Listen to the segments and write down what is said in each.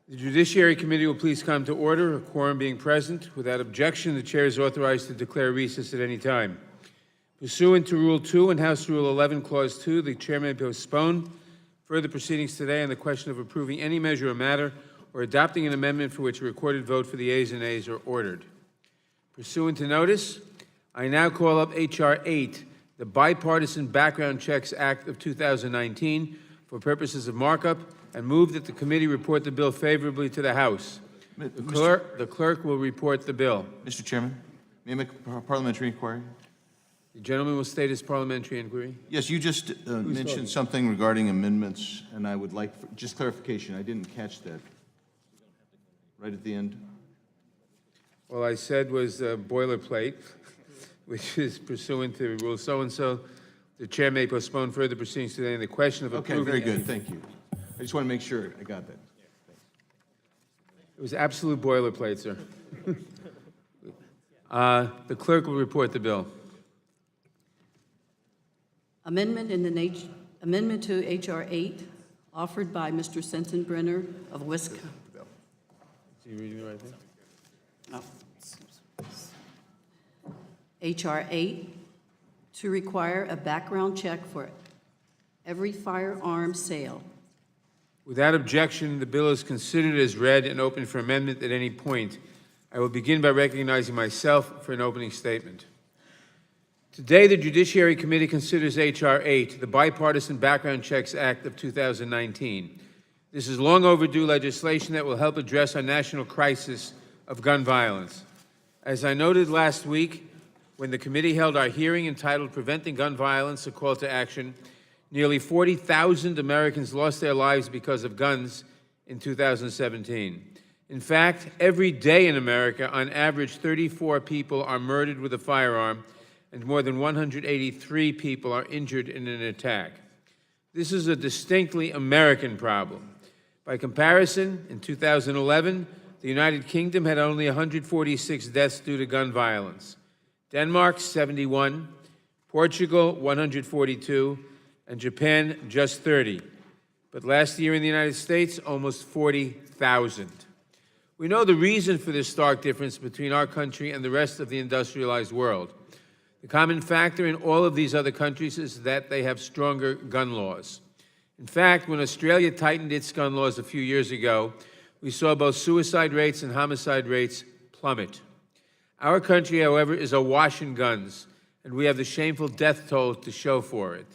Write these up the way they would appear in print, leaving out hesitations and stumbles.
The Judiciary Committee will please come to order, a quorum being present. Without objection, the Chair is authorized to declare recess at any time. Pursuant to Rule 2 and House Rule 11, Clause 2, the Chair may postpone further proceedings today on the question of approving any measure or matter or adopting an amendment for which a recorded vote for the yeas and nays are ordered. Pursuant to notice, I now call up H.R. 8, the Bipartisan Background Checks Act of 2019, for purposes of markup, and move that the committee report the bill favorably to the House. The clerk will report the bill. Mr. Chairman, may I make a parliamentary inquiry? The gentleman will state his parliamentary inquiry. Yes, you just mentioned something regarding amendments, and I would like just clarification. I didn't catch that right at the end. All I said was boilerplate, which is pursuant to Rule so-and-so. The Chair may postpone further proceedings today on the question of approving. Okay, very good. Thank you. I just want to make sure I got that. It was absolute boilerplate, sir. The clerk will report the bill. Amendment to H.R. 8, offered by Mr. Sensenbrenner of Wisconsin. Is he reading the right thing? No. H.R. 8, to require a background check for every firearm sale. Without objection, the bill is considered as read and open for amendment at any point. I will begin by recognizing myself for an opening statement. Today, the Judiciary Committee considers H.R. 8, the Bipartisan Background Checks Act of 2019. This is long overdue legislation that will help address our national crisis of gun violence. As I noted last week, when the committee held our hearing entitled Preventing Gun Violence, a Call to Action, nearly 40,000 Americans lost their lives because of guns in 2017. In fact, every day in America, on average, 34 people are murdered with a firearm, and more than 183 people are injured in an attack. This is a distinctly American problem. By comparison, in 2011, the United Kingdom had only 146 deaths due to gun violence. Denmark, 71, Portugal, 142, and Japan, just 30. But last year in the United States, almost 40,000. We know the reason for this stark difference between our country and the rest of the industrialized world. The common factor in all of these other countries is that they have stronger gun laws. In fact, when Australia tightened its gun laws a few years ago, we saw both suicide rates and homicide rates plummet. Our country, however, is awash in guns, and we have the shameful death toll to show for it.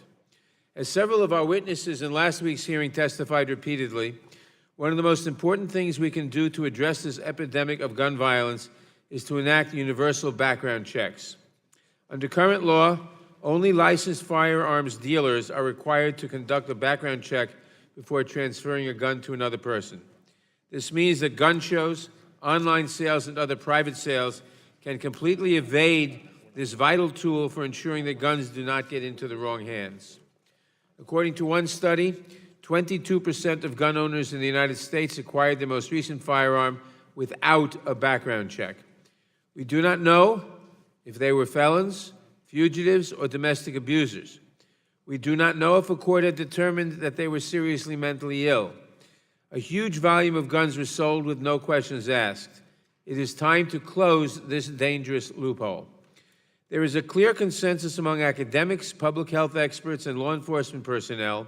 As several of our witnesses in last week's hearing testified repeatedly, one of the most important things we can do to address this epidemic of gun violence is to enact universal background checks. Under current law, only licensed firearms dealers are required to conduct a background check before transferring a gun to another person. This means that gun shows, online sales, and other private sales can completely evade this vital tool for ensuring that guns do not get into the wrong hands. According to one study, 22% of gun owners in the United States acquired their most recent firearm without a background check. We do not know if they were felons, fugitives, or domestic abusers. We do not know if a court had determined that they were seriously mentally ill. A huge volume of guns were sold with no questions asked. It is time to close this dangerous loophole. There is a clear consensus among academics, public health experts, and law enforcement personnel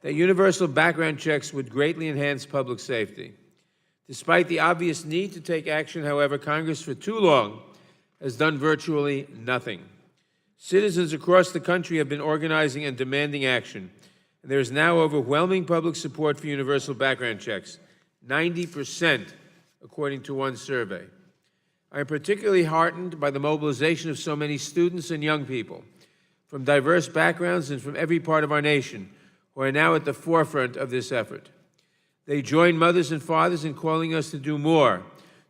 that universal background checks would greatly enhance public safety. Despite the obvious need to take action, however, Congress for too long has done virtually nothing. Citizens across the country have been organizing and demanding action, and there is now overwhelming public support for universal background checks, 90%, according to one survey. I am particularly heartened by the mobilization of so many students and young people from diverse backgrounds and from every part of our nation who are now at the forefront of this effort. They join mothers and fathers in calling us to do more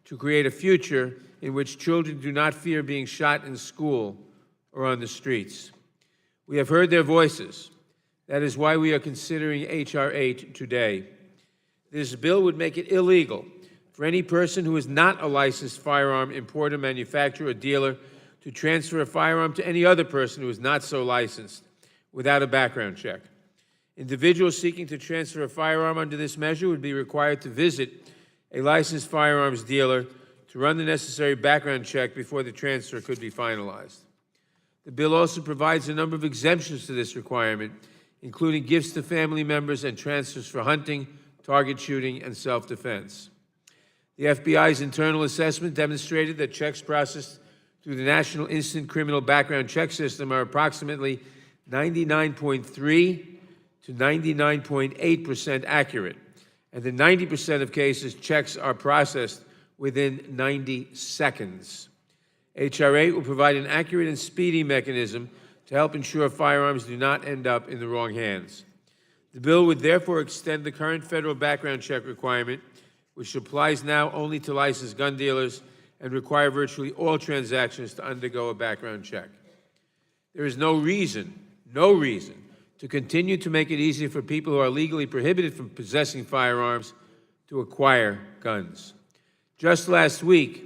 to create a future in which children do not fear being shot in school or on the streets. We have heard their voices. That is why we are considering H.R. 8 today. This bill would make it illegal for any person who is not a licensed firearm importer, manufacturer, or dealer to transfer a firearm to any other person who is not so licensed without a background check. Individuals seeking to transfer a firearm under this measure would be required to visit a licensed firearms dealer to run the necessary background check before the transfer could be finalized. The bill also provides a number of exemptions to this requirement, including gifts to family members and transfers for hunting, target shooting, and self-defense. The FBI's internal assessment demonstrated that checks processed through the National Instant Criminal Background Check System are approximately 99.3 to 99.8% accurate, and in 90% of cases, checks are processed within 90 seconds. H.R. 8 will provide an accurate and speedy mechanism to help ensure firearms do not end up in the wrong hands. The bill would therefore extend the current federal background check requirement, which applies now only to licensed gun dealers, and require virtually all transactions to undergo a background check. There is no reason to continue to make it easy for people who are legally prohibited from possessing firearms to acquire guns. Just last week,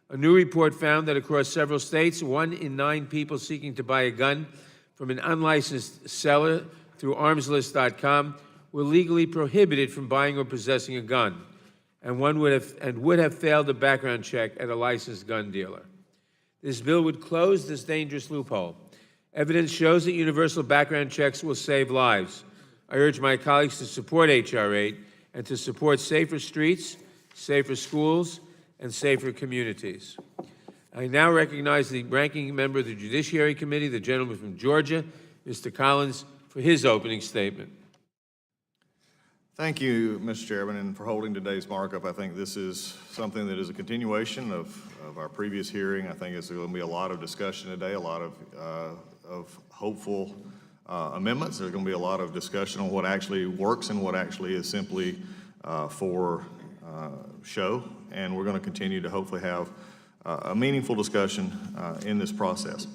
a new report found that across several states, 1 in 9 people seeking to buy a gun from an unlicensed seller through armslist.com were legally prohibited from buying or possessing a gun, and would have failed a background check at a licensed gun dealer. This bill would close this dangerous loophole. Evidence shows that universal background checks will save lives. I urge my colleagues to support H.R. 8 and to support safer streets, safer schools, and safer communities. I now recognize the ranking member of the Judiciary Committee, the gentleman from Georgia, Mr. Collins, for his opening statement. Thank you, Mr. Chairman, and for holding today's markup. I think this is something that is a continuation of our previous hearing. I think it's going to be a lot of discussion today, a lot of hopeful amendments. There's going to be a lot of discussion on what actually works and what actually is simply for show, and we're going to continue to hopefully have a meaningful discussion in this process.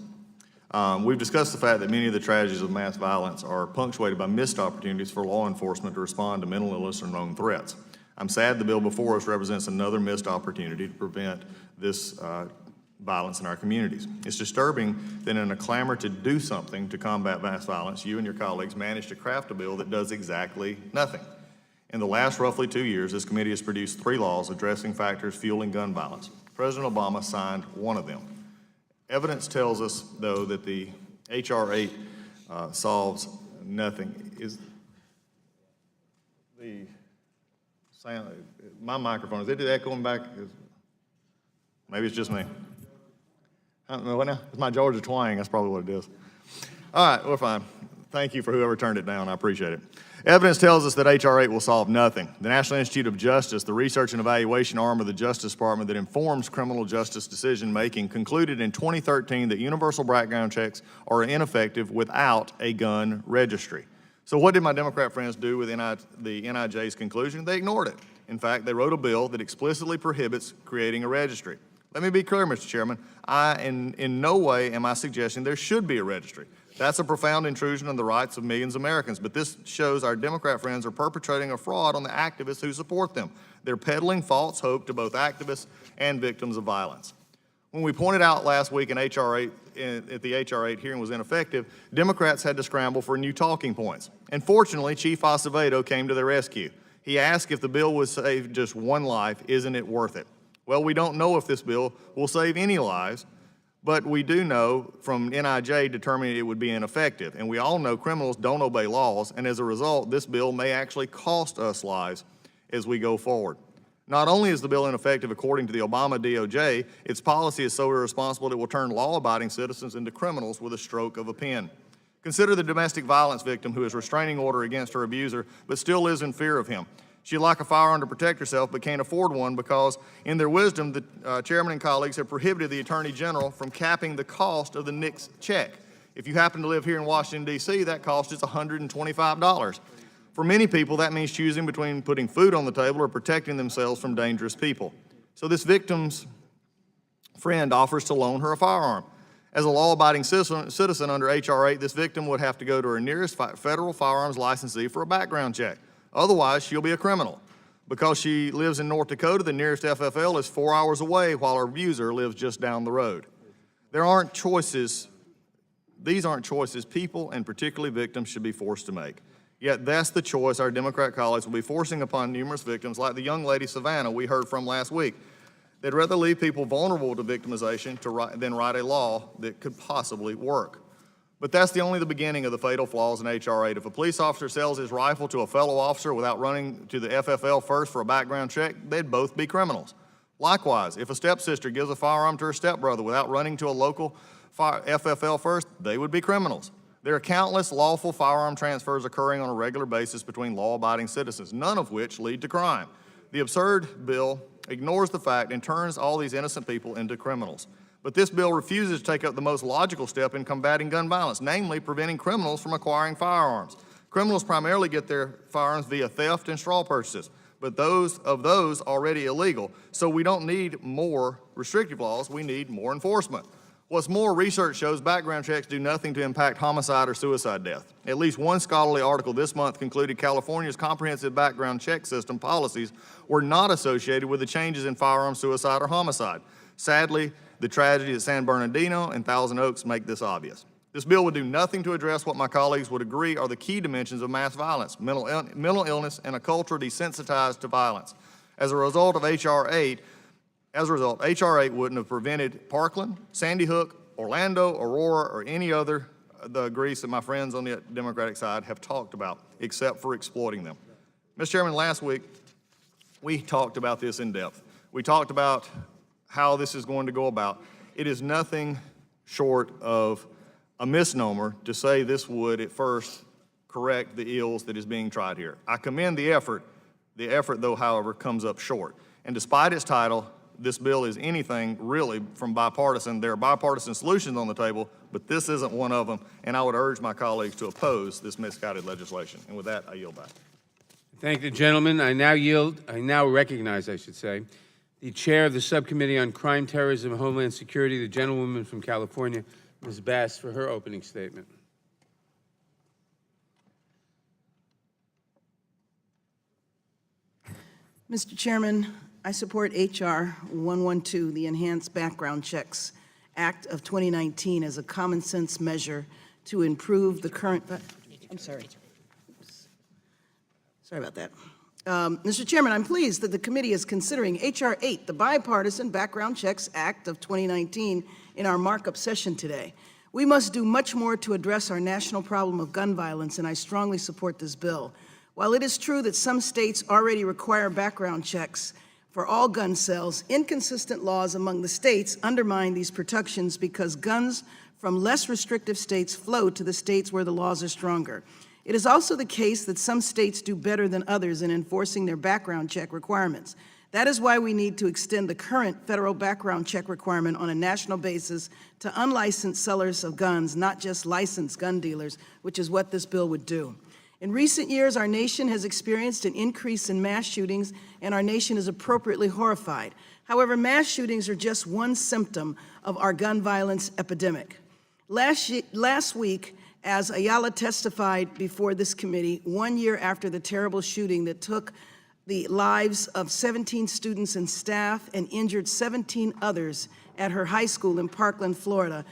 We've discussed the fact that many of the tragedies of mass violence are punctuated by missed opportunities for law enforcement to respond to mental illness or known threats. I'm sad the bill before us represents another missed opportunity to prevent this violence in our communities. It's disturbing that in a clamor to do something to combat mass violence, you and your colleagues managed to craft a bill that does exactly nothing. In the last roughly 2 years, this committee has produced 3 laws addressing factors fueling gun violence. President Obama signed one of them. Evidence tells us, though, that the H.R. 8 solves nothing. Is the sound, my microphone, is it echoing back? Maybe it's just me. I don't know what now. It's my Georgia twang. That's probably what it is. All right, we're fine. Thank you for whoever turned it down. I appreciate it. Evidence tells us that H.R. 8 will solve nothing. The National Institute of Justice, the research and evaluation arm of the Justice Department that informs criminal justice decision-making, concluded in 2013 that universal background checks are ineffective without a gun registry. So what did my Democrat friends do with the NIJ's conclusion? They ignored it. In fact, they wrote a bill that explicitly prohibits creating a registry. Let me be clear, Mr. Chairman. In no way am I suggesting there should be a registry. That's a profound intrusion on the rights of millions of Americans, but this shows our Democrat friends are perpetrating a fraud on the activists who support them. They're peddling false hope to both activists and victims of violence. When we pointed out last week in H.R. 8, at the H.R. 8 hearing was ineffective, Democrats had to scramble for new talking points. And fortunately, Chief Acevedo came to their rescue. He asked if the bill would save just one life, isn't it worth it? Well, we don't know if this bill will save any lives, but we do know from NIJ determining it would be ineffective. And we all know criminals don't obey laws, and as a result, this bill may actually cost us lives as we go forward. Not only is the bill ineffective according to the Obama DOJ, its policy is so irresponsible it will turn law-abiding citizens into criminals with a stroke of a pen. Consider the domestic violence victim who has a restraining order against her abuser but still lives in fear of him. She'd like a firearm to protect herself but can't afford one because, in their wisdom, the chairman and colleagues have prohibited the Attorney General from capping the cost of the NICS check. If you happen to live here in Washington, D.C., that cost is $125. For many people, that means choosing between putting food on the table or protecting themselves from dangerous people. So this victim's friend offers to loan her a firearm. As a law-abiding citizen under H.R. 8, this victim would have to go to her nearest federal firearms licensee for a background check. Otherwise, she'll be a criminal. Because she lives in North Dakota, the nearest FFL is 4 hours away while her abuser lives just down the road. There aren't choices. These aren't choices people, and particularly victims, should be forced to make. Yet that's the choice our Democrat colleagues will be forcing upon numerous victims like the young lady Savannah we heard from last week. They'd rather leave people vulnerable to victimization than write a law that could possibly work. But that's only the beginning of the fatal flaws in H.R. 8. If a police officer sells his rifle to a fellow officer without running to the FFL first for a background check, they'd both be criminals. Likewise, if a stepsister gives a firearm to her stepbrother without running to a local FFL first, they would be criminals. There are countless lawful firearm transfers occurring on a regular basis between law-abiding citizens, none of which lead to crime. The absurd bill ignores the fact and turns all these innocent people into criminals. But this bill refuses to take up the most logical step in combating gun violence, namely preventing criminals from acquiring firearms. Criminals primarily get their firearms via theft and straw purchases, but those already illegal. So we don't need more restrictive laws, we need more enforcement. What's more, research shows background checks do nothing to impact homicide or suicide death. At least one scholarly article this month concluded California's comprehensive background check system policies were not associated with the changes in firearm suicide or homicide. Sadly, the tragedy at San Bernardino and Thousand Oaks make this obvious. This bill would do nothing to address what my colleagues would agree are the key dimensions of mass violence, mental illness, and a culture desensitized to violence. As a result, H.R. 8 wouldn't have prevented Parkland, Sandy Hook, Orlando, Aurora, or any other the Greece that my friends on the Democratic side have talked about, except for exploiting them. Mr. Chairman, last week, we talked about this in depth. We talked about how this is going to go about. It is nothing short of a misnomer to say this would at first correct the ills that is being tried here. I commend the effort. The effort, though, however, comes up short. And despite its title, this bill is anything really from bipartisan. There are bipartisan solutions on the table, but this isn't one of them, and I would urge my colleagues to oppose this misguided legislation. And with that, I yield back. Thank the gentleman. I now recognize, the chair of the Subcommittee on Crime, Terrorism, and Homeland Security, the gentlewoman from California, Ms. Bass, for her opening statement. Mr. Chairman, I support H.R. 112, the Enhanced Background Checks Act of 2019, as a common sense measure to improve the current, I'm sorry. Oops. Sorry about that. Mr. Chairman, I'm pleased that the committee is considering H.R. 8, the Bipartisan Background Checks Act of 2019, in our markup session today. We must do much more to address our national problem of gun violence, and I strongly support this bill. While it is true that some states already require background checks for all gun sales, inconsistent laws among the states undermine these protections because guns from less restrictive states flow to the states where the laws are stronger. It is also the case that some states do better than others in enforcing their background check requirements. That is why we need to extend the current federal background check requirement on a national basis to unlicensed sellers of guns, not just licensed gun dealers, which is what this bill would do. In recent years, our nation has experienced an increase in mass shootings, and our nation is appropriately horrified. However, mass shootings are just one symptom of our gun violence epidemic. Last week, as Ayala testified before this committee, 1 year after the terrible shooting that took the lives of 17 students and staff and injured 17 others at her high school in Parkland, Florida,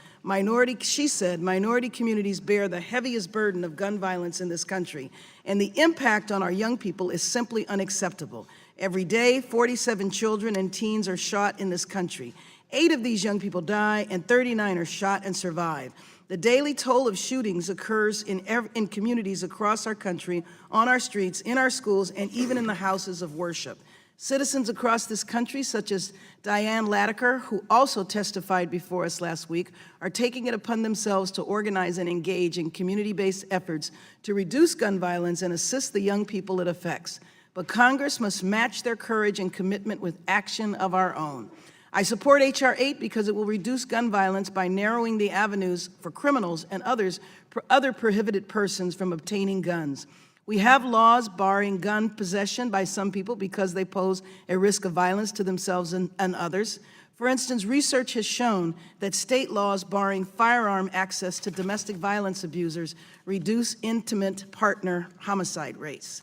she said, minority communities bear the heaviest burden of gun violence in this country, and the impact on our young people is simply unacceptable. Every day, 47 children and teens are shot in this country. 8 of these young people die, and 39 are shot and survive. The daily toll of shootings occurs in communities across our country, on our streets, in our schools, and even in the houses of worship. Citizens across this country, such as Diane Latiker, who also testified before us last week, are taking it upon themselves to organize and engage in community-based efforts to reduce gun violence and assist the young people it affects. But Congress must match their courage and commitment with action of our own. I support H.R. 8 because it will reduce gun violence by narrowing the avenues for criminals and other prohibited persons from obtaining guns. We have laws barring gun possession by some people because they pose a risk of violence to themselves and others. For instance, research has shown that state laws barring firearm access to domestic violence abusers reduce intimate partner homicide rates.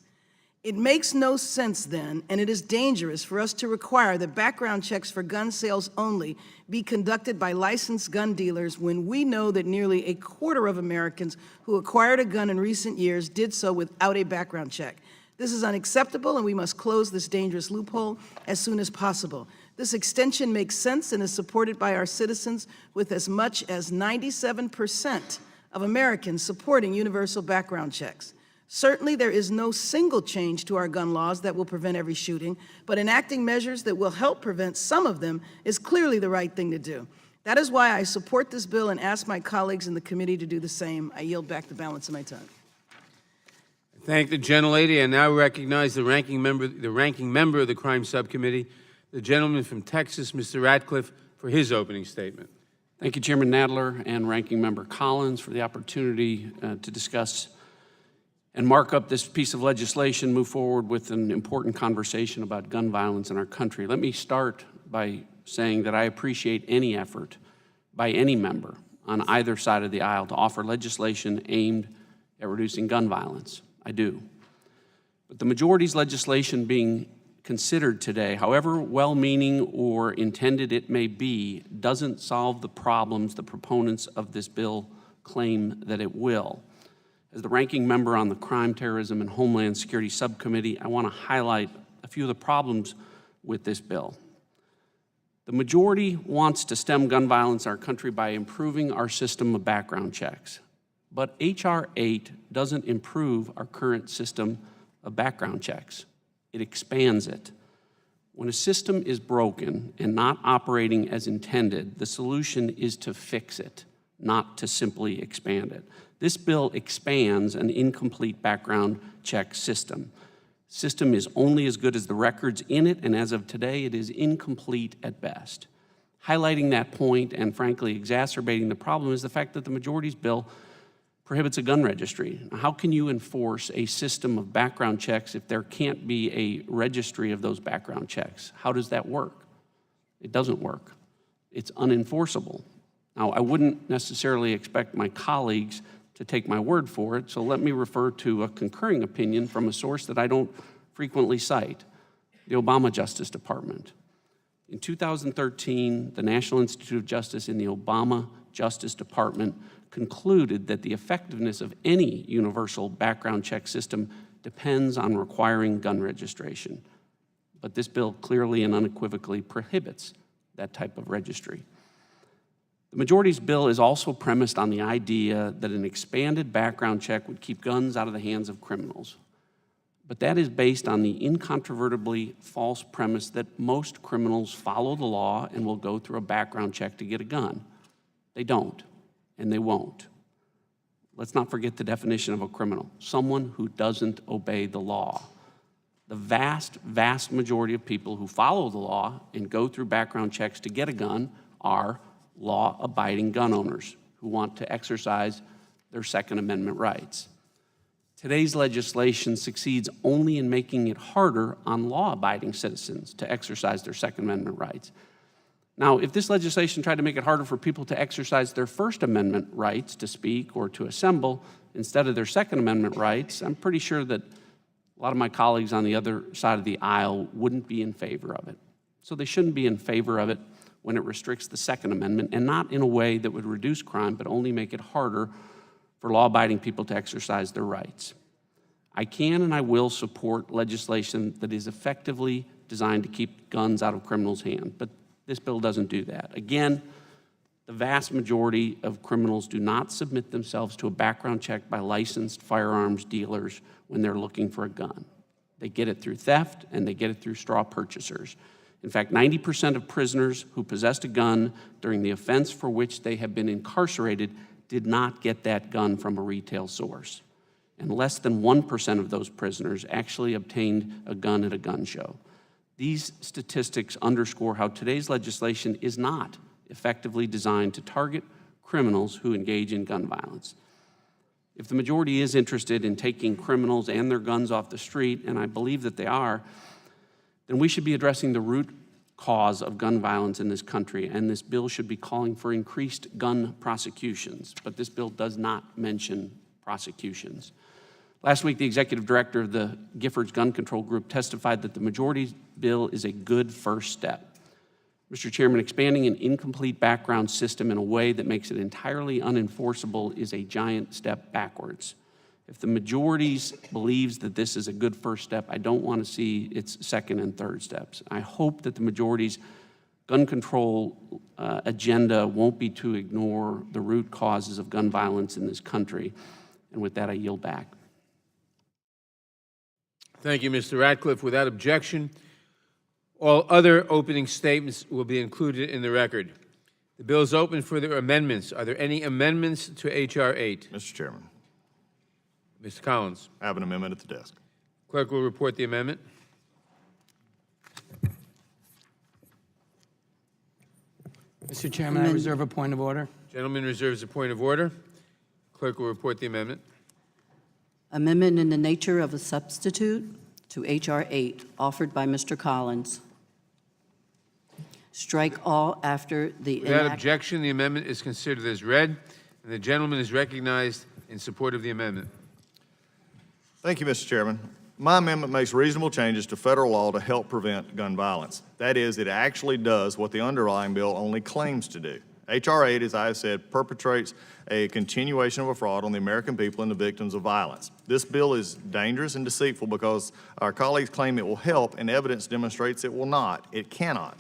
It makes no sense then, and it is dangerous for us to require that background checks for gun sales only be conducted by licensed gun dealers when we know that nearly a quarter of Americans who acquired a gun in recent years did so without a background check. This is unacceptable, and we must close this dangerous loophole as soon as possible. This extension makes sense and is supported by our citizens, with as much as 97% of Americans supporting universal background checks. Certainly, there is no single change to our gun laws that will prevent every shooting, but enacting measures that will help prevent some of them is clearly the right thing to do. That is why I support this bill and ask my colleagues in the committee to do the same. I yield back the balance of my time. Thank the gentlelady. I now recognize the ranking member of the Crime Subcommittee, the gentleman from Texas, Mr. Ratcliffe, for his opening statement. Thank you, Chairman Nadler and Ranking Member Collins, for the opportunity to discuss and mark up this piece of legislation, move forward with an important conversation about gun violence in our country. Let me start by saying that I appreciate any effort by any member on either side of the aisle to offer legislation aimed at reducing gun violence. I do. But the majority's legislation being considered today, however well-meaning or intended it may be, doesn't solve the problems the proponents of this bill claim that it will. As the ranking member on the Crime, Terrorism, and Homeland Security Subcommittee, I want to highlight a few of the problems with this bill. The majority wants to stem gun violence in our country by improving our system of background checks. But H.R. 8 doesn't improve our current system of background checks. It expands it. When a system is broken and not operating as intended, the solution is to fix it, not to simply expand it. This bill expands an incomplete background check system. System is only as good as the records in it, and as of today, it is incomplete at best. Highlighting that point and frankly exacerbating the problem is the fact that the majority's bill prohibits a gun registry. How can you enforce a system of background checks if there can't be a registry of those background checks? How does that work? It doesn't work. It's unenforceable. Now, I wouldn't necessarily expect my colleagues to take my word for it, so let me refer to a concurring opinion from a source that I don't frequently cite, the Obama Justice Department. In 2013, the National Institute of Justice in the Obama Justice Department concluded that the effectiveness of any universal background check system depends on requiring gun registration. But this bill clearly and unequivocally prohibits that type of registry. The majority's bill is also premised on the idea that an expanded background check would keep guns out of the hands of criminals. But that is based on the incontrovertibly false premise that most criminals follow the law and will go through a background check to get a gun. They don't, and they won't. Let's not forget the definition of a criminal: someone who doesn't obey the law. The vast, vast majority of people who follow the law and go through background checks to get a gun are law-abiding gun owners who want to exercise their Second Amendment rights. Today's legislation succeeds only in making it harder on law-abiding citizens to exercise their Second Amendment rights. Now, if this legislation tried to make it harder for people to exercise their First Amendment rights to speak or to assemble instead of their Second Amendment rights, I'm pretty sure that a lot of my colleagues on the other side of the aisle wouldn't be in favor of it. So they shouldn't be in favor of it when it restricts the Second Amendment, and not in a way that would reduce crime, but only make it harder for law-abiding people to exercise their rights. I can and I will support legislation that is effectively designed to keep guns out of criminals' hands, but this bill doesn't do that. Again, the vast majority of criminals do not submit themselves to a background check by licensed firearms dealers when they're looking for a gun. They get it through theft, and they get it through straw purchasers. In fact, 90% of prisoners who possessed a gun during the offense for which they have been incarcerated did not get that gun from a retail source. And less than 1% of those prisoners actually obtained a gun at a gun show. These statistics underscore how today's legislation is not effectively designed to target criminals who engage in gun violence. If the majority is interested in taking criminals and their guns off the street, and I believe that they are, then we should be addressing the root cause of gun violence in this country, and this bill should be calling for increased gun prosecutions, but this bill does not mention prosecutions. Last week, the executive director of the Giffords Gun Control Group testified that the majority bill is a good first step. Mr. Chairman, expanding an incomplete background system in a way that makes it entirely unenforceable is a giant step backwards. If the majority believes that this is a good first step, I don't want to see its second and third steps. I hope that the majority's gun control agenda won't be to ignore the root causes of gun violence in this country. And with that, I yield back. Thank you, Mr. Ratcliffe. Without objection, all other opening statements will be included in the record. The bill is open for the amendments. Are there any amendments to H.R. 8? Mr. Chairman, Mr. Collins. I have an amendment at the desk. Clerk will report the amendment. Mr. Chairman, I reserve a point of order. Gentleman reserves a point of order. Clerk will report the amendment. Amendment in the nature of a substitute to H.R. 8, offered by Mr. Collins. Strike all after the Without objection, the amendment is considered as read, and the gentleman is recognized in support of the amendment. Thank you, Mr. Chairman. My amendment makes reasonable changes to federal law to help prevent gun violence. That is, it actually does what the underlying bill only claims to do. H.R. 8, as I have said, perpetrates a continuation of a fraud on the American people and the victims of violence. This bill is dangerous and deceitful because our colleagues claim it will help, and evidence demonstrates it will not. It cannot.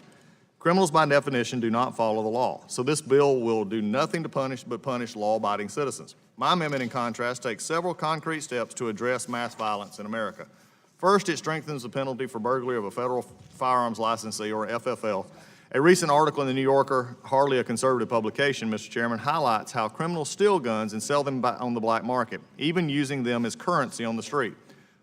Criminals, by definition, do not follow the law. So this bill will do nothing to punish but punish law-abiding citizens. My amendment, in contrast, takes several concrete steps to address mass violence in America. First, it strengthens the penalty for burglary of a federal firearms licensee, or FFL. A recent article in the New Yorker, hardly a conservative publication, Mr. Chairman, highlights how criminals steal guns and sell them on the black market, even using them as currency on the street.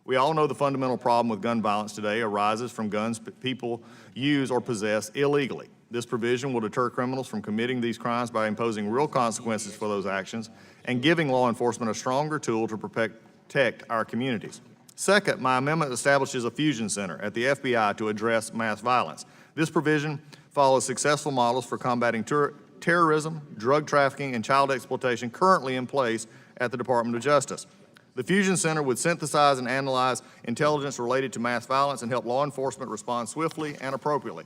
We all know the fundamental problem with gun violence today arises from guns people use or possess illegally. This provision will deter criminals from committing these crimes by imposing real consequences for those actions and giving law enforcement a stronger tool to protect our communities. Second, my amendment establishes a fusion center at the FBI to address mass violence. This provision follows successful models for combating terrorism, drug trafficking, and child exploitation currently in place at the Department of Justice. The Fusion Center would synthesize and analyze intelligence related to mass violence and help law enforcement respond swiftly and appropriately.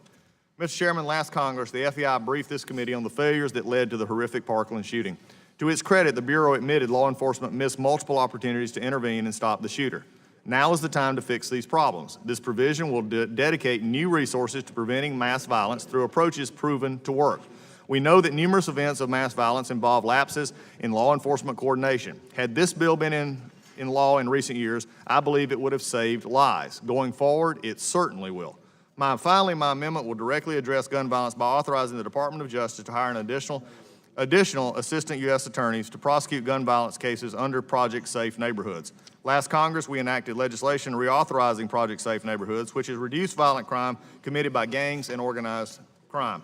Mr. Chairman, last Congress, the FBI briefed this committee on the failures that led to the horrific Parkland shooting. To its credit, the Bureau admitted law enforcement missed multiple opportunities to intervene and stop the shooter. Now is the time to fix these problems. This provision will dedicate new resources to preventing mass violence through approaches proven to work. We know that numerous events of mass violence involve lapses in law enforcement coordination. Had this bill been in law in recent years, I believe it would have saved lives. Going forward, it certainly will. Finally, my amendment will directly address gun violence by authorizing the Department of Justice to hire an additional assistant U.S. attorneys to prosecute gun violence cases under Project Safe Neighborhoods. Last Congress, we enacted legislation reauthorizing Project Safe Neighborhoods, which has reduced violent crime committed by gangs and organized crime.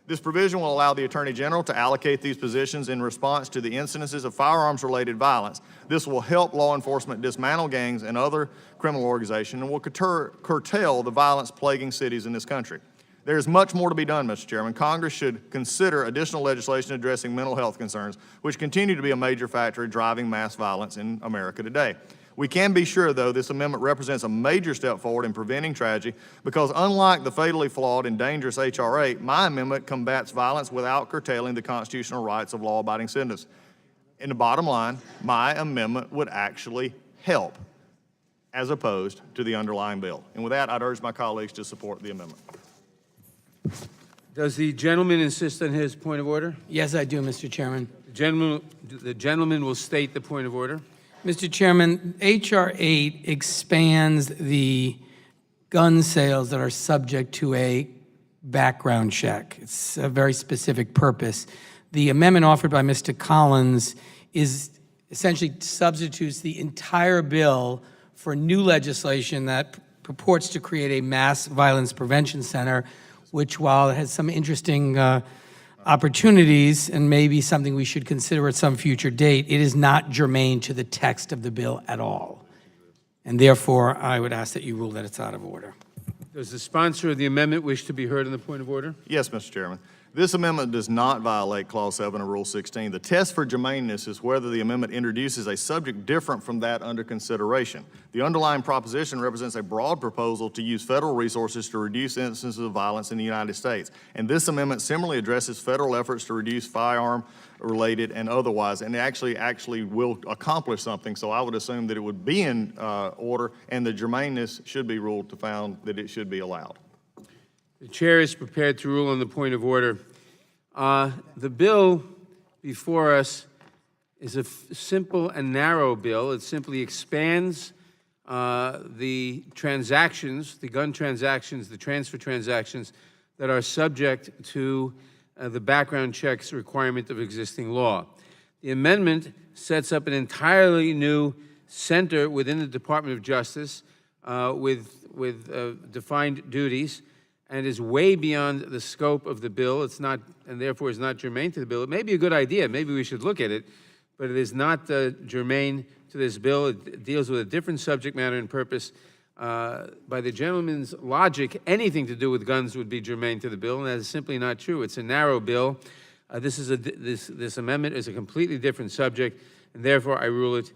This provision will allow the Attorney General to allocate these positions in response to the incidences of firearms-related violence. This will help law enforcement dismantle gangs and other criminal organizations and will curtail the violence plaguing cities in this country. There is much more to be done, Mr. Chairman. Congress should consider additional legislation addressing mental health concerns, which continue to be a major factor driving mass violence in America today. We can be sure, though, this amendment represents a major step forward in preventing tragedy because unlike the fatally flawed and dangerous H.R. 8, my amendment combats violence without curtailing the constitutional rights of law-abiding citizens. In the bottom line, my amendment would actually help as opposed to the underlying bill. And with that, I'd urge my colleagues to support the amendment. Does the gentleman insist on his point of order? Yes, I do, Mr. Chairman. The gentleman will state the point of order. Mr. Chairman, H.R. 8 expands the gun sales that are subject to a background check. It's a very specific purpose. The amendment offered by Mr. Collins is essentially substitutes the entire bill for new legislation that purports to create a mass violence prevention center, which, while it has some interesting opportunities and maybe something we should consider at some future date, it is not germane to the text of the bill at all. And therefore, I would ask that you rule that it's out of order. Does the sponsor of the amendment wish to be heard on the point of order? Yes, Mr. Chairman. This amendment does not violate Clause 7 of Rule 16. The test for germaneness is whether the amendment introduces a subject different from that under consideration. The underlying proposition represents a broad proposal to use federal resources to reduce instances of violence in the United States. And this amendment similarly addresses federal efforts to reduce firearm-related and otherwise, and it actually will accomplish something. So I would assume that it would be in order, and the germaneness should be ruled to found that it should be allowed. The chair is prepared to rule on the point of order. The bill before us is a simple and narrow bill. It simply expands the transactions, the gun transactions, the transfer transactions that are subject to the background checks requirement of existing law. The amendment sets up an entirely new center within the Department of Justice with defined duties, and is way beyond the scope of the bill. It's not, and therefore is not germane to the bill. It may be a good idea, maybe we should look at it, but it is not germane to this bill. It deals with a different subject matter and purpose. By the gentleman's logic, anything to do with guns would be germane to the bill, and that is simply not true. It's a narrow bill. This amendment is a completely different subject, and therefore I rule it,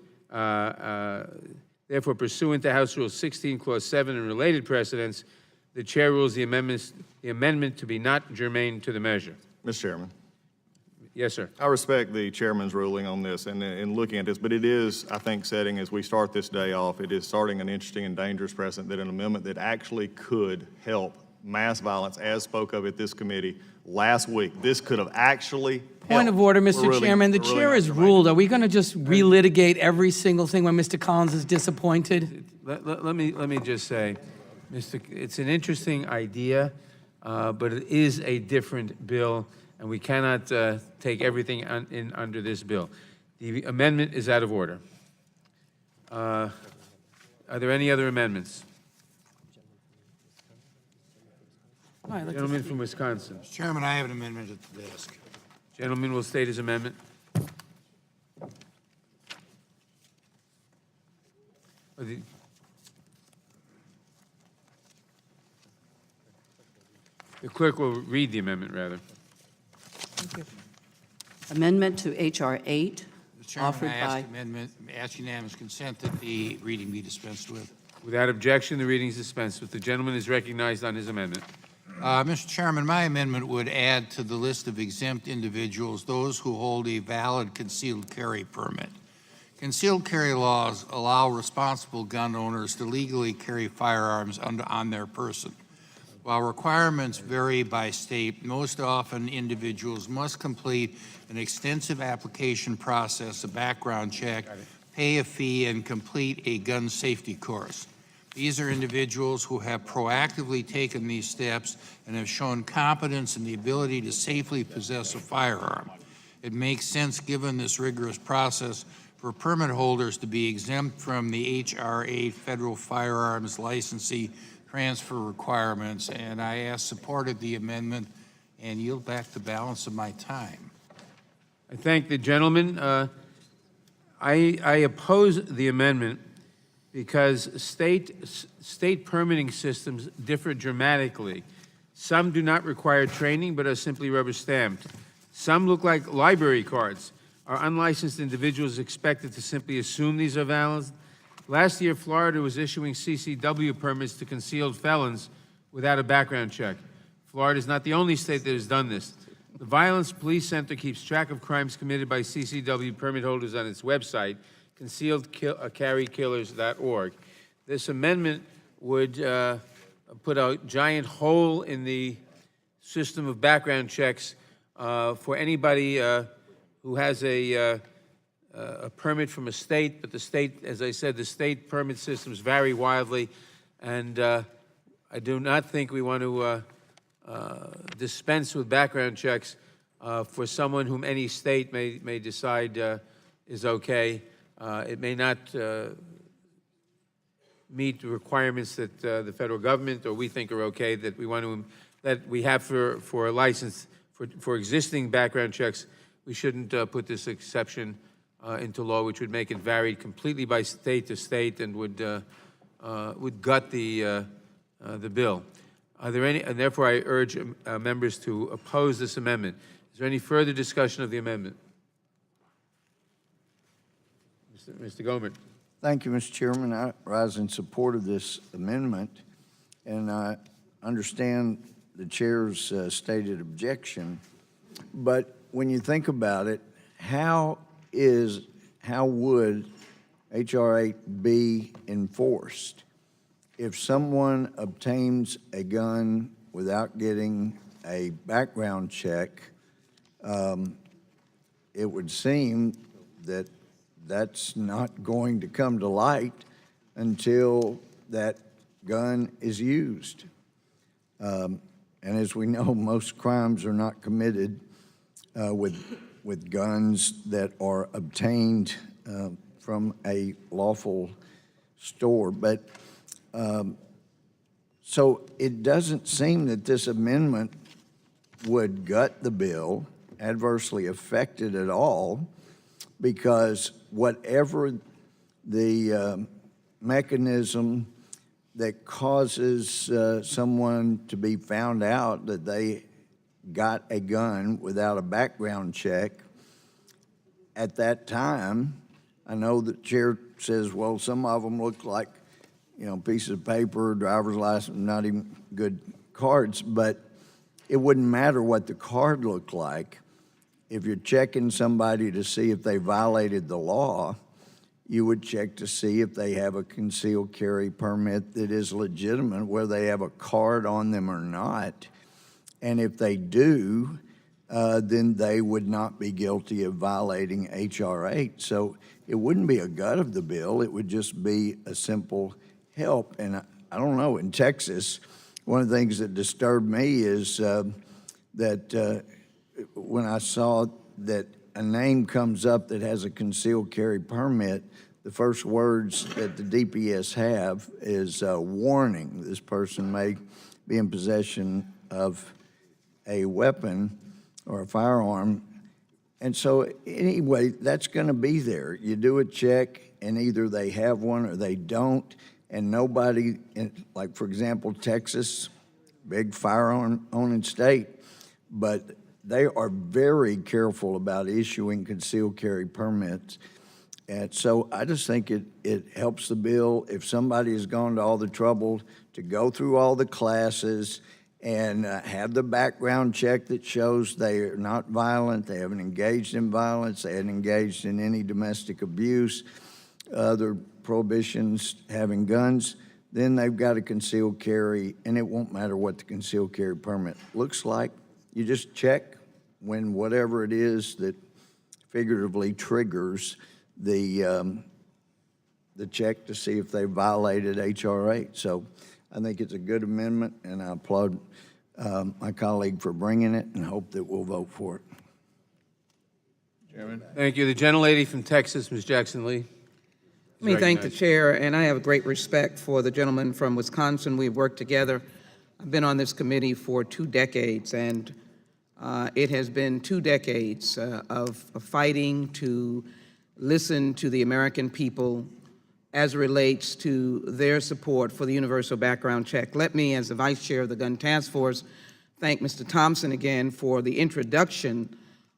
therefore pursuant to House Rule 16, Clause 7 and related precedents, the chair rules the amendment to be not germane to the measure. Mr. Chairman. Yes, sir. I respect the chairman's ruling on this and in looking at this, but it is, I think, setting, as we start this day off, it is starting an interesting and dangerous precedent that an amendment that actually could help mass violence, as spoke of at this committee last week, this could have actually helped. Point of order, Mr. We're Chairman. The we're chair not has germane. ruled. Are we going to just relitigate every single thing when Mr. Collins is disappointed? Let me just say, it's an interesting idea, but it is a different bill, and we cannot take everything in under this bill. The amendment is out of order. Are there any other amendments? All right, let's- Gentleman from Wisconsin. Chairman, I have an amendment at the desk. Gentleman will state his amendment. The clerk will read the amendment, rather. Amendment to H.R. 8, Mr. Chairman, offered I ask by, amendment, ask unanimous consent that the reading be dispensed with. Without objection, the reading is dispensed with. The gentleman is recognized on his amendment. Mr. Chairman, my amendment would add to the list of exempt individuals those who hold a valid concealed carry permit. Concealed carry laws allow responsible gun owners to legally carry firearms on their person. While requirements vary by state, most often individuals must complete an extensive application process, a background check, pay a fee, and complete a gun safety course. These are individuals who have proactively taken these steps and have shown competence in the ability to safely possess a firearm. It makes sense, given this rigorous process, for permit holders to be exempt from the H.R. 8 federal firearms licensee transfer requirements, and I ask support of the amendment and yield back the balance of my time. I thank the gentleman. I oppose the amendment because state permitting systems differ dramatically. Some do not require training but are simply rubber stamped. Some look like library cards. Are unlicensed individuals expected to simply assume these are valid? Last year, Florida was issuing CCW permits to concealed felons without a background check. Florida is not the only state that has done this. The Violence Police Center keeps track of crimes committed by CCW permit holders on its website, concealedcarrykillers.org. This amendment would put a giant hole in the system of background checks for anybody who has a permit from a state, but the state, as I said, the state permit systems vary wildly, and I do not think we want to dispense with background checks for someone whom any state may decide is okay. It may not meet the requirements that the federal government or we think are okay, that we want to, that we have for a license for existing background checks. We shouldn't put this exception into law, which would make it vary completely by state to state and would gut the bill. Are there any, and therefore I urge members to oppose this amendment. Is there any further discussion of the amendment? Mr. Gomer. Thank you, Mr. Chairman. I rise in support of this amendment, and I understand the chair's stated objection. But when you think about it, how would H.R. 8 be enforced? If someone obtains a gun without getting a background check, it would seem that that's not going to come to light until that gun is used. And as we know, most crimes are not committed with guns that are obtained from a lawful store. But so it doesn't seem that this amendment would gut the bill, adversely affect it at all, because whatever the mechanism that causes someone to be found out that they got a gun without a background check, at that time, I know the chair says, well, some of them look like, you know, pieces of paper, driver's license, not even good cards, but it wouldn't matter what the card looked like. If you're checking somebody to see if they violated the law, you would check to see if they have a concealed carry permit that is legitimate, whether they have a card on them or not. And if they do, then they would not be guilty of violating H.R. 8. So it wouldn't be a gut of the bill. It would just be a simple help. And I don't know, in Texas, one of the things that disturbed me is that when I saw that a name comes up that has a concealed carry permit, the first words that the DPS have is warning. This person may be in possession of a weapon or a firearm. And so anyway, that's going to be there. You do a check, and either they have one or they don't, and nobody, like for example, Texas, big firearm owning state, but they are very careful about issuing concealed carry permits. And so I just think it helps the bill if somebody has gone to all the trouble to go through all the classes and have the background check that shows they are not violent, they haven't engaged in violence, they haven't engaged in any domestic abuse, other prohibitions having guns, then they've got a concealed carry, and it won't matter what the concealed carry permit looks like. You just check when whatever it is that figuratively triggers the check to see if they violated H.R. 8. So I think it's a good amendment, and I applaud my colleague for bringing it and hope that we'll vote for it. Chairman? Thank you. The gentlelady from Texas, Ms. Jackson-Lee. Let me thank the chair, and I have great respect for the gentleman from Wisconsin. We've worked together. I've been on this committee for 2 decades, and it has been 2 decades of fighting to listen to the American people as it relates to their support for the universal background check. Let me, as the vice chair of the Gun Task Force, thank Mr. Thompson again for the introduction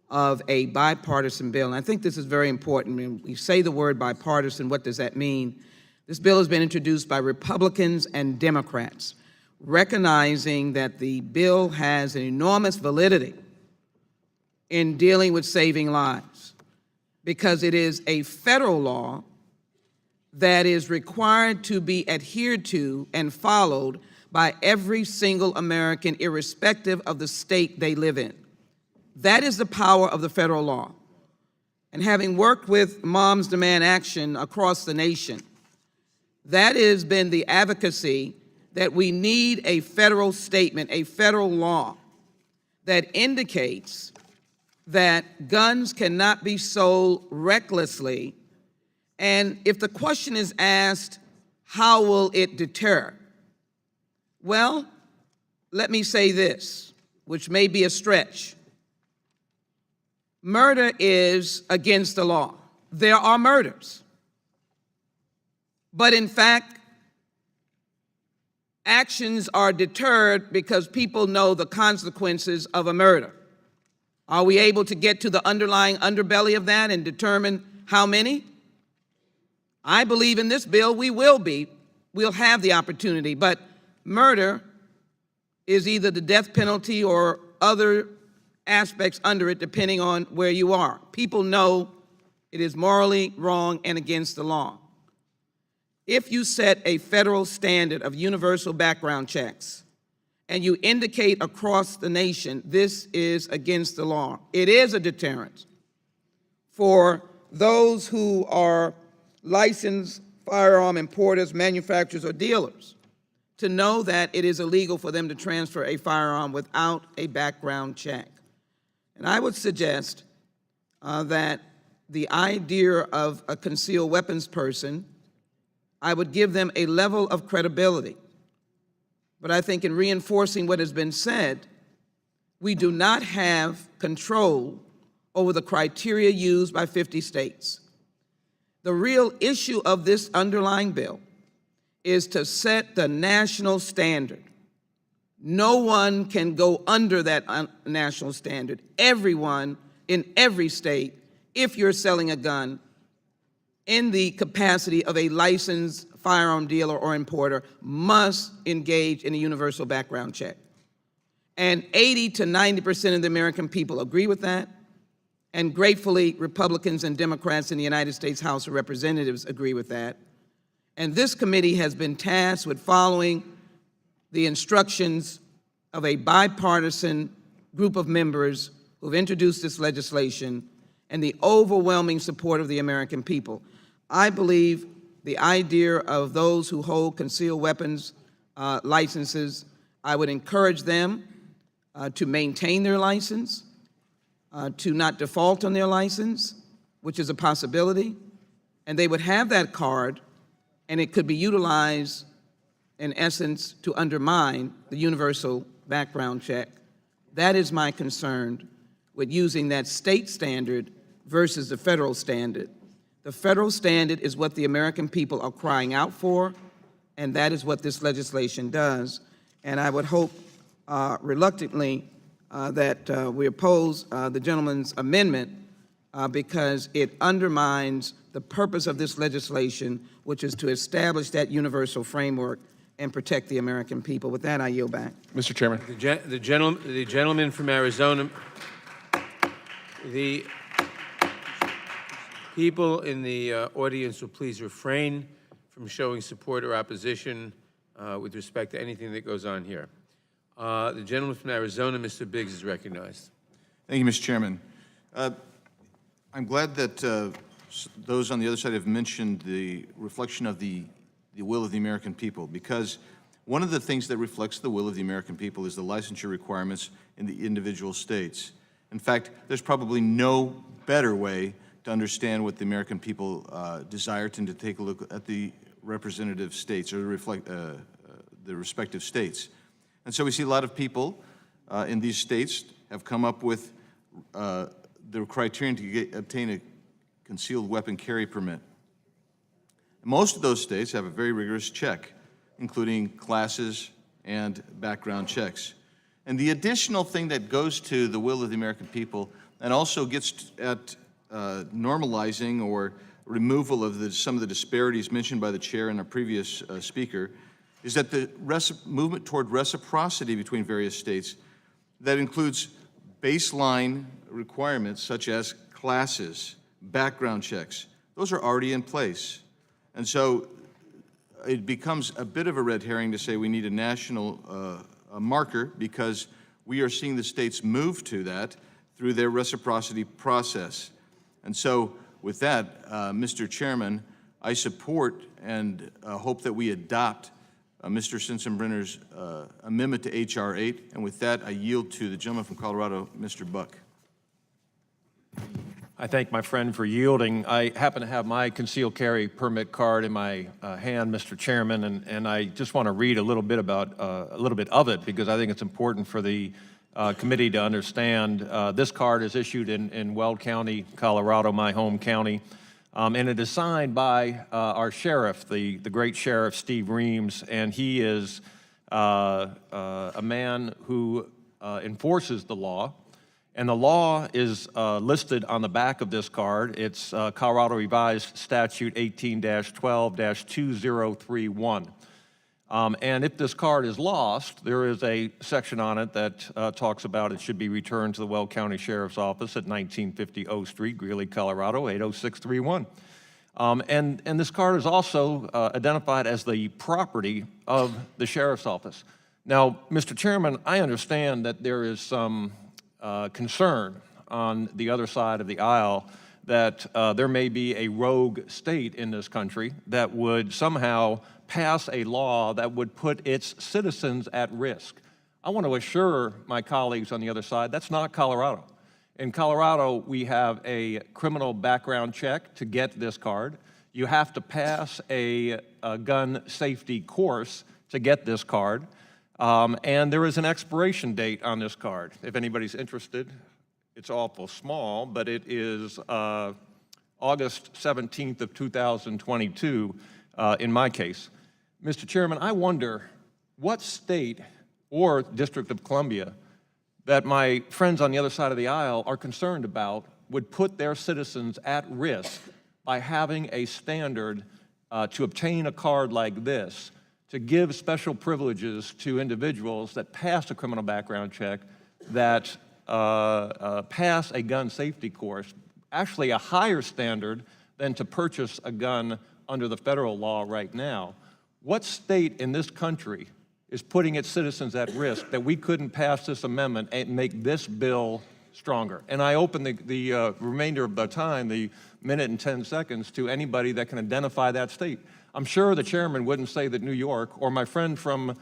of a bipartisan bill. And I think this is very important. When we say the word bipartisan, what does that mean? This bill has been introduced by Republicans and Democrats, recognizing that the bill has an enormous validity in dealing with saving lives, because it is a federal law that is required to be adhered to and followed by every single American, irrespective of the state they live in. That is the power of the federal law. And having worked with Moms Demand Action across the nation, that has been the advocacy that we need a federal statement, a federal law that indicates that guns cannot be sold recklessly. And if the question is asked, how will it deter? Well, let me say this, which may be a stretch. Murder is against the law. There are murders. But in fact, actions are deterred because people know the consequences of a murder. Are we able to get to the underlying underbelly of that and determine how many? I believe in this bill we will be. We'll have the opportunity, but murder is either the death penalty or other aspects under it, depending on where you are. People know it is morally wrong and against the law. If you set a federal standard of universal background checks and you indicate across the nation this is against the law, it is a deterrent for those who are licensed firearm importers, manufacturers, or dealers to know that it is illegal for them to transfer a firearm without a background check. And I would suggest that the idea of a concealed weapons person, I would give them a level of credibility. But I think in reinforcing what has been said, we do not have control over the criteria used by 50 states. The real issue of this underlying bill is to set the national standard. No one can go under that national standard. Everyone in every state, if you're selling a gun in the capacity of a licensed firearm dealer or importer, must engage in a universal background check. And 80 to 90% of the American people agree with that. And gratefully, Republicans and Democrats in the United States House of Representatives agree with that. And this committee has been tasked with following the instructions of a bipartisan group of members who've introduced this legislation and the overwhelming support of the American people. I believe the idea of those who hold concealed weapons licenses, I would encourage them to maintain their license, to not default on their license, which is a possibility, and they would have that card, and it could be utilized, in essence, to undermine the universal background check. That is my concern with using that state standard versus the federal standard. The federal standard is what the American people are crying out for, and that is what this legislation does. And I would hope, reluctantly, that we oppose the gentleman's amendment because it undermines the purpose of this legislation, which is to establish that universal framework and protect the American people. With that, I yield back. Mr. Chairman. The gentleman from Arizona, the people in the audience will please refrain from showing support or opposition with respect to anything that goes on here. The gentleman from Arizona, Mr. Biggs, is recognized. Thank you, Mr. Chairman. I'm glad that those on the other side have mentioned the reflection of the will of the American people, because one of the things that reflects the will of the American people is the licensure requirements in the individual states. In fact, there's probably no better way to understand what the American people desire than to take a look at the representative states or the respective states. And so we see a lot of people in these states have come up with the criterion to obtain a concealed weapon carry permit. Most of those states have a very rigorous check, including classes and background checks. And the additional thing that goes to the will of the American people and also gets at normalizing or removal of some of the disparities mentioned by the chair and a previous speaker is that the movement toward reciprocity between various states that includes baseline requirements such as classes, background checks. Those are already in place. And so it becomes a bit of a red herring to say we need a national marker because we are seeing the states move to that through their reciprocity process. And so with that, Mr. Chairman, I support and hope that we adopt Mr. Sensenbrenner's amendment to H.R. 8. And with that, I yield to the gentleman from Colorado, Mr. Buck. I thank my friend for yielding. I happen to have my concealed carry permit card in my hand, Mr. Chairman, and I just want to read a little bit of it because I think it's important for the committee to understand. This card is issued in Weld County, Colorado, my home county, and it is signed by our sheriff, the great Sheriff Steve Reams, and he is a man who enforces the law. And the law is listed on the back of this card. It's Colorado Revised Statute 18-12-2031. And if this card is lost, there is a section on it that talks about it should be returned to the Weld County Sheriff's Office at 1950 O Street, Greeley, Colorado, 80631. And this card is also identified as the property of the Sheriff's Office. Now, Mr. Chairman, I understand that there is some concern on the other side of the aisle that there may be a rogue state in this country that would somehow pass a law that would put its citizens at risk. I want to assure my colleagues on the other side, that's not Colorado. In Colorado, we have a criminal background check to get this card. You have to pass a gun safety course to get this card. And there is an expiration date on this card. If anybody's interested, it's awful small, but it is August 17th of 2022 in my case. Mr. Chairman, I wonder what state or District of Columbia that my friends on the other side of the aisle are concerned about would put their citizens at risk by having a standard to obtain a card like this, to give special privileges to individuals that pass a criminal background check, that pass a gun safety course, actually a higher standard than to purchase a gun under the federal law right now. What state in this country is putting its citizens at risk that we couldn't pass this amendment and make this bill stronger? And I open the remainder of the time, the minute and 10 seconds, to anybody that can identify that state. I'm sure the chairman wouldn't say that New York, or my friend from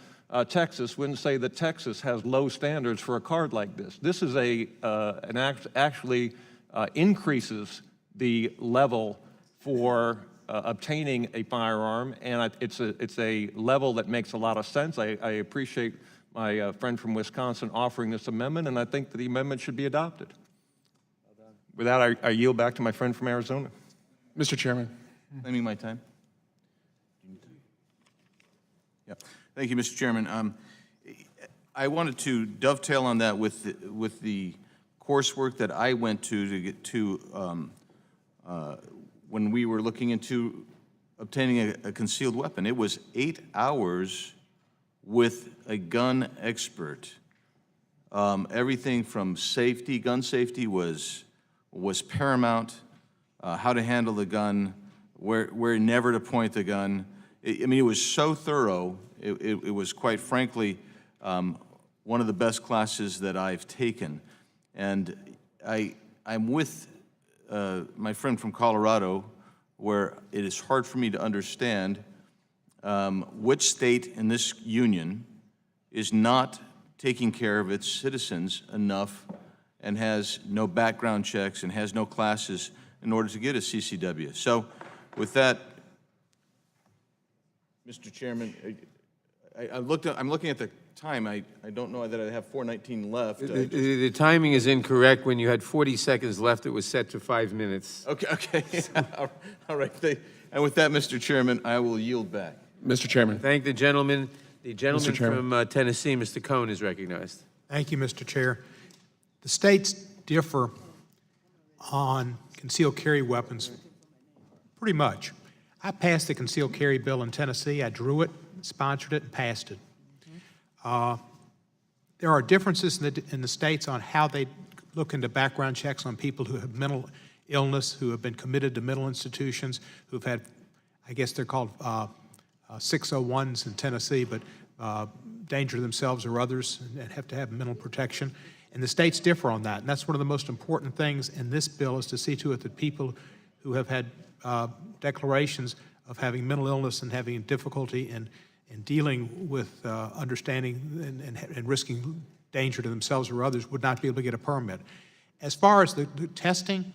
Texas wouldn't say that Texas has low standards for a card like this. This is actually increases the level for obtaining a firearm, and it's a level that makes a lot of sense. I appreciate my friend from Wisconsin offering this amendment, and I think that the amendment should be adopted. With that, I yield back to my friend from Arizona. Mr. Chairman. Claiming my time. Yeah. Thank you, Mr. Chairman. I wanted to dovetail on that with the coursework that I went to get to when we were looking into obtaining a concealed weapon. It was 8 hours with a gun expert. Everything from safety, gun safety was paramount. How to handle the gun, where never to point the gun. I mean, it was so thorough. It was quite frankly one of the best classes that I've taken. And I'm with my friend from Colorado, where it is hard for me to understand which state in this union is not taking care of its citizens enough and has no background checks and has no classes in order to get a CCW. So with that, Mr. Chairman, I'm looking at the time. I don't know that I have 4:19 left. The timing is incorrect. When you had 40 seconds left, it was set to 5 minutes. Okay. All right. And with that, Mr. Chairman, I will yield back. Mr. Chairman. Thank the gentleman. The gentleman Chairman. from Tennessee, Mr. Cohn, is recognized. Thank you, Mr. Chair. The states differ on concealed carry weapons pretty much. I passed the concealed carry bill in Tennessee. I drew it, sponsored it, and passed it. There are differences in the states on how they look into background checks on people who have mental illness, who have been committed to mental institutions, who've had, I guess they're called 601s in Tennessee, but danger to themselves or others and have to have mental protection. And the states differ on that. And that's one of the most important things in this bill, is to see to it that people who have had declarations of having mental illness and having difficulty in dealing with understanding and risking danger to themselves or others would not be able to get a permit. As far as the testing,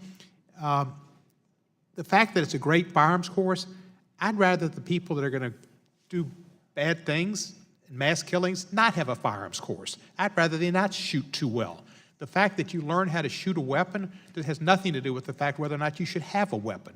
the fact that it's a great firearms course, I'd rather the people that are going to do bad things and mass killings not have a firearms course. I'd rather they not shoot too well. The fact that you learn how to shoot a weapon, that has nothing to do with the fact whether or not you should have a weapon.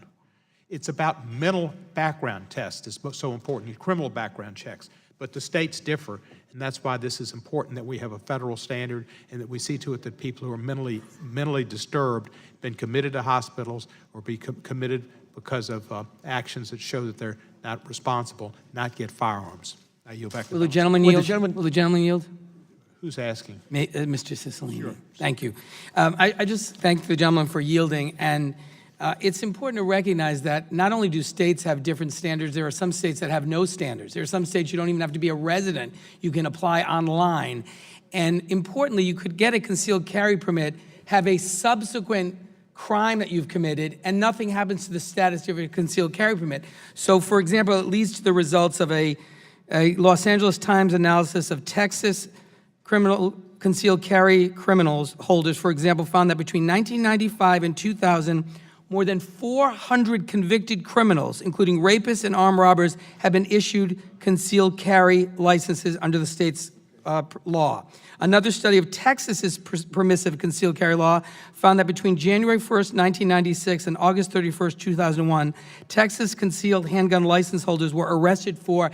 It's about mental background tests is so important, criminal background checks. But the states differ, and that's why this is important that we have a federal standard and that we see to it that people who are mentally disturbed, been committed to hospitals, or be committed because of actions that show that they're not responsible, not get firearms. I yield back. Will the gentleman yield? Will the gentleman yield? Who's asking? Mr. Cicilline. Sure. Thank you. I just thank the gentleman for yielding, and it's important to recognize that not only do states have different standards, there are some states that have no standards. There are some states you don't even have to be a resident. You can apply online. And importantly, you could get a concealed carry permit, have a subsequent crime that you've committed, and nothing happens to the status of your concealed carry permit. So, for example, it leads to the results of a Los Angeles Times analysis of Texas criminal concealed carry criminals holders, for example, found that between 1995 and 2000, more than 400 convicted criminals, including rapists and armed robbers, have been issued concealed carry licenses under the state's law. Another study of Texas's permissive concealed carry law found that between January 1st, 1996 and August 31st, 2001, Texas concealed handgun license holders were arrested for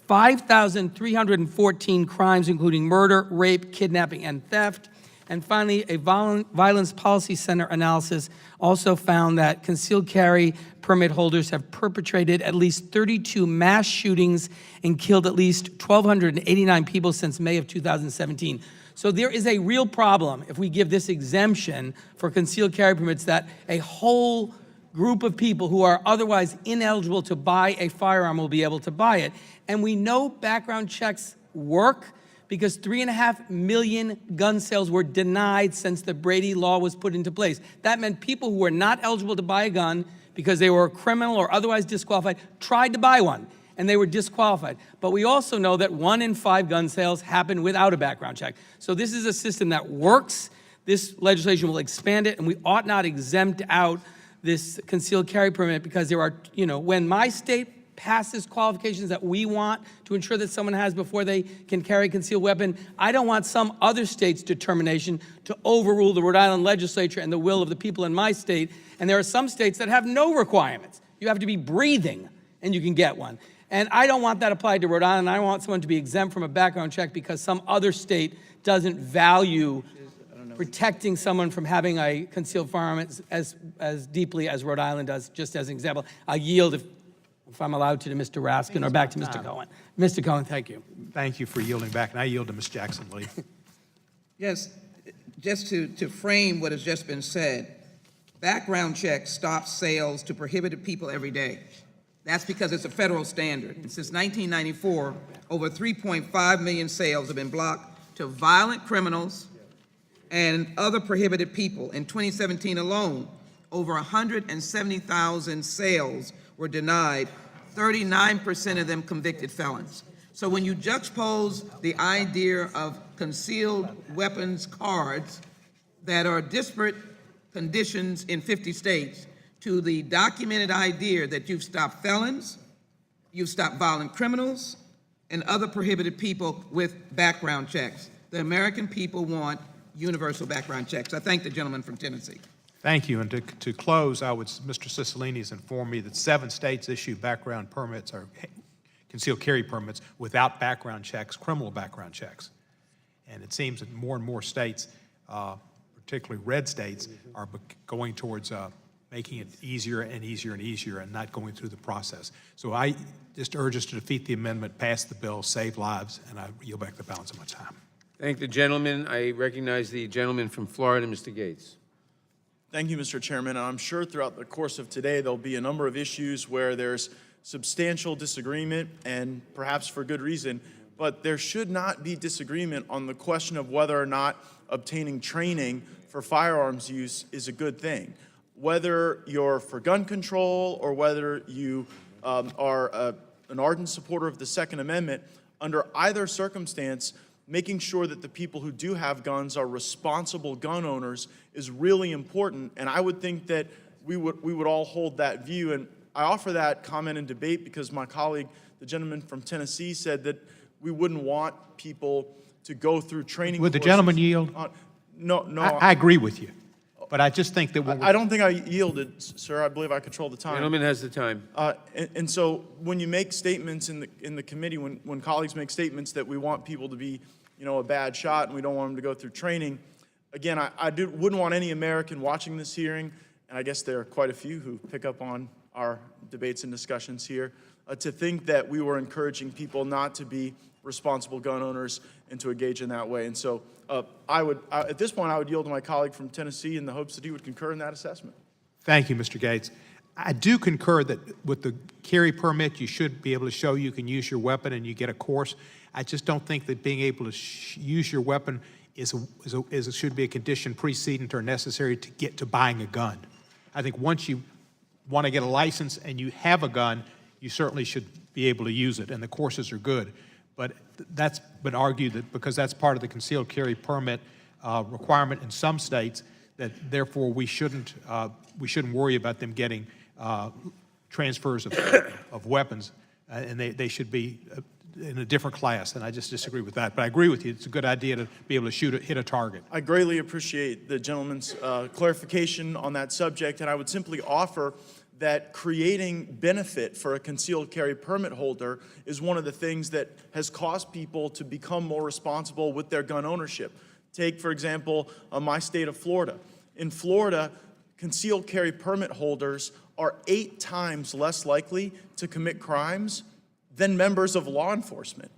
5,314 crimes, including murder, rape, kidnapping, and theft. And finally, a Violence Policy Center analysis also found that concealed carry permit holders have perpetrated at least 32 mass shootings and killed at least 1,289 people since May of 2017. So there is a real problem if we give this exemption for concealed carry permits, that a whole group of people who are otherwise ineligible to buy a firearm will be able to buy it. And we know background checks work because 3.5 million gun sales were denied since the Brady law was put into place. That meant people who were not eligible to buy a gun because they were a criminal or otherwise disqualified tried to buy one, and they were disqualified. But we also know that 1 in 5 gun sales happen without a background check. So this is a system that works. This legislation will expand it, and we ought not exempt out this concealed carry permit because there are, when my state passes qualifications that we want to ensure that someone has before they can carry a concealed weapon, I don't want some other state's determination to overrule the Rhode Island legislature and the will of the people in my state. And there are some states that have no requirements. You have to be breathing and you can get one. And I don't want that applied to Rhode Island. I want someone to be exempt from a background check because some other state doesn't value protecting someone from having a concealed firearm as deeply as Rhode Island does. Just as an example, I yield, if I'm allowed to Mr. Raskin, or back to Mr. Cohen. Mr. Cohen, thank you. Thank you for yielding back, and I yield to Ms. Jackson-Lee. Yes, just to frame what has just been said, background checks stop sales to prohibited people every day. That's because it's a federal standard. And since 1994, over 3.5 million sales have been blocked to violent criminals and other prohibited people. In 2017 alone, over 170,000 sales were denied, 39% of them convicted felons. So when you juxtapose the idea of concealed weapons cards that are disparate conditions in 50 states to the documented idea that you've stopped felons, you've stopped violent criminals, and other prohibited people with background checks. The American people want universal background checks. I thank the gentleman from Tennessee. Thank you. And to close, Mr. Cicilline has informed me that 7 states issue background permits or concealed carry permits without background checks, criminal background checks. And it seems that more and more states, particularly red states, are going towards making it easier and easier and easier and not going through the process. So I just urge us to defeat the amendment, pass the bill, save lives, and I yield back the balance of my time. Thank the gentleman. I recognize the gentleman from Florida, Mr. Gates. Thank you, Mr. Chairman. I'm sure throughout the course of today there'll be a number of issues where there's substantial disagreement, and perhaps for good reason, but there should not be disagreement on the question of whether or not obtaining training for firearms use is a good thing. Whether you're for gun control or whether you are an ardent supporter of the Second Amendment, under either circumstance, making sure that the people who do have guns are responsible gun owners is really important, and I would think that we would all hold that view. And I offer that comment in debate because my colleague, the gentleman from Tennessee, said that we wouldn't want people to go through training. Would the gentleman yield? No. I agree with you. But I just think that when we're I don't think I yielded, sir. I believe I control the time. Gentleman has the time. And so when you make statements in the committee, when colleagues make statements that we want people to be, a bad shot and we don't want them to go through training, again, I wouldn't want any American watching this hearing, and I guess there are quite a few who pick up on our debates and discussions here, to think that we were encouraging people not to be responsible gun owners and to engage in that way. And so at this point, I would yield to my colleague from Tennessee in the hopes that he would concur in that assessment. Thank you, Mr. Gates. I do concur that with the carry permit, you should be able to show you can use your weapon and you get a course. I just don't think that being able to use your weapon should be a condition precedent or necessary to get to buying a gun. I think once you want to get a license and you have a gun, you certainly should be able to use it, and the courses are good. But that's been argued that because that's part of the concealed carry permit requirement in some states, that therefore we shouldn't worry about them getting transfers of weapons, and they should be in a different class, and I just disagree with that. But I agree with you, it's a good idea to be able to hit a target. I greatly appreciate the gentleman's clarification on that subject, and I would simply offer that creating benefit for a concealed carry permit holder is one of the things that has caused people to become more responsible with their gun ownership. Take, for example, my state of Florida. In Florida, concealed carry permit holders are 8 times less likely to commit crimes than members of law enforcement.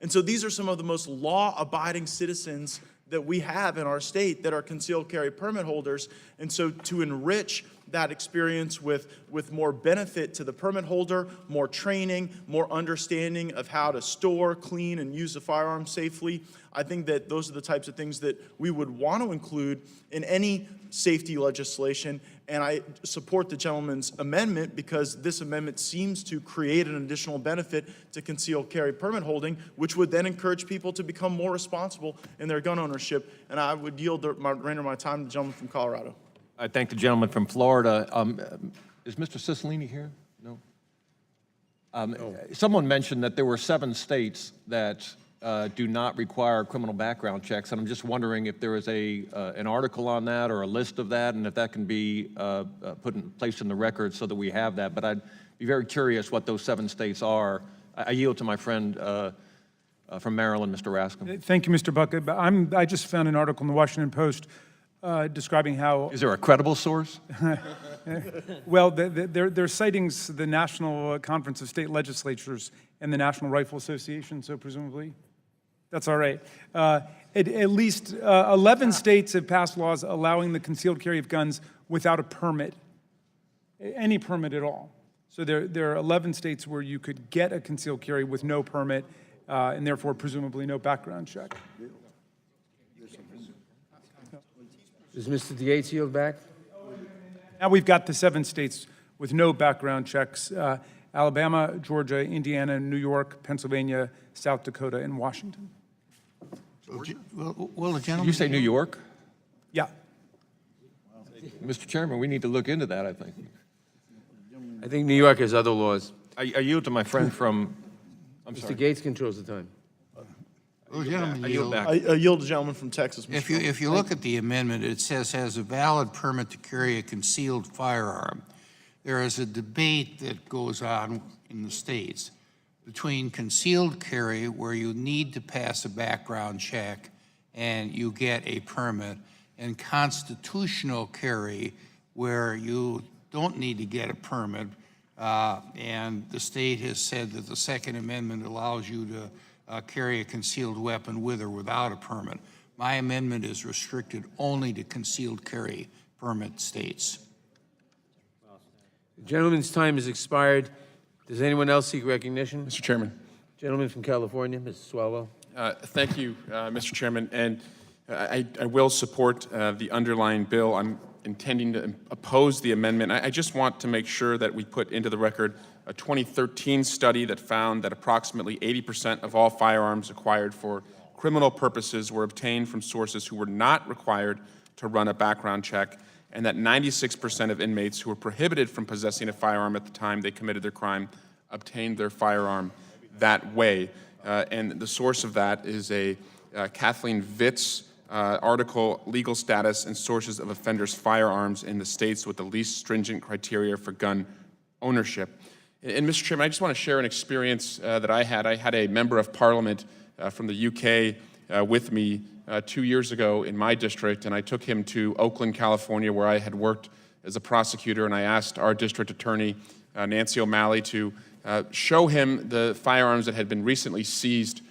And so these are some of the most law-abiding citizens that we have in our state that are concealed carry permit holders. And so to enrich that experience with more benefit to the permit holder, more training, more understanding of how to store, clean, and use a firearm safely, I think that those are the types of things that we would want to include in any safety legislation. And I support the gentleman's amendment because this amendment seems to create an additional benefit to concealed carry permit holding, which would then encourage people to become more responsible in their gun ownership. And I would yield the remainder of my time to the gentleman from Colorado. I thank the gentleman from Florida. Is Mr. Cicilline here? No? Someone mentioned that there were 7 states that do not require criminal background checks, and I'm just wondering if there is an article on that or a list of that, and if that can be placed in the record so that we have that. But I'd be very curious what those 7 states are. I yield to my friend from Maryland, Mr. Raskin. Thank you, Mr. Bucket. I just found an article in the Washington Post describing how... Is there a credible source? Well, they're citing the National Conference of State Legislatures and the National Rifle Association, so presumably that's all right. At least 11 states have passed laws allowing the concealed carry of guns without a permit, any permit at all. So there are 11 states where you could get a concealed carry with no permit, and therefore presumably no background check. Does Mr. Yates yield back? Now we've got the 7 states with no background checks: Alabama, Georgia, Indiana, New York, Pennsylvania, South Dakota, and Washington. Well, the Did gentleman... you say New York? Yeah. Mr. Chairman, we need to look into that, I think. I think New York has other laws. I yield to my friend from, I'm sorry. Mr. Gates controls the time. Well, the gentleman I yield back. I yield to the gentleman from Texas, Mr. If you look at the amendment, it says has a valid permit to carry a concealed firearm. There is a debate that goes on in the states between concealed carry, where you need to pass a background check and you get a permit, and constitutional carry, where you don't need to get a permit. And the state has said that the Second Amendment allows you to carry a concealed weapon with or without a permit. My amendment is restricted only to concealed carry permit states. The gentleman's time has expired. Does anyone else seek recognition? Mr. Chairman. Gentleman from California, Mrs. Swalwell. Thank you, Mr. Chairman. And I will support the underlying bill. I'm intending to oppose the amendment. I just want to make sure that we put into the record a 2013 study that found that approximately 80% of all firearms acquired for criminal purposes were obtained from sources who were not required to run a background check, and that 96% of inmates who were prohibited from possessing a firearm at the time they committed their crime obtained their firearm that way. And the source of that is a Kathleen Vitz article legal status and sources of offenders' firearms in the states with the least stringent criteria for gun ownership. And Mr. Chairman, I just want to share an experience that I had. I had a member of parliament from the UK with me 2 years ago in my district, and I took him to Oakland, California, where I had worked as a prosecutor, and I asked our district attorney, Nancy O'Malley, to show him the firearms that had been recently seized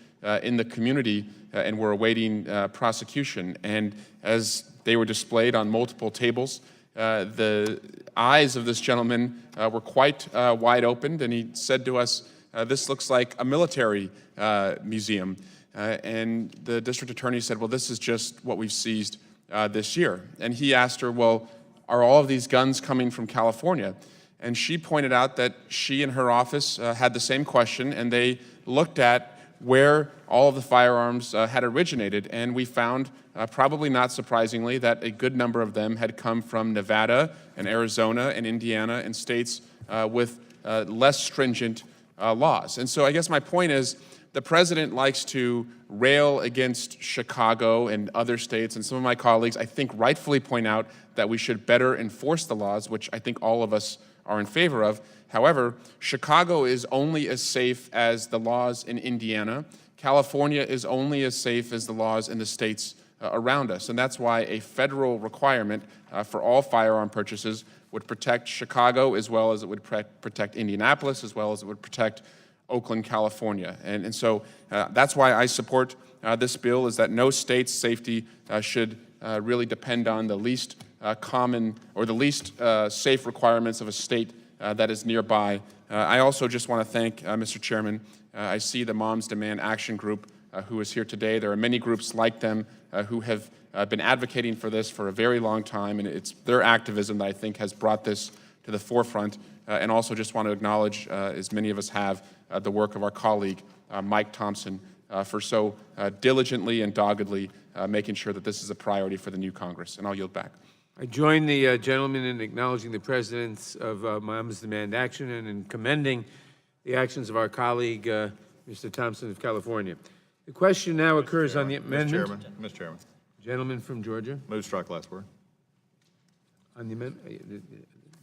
in the community and were awaiting prosecution. And as they were displayed on multiple tables, the eyes of this gentleman were quite wide opened, and he said to us, this looks like a military museum. And the district attorney said, well, this is just what we've seized this year. And he asked her, well, are all of these guns coming from California? And she pointed out that she and her office had the same question, and they looked at where all of the firearms had originated, and we found, probably not surprisingly, that a good number of them had come from Nevada and Arizona and Indiana and states with less stringent laws. And so I guess my point is, the president likes to rail against Chicago and other states, and some of my colleagues, I think, rightfully point out that we should better enforce the laws, which I think all of us are in favor of. However, Chicago is only as safe as the laws in Indiana. California is only as safe as the laws in the states around us. And that's why a federal requirement for all firearm purchases would protect Chicago as well as it would protect Indianapolis, as well as it would protect Oakland, California. And so that's why I support this bill, is that no state's safety should really depend on the least common or the least safe requirements of a state that is nearby. I also just want to thank, Mr. Chairman, I see the Moms Demand Action Group who is here today. There are many groups like them who have been advocating for this for a very long time, and it's their activism that I think has brought this to the forefront. And also just want to acknowledge, as many of us have, the work of our colleague, Mike Thompson, for so diligently and doggedly making sure that this is a priority for the new Congress. And I'll yield back. I join the gentleman in acknowledging the presidents of Moms Demand Action and in commending the actions of our colleague, Mr. Thompson of California. The question now occurs on the amendment. Mr. Chairman. Gentleman from Georgia. Move to strike last word. On the amendment, the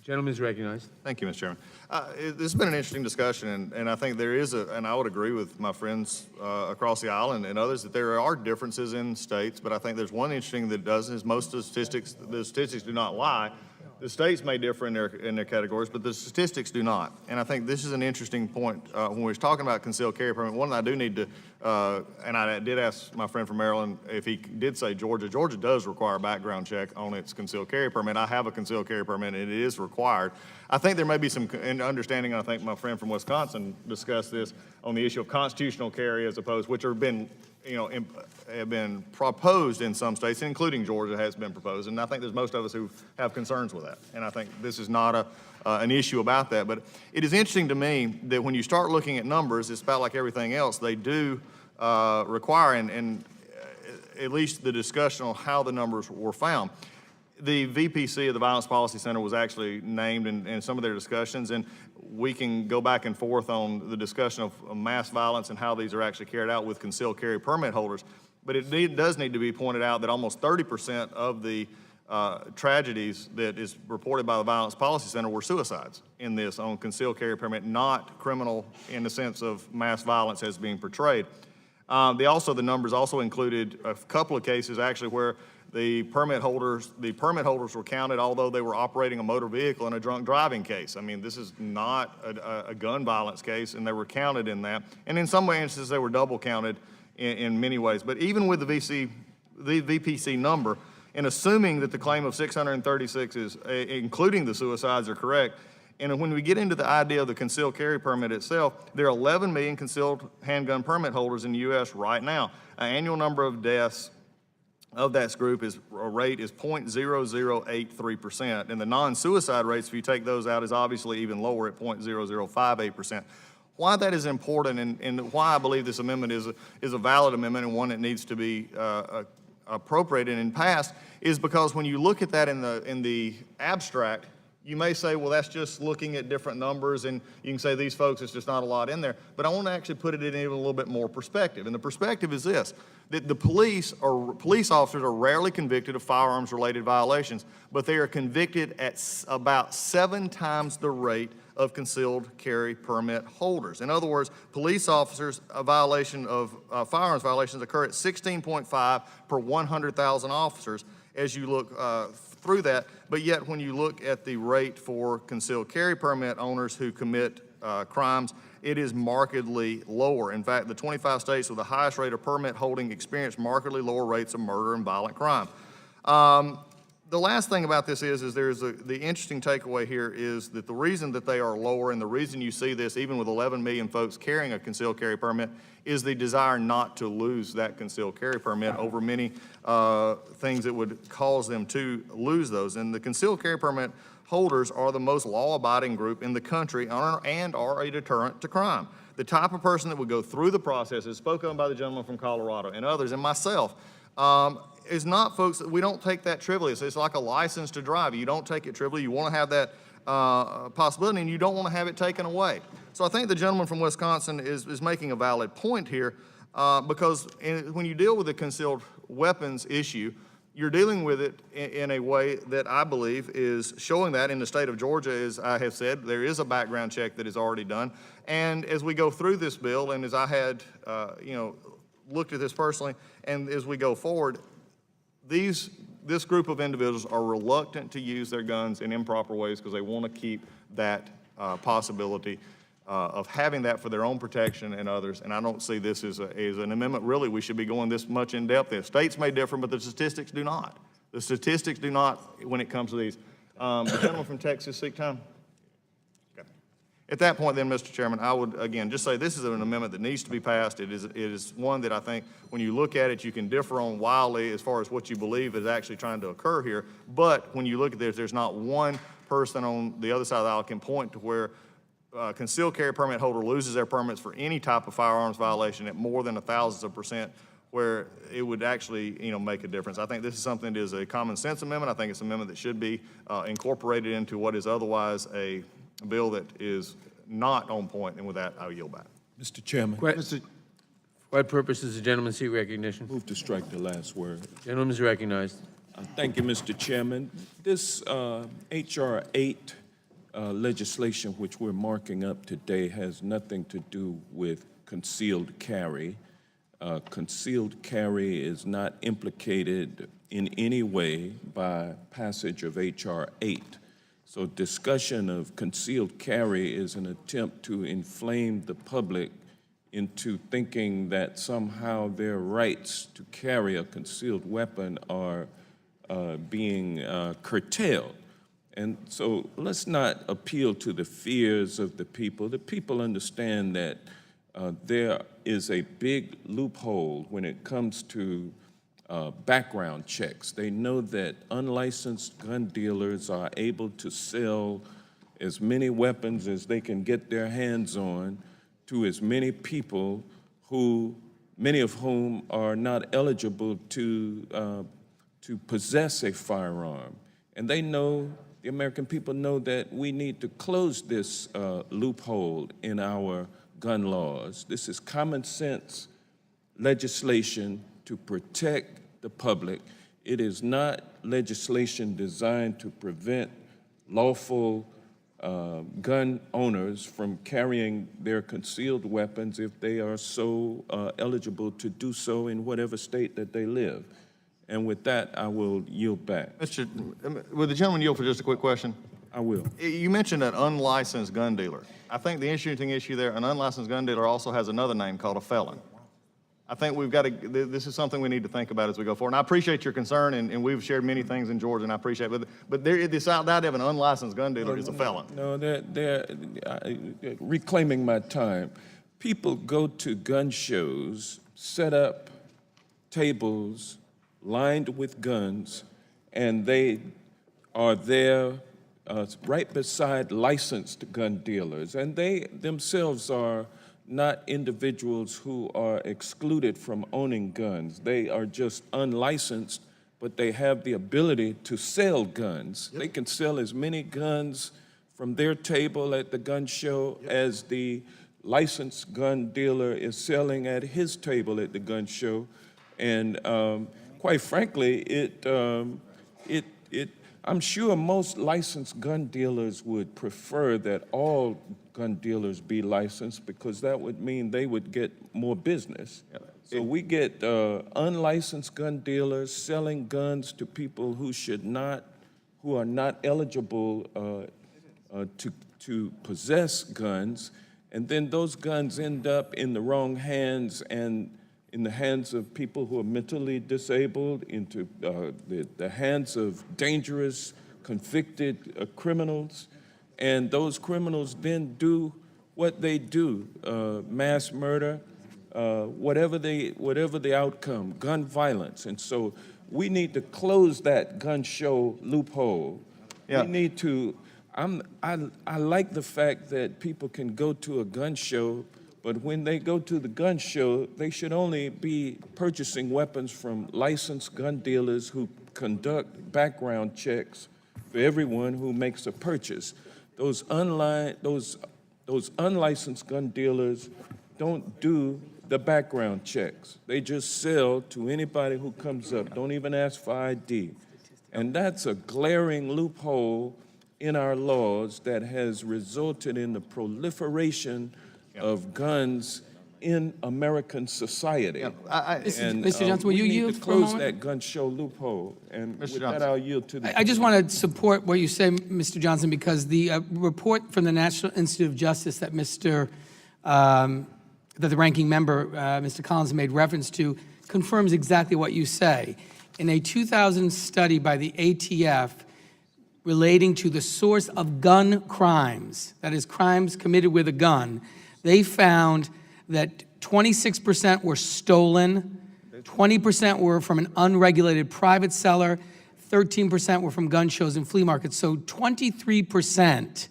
gentleman is recognized. Thank you, Mr. Chairman. This has been an interesting discussion, and I think there is and I would agree with my friends across the aisle and others, that there are differences in states, but I think there's one interesting that doesn't, is most of the statistics do not lie. The states may differ in their categories, but the statistics do not. And I think this is an interesting point when we're talking about concealed carry permit. One that I do need to, and I did ask my friend from Maryland if he did say Georgia. Georgia does require a background check on its concealed carry permit. I have a concealed carry permit, and it is required. I think there may be some understanding, and I think my friend from Wisconsin discussed this, on the issue of constitutional carry as opposed, which have been, have been proposed in some states, including Georgia has been proposed, and I think there's most of us who have concerns with that. And I think this is not an issue about that. But it is interesting to me that when you start looking at numbers, it's about like everything else, they do require, and at least the discussion on how the numbers were found. The VPC of the Violence Policy Center was actually named in some of their discussions, and we can go back and forth on the discussion of mass violence and how these are actually carried out with concealed carry permit holders. But it does need to be pointed out that almost 30% of the tragedies that is reported by the Violence Policy Center were suicides in this on concealed carry permit, not criminal in the sense of mass violence as being portrayed. The numbers also included a couple of cases actually where the permit holders were counted although they were operating a motor vehicle in a drunk driving case. I mean, this is not a gun violence case, and they were counted in that. And in some instances, they were double counted in many ways. But even with the VPC number, and assuming that the claim of 636 is, including the suicides, are correct, and when we get into the idea of the concealed carry permit itself, there are 11 million concealed handgun permit holders in the U.S. right now. An annual number of deaths of that group rate is 0.0083%, and the non-suicide rates, if you take those out, is obviously even lower at 0.0058%. Why that is important, and why I believe this amendment is a valid amendment and one that needs to be appropriated and passed, is because when you look at that in the abstract, You may say, well, that's just looking at different numbers, and you can say these folks, it's just not a lot in there. But I want to actually put it in even a little bit more perspective. And the perspective is this, that the police officers are rarely convicted of firearms-related violations, but they are convicted at about 7 times the rate of concealed carry permit holders. In other words, police officers, a violation of firearms violations occur at 16.5 per 100,000 officers as you look through that, but yet when you look at the rate for concealed carry permit owners who commit crimes, it is markedly lower. In fact, the 25 states with the highest rate of permit holding experience markedly lower rates of murder and violent crime. The last thing about this is there's the interesting takeaway here is that the reason that they are lower and the reason you see this, even with 11 million folks carrying a concealed carry permit, is the desire not to lose that concealed carry permit over many things that would cause them to lose those. And the concealed carry permit holders are the most law-abiding group in the country and are a deterrent to crime. The type of person that would go through the process, as spoken of by the gentleman from Colorado and others, and myself, is not folks, we don't take that trivially. It's like a license to drive. You don't take it trivially. You want to have that possibility, and you don't want to have it taken away. So I think the gentleman from Wisconsin is making a valid point here because when you deal with the concealed weapons issue, you're dealing with it in a way that I believe is showing that in the state of Georgia, as I have said, there is a background check that is already done. And as we go through this bill, and as I had, looked at this personally, and as we go forward, this group of individuals are reluctant to use their guns in improper ways because they want to keep that possibility of having that for their own protection and others. And I don't see this as an amendment. Really, we should be going this much in depth. The states may differ, but the statistics do not. The statistics do not when it comes to these. The gentleman from Texas, seek time. Okay. At that point then, Mr. Chairman, I would, again, just say this is an amendment that needs to be passed. It is one that I think when you look at it, you can differ on wildly as far as what you believe is actually trying to occur here. But when you look at this, there's not one person on the other side of the aisle can point to where concealed carry permit holder loses their permits for any type of firearms violation at more than 1,000% where it would actually, make a difference. I think this is something that is a common sense amendment. I think it's an amendment that should be incorporated into what is otherwise a bill that is not on point. And with that, I'll yield back. Mr. Chairman. For what purpose does the gentleman seek recognition? Move to strike the last word. Gentleman is recognized. Thank you, Mr. Chairman. This H.R. 8 legislation which we're marking up today has nothing to do with concealed carry. Concealed carry is not implicated in any way by passage of H.R. 8. So discussion of concealed carry is an attempt to inflame the public into thinking that somehow their rights to carry a concealed weapon are being curtailed. And so let's not appeal to the fears of the people. The people understand that there is a big loophole when it comes to background checks. They know that unlicensed gun dealers are able to sell as many weapons as they can get their hands on to as many people who, many of whom are not eligible to possess a firearm. And they know, the American people know that we need to close this loophole in our gun laws. This is common sense legislation to protect the public. It is not legislation designed to prevent lawful gun owners from carrying their concealed weapons if they are so eligible to do so in whatever state that they live. And with that, I will yield back. Would the gentleman yield for just a quick question? I will. You mentioned an unlicensed gun dealer. I think the interesting issue there, an unlicensed gun dealer also has another name called a felon. I think we've got to, this is something we need to think about as we go forward. And I appreciate your concern, and we've shared many things in Georgia, and I appreciate it. But this idea of an unlicensed gun dealer is a felon. No, they're reclaiming my time. People go to gun shows, set up tables lined with guns, and they are there right beside licensed gun dealers. And they themselves are not individuals who are excluded from owning guns. They are just unlicensed, but they have the ability to sell guns. They can sell as many guns from their table at the gun show as the licensed gun dealer is selling at his table at the gun show. And quite frankly, I'm sure most licensed gun dealers would prefer that all gun dealers be licensed, because that would mean they would get more business. So we get unlicensed gun dealers selling guns to people who are not eligible to possess guns, and then those guns end up in the wrong hands and in the hands of people who are mentally disabled, into the hands of dangerous, convicted criminals. And those criminals then do what they do, mass murder, whatever the outcome, gun violence. And so we need to close that gun show loophole. Yeah. We need to, I like the fact that people can go to a gun show, but when they go to the gun show, they should only be purchasing weapons from licensed gun dealers who conduct background checks for everyone who makes a purchase. Those unlicensed gun dealers don't do the background checks. They just sell to anybody who comes up, don't even ask for ID. And that's a glaring loophole in our laws that has resulted in the proliferation of guns in American society. Mr. Johnson, will you yield to for a close moment? that gun show loophole, and with that, I'll yield to the. I just want to support what you say, Mr. Johnson, because the report from the National Institute of Justice that that the ranking member, Mr. Collins, made reference to confirms exactly what you say. In a 2000 study by the ATF relating to the source of gun crimes, that is, crimes committed with a gun, they found that 26% were stolen, 20% were from an unregulated private seller, 13% were from gun shows and flea markets. So 33%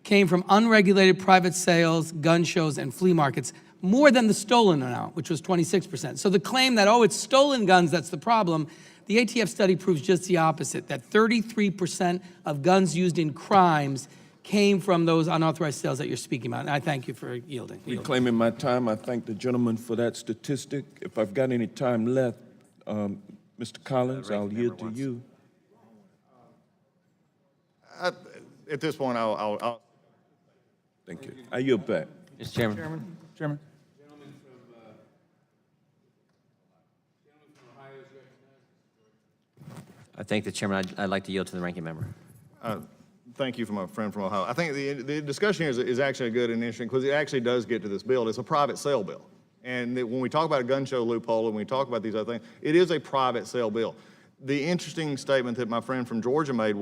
came from unregulated private sales, gun shows, and flea markets, more than the stolen amount, which was 26%. So the claim that, oh, it's stolen guns that's the problem, the ATF study proves just the opposite, that 33% of guns used in crimes came from those unauthorized sales that you're speaking about. And I thank you for yielding. Reclaiming my time, I thank the gentleman for that statistic. If I've got any time left, Mr. Collins, I'll yield to you. At this point, I'll Thank you. I yield back. Mr. Chairman. Chairman. I thank the chairman. I'd like to yield to the ranking member. thank you from my friend from Ohio. I think the discussion here is actually good and interesting because it actually does get to this bill. It's a private sale bill. And when we talk about a gun show loophole and we talk about these other things, it is a private sale bill. The interesting statement that my friend from Georgia made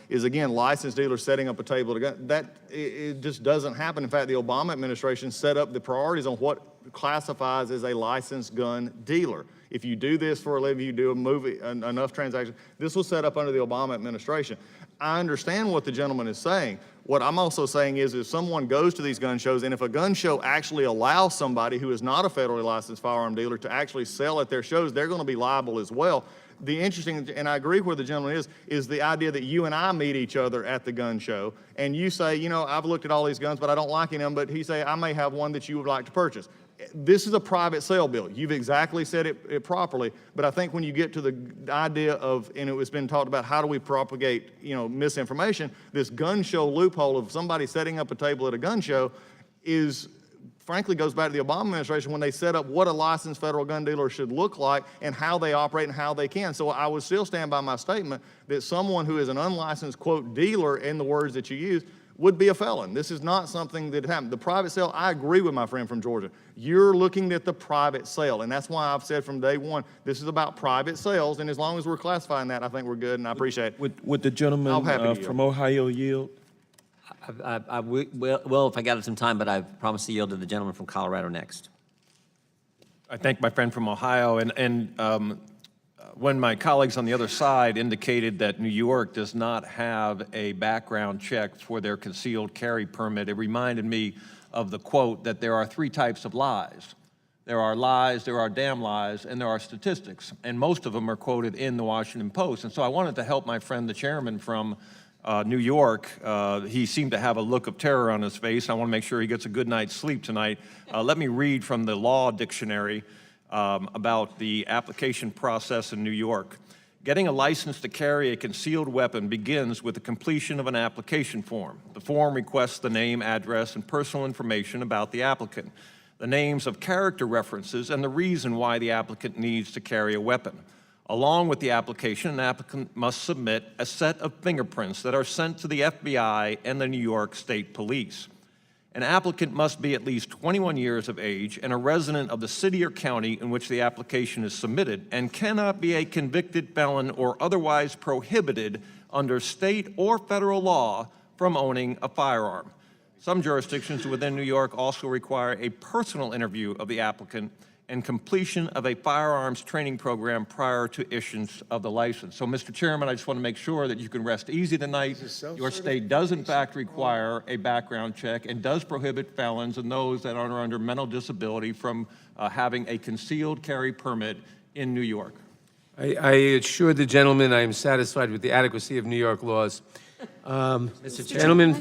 is again, licensed dealers setting up a table to gun. It just doesn't happen. In fact, the Obama administration set up the priorities on what classifies as a licensed gun dealer. If you do this for a living, you do enough transactions. This was set up under the Obama administration. I understand what the gentleman is saying. What I'm also saying is if someone goes to these gun shows and if a gun show actually allows somebody who is not a federally licensed firearm dealer to actually sell at their shows, they're going to be liable as well. The interesting, and I agree where the gentleman is the idea that you and I meet each other at the gun show, and you say, you know, I've looked at all these guns, but I don't like any of them, but he say, I may have one that you would like to purchase. This is a private sale bill. You've exactly said it properly, but I think when you get to the idea of, and it was been talked about, how do we propagate, you know, misinformation, this gun show loophole of somebody setting up a table at a gun show is, frankly, goes back to the Obama administration when they set up what a licensed federal gun dealer should look like and how they operate and how they can. So I would still stand by my statement that someone who is an unlicensed, quote, dealer in the words that you use would be a felon. This is not something that happened. The private sale, I agree with my friend from Georgia. You're looking at the private sale, and that's why I've said from day one, this is about private sales, and as long as we're classifying that, I think we're good, and I appreciate it. Would the gentleman from Ohio yield? I will if I got some time, but I promised to yield to the gentleman from Colorado next. I thank my friend from Ohio, and when my colleagues on the other side indicated that New York does not have a background check for their concealed carry permit, it reminded me of the quote that there are three types of lies. there are lies, there are damn lies, and there are statistics. And most of them are quoted in the Washington Post. And so I wanted to help my friend, the chairman from New York. He seemed to have a look of terror on his face. I want to make sure he gets a good night's sleep tonight. Let me read from the law dictionary about the application process in New York. Getting a license to carry a concealed weapon begins with the completion of an application form. The form requests the name, address, and personal information about the applicant, the names of character references, and the reason why the applicant needs to carry a weapon. Along with the application, an applicant must submit a set of fingerprints that are sent to the FBI and the New York State Police. An applicant must be at least 21 years of age and a resident of the city or county in which the application is submitted, and cannot be a convicted felon or otherwise prohibited under state or federal law from owning a firearm. Some jurisdictions within New York also require a personal interview of the applicant and completion of a firearms training program prior to issuance of the license. So, Mr. Chairman, I just want to make sure that you can rest easy tonight. Your state does, in fact, require a background check and does prohibit felons and those that are under mental disability from having a concealed carry permit in New York. I assure the gentleman I am satisfied with the adequacy of New York laws. Mr. Gentleman,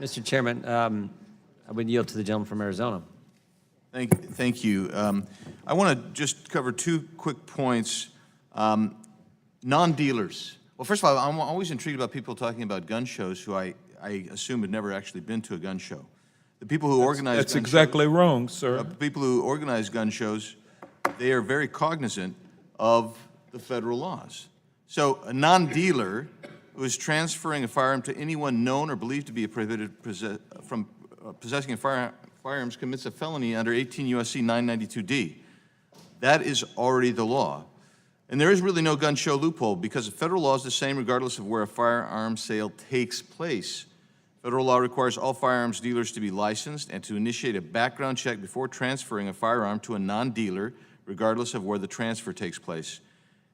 Mr. Chairman, I would yield to the gentleman from Arizona. Thank you. I want to just cover two quick points. Non-dealers. Well, first of all, I'm always intrigued about people talking about gun shows who I assume had never actually been to a gun show. The people who organize That's gun exactly shows, wrong, sir. people who organize gun shows, they are very cognizant of the federal laws. So a non-dealer who is transferring a firearm to anyone known or believed to be prohibited from possessing a firearms commits a felony under 18 U.S.C. 992D. That is already the law. And there is really no gun show loophole because the federal law is the same regardless of where a firearm sale takes place. Federal law requires all firearms dealers to be licensed and to initiate a background check before transferring a firearm to a non-dealer, regardless of where the transfer takes place.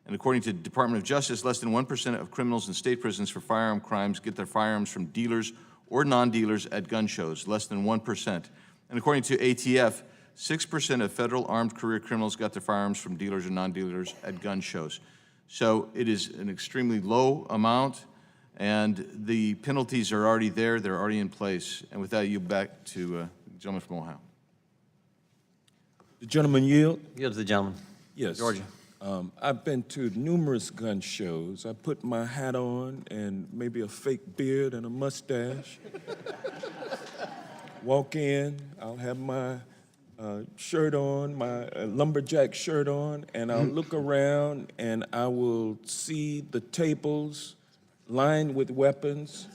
And according to the Department of Justice, less than 1% of criminals in state prisons for firearm crimes get their firearms from dealers or non-dealers at gun shows, less than 1%. And according to ATF, 6% of federal armed career criminals got their firearms from dealers or non-dealers at gun shows. So it is an extremely low amount, and the penalties are already there, they're already in place. And with that, you back to the gentleman from Ohio. The gentleman yield? Yield to the gentleman. Yes. Georgia. I've been to numerous gun shows. I put my hat on and maybe a fake beard and a mustache. Walk in, I'll have my shirt on, my lumberjack shirt on, and I'll look around and I will see the tables lined with weapons.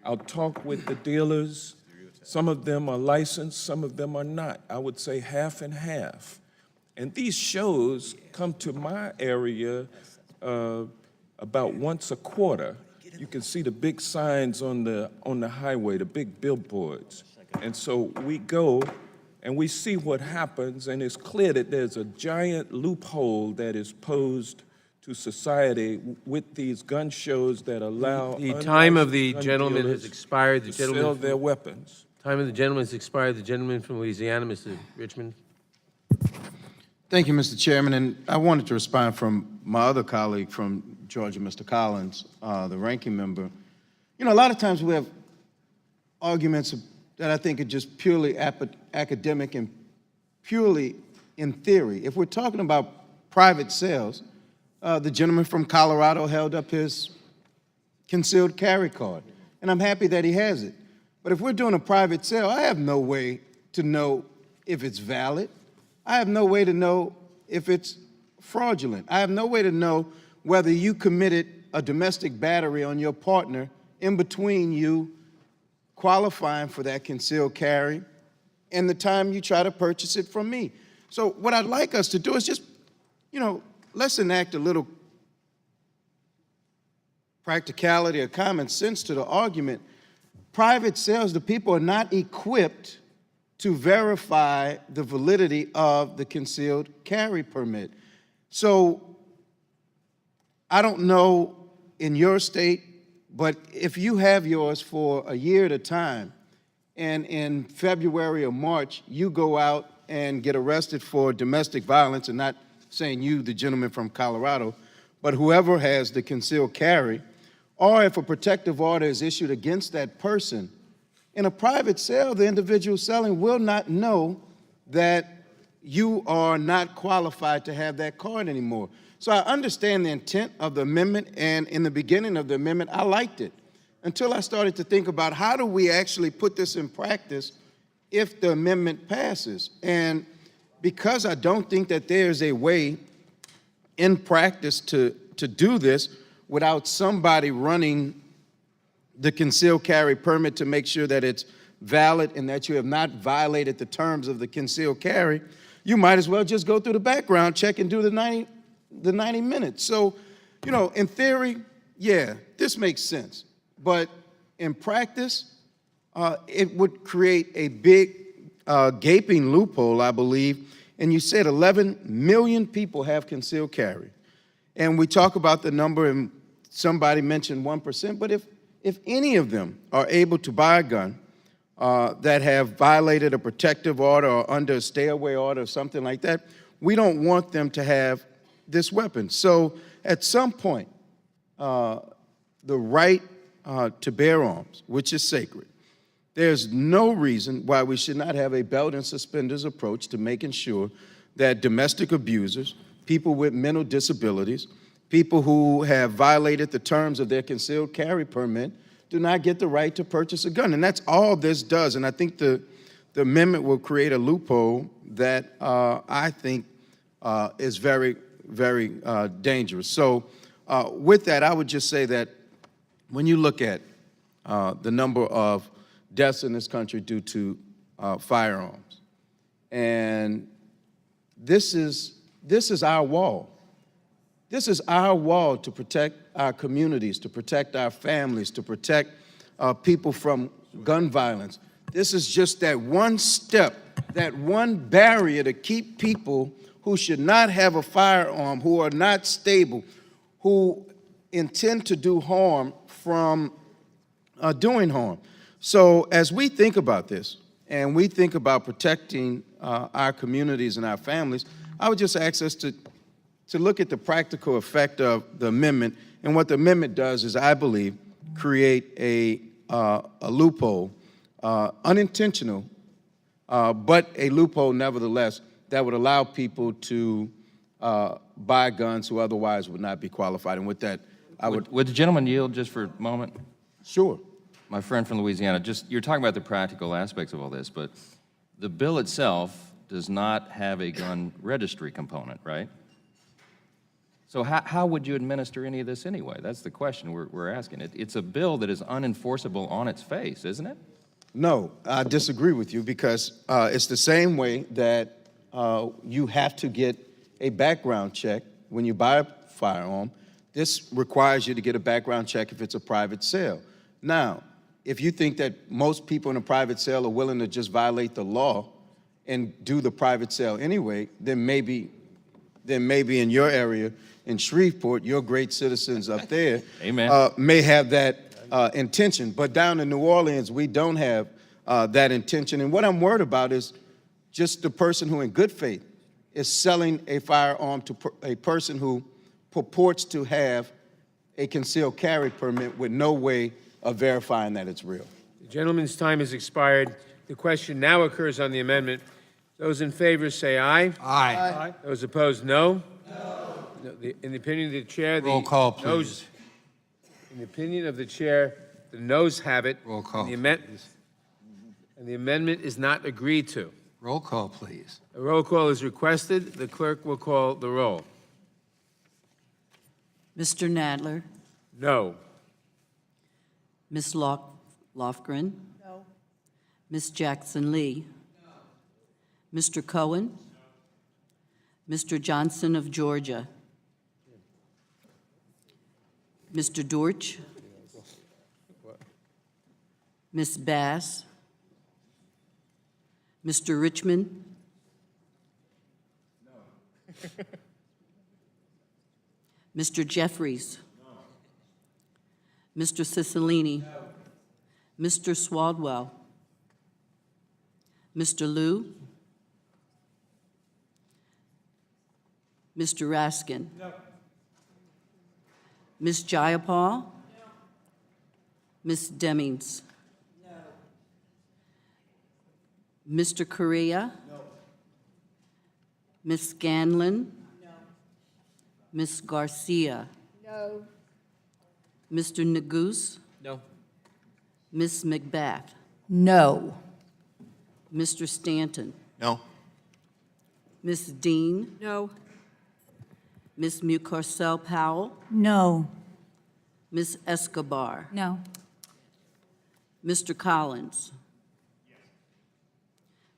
I'll talk with the dealers. Some of them are licensed, some of them are not. I would say half and half. And these shows come to my area about once a quarter. You can see the big signs on the highway, the big billboards. And so we go and we see what happens, and it's clear that there's a giant loophole that is posed to society with these gun shows that allow the time of the gun gentleman dealers has expired. The to gentleman sell from- their weapons. Time of the gentleman has expired. The gentleman from Louisiana, Mr. Richmond. Thank you, Mr. Chairman, and I wanted to respond from my other colleague from Georgia, Mr. Collins, the ranking member. You know, a lot of times we have arguments that I think are just purely academic and purely in theory. If we're talking about private sales, the gentleman from Colorado held up his concealed carry card, and I'm happy that he has it. But if we're doing a private sale, I have no way to know if it's valid. I have no way to know if it's fraudulent. I have no way to know whether you committed a domestic battery on your partner in between you qualifying for that concealed carry and the time you try to purchase it from me. So what I'd like us to do is just, you know, let's enact a little practicality or common sense to the argument. Private sales, the people are not equipped to verify the validity of the concealed carry permit. So I don't know in your state, but if you have yours for a year at a time, and in February or March, you go out and get arrested for domestic violence, and not saying you, the gentleman from Colorado, but whoever has the concealed carry, or if a protective order is issued against that person, in a private sale, the individual selling will not know that you are not qualified to have that card anymore. So I understand the intent of the amendment, and in the beginning of the amendment, I liked it, until I started to think about how do we actually put this in practice if the amendment passes. And because I don't think that there's a way in practice to do this without somebody running the concealed carry permit to make sure that it's valid and that you have not violated the terms of the concealed carry, you might as well just go through the background check and do the 90 minutes. So, you know, in theory, yeah, this makes sense. But in practice, it would create a big gaping loophole, I believe. And you said 11 million people have concealed carry. And we talk about the number, and somebody mentioned 1%, but if any of them are able to buy a gun that have violated a protective order or under a stay-away order or something like that, we don't want them to have this weapon. So at some point, the right to bear arms, which is sacred, there's no reason why we should not have a belt and suspenders approach to making sure that domestic abusers, people with mental disabilities, people who have violated the terms of their concealed carry permit do not get the right to purchase a gun. And that's all this does. And I think the amendment will create a loophole that I think is very, very dangerous. So with that, I would just say that when you look at the number of deaths in this country due to firearms, and this is our wall. This is our wall to protect our communities, to protect our families, to protect people from gun violence. This is just that one step, that one barrier to keep people who should not have a firearm, who are not stable, who intend to do harm from doing harm. So as we think about this, and we think about protecting our communities and our families, I would just ask us to look at the practical effect of the amendment. And what the amendment does is, I believe, create a loophole, unintentional, but a loophole nevertheless, that would allow people to buy guns who otherwise would not be qualified. And with that, I would... Would the gentleman yield just for a moment? Sure. My friend from Louisiana, you're talking about the practical aspects of all this, but the bill itself does not have a gun registry component, right? So how would you administer any of this anyway? That's the question we're asking. It's a bill that is unenforceable on its face, isn't it? No, I disagree with you, because it's the same way that you have to get a background check when you buy a firearm. This requires you to get a background check if it's a private sale. Now, if you think that most people in a private sale are willing to just violate the law and do the private sale anyway, then maybe in your area, in Shreveport, your great citizens up there Amen. May have that intention. But down in New Orleans, we don't have that intention. And what I'm worried about is just the person who in good faith is selling a firearm to a person who purports to have a concealed carry permit with no way of verifying that it's real. The gentleman's time has expired. The question now occurs on the amendment. Those in favor say aye. Aye. Those opposed, no. In the opinion of the chair, the Roll call, please. noes. In the opinion of the chair, the noes have it. Roll call. And the amendment is not agreed to. Roll call, please. A roll call is requested. The clerk will call the roll. Mr. Nadler? No. Ms. Lofgren? No. Ms. Jackson Lee? No. Mr. Cohen? No. Mr. Johnson of Georgia? Mr. Dortch? Ms. Bass? Mr. Richmond? No. Mr. Jeffries? No. Mr. Cicilline? No. Mr. Swaldwell? Mr. Liu? Mr. Raskin? No. Ms. Jayapal? No. Ms. Demings? No. Mr. Correa? No. Ms. Scanlon? No. Ms. Garcia? No. Mr. Neguse? No. Ms. Macbeth? No. Mr. Stanton? No. Ms. Dean? No. Ms. Mucarsel Powell? No. Ms. Escobar? No. Mr. Collins?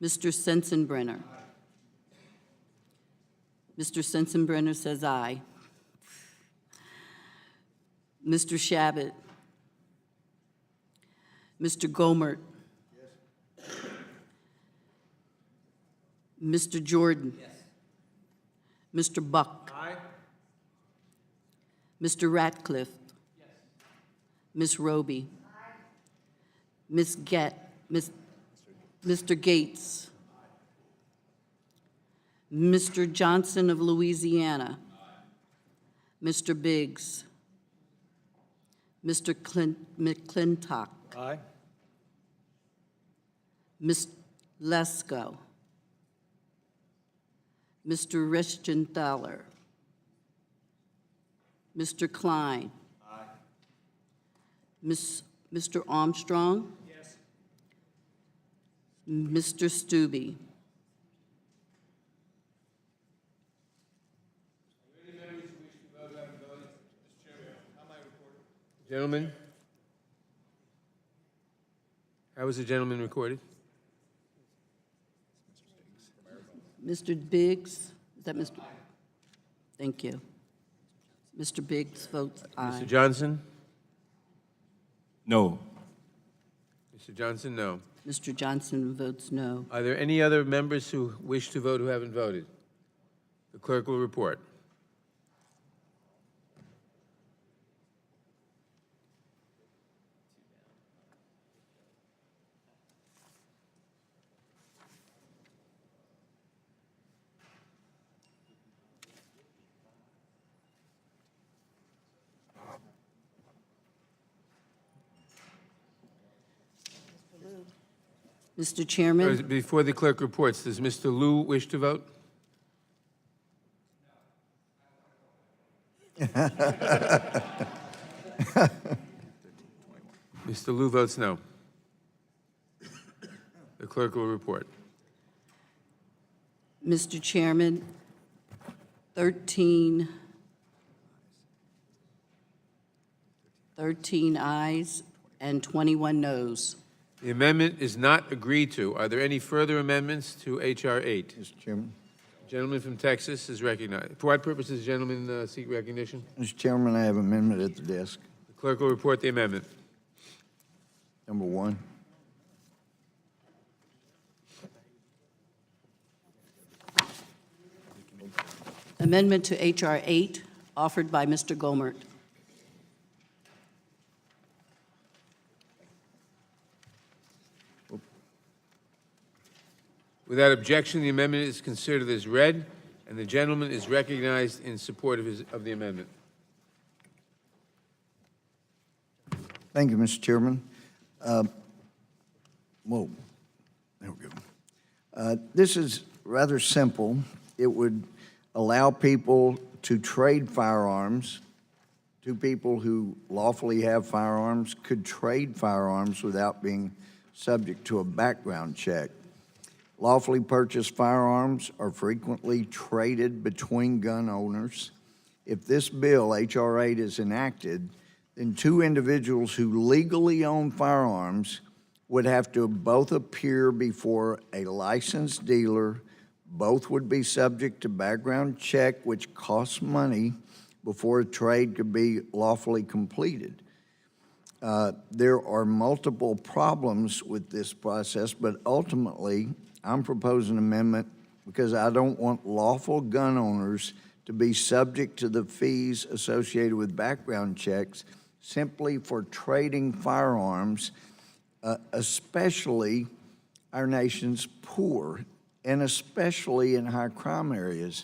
Mr. Sensenbrenner? Mr. Sensenbrenner says aye. Mr. Shabbat? Mr. Gomert? Mr. Jordan? Mr. Buck? Mr. Ratcliffe? Ms. Roby? Mr. Gates? Mr. Johnson of Louisiana? Mr. Biggs? Mr. McClintock? Aye. Ms. Lesko? Mr. Reschenthaler? Mr. Klein? Mr. Armstrong? Yes. Mr. Stubbe? Gentlemen? How was the gentleman recorded? Mr. Biggs? Is that Mr.? Thank you. Mr. Biggs votes aye. Mr. Johnson? No. Mr. Johnson, no. Mr. Johnson votes no. Are there any other members who wish to vote who haven't voted? The clerk will report. Mr. Chairman? Before the clerk reports, does Mr. Liu wish to vote? Mr. Liu votes no. The clerk will report. Mr. Chairman, 13 ayes and 21 noes. The amendment is not agreed to. Are there any further amendments to H.R. 8? Mr. Chairman. Gentleman from Texas is recognized. For what purpose does the gentleman seek recognition? Mr. Chairman, I have an amendment at the desk. The clerk will report the amendment. Number 1. Amendment to H.R. 8, offered by Mr. Gomert. Without objection, the amendment is considered as read, and the gentleman is recognized in support of the amendment. Thank you, Mr. Chairman. Whoa, there we go. This is rather simple. It would allow people to trade firearms. Two people who lawfully have firearms could trade firearms without being subject to a background check. Lawfully purchased firearms are frequently traded between gun owners. If this bill, H.R. 8, is enacted, then two individuals who legally own firearms would have to both appear before a licensed dealer. Both would be subject to background check, which costs money before a trade could be lawfully completed. There are multiple problems with this process, but ultimately, I'm proposing an amendment because I don't want lawful gun owners to be subject to the fees associated with background checks simply for trading firearms, especially our nation's poor and especially in high crime areas.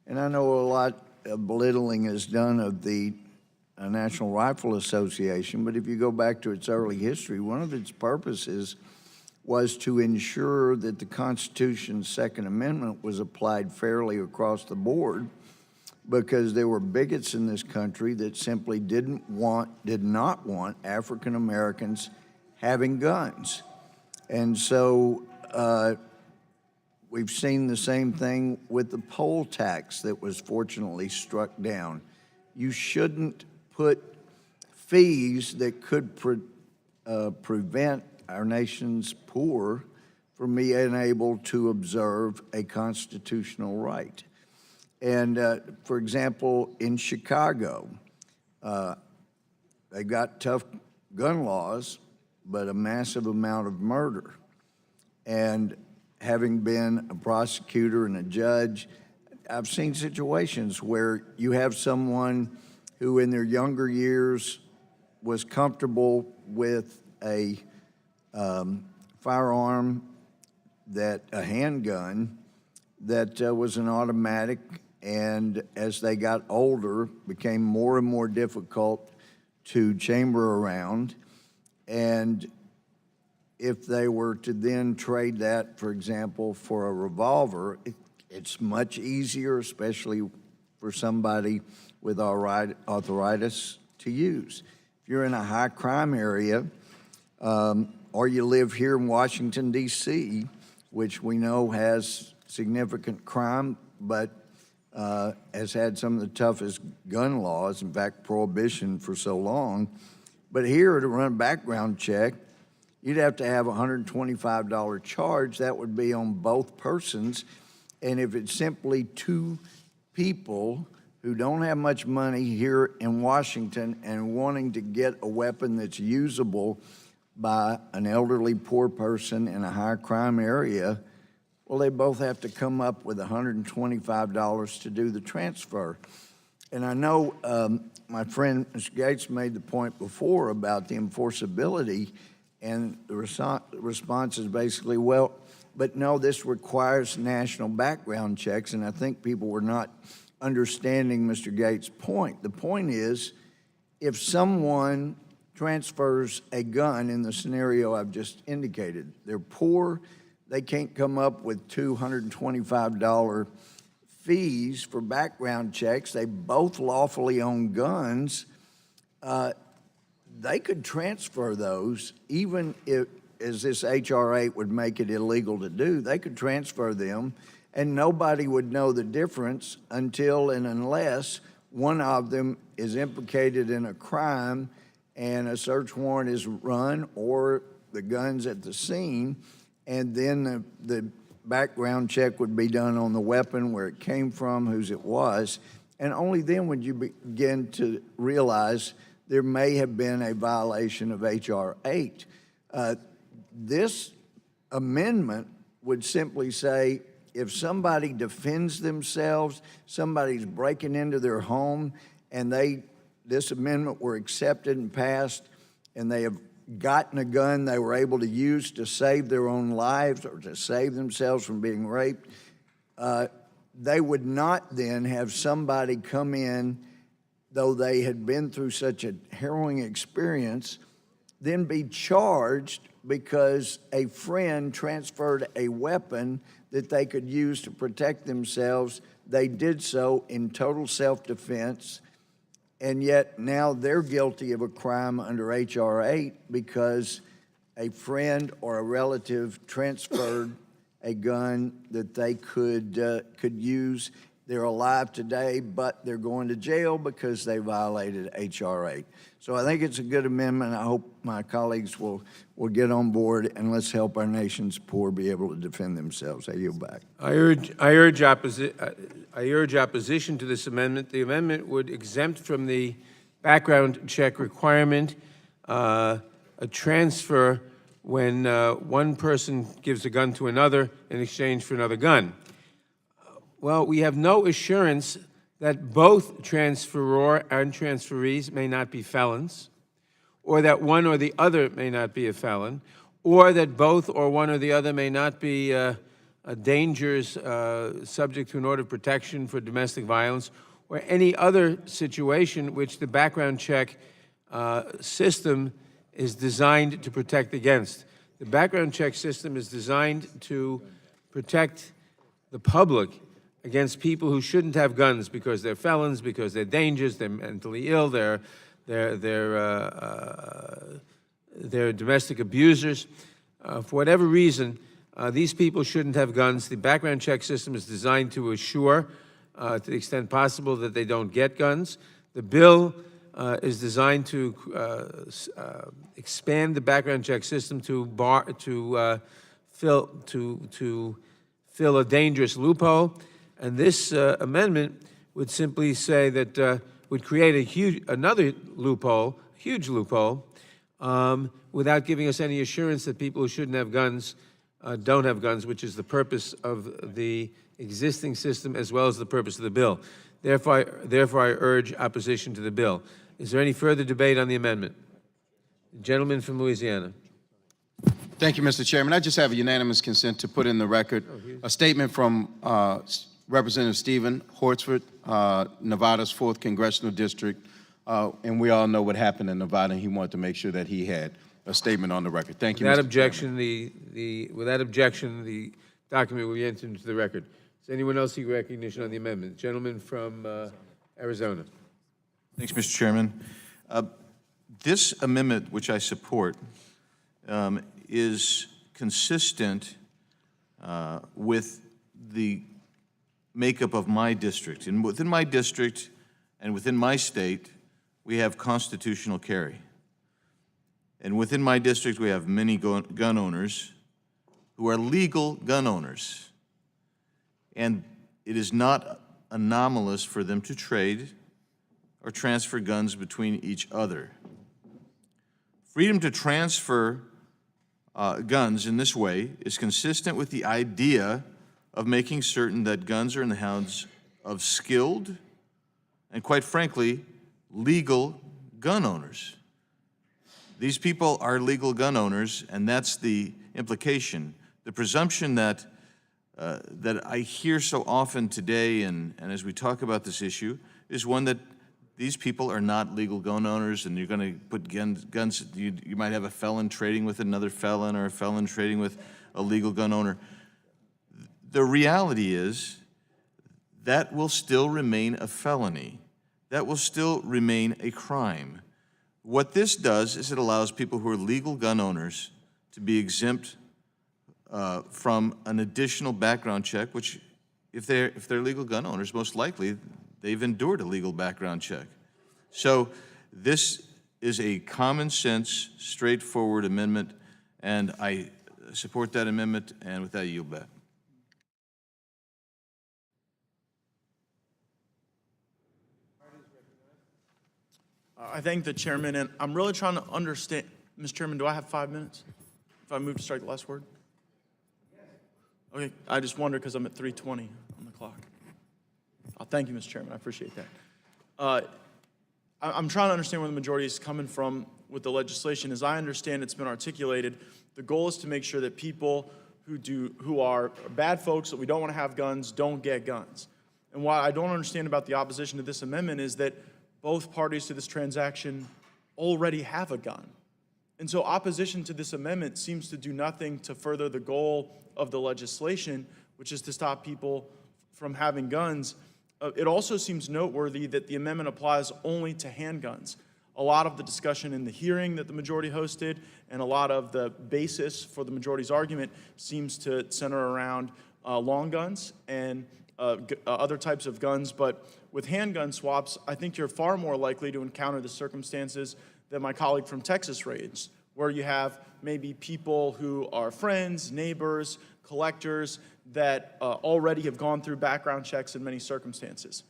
And I know a lot of belittling is done of the National Rifle Association, but if you go back to its early history, one of its purposes was to ensure that the Constitution's Second Amendment was applied fairly across the board, because there were bigots in this country that simply did not want African Americans having guns. And so we've seen the same thing with the poll tax that was fortunately struck down. You shouldn't put fees that could prevent our nation's poor from being able to observe a constitutional right. And for example, in Chicago, they've got tough gun laws, but a massive amount of murder. And having been a prosecutor and a judge, I've seen situations where you have someone who in their younger years was comfortable with a firearm, a handgun that was an automatic, and as they got older, became more and more difficult to chamber around. And if they were to then trade that, for example, for a revolver, it's much easier, especially for somebody with arthritis, to use. If you're in a high crime area, or you live here in Washington, D.C., which we know has significant crime, but has had some of the toughest gun laws, in fact, prohibition for so long. But here, to run a background check, you'd have to have a $125 charge. That would be on both persons. And if it's simply two people who don't have much money here in Washington and wanting to get a weapon that's usable by an elderly poor person in a high crime area, well, they both have to come up with $125 to do the transfer. And I know my friend Mr. Gates made the point before about the enforceability, and the response is basically, well, but no, this requires national background checks, and I think people were not understanding Mr. Gates' point. The point is, if someone transfers a gun in the scenario I've just indicated, they're poor, they can't come up with $225 fees for background checks, they both lawfully own guns, they could transfer those, even if, as this H.R. 8 would make it illegal to do, they could transfer them, and nobody would know the difference until and unless one of them is implicated in a crime and a search warrant is run, or the gun's at the scene, and then the background check would be done on the weapon, where it came from, whose it was, and only then would you begin to realize there may have been a violation of H.R. 8. This amendment would simply say, if somebody defends themselves, somebody's breaking into their home, and this amendment were accepted and passed, and they have gotten a gun they were able to use to save their own lives or to save themselves from being raped, they would not then have somebody come in, though they had been through such a harrowing experience, then be charged because a friend transferred a weapon that they could use to protect themselves. They did so in total self-defense, and yet now they're guilty of a crime under H.R. 8 because a friend or a relative transferred a gun that they could use. They're alive today, but they're going to jail because they violated H.R. 8. So I think it's a good amendment. I hope my colleagues will get on board, and let's help our nation's poor be able to defend themselves. I yield back. I urge opposition to this amendment. The amendment would exempt from the background check requirement a transfer when one person gives a gun to another in exchange for another gun. Well, we have no assurance that both transferor and transferees may not be felons, or that one or the other may not be a felon, or that both or one or the other may not be dangers subject to an order of protection for domestic violence, or any other situation which the background check system is designed to protect against. The background check system is designed to protect the public against people who shouldn't have guns because they're felons, because they're dangerous, they're mentally ill, they're domestic abusers. For whatever reason, these people shouldn't have guns. The background check system is designed to assure, to the extent possible, that they don't get guns. The bill is designed to expand the background check system to fill a dangerous loophole. And this amendment would simply say that would create another loophole, huge loophole, without giving us any assurance that people who shouldn't have guns don't have guns, which is the purpose of the existing system as well as the purpose of the bill. Therefore, I urge opposition to the bill. Is there any further debate on the amendment? The gentleman from Louisiana. Thank you, Mr. Chairman. I just have a unanimous consent to put in the record a statement from Representative Stephen Hortsford, Nevada's 4th Congressional District, and we all know what happened in Nevada, and he wanted to make sure that he had a statement on the record. Thank you, Without Mr. objection, without objection, the document will be entered into the record. Does anyone else seek recognition on the amendment? The gentleman from Arizona. Thanks, Mr. Chairman. This amendment, which I support, is consistent with the makeup of my district. And within my district and within my state, we have constitutional carry. And within my district, we have many gun owners who are legal gun owners. And it is not anomalous for them to trade or transfer guns between each other. Freedom to transfer guns in this way is consistent with the idea of making certain that guns are in the hands of skilled and, quite frankly, legal gun owners. These people are legal gun owners, and that's the implication. The presumption that I hear so often today, and as we talk about this issue, is one that these people are not legal gun owners, and you're going to put guns, you might have a felon trading with another felon, or a felon trading with a legal gun owner. The reality is that will still remain a felony. That will still remain a crime. What this does is it allows people who are legal gun owners to be exempt from an additional background check, which if they're legal gun owners, most likely they've endured a legal background check. So this is a common sense, straightforward amendment, and I support that amendment, and with that, I yield back. I thank the chairman, and I'm really trying to understand. Mr. Chairman, do I have 5 minutes if I move to strike the last word? Okay, I just wonder because I'm at 3:20 on the clock. Thank you, Mr. Chairman. I appreciate that. I'm trying to understand where the majority is coming from with the legislation. As I understand it's been articulated, the goal is to make sure that people who are bad folks that we don't want to have guns don't get guns. And what I don't understand about the opposition to this amendment is that both parties to this transaction already have a gun. And so opposition to this amendment seems to do nothing to further the goal of the legislation, which is to stop people from having guns. It also seems noteworthy that the amendment applies only to handguns. A lot of the discussion in the hearing that the majority hosted and a lot of the basis for the majority's argument seems to center around long guns and other types of guns. But with handgun swaps, I think you're far more likely to encounter the circumstances that my colleague from Texas raised, where you have maybe people who are friends, neighbors, collectors that already have gone through background checks in many circumstances.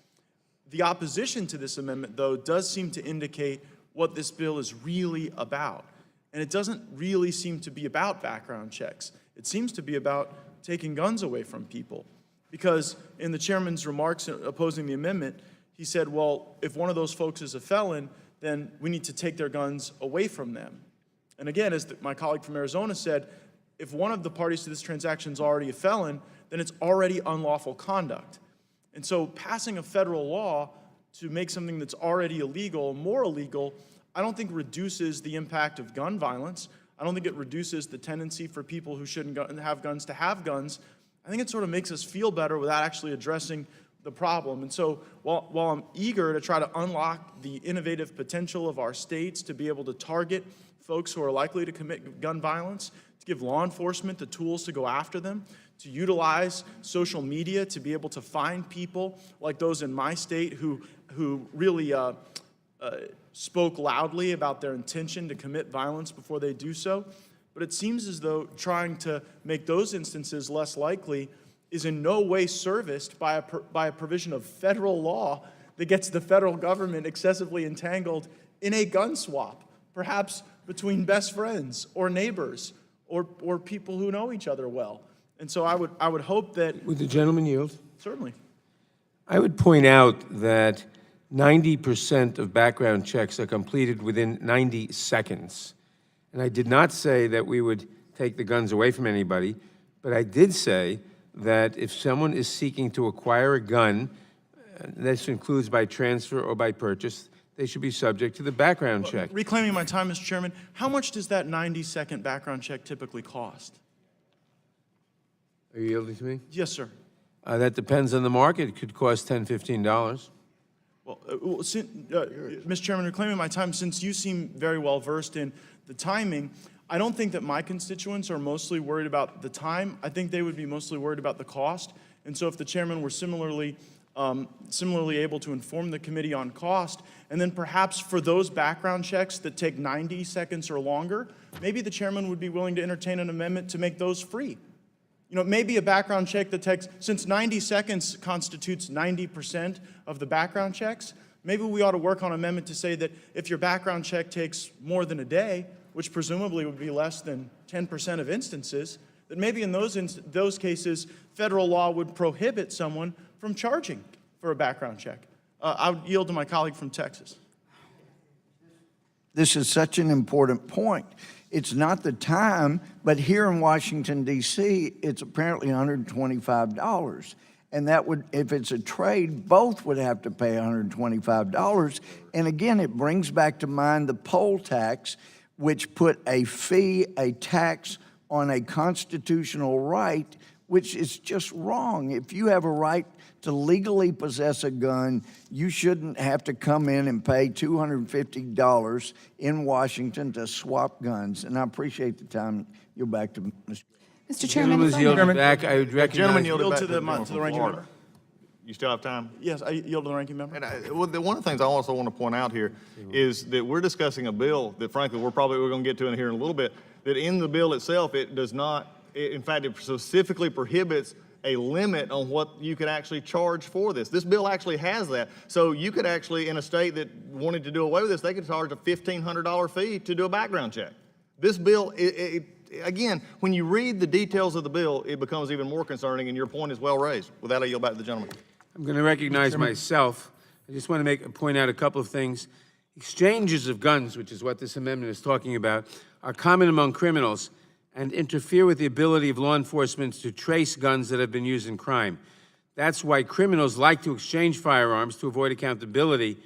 The opposition to this amendment, though, does seem to indicate what this bill is really about. And it doesn't really seem to be about background checks. It seems to be about taking guns away from people. Because in the chairman's remarks opposing the amendment, he said, well, if one of those folks is a felon, then we need to take their guns away from them. And again, as my colleague from Arizona said, if one of the parties to this transaction is already a felon, then it's already unlawful conduct. And so passing a federal law to make something that's already illegal more illegal, I don't think reduces the impact of gun violence. I don't think it reduces the tendency for people who shouldn't have guns to have guns. I think it sort of makes us feel better without actually addressing the problem. And so while I'm eager to try to unlock the innovative potential of our states to be able to target folks who are likely to commit gun violence, to give law enforcement the tools to go after them, to utilize social media to be able to find people like those in my state who really spoke loudly about their intention to commit violence before they do so. But it seems as though trying to make those instances less likely is in no way serviced by a provision of federal law that gets the federal government excessively entangled in a gun swap, perhaps between best friends or neighbors or people who know each other well. And so I would hope that... Would the gentleman yield? Certainly. I would point out that 90% of background checks are completed within 90 seconds. And I did not say that we would take the guns away from anybody, but I did say that if someone is seeking to acquire a gun, this includes by transfer or by purchase, they should be subject to the background check. Reclaiming my time, Mr. Chairman, how much does that 90-second background check typically cost? Are you yielding to me? Yes, sir. That depends on the market. It could cost $10, $15. Well, Mr. Chairman, reclaiming my time, since you seem very well versed in the timing, I don't think that my constituents are mostly worried about the time. I think they would be mostly worried about the cost. And so if the chairman were similarly able to inform the committee on cost, and then perhaps for those background checks that take 90 seconds or longer, maybe the chairman would be willing to entertain an amendment to make those free. You know, maybe a background check that takes, since 90 seconds constitutes 90% of the background checks, maybe we ought to work on an amendment to say that if your background check takes more than a day, which presumably would be less than 10% of instances, that maybe in those cases, federal law would prohibit someone from charging for a background check. I would yield to my colleague from Texas. This is such an important point. It's not the time, but here in Washington, D.C., it's apparently $125. And that would, if it's a trade, both would have to pay $125. And again, it brings back to mind the poll tax, which put a fee, a tax on a constitutional right, which is just wrong. If you have a right to legally possess a gun, you shouldn't have to come in and pay $250 in Washington to swap guns. And I appreciate the time. You're back to Mr. Mr. Chairman, if I may- Yielded back. I would recognize... Gentleman Yield yielded to the back to the ranking member. You still have time? Yes, I yield to the ranking member. And one of the things I also want to point out here is that we're discussing a bill that frankly we're going to get to in here in a little bit, that in the bill itself it does not, in fact it specifically prohibits a limit on what you could actually charge for this. This bill actually has that. So you could actually, in a state that wanted to do away with this, they could charge a $1,500 fee to do a background check. This bill, again, when you read the details of the bill, it becomes even more concerning, and your point is well raised. With that, I yield back to the gentleman. I'm going to recognize myself. I just want to point out a couple of things. Exchanges of guns, which is what this amendment is talking about, are common among criminals and interfere with the ability of law enforcement to trace guns that have been used in crime. That's why criminals like to exchange firearms to avoid accountability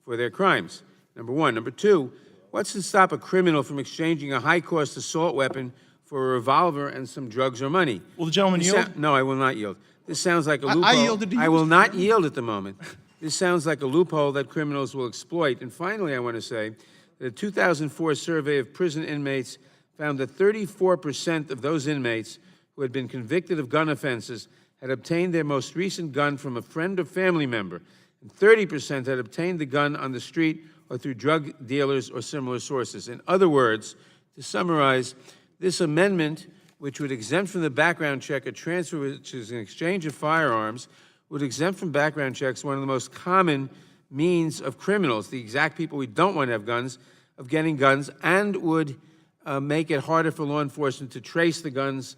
for their crimes, number one. Number two, what's to stop a criminal from exchanging a high-cost assault weapon for a revolver and some drugs or money? Will the gentleman yield? No, I will not yield. This sounds like a loophole. I yielded to you, I will Mr. not Chairman. yield at the moment. This sounds like a loophole that criminals will exploit. And finally, I want to say that a 2004 survey of prison inmates found that 34% of those inmates who had been convicted of gun offenses had obtained their most recent gun from a friend or family member, and 30% had obtained the gun on the street or through drug dealers or similar sources. In other words, to summarize, this amendment, which would exempt from the background check a transfer, which is an exchange of firearms, would exempt from background checks one of the most common means of criminals, the exact people we don't want to have guns, of getting guns, and would make it harder for law enforcement to trace the guns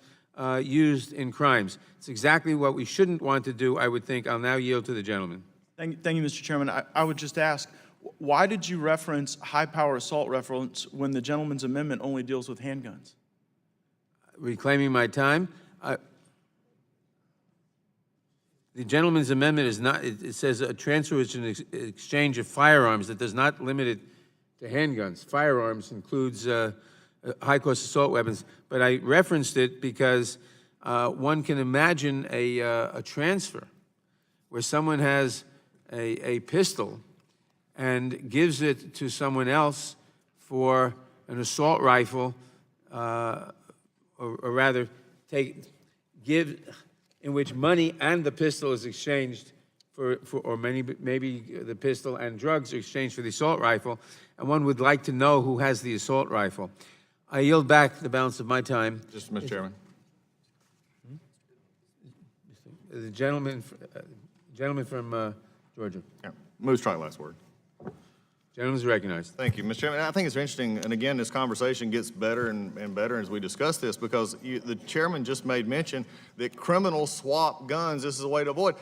used in crimes. It's exactly what we shouldn't want to do, I would think. I'll now yield to the gentleman. Thank you, Mr. Chairman. I would just ask, why did you reference high-power assault reference when the gentleman's amendment only deals with handguns? Reclaiming my time, The gentleman's amendment is not, it says a transfer is an exchange of firearms. That does not limit it to handguns. Firearms includes high-cost assault weapons. But I referenced it because one can imagine a transfer where someone has a pistol and gives it to someone else for an assault rifle, or rather, in which money and the pistol is exchanged or maybe the pistol and drugs are exchanged for the assault rifle, and one would like to know who has the assault rifle. I yield back the balance of my time. Just, Mr. Chairman. The gentleman from Georgia. Yeah. Move strike last word. Gentleman's recognized. Thank you, Mr. Chairman. I think it's interesting, and again, this conversation gets better and better as we discuss this, because the chairman just made mention that criminals swap guns. This is a way to avoid.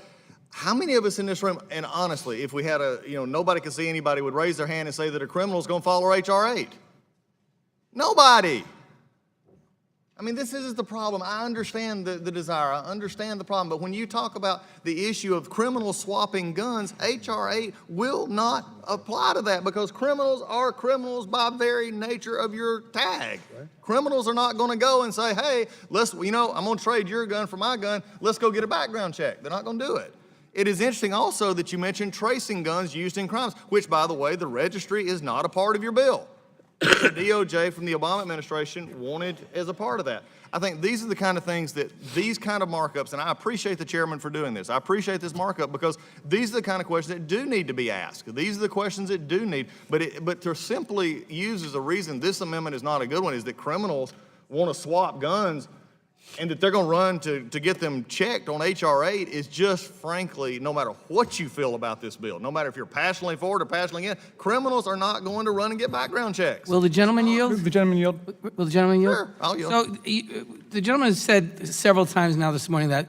How many of us in this room, and honestly, if we had nobody could see anybody, would raise their hand and say that a criminal is going to follow H.R. 8? Nobody. I mean, this is the problem. I understand the desire. I understand the problem. But when you talk about the issue of criminals swapping guns, H.R. 8 will not apply to that, because criminals are criminals by very nature of your tag. Right. Criminals are not going to go and say, hey, I'm going to trade your gun for my gun. Let's go get a background check. They're not going to do it. It is interesting also that you mentioned tracing guns used in crimes, which, by the way, the registry is not a part of your bill. The DOJ from the Obama administration wanted as a part of that. I think these are the kind of things that these kind of markups, and I appreciate the chairman for doing this. I appreciate this markup, because these are the kind of questions that do need to be asked. These are the questions that do need, but to simply use as a reason this amendment is not a good one is that criminals want to swap guns and that they're going to run to get them checked on H.R. 8 is just, frankly, no matter what you feel about this bill, no matter if you're passionately for it or passionately against, criminals are not going to run and get background checks. Will the gentleman yield? The gentleman yield. Will the gentleman yield? Sure, I'll yield. So the gentleman has said several times now this morning that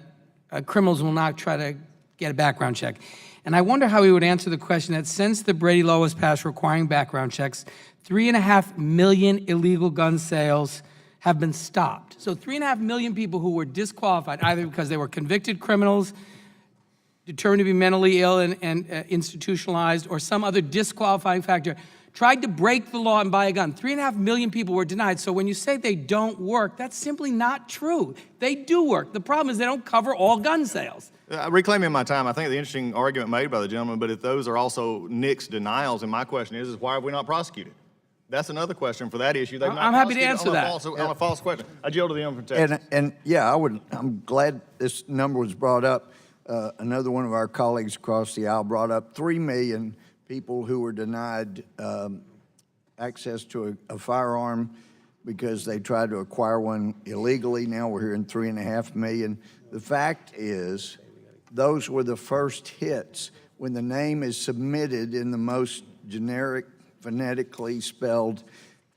criminals will not try to get a background check. And I wonder how he would answer the question that since the Brady law was passed requiring background checks, 3.5 million illegal gun sales have been stopped. So 3.5 million people who were disqualified, either because they were convicted criminals, determined to be mentally ill and institutionalized, or some other disqualifying factor, tried to break the law and buy a gun. 3.5 million people were denied. So when you say they don't work, that's simply not true. They do work. The problem is they don't cover all gun sales. Reclaiming my time, I think the interesting argument made by the gentleman, but if those are also NICS denials, and my question is why have we not prosecuted? That's another question for that issue. They've not I'm happy to answer that. On a false question. I yield to the gentleman from Texas. And yeah, I'm glad this number was brought up. Another one of our colleagues across the aisle brought up 3 million people who were denied access to a firearm because they tried to acquire one illegally. Now we're hearing 3.5 million. The fact is, those were the first hits when the name is submitted in the most generic, phonetically spelled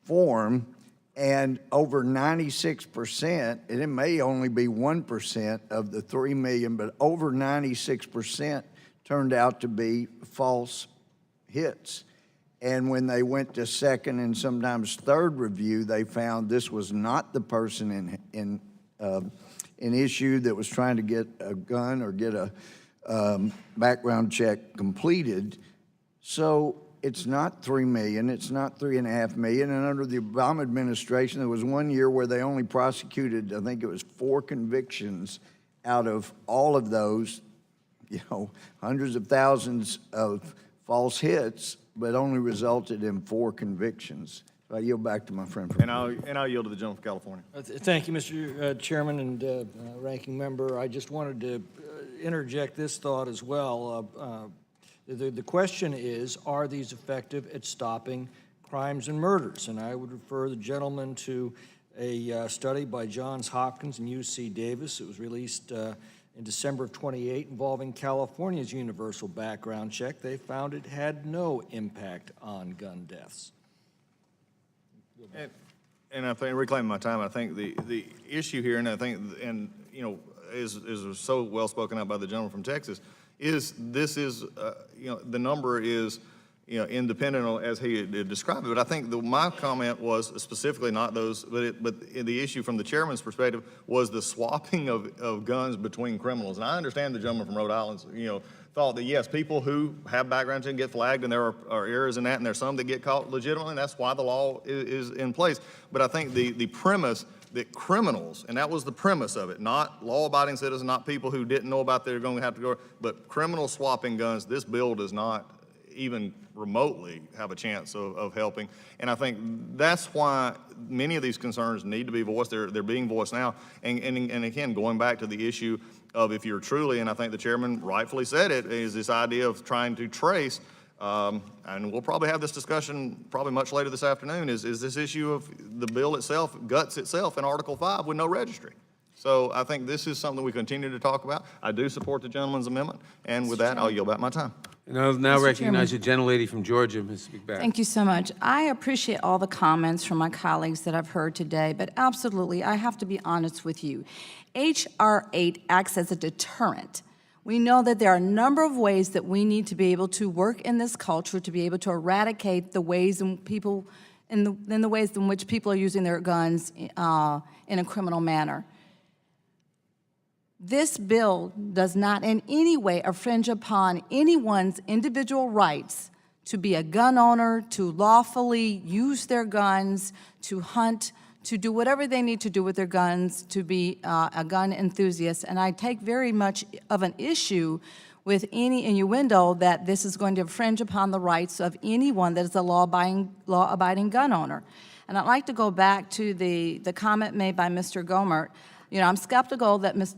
form, and over 96%, and it may only be 1% of the 3 million, but over 96% turned out to be false hits. And when they went to second and sometimes third review, they found this was not the person in issue that was trying to get a gun or get a background check completed. So it's not 3 million, it's not 3.5 million, and under the Obama administration, there was 1 year where they only prosecuted, I think it was 4 convictions out of all of those, hundreds of thousands of false hits, but only resulted in 4 convictions. So I yield back to my friend. And I'll yield to the gentleman from California. Thank you, Mr. Chairman and Ranking Member. I just wanted to interject this thought as well. The question is, are these effective at stopping crimes and murders? And I would refer the gentleman to a study by Johns Hopkins and UC Davis. It was released in December of 28 involving California's universal background check. They found it had no impact on gun deaths. And I think, reclaiming my time, I think the issue here, and I think, is so well spoken out by the gentleman from Texas, is the number is independent as he had described it. But I think my comment was specifically not those, but the issue from the chairman's perspective was the swapping of guns between criminals. And I understand the gentleman from Rhode Island, thought that yes, people who have background checks get flagged, and there are errors in that, and there's some that get caught legitimately, and that's why the law is in place. But I think the premise that criminals, and that was the premise of it, not law-abiding citizens, not people who didn't know about they're going to have to go, but criminals swapping guns, this bill does not even remotely have a chance of helping. And I think that's why many of these concerns need to be voiced. They're being voiced now. And again, going back to the issue of if you're truly, and I think the chairman rightfully said it, is this idea of trying to trace, and we'll probably have this discussion probably much later this afternoon, is this issue of the bill itself, guts itself in Article 5 with no registry. So I think this is something we continue to talk about. I do support the gentleman's amendment, and with that, I'll yield back my time. And I'll now Mr. recognize Chairman. the gentlelady from Georgia, Ms. McBath. Thank you so much. I appreciate all the comments from my colleagues that I've heard today, but absolutely, I have to be honest with you. H.R. 8 acts as a deterrent. We know that there are a number of ways that we need to be able to work in this culture to be able to eradicate the ways in the ways in which people are using their guns in a criminal manner. This bill does not in any way infringe upon anyone's individual rights to be a gun owner, to lawfully use their guns, to hunt, to do whatever they need to do with their guns, to be a gun enthusiast. And I take very much of an issue with any innuendo that this is going to infringe upon the rights of anyone that is a law-abiding gun owner. And I'd like to go back to the comment made by Mr. Gomert. I'm skeptical that Mr.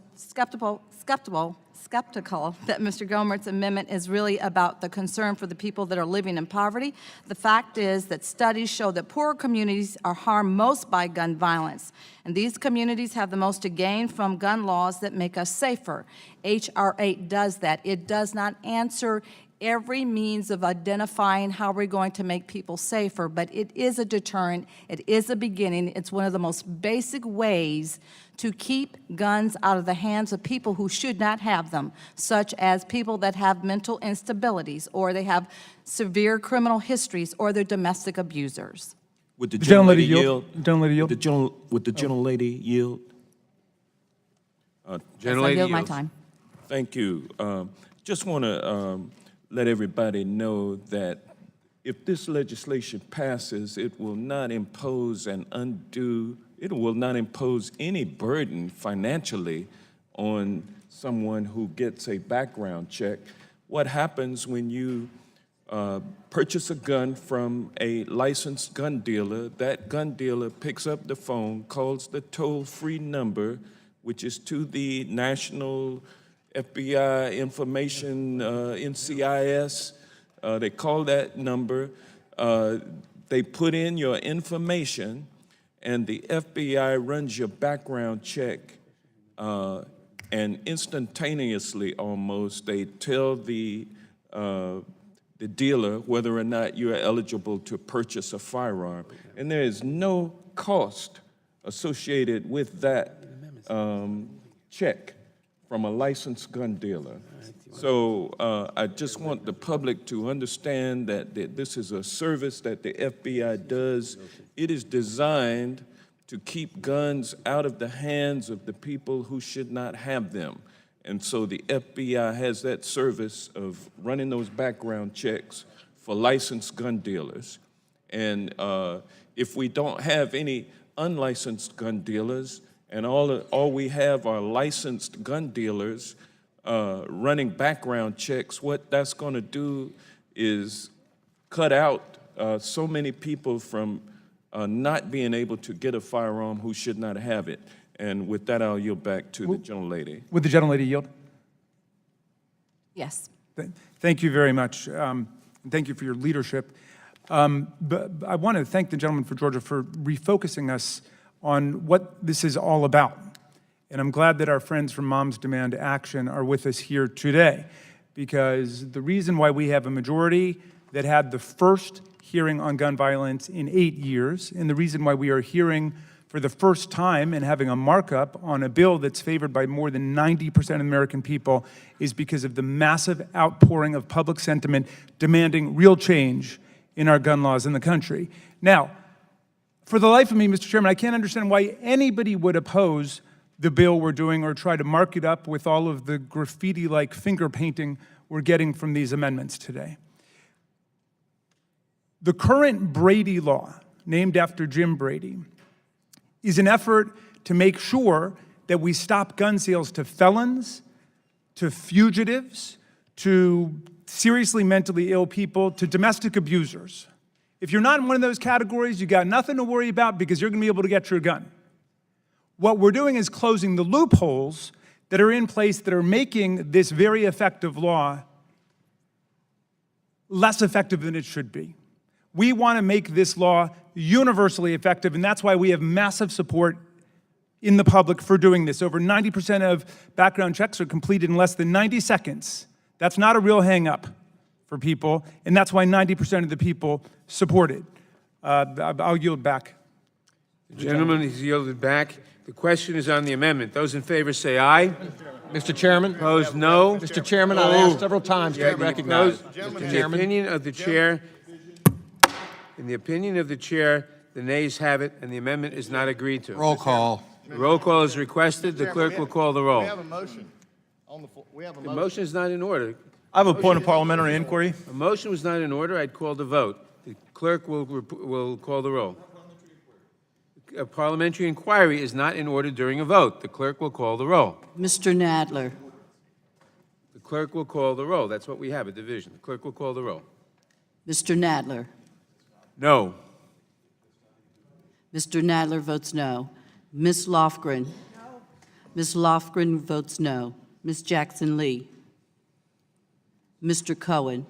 Gomert's amendment is really about the concern for the people that are living in poverty. The fact is that studies show that poorer communities are harmed most by gun violence, and these communities have the most to gain from gun laws that make us safer. H.R. 8 does that. It does not answer every means of identifying how we're going to make people safer, but it is a deterrent. It is a beginning. It's one of the most basic ways to keep guns out of the hands of people who should not have them, such as people that have mental instabilities, or they have severe criminal histories, or they're domestic abusers. Would the gentlelady gentlelady yield? yield? Gentlelady yield? Would the gentlelady yield? I Gentlelady yield my yields. time. Thank you. Just want to let everybody know that if this legislation passes, it will not impose it will not impose any burden financially on someone who gets a background check. What happens when you purchase a gun from a licensed gun dealer? That gun dealer picks up the phone, calls the toll-free number, which is to the National FBI Information, NCIS. They call that number. They put in your information, and the FBI runs your background check, and instantaneously almost, they tell the dealer whether or not you are eligible to purchase a firearm. And there is no cost associated with that check from a licensed gun dealer. So I just want the public to understand that this is a service that the FBI does. It is designed to keep guns out of the hands of the people who should not have them. And so the FBI has that service of running those background checks for licensed gun dealers. And if we don't have any unlicensed gun dealers, and all we have are licensed gun dealers running background checks, what that's going to do is cut out so many people from not being able to get a firearm who should not have it. And with that, I'll yield back to the gentlelady. Would the gentlelady yield? Yes. Thank you very much. Thank you for your leadership. But I want to thank the gentleman for Georgia for refocusing us on what this is all about. And I'm glad that our friends from Moms Demand Action are with us here today, because the reason why we have a majority that had the first hearing on gun violence in 8 years, and the reason why we are hearing for the first time in having a markup on a bill that's favored by more than 90% of American people is because of the massive outpouring of public sentiment demanding real change in our gun laws in the country. Now, for the life of me, Mr. Chairman, I can't understand why anybody would oppose the bill we're doing or try to mark it up with all of the graffiti-like finger painting we're getting from these amendments today. The current Brady law, named after Jim Brady, is an effort to make sure that we stop gun sales to felons, to fugitives, to seriously mentally ill people, to domestic abusers. If you're not in one of those categories, you got nothing to worry about because you're going to be able to get your gun. What we're doing is closing the loopholes that are in place that are making this very effective law less effective than it should be. We want to make this law universally effective, and that's why we have massive support in the public for doing this. Over 90% of background checks are completed in less than 90 seconds. That's not a real hang-up for people, and that's why 90% of the people support it. I'll yield back. The gentleman has yielded back. The question is on the amendment. Those in favor say aye. Mr. Chairman? Opposed, no. Mr. Chairman, I've asked several times to be recognized. In the opinion of the chair, the nays have it, and the amendment is not agreed to. Roll call. The roll call is requested. The clerk will call the roll. We have a motion on the floor. We have a The motion. motion is not in order. I have a point of parliamentary inquiry. A motion was not in order. I'd call the vote. The clerk will call the roll. A parliamentary inquiry is not in order during a vote. The clerk will call the roll. Mr. Nadler. The clerk will call the roll. That's what we have, a division. The clerk will call the roll. Mr. Nadler. No. Mr. Nadler votes no. Ms. Lofgren. No. Ms. Lofgren votes no. Ms. Jackson Lee. Mr. Cohen.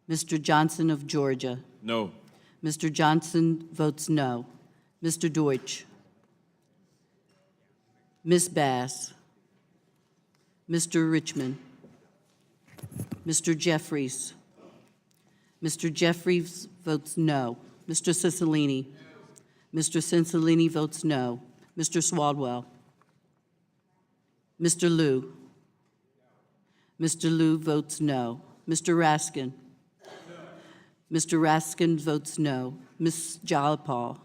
Mr. Johnson of Georgia. No. Mr. Johnson votes no. Mr. Deutsch. Ms. Bass. Mr. Richmond. Mr. Jeffries. Mr. Jeffries votes no. Mr. Cicilline. Mr. Cicilline votes no. Mr. Swaldwell. Mr. Liu. Mr. Liu votes no. Mr. Raskin. Mr. Raskin votes no. Ms. Jalapal.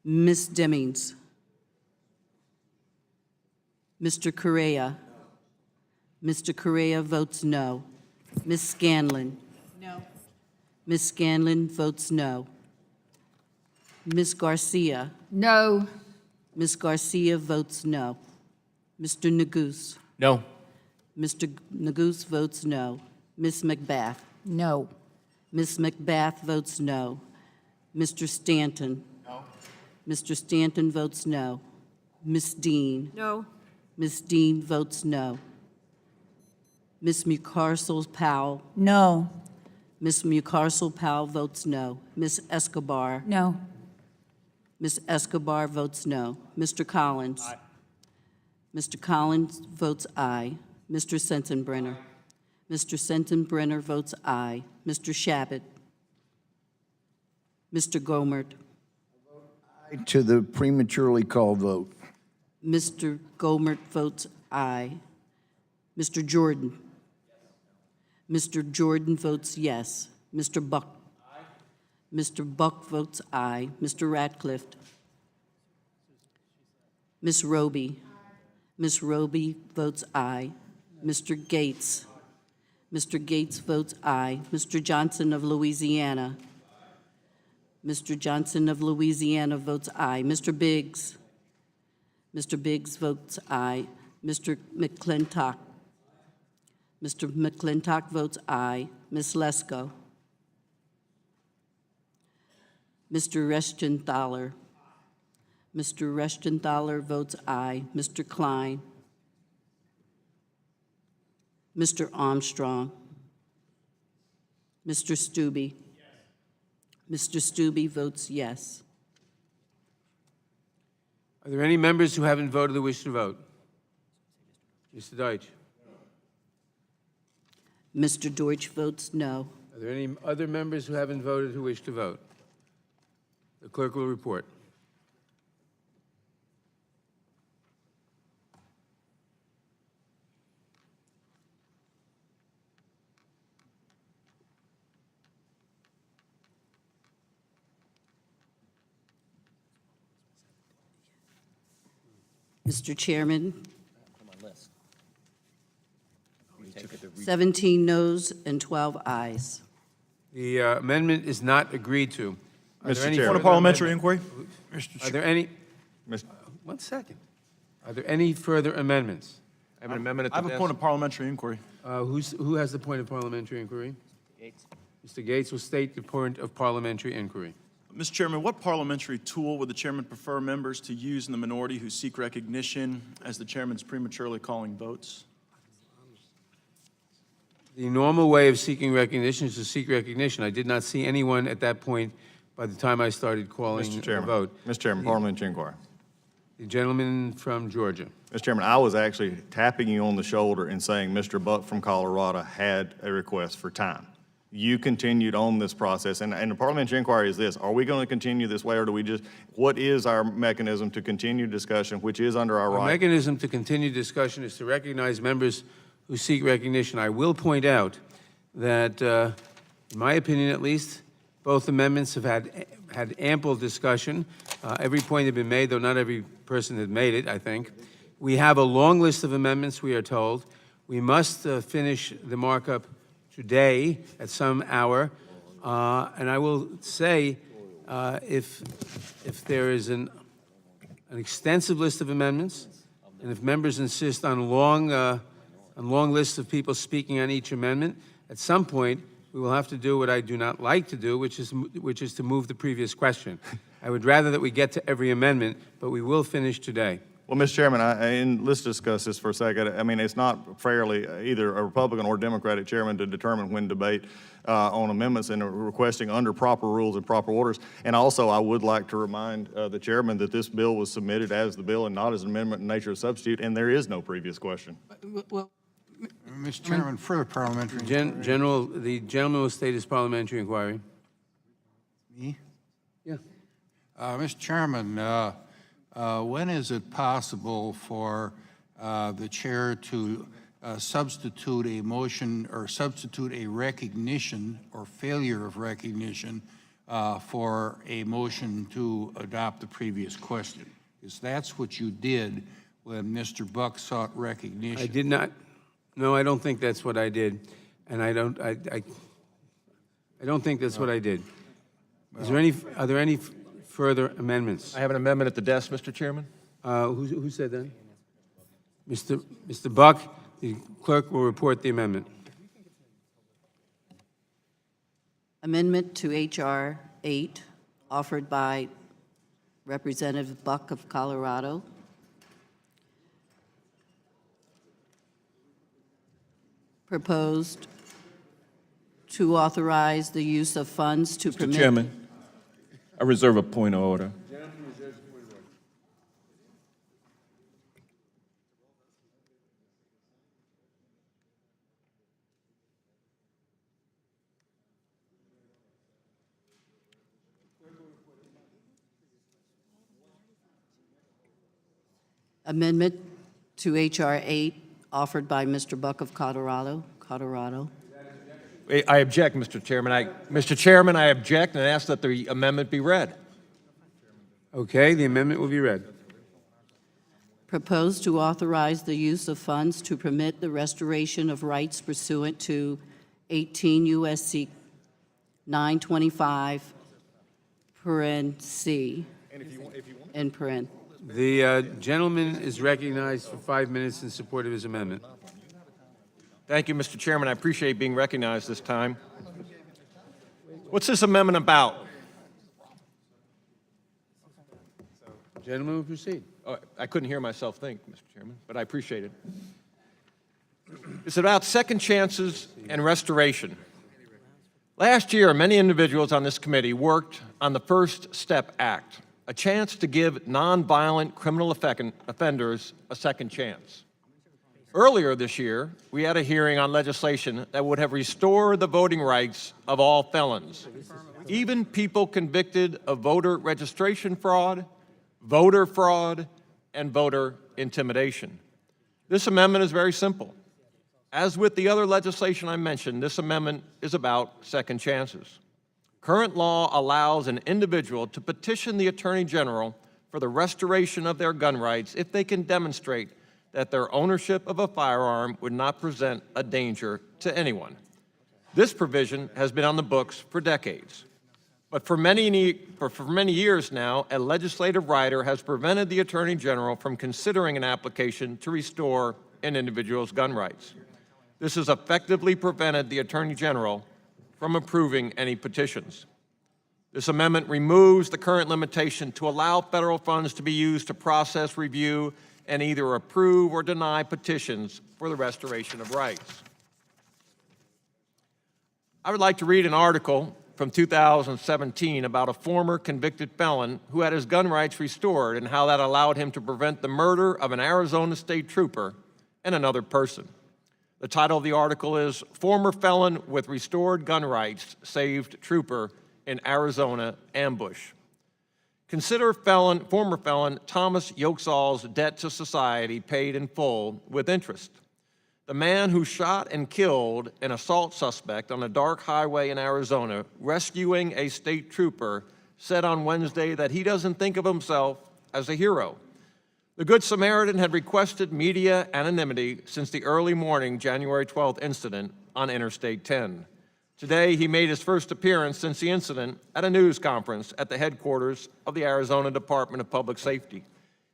Ms. Demings. Mr. Correa. Mr. Correa votes no. Ms. Scanlon. No. Ms. Scanlon votes no. Ms. Garcia. No. Ms. Garcia votes no. Mr. Neguse. No. Mr. Neguse votes no. Ms. McBath. No. Ms. McBath votes no. Mr. Stanton. No. Mr. Stanton votes no. Ms. Dean. No. Ms. Dean votes no. Ms. Mucarsel-Powell. No. Ms. Mucarsel-Powell votes no. Ms. Escobar. No. Ms. Escobar votes no. Mr. Collins. Aye. Mr. Collins votes aye. Mr. Sensenbrenner. Mr. Sensenbrenner votes aye. Mr. Shabbat. Mr. Gomert. To the prematurely called vote. Mr. Gomert votes aye. Mr. Jordan. Mr. Jordan votes yes. Mr. Buck. Mr. Buck votes aye. Mr. Ratcliffe. Ms. Roby. Ms. Roby votes aye. Mr. Gates. Mr. Gates votes aye. Mr. Johnson of Louisiana. Mr. Johnson of Louisiana votes aye. Mr. Biggs. Mr. Biggs votes aye. Mr. McClintock. Mr. McClintock votes aye. Ms. Lesko. Mr. Reschenthaler. Mr. Reschenthaler votes aye. Mr. Klein. Mr. Armstrong. Mr. Stubbe. Mr. Stubbe votes yes. Are there any members who haven't voted who wish to vote? Mr. Deutsch. Mr. Deutsch votes no. Are there any other members who haven't voted who wish to vote? The clerk will report. Mr. Chairman, 17 noes and 12 ayes. The amendment is not agreed to. Are there Mr. any Chair. further Point of parliamentary amendments? inquiry? Are there any? Mr. One second. Are there any further amendments? I have an amendment I at have the a desk. point of parliamentary inquiry. Who has the point of parliamentary inquiry? Gates. Mr. Gates will state the point of parliamentary inquiry. Mr. Chairman, what parliamentary tool would the chairman prefer members to use in the minority who seek recognition as the chairman's prematurely calling votes? The normal way of seeking recognition is to seek recognition. I did not see anyone at that point by the time I started calling Mr. the Chairman. vote. Mr. Chairman, parliamentary inquiry. The gentleman from Georgia. Mr. Chairman, I was actually tapping you on the shoulder and saying Mr. Buck from Colorado had a request for time. You continued on this process, and the parliamentary inquiry is this: are we going to continue this way, or do we just? What is our mechanism to continue discussion, which is under our Our right? mechanism to continue discussion is to recognize members who seek recognition. I will point out that, in my opinion at least, both amendments have had ample discussion. Every point had been made, though not every person had made it, I think. We have a long list of amendments, we are told. We must finish the markup today at some hour. And I will say, if there is an extensive list of amendments, and if members insist on long lists of people speaking on each amendment, at some point, we will have to do what I do not like to do, which is to move the previous question. I would rather that we get to every amendment, but we will finish today. Well, Mr. Chairman, and let's discuss this for a second. I mean, it's not fairly either a Republican or Democratic chairman to determine when debate on amendments and requesting under proper rules and proper orders. And also, I would like to remind the chairman that this bill was submitted as the bill and not as an amendment in nature of substitute, and there is no previous question. Well, Mr. Chairman, further parliamentary. The gentleman will state his parliamentary inquiry. Me? Yeah. Mr. Chairman, when is it possible for the chair to substitute a motion or substitute a recognition or failure of recognition for a motion to adopt the previous question? Because that's what you did when Mr. Buck sought recognition. I did not. No, I don't think that's what I did, and I don't think that's what I did. Are there any further amendments? I have an amendment at the desk, Mr. Chairman. Who said that? Mr. Buck, the clerk will report the amendment. Amendment to H.R. 8, offered by Representative Buck of Colorado. Proposed to authorize the use of funds to permit. Mr. Chairman, I reserve a point of order. Amendment to H.R. 8, offered by Mr. Buck of Colorado. I object, Mr. Chairman. Mr. Chairman, I object and ask that the amendment be read. Okay, the amendment will be read. Proposed to authorize the use of funds to permit the restoration of rights pursuant to 18 U.S.C. 925, paren C, in paren. The gentleman is recognized for 5 minutes in support of his amendment. Thank you, Mr. Chairman. I appreciate being recognized this time. What's this amendment about? Gentleman will proceed. I couldn't hear myself think, Mr. Chairman, but I appreciate it. It's about second chances and restoration. Last year, many individuals on this committee worked on the First Step Act, a chance to give nonviolent criminal offenders a second chance. Earlier this year, we had a hearing on legislation that would have restored the voting rights of all felons, even people convicted of voter registration fraud, and voter intimidation. This amendment is very simple. As with the other legislation I mentioned, this amendment is about second chances. Current law allows an individual to petition the Attorney General for the restoration of their gun rights if they can demonstrate that their ownership of a firearm would not present a danger to anyone. This provision has been on the books for decades. But for many years now, a legislative rider has prevented the Attorney General from considering an application to restore an individual's gun rights. This has effectively prevented the Attorney General from approving any petitions. This amendment removes the current limitation to allow federal funds to be used to process, review, and either approve or deny petitions for the restoration of rights. I would like to read an article from 2017 about a former convicted felon who had his gun rights restored and how that allowed him to prevent the murder of an Arizona state trooper and another person. The title of the article is "Former Felon with Restored Gun Rights Saved Trooper in Arizona Ambush." Consider former felon Thomas Yokesall's debt to society paid in full with interest. The man who shot and killed an assault suspect on a dark highway in Arizona, rescuing a state trooper, said on Wednesday that he doesn't think of himself as a hero. The Good Samaritan had requested media anonymity since the early morning January 12th incident on Interstate 10. Today, he made his first appearance since the incident at a news conference at the headquarters of the Arizona Department of Public Safety.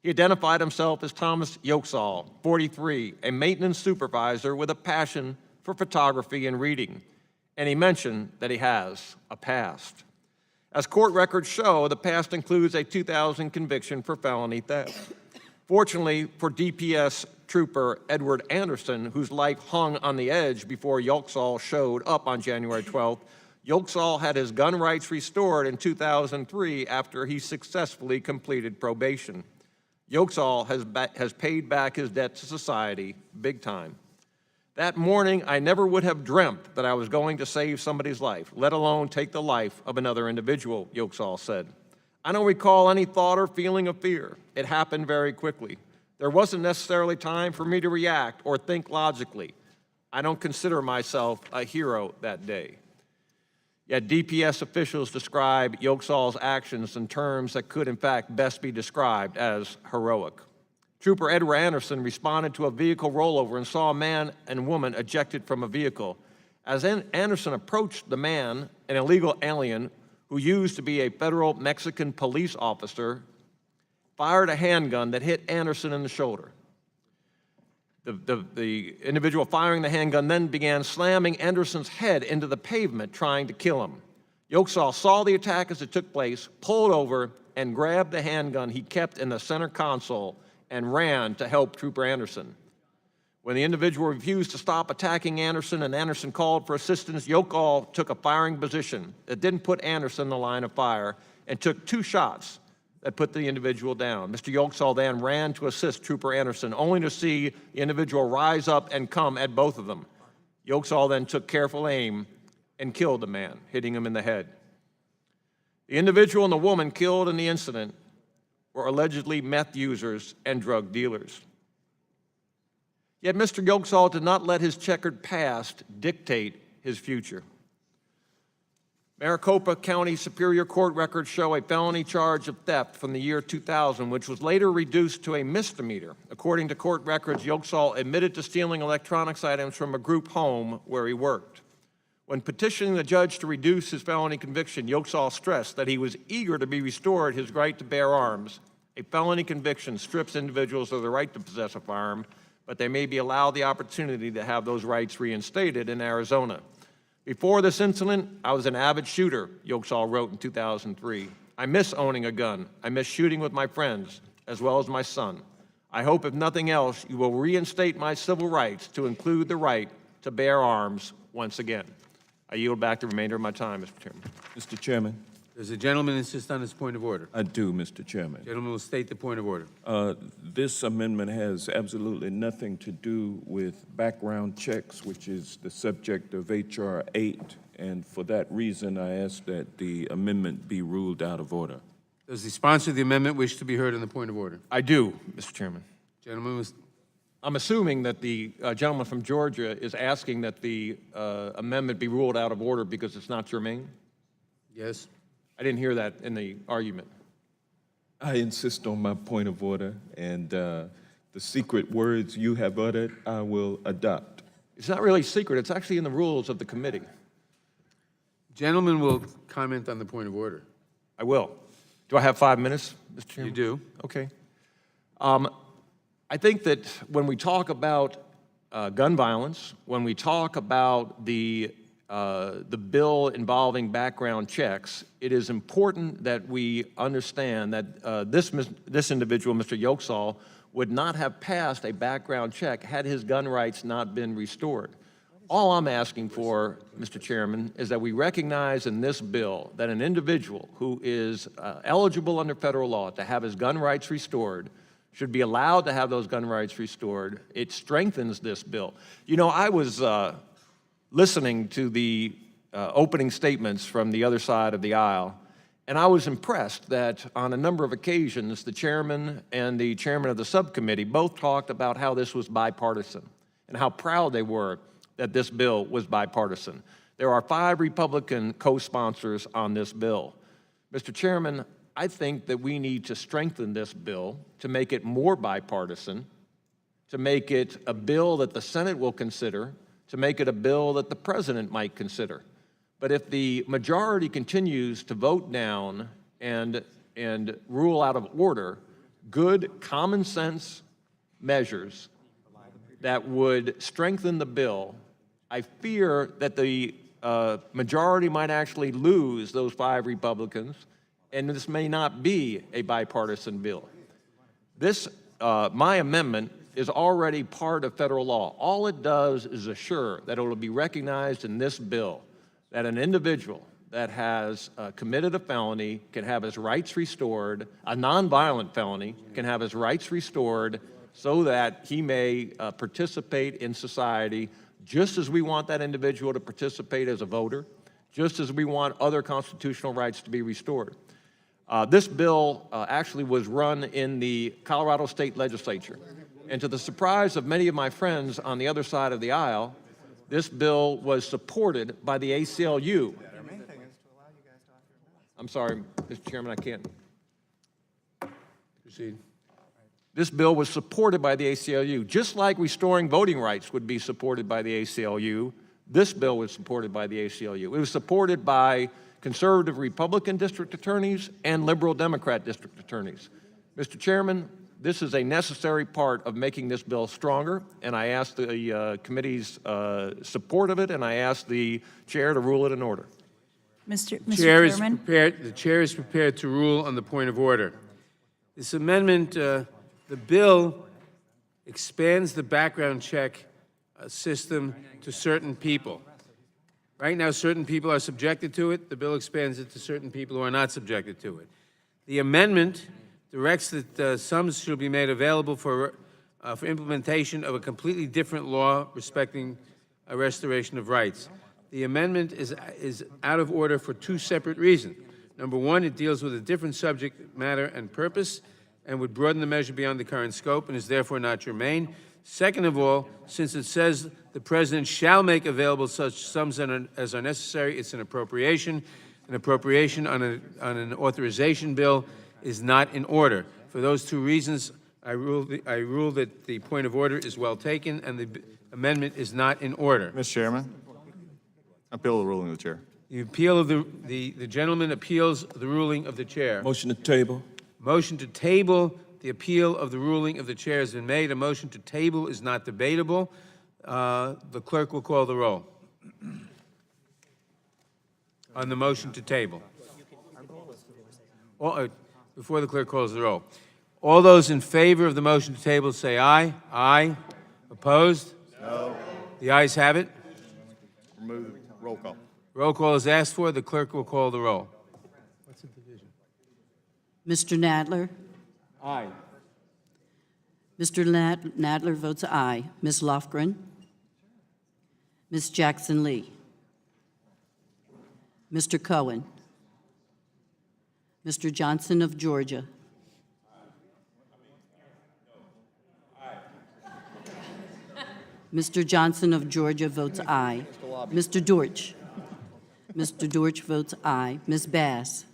He identified himself as Thomas Yokesall, 43, a maintenance supervisor with a passion for photography and reading, and he mentioned that he has a past. As court records show, the past includes a 2000 conviction for felony theft. Fortunately for DPS Trooper Edward Anderson, whose life hung on the edge before Yokesall showed up on January 12th, Yokesall had his gun rights restored in 2003 after he successfully completed probation. Yokesall has paid back his debt to society big time. That morning, I never would have dreamt that I was going to save somebody's life, let alone take the life of another individual, Yokesall said. I don't recall any thought or feeling of fear. It happened very quickly. There wasn't necessarily time for me to react or think logically. I don't consider myself a hero that day. Yet DPS officials describe Yokesall's actions in terms that could in fact best be described as heroic. Trooper Edward Anderson responded to a vehicle rollover and saw a man and woman ejected from a vehicle. As Anderson approached the man, an illegal alien who used to be a federal Mexican police officer, fired a handgun that hit Anderson in the shoulder. The individual firing the handgun then began slamming Anderson's head into the pavement, trying to kill him. Yokesall saw the attack as it took place, pulled over, and grabbed the handgun he kept in the center console and ran to help Trooper Anderson. When the individual refused to stop attacking Anderson and Anderson called for assistance, Yokesall took a firing position that didn't put Anderson in the line of fire and took 2 shots that put the individual down. Mr. Yokesall then ran to assist Trooper Anderson, only to see the individual rise up and come at both of them. Yokesall then took careful aim and killed the man, hitting him in the head. The individual and the woman killed in the incident were allegedly meth users and drug dealers. Yet Mr. Yokesall did not let his checkered past dictate his future. Maricopa County Superior Court records show a felony charge of theft from the year 2000, which was later reduced to a misdemeanor. According to court records, Yokesall admitted to stealing electronics items from a group home where he worked. When petitioning the judge to reduce his felony conviction, Yokesall stressed that he was eager to be restored his right to bear arms. A felony conviction strips individuals of the right to possess a firearm, but they may be allowed the opportunity to have those rights reinstated in Arizona. Before this incident, I was an avid shooter, Yokesall wrote in 2003. I miss owning a gun. I miss shooting with my friends, as well as my son. I hope, if nothing else, you will reinstate my civil rights to include the right to bear arms once again. I yield back the remainder of my time, Mr. Chairman. Mr. Chairman, Does the gentleman insist on his point of order? I do, Mr. Chairman. Gentleman will state the point of order. This amendment has absolutely nothing to do with background checks, which is the subject of H.R. 8, and for that reason, I ask that the amendment be ruled out of order. Does the sponsor of the amendment wish to be heard on the point of order? I do, Mr. Chairman. Gentleman was, I'm assuming that the gentleman from Georgia is asking that the amendment be ruled out of order because it's not germane? yes. I didn't hear that in the argument. I insist on my point of order, and the secret words you have uttered, I will adopt. It's not really secret. It's actually in the rules of the committee. Gentleman will comment on the point of order. I will. Do I have 5 minutes, Mr. Chairman? You do. Okay. I think that when we talk about gun violence, when we talk about the bill involving background checks, it is important that we understand that this individual, Mr. Yokesall, would not have passed a background check had his gun rights not been restored. All I'm asking for, Mr. Chairman, is that we recognize in this bill that an individual who is eligible under federal law to have his gun rights restored should be allowed to have those gun rights restored. It strengthens this bill. You know, I was listening to the opening statements from the other side of the aisle, and I was impressed that on a number of occasions, the chairman and the chairman of the subcommittee both talked about how this was bipartisan and how proud they were that this bill was bipartisan. There are 5 Republican co-sponsors on this bill. Mr. Chairman, I think that we need to strengthen this bill to make it more bipartisan, to make it a bill that the Senate will consider, to make it a bill that the president might consider. But if the majority continues to vote down and rule out of order good common sense measures that would strengthen the bill, I fear that the majority might actually lose those 5 Republicans, and this may not be a bipartisan bill. This, my amendment, is already part of federal law. All it does is assure that it will be recognized in this bill that an individual that has committed a felony can have his rights restored, a nonviolent felony can have his rights restored so that he may participate in society just as we want that individual to participate as a voter, just as we want other constitutional rights to be restored. This bill actually was run in the Colorado State Legislature. And to the surprise of many of my friends on the other side of the aisle, this bill was supported by the ACLU. I'm sorry, Mr. Chairman, I can't. Proceed. This bill was supported by the ACLU. Just like restoring voting rights would be supported by the ACLU, this bill was supported by the ACLU. It was supported by conservative Republican district attorneys and liberal Democrat district attorneys. Mr. Chairman, this is a necessary part of making this bill stronger, and I ask the committee's support of it, and I ask the chair to rule it in order. Mr. Chairman? Chairman? The chair is prepared to rule on the point of order. This amendment, the bill expands the background check system to certain people. Right now, certain people are subjected to it. The bill expands it to certain people who are not subjected to it. The amendment directs that sums shall be made available for implementation of a completely different law respecting a restoration of rights. The amendment is out of order for 2 separate reasons. Number 1, it deals with a different subject matter and purpose and would broaden the measure beyond the current scope and is therefore not germane. Second of all, since it says the president shall make available such sums as are necessary, it's an appropriation. An appropriation on an authorization bill is not in order. For those 2 reasons, I rule that the point of order is well taken and the amendment is not in order. Mr. Chairman, I appeal the ruling of the chair. The appeal of the gentleman appeals the ruling of the chair. Motion to table. Motion to table the appeal of the ruling of the chair has been made. A motion to table is not debatable. The clerk will call the roll on the motion to table. Before the clerk calls the roll. All those in favor of the motion to table say aye. Aye. Opposed? No. The ayes have it. Remove roll call. Roll call is asked for. The clerk will call the roll. Mr. Nadler? Aye. Mr. Nadler votes aye. Ms. Lofgren? Ms. Jackson Lee? Mr. Cohen? Mr. Johnson of Georgia? Mr. Johnson of Georgia votes aye. Mr. Dortch? Mr. Dortch votes aye. Ms. Bass?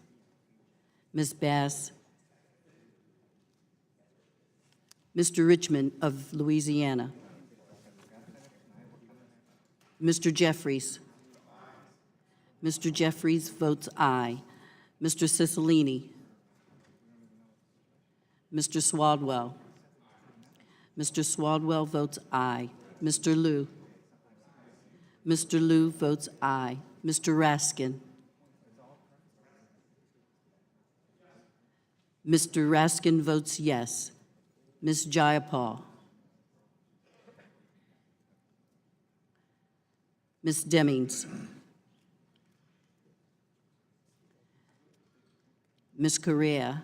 Ms. Bass? Mr. Richmond of Louisiana? Mr. Jeffries? Mr. Jeffries votes aye. Mr. Cicilline? Mr. Swaldwell? Mr. Swaldwell votes aye. Mr. Liu? Mr. Liu votes aye. Mr. Raskin? Mr. Raskin votes yes. Ms. Jayapal? Ms. Demings? Ms. Correa?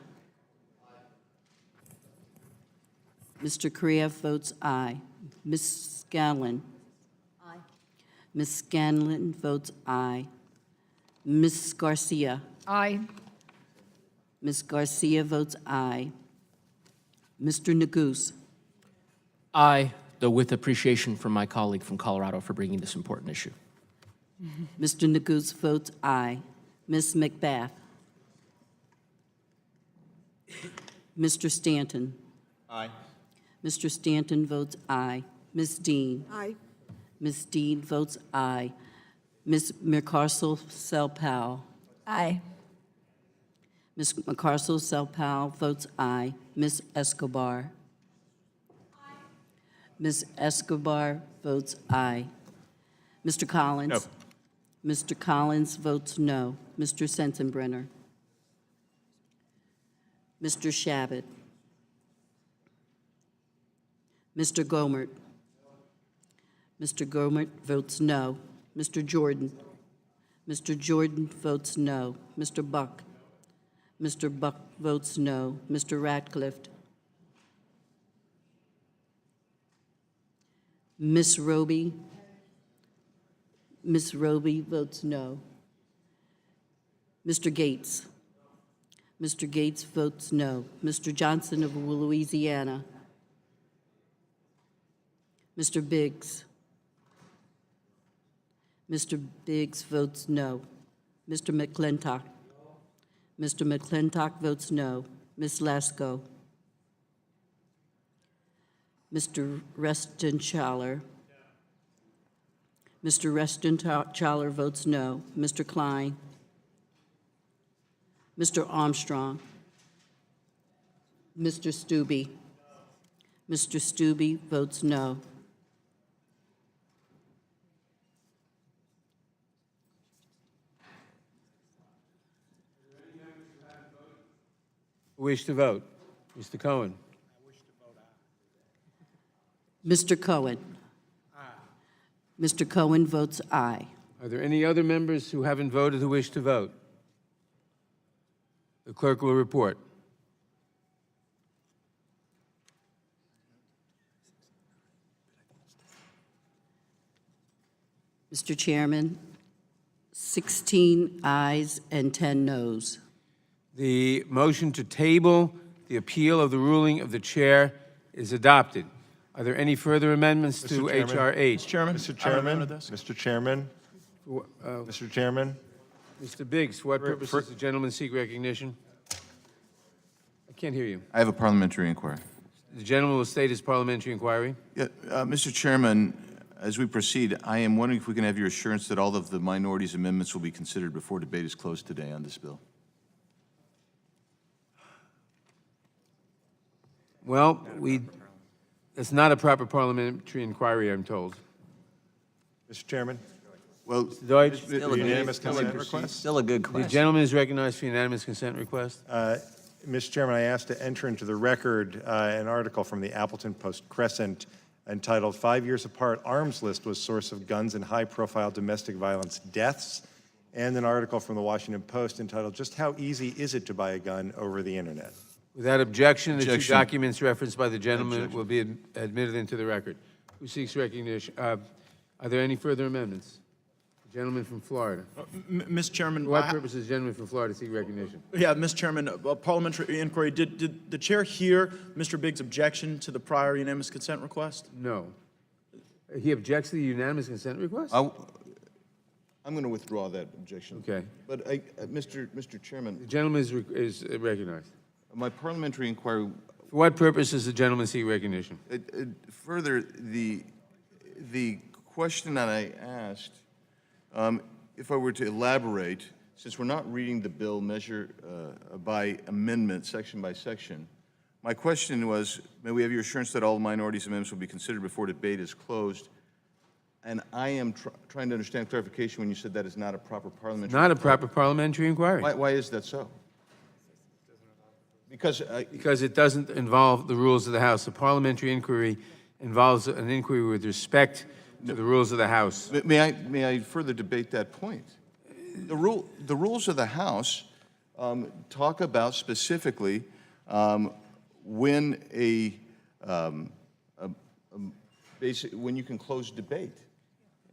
Mr. Correa votes aye. Ms. Scanlon? Aye. Ms. Scanlon votes aye. Ms. Garcia? Aye. Ms. Garcia votes aye. Mr. Neguse? Aye, though with appreciation from my colleague from Colorado for bringing this important issue. Mr. Neguse votes aye. Ms. McBath? Mr. Stanton? Aye. Mr. Stanton votes aye. Ms. Dean? Aye. Ms. Dean votes aye. Ms. McCarcel-Sell-Powell? Aye. Ms. McCarcel-Sell-Powell votes aye. Ms. Escobar? Ms. Escobar votes aye. Mr. Collins? No. Mr. Collins votes no. Mr. Sensenbrenner? Mr. Shabbat? Mr. Gomert? Mr. Gomert votes no. Mr. Jordan? Mr. Jordan votes no. Mr. Buck? Mr. Buck votes no. Mr. Ratcliffe? Ms. Roby? Ms. Roby votes no. Mr. Gates? Mr. Gates votes no. Mr. Johnson of Louisiana? Mr. Biggs? Mr. Biggs votes no. Mr. McClintock? Mr. McClintock votes no. Ms. Lasko? Mr. Reston-Chaler? Mr. Reston-Chaler votes no. Mr. Klein? Mr. Armstrong? Mr. Stubbe? Mr. Stubbe votes no. Who wish to vote? Mr. Cohen? Mr. Cohen? Mr. Cohen votes aye. Are there any other members who haven't voted who wish to vote? The clerk will report. Mr. Chairman, 16 ayes and 10 noes. The motion to table the appeal of the ruling of the chair is adopted. Are there any further amendments to H.R. 8? Mr. Chairman? Mr. Chairman? Mr. Chairman? Mr. Chairman? Mr. Biggs, for what purpose does the gentleman seek recognition? I can't hear you. I have a parliamentary inquiry. The gentleman will state his parliamentary inquiry. Yeah, Mr. Chairman, as we proceed, I am wondering if we can have your assurance that all of the minority's amendments will be considered before debate is closed today on this bill. Well, it's not a proper parliamentary inquiry, I'm told. Mr. Chairman? Well, Deutsch, Unanimous consent request? Still a good the question. gentleman is recognized for unanimous consent request. Mr. Chairman, I asked to enter into the record an article from the Appleton Post-Crescent entitled 5 Years Apart, Arms List Was Source of Guns and High-Profile Domestic Violence Deaths. and an article from the Washington Post entitled, "Just How Easy Is It to Buy a Gun Over the Internet?" Without objection, the two Objection. documents referenced by the gentleman Objection. will be admitted into the record. Who seeks recognition? Are there any further amendments? The gentleman from Florida. Mr. Chairman, For what purpose does the gentleman from Florida seek recognition? Yeah, Mr. Chairman, parliamentary inquiry. Did the chair hear Mr. Biggs' objection to the prior unanimous consent request? No. He objects to the unanimous consent request? I'm going to withdraw that objection. Okay. But Mr. Chairman, The gentleman is recognized. my parliamentary inquiry, For what purpose does the gentleman seek recognition? further, the question that I asked, if I were to elaborate, since we're not reading the bill measure by amendment, section by section, my question was, may we have your assurance that all minorities' amendments will be considered before debate is closed? And I am trying to understand clarification when you said that is not a proper parliamentary Not a proper parliamentary inquiry. Why is that so? Because it doesn't involve the rules of the House. A parliamentary inquiry involves an inquiry with respect to the rules of the House. May I further debate that point? The rules of the House talk about specifically when when you can close debate.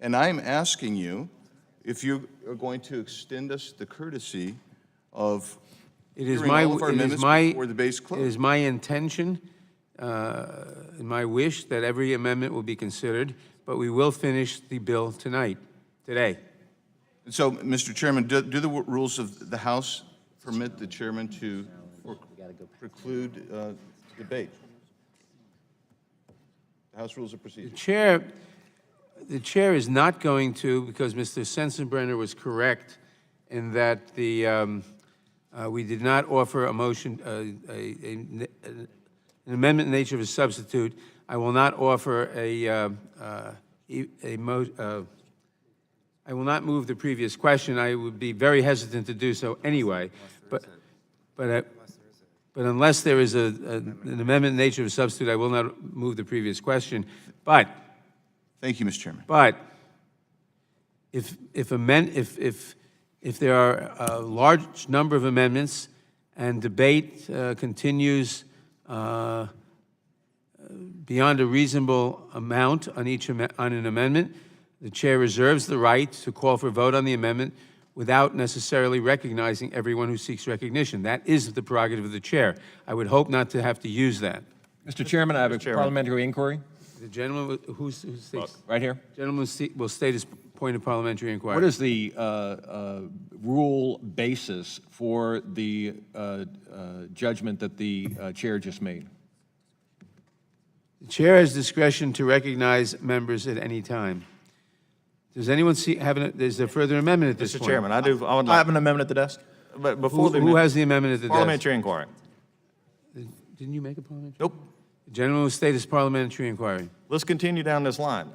And I'm asking you if you are going to extend us the courtesy of hearing all of our amendments before the debate's closed. It is my intention and my wish that every amendment will be considered, but we will finish the bill today. So, Mr. Chairman, do the rules of the House permit the chairman to preclude debate? The House Rules of Procedure. The chair is not going to, because Mr. Sensenbrenner was correct in that we did not offer a motion, an amendment in nature of a substitute. I will not offer I will not move the previous question. I would be very hesitant to do so anyway. But unless there is an amendment in nature of a substitute, I will not move the previous question. But thank you, Mr. Chairman. But if there are a large number of amendments and debate continues beyond a reasonable amount on an amendment, the chair reserves the right to call for a vote on the amendment without necessarily recognizing everyone who seeks recognition. That is the prerogative of the chair. I would hope not to have to use that. Mr. Chairman, I have a parliamentary inquiry. The gentleman who states... Right here. Gentleman will state his point of parliamentary inquiry. What is the rule basis for the judgment that the chair just made? The chair has discretion to recognize members at any time. Does anyone is there further amendment at this Mr. point? Chairman, I have an amendment at the desk. But before Who has the amendment at the desk? Parliamentary inquiry. Didn't you make a parliamentary? Nope. The gentleman will state his parliamentary inquiry. Let's continue down this line.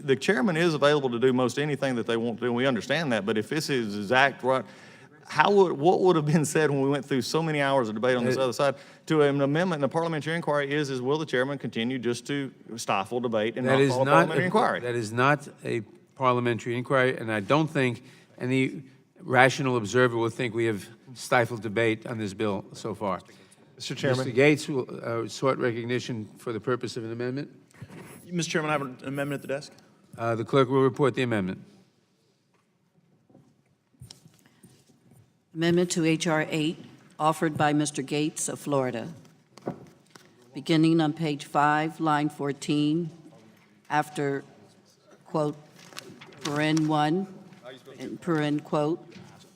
The chairman is available to do most anything that they want to do, and we understand that, but if this is exact right, what would have been said when we went through so many hours of debate on this other side to an amendment in a parliamentary inquiry is will the chairman continue just to stifle debate and not follow parliamentary inquiry? That is not a parliamentary inquiry, and I don't think any rational observer will think we have stifled debate on this bill so far. Mr. Chairman. Mr. Gates sought recognition for the purpose of an amendment. Mr. Chairman, I have an amendment at the desk. The clerk will report the amendment. Amendment to H.R. 8, offered by Mr. Gates of Florida. Beginning on page 5, line 14, after, quote, paren 1, and paren, quote,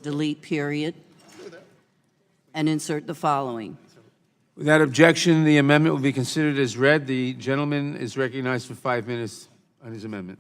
delete period, and insert the following. Without objection, the amendment will be considered as read. The gentleman is recognized for 5 minutes on his amendment.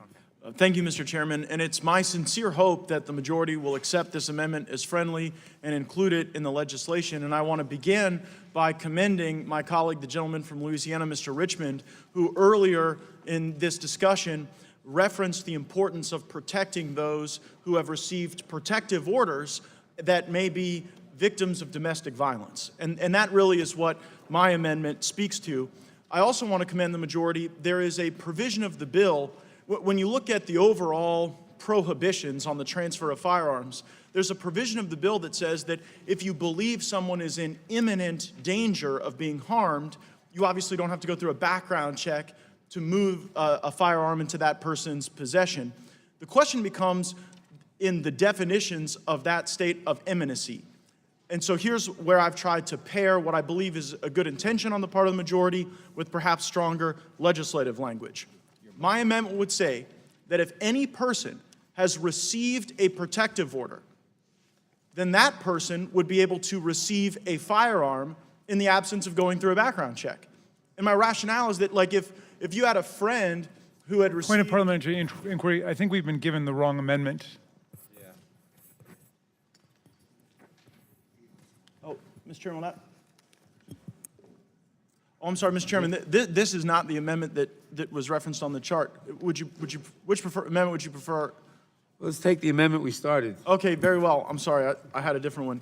Thank you, Mr. Chairman, and it's my sincere hope that the majority will accept this amendment as friendly and include it in the legislation. And I want to begin by commending my colleague, the gentleman from Louisiana, Mr. Richmond, who earlier in this discussion referenced the importance of protecting those who have received protective orders that may be victims of domestic violence. And that really is what my amendment speaks to. I also want to commend the majority. There is a provision of the bill. When you look at the overall prohibitions on the transfer of firearms, there's a provision of the bill that says that if you believe someone is in imminent danger of being harmed, you obviously don't have to go through a background check to move a firearm into that person's possession. The question becomes in the definitions of that state of imminency. And so here's where I've tried to pair what I believe is a good intention on the part of the majority with perhaps stronger legislative language. My amendment would say that if any person has received a protective order, then that person would be able to receive a firearm in the absence of going through a background check. And my rationale is that, like, if you had a friend who had received... Point of parliamentary inquiry, I think we've been given the wrong amendment. Oh, Mr. Chairman, I'm sorry, Mr. Chairman, this is not the amendment that was referenced on the chart. Which amendment would you prefer? Let's take the amendment we started. Okay, very well. I'm sorry, I had a different one.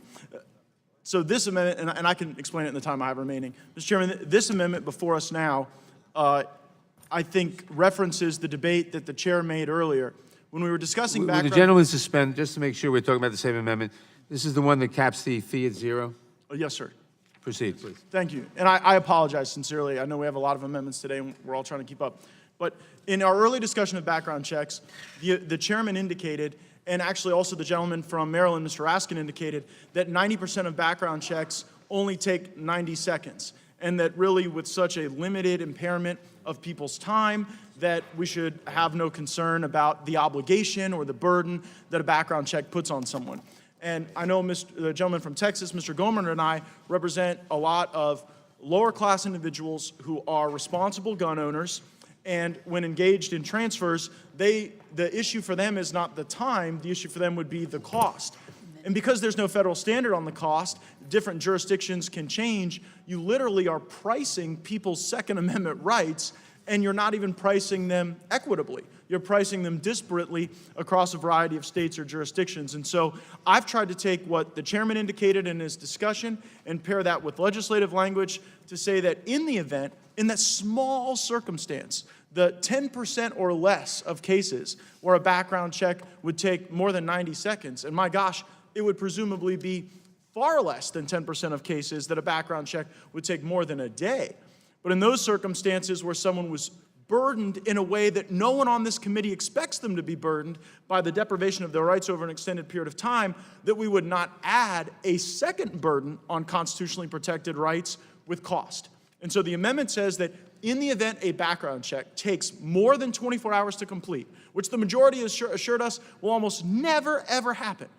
So this amendment, and I can explain it in the time I have remaining. Mr. Chairman, this amendment before us now, I think references the debate that the chair made earlier. When we were discussing Will background... the gentleman suspend, just to make sure we're talking about the same amendment. This is the one that caps the fee at 0? Oh, yes, sir. Proceed, please. Thank you. And I apologize sincerely. I know we have a lot of amendments today, and we're all trying to keep up. But in our early discussion of background checks, the chairman indicated, and actually also the gentleman from Maryland, Mr. Raskin, indicated that 90% of background checks only take 90 seconds, and that really with such a limited impairment of people's time, that we should have no concern about the obligation or the burden that a background check puts on someone. And I know the gentleman from Texas, Mr. Gomer, and I represent a lot of lower-class individuals who are responsible gun owners, and when engaged in transfers, the issue for them is not the time, the issue for them would be the cost. And because there's no federal standard on the cost, different jurisdictions can change, you literally are pricing people's Second Amendment rights, and you're not even pricing them equitably. You're pricing them disparately across a variety of states or jurisdictions. And so I've tried to take what the chairman indicated in his discussion and pair that with legislative language to say that in the event, in that small circumstance, the 10% or less of cases where a background check would take more than 90 seconds, and my gosh, it would presumably be far less than 10% of cases that a background check would take more than a day. But in those circumstances where someone was burdened in a way that no one on this committee expects them to be burdened by the deprivation of their rights over an extended period of time, that we would not add a second burden on constitutionally protected rights with cost. And so the amendment says that in the event a background check takes more than 24 hours to complete, which the majority has assured us will almost never, ever happen,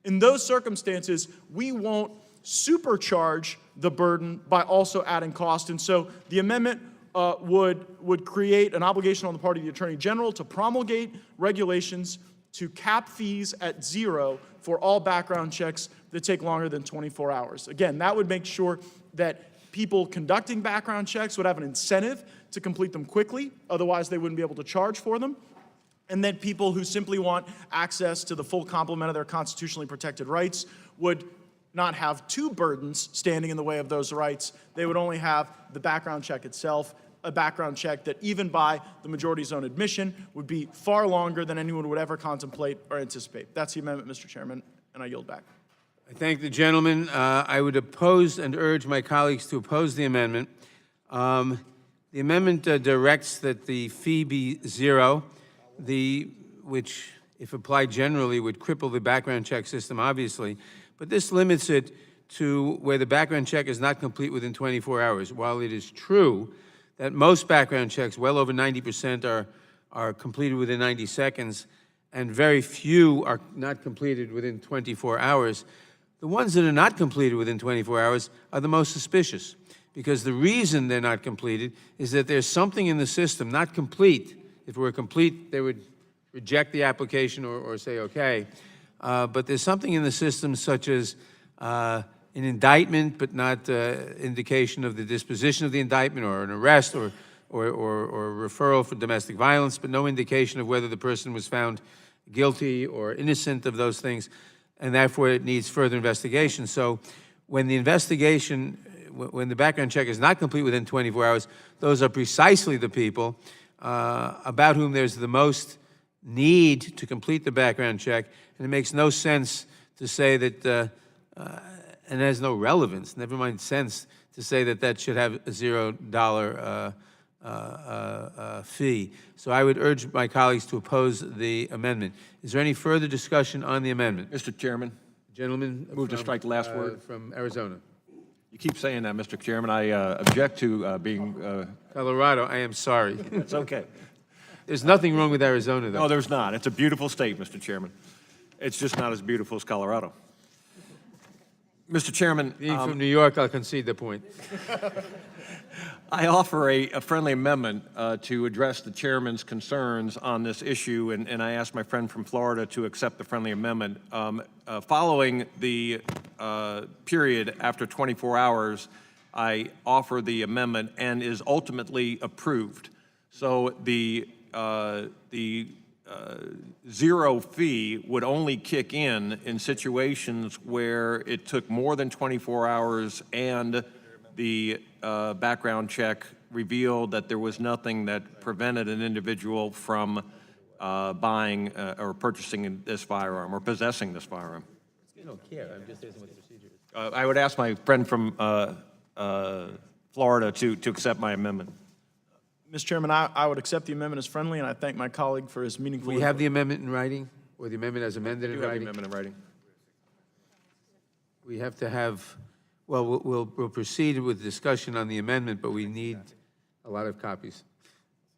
in those circumstances, we won't supercharge the burden by also adding cost. And so the amendment would create an obligation on the part of the Attorney General to promulgate regulations to cap fees at 0 for all background checks that take longer than 24 hours. Again, that would make sure that people conducting background checks would have an incentive to complete them quickly, otherwise they wouldn't be able to charge for them. And then people who simply want access to the full complement of their constitutionally protected rights would not have two burdens standing in the way of those rights. They would only have the background check itself, a background check that even by the majority's own admission would be far longer than anyone would ever contemplate or anticipate. That's the amendment, Mr. Chairman, and I yield back. I thank the gentleman. I would oppose and urge my colleagues to oppose the amendment. The amendment directs that the fee be 0, which, if applied generally, would cripple the background check system, obviously. But this limits it to where the background check is not complete within 24 hours. While it is true that most background checks, well over 90%, are completed within 90 seconds, and very few are not completed within 24 hours, the ones that are not completed within 24 hours are the most suspicious, because the reason they're not completed is that there's something in the system, not complete. If it were complete, they would reject the application or say okay. But there's something in the system such as an indictment, but not indication of the disposition of the indictment, or an arrest, or referral for domestic violence, but no indication of whether the person was found guilty or innocent of those things, and therefore it needs further investigation. So when the when the background check is not complete within 24 hours, those are precisely the people about whom there's the most need to complete the background check, and it makes no sense to say that, and has no relevance, never mind sense, to say that that should have a $0 fee. So I would urge my colleagues to oppose the amendment. Is there any further discussion on the amendment? Mr. Chairman, Gentleman move to from, strike the last word. From Arizona. You keep saying that, Mr. Chairman. I object to being. Colorado, I am sorry. It's okay. There's nothing wrong with Arizona, though. No, there's not. It's a beautiful state, Mr. Chairman. It's just not as beautiful as Colorado. Mr. Chairman. Being from New York, I'll concede the point. I offer a friendly amendment to address the chairman's concerns on this issue, and I ask my friend from Florida to accept the friendly amendment. Following the period after 24 hours, I offer the amendment and is ultimately approved. So the zero fee would only kick in situations where it took more than 24 hours and the background check revealed that there was nothing that prevented an individual from buying or purchasing this firearm or possessing this firearm. You don't care. I'm just asking what the procedure is. I would ask my friend from Florida to accept my amendment. Mr. Chairman, I would accept the amendment as friendly, and I thank my colleague for his meaningful. We have the amendment in writing, or the amendment as amended in Do you have the writing? amendment in writing? We have to have, well, we'll proceed with discussion on the amendment, but we need a lot of copies.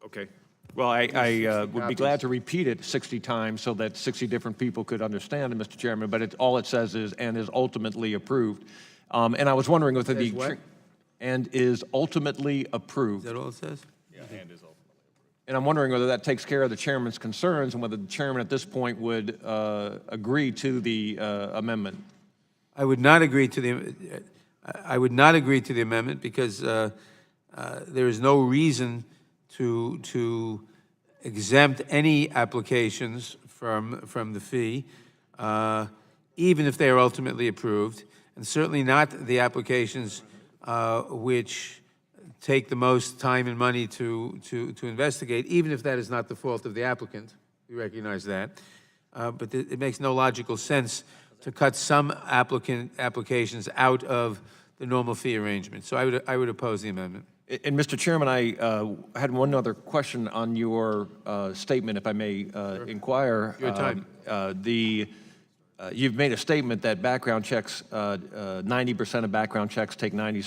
Okay. Well, I would be copies. glad to repeat it 60 times so that 60 different people could understand it, Mr. Chairman, but all it says is, and is ultimately approved. And I was wondering whether Says what? and is ultimately approved. Is that all it says? And I'm wondering whether that takes care of the chairman's concerns and whether the chairman at this point would agree to the amendment. I would not agree to the amendment because there is no reason to exempt any applications from the fee, even if they are ultimately approved, and certainly not the applications which take the most time and money to investigate, even if that is not the fault of the applicant. We recognize that. But it makes no logical sense to cut some applications out of the normal fee arrangement. So I would oppose the amendment. And Mr. Chairman, I had one other question on your statement, if I may inquire. Your time. You've made a statement that background checks, 90% of background checks take 90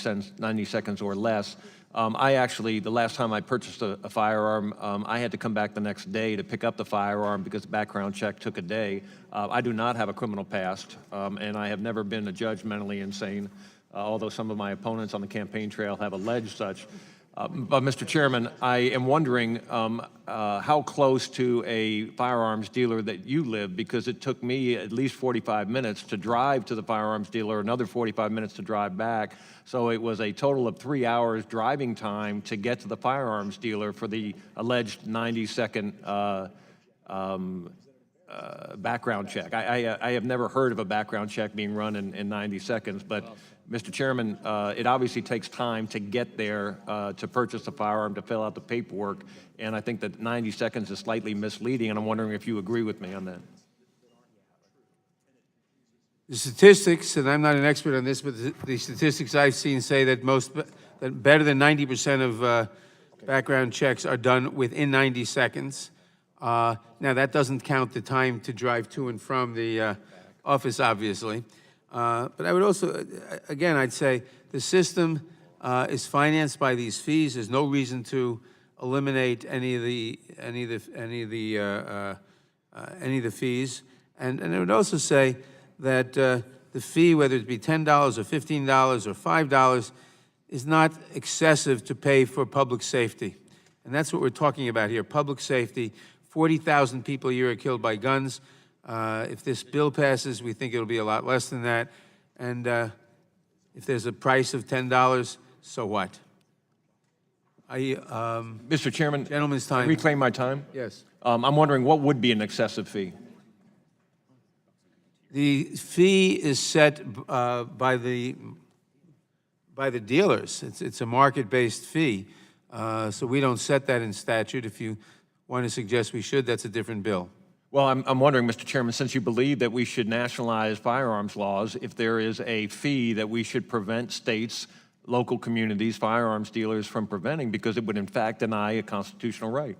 seconds or less. I actually, the last time I purchased a firearm, I had to come back the next day to pick up the firearm because the background check took a day. I do not have a criminal past, and I have never been adjudged mentally insane, although some of my opponents on the campaign trail have alleged such. But, Mr. Chairman, I am wondering how close to a firearms dealer that you live, because it took me at least 45 minutes to drive to the firearms dealer, another 45 minutes to drive back. So it was a total of 3 hours driving time to get to the firearms dealer for the alleged 90-second background check. I have never heard of a background check being run in 90 seconds, but Mr. Chairman, it obviously takes time to get there to purchase a firearm, to fill out the paperwork, and I think that 90 seconds is slightly misleading, and I'm wondering if you agree with me on that. The statistics, and I'm not an expert on this, but the statistics I've seen say that that better than 90% of background checks are done within 90 seconds. Now, that doesn't count the time to drive to and from the office, obviously. But I would also, again, I'd say the system is financed by these fees. There's no reason to eliminate any of the fees. And I would also say that the fee, whether it be $10 or $15 or $5, is not excessive to pay for public safety. And that's what we're talking about here, public safety. 40,000 people a year are killed by guns. If this bill passes, we think it'll be a lot less than that. And if there's a price of $10, so what? Mr. Chairman, gentleman's time. Reclaim my time? Yes. I'm wondering what would be an excessive fee? The fee is set by the dealers. It's a market-based fee. So we don't set that in statute. If you want to suggest we should, that's a different bill. Well, I'm wondering, Mr. Chairman, since you believe that we should nationalize firearms laws, if there is a fee that we should prevent states, local communities, firearms dealers from preventing, because it would in fact deny a constitutional right.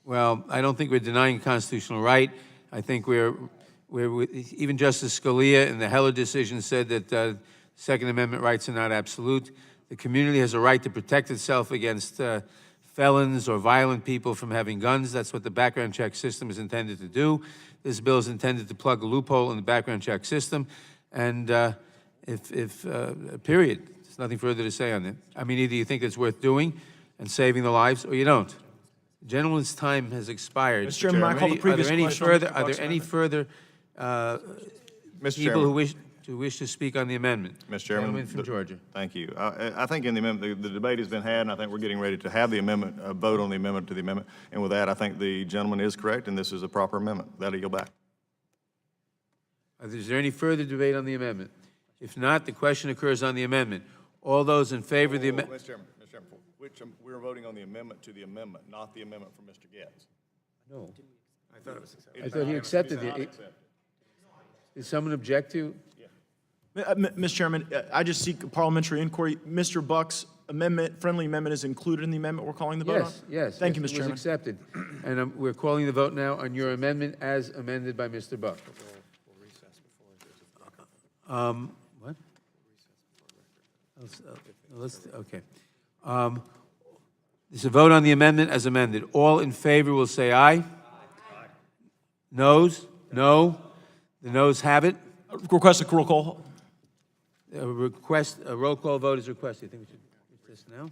Well, I don't think we're denying a constitutional right. I think even Justice Scalia in the Heller decision said that Second Amendment rights are not absolute. The community has a right to protect itself against felons or violent people from having guns. That's what the background check system is intended to do. This bill is intended to plug a loophole in the background check system. And period. There's nothing further to say on it. I mean, either you think it's worth doing and saving the lives, or you don't. The gentleman's time has expired. Mr. Chairman, I call the previous question on Mr. Are there Buck's any further people who wish to speak on the amendment? Mr. Chairman. Gentleman from Georgia. Thank you. I think in the amendment, the debate has been had, and I think we're getting ready to have the amendment, vote on the amendment to the amendment. And with that, I think the gentleman is correct, and this is a proper amendment. That'll yield back. Is there any further debate on the amendment? If not, the question occurs on the amendment. All those in favor of the amendment? Mr. Chairman, we're voting on the amendment to the amendment, not the amendment from Mr. Getz. No. I thought it was accepted. I thought he accepted it. Did someone object to? Mr. Chairman, I just seek a parliamentary inquiry. Mr. Buck's amendment, friendly amendment, is included in the amendment we're calling the vote on? Yes. Thank you, It Mr. Chairman. was accepted. And we're calling the vote now on your amendment as amended by Mr. Buck. What? Okay. There's a vote on the amendment as amended. All in favor will say aye. Noes? No. The noes have it. Request a roll call. A roll call vote is requested. I think we should get this now.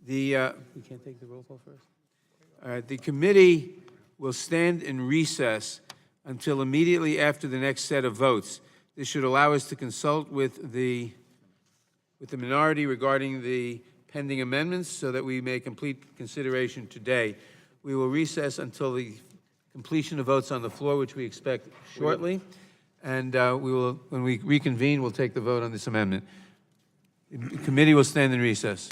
We can't take the roll call first? All right, the committee will stand in recess until immediately after the next set of votes. This should allow us to consult with the minority regarding the pending amendments so that we may complete consideration today. We will recess until the completion of votes on the floor, which we expect shortly. And when we reconvene, we'll take the vote on this amendment. The committee will stand in recess.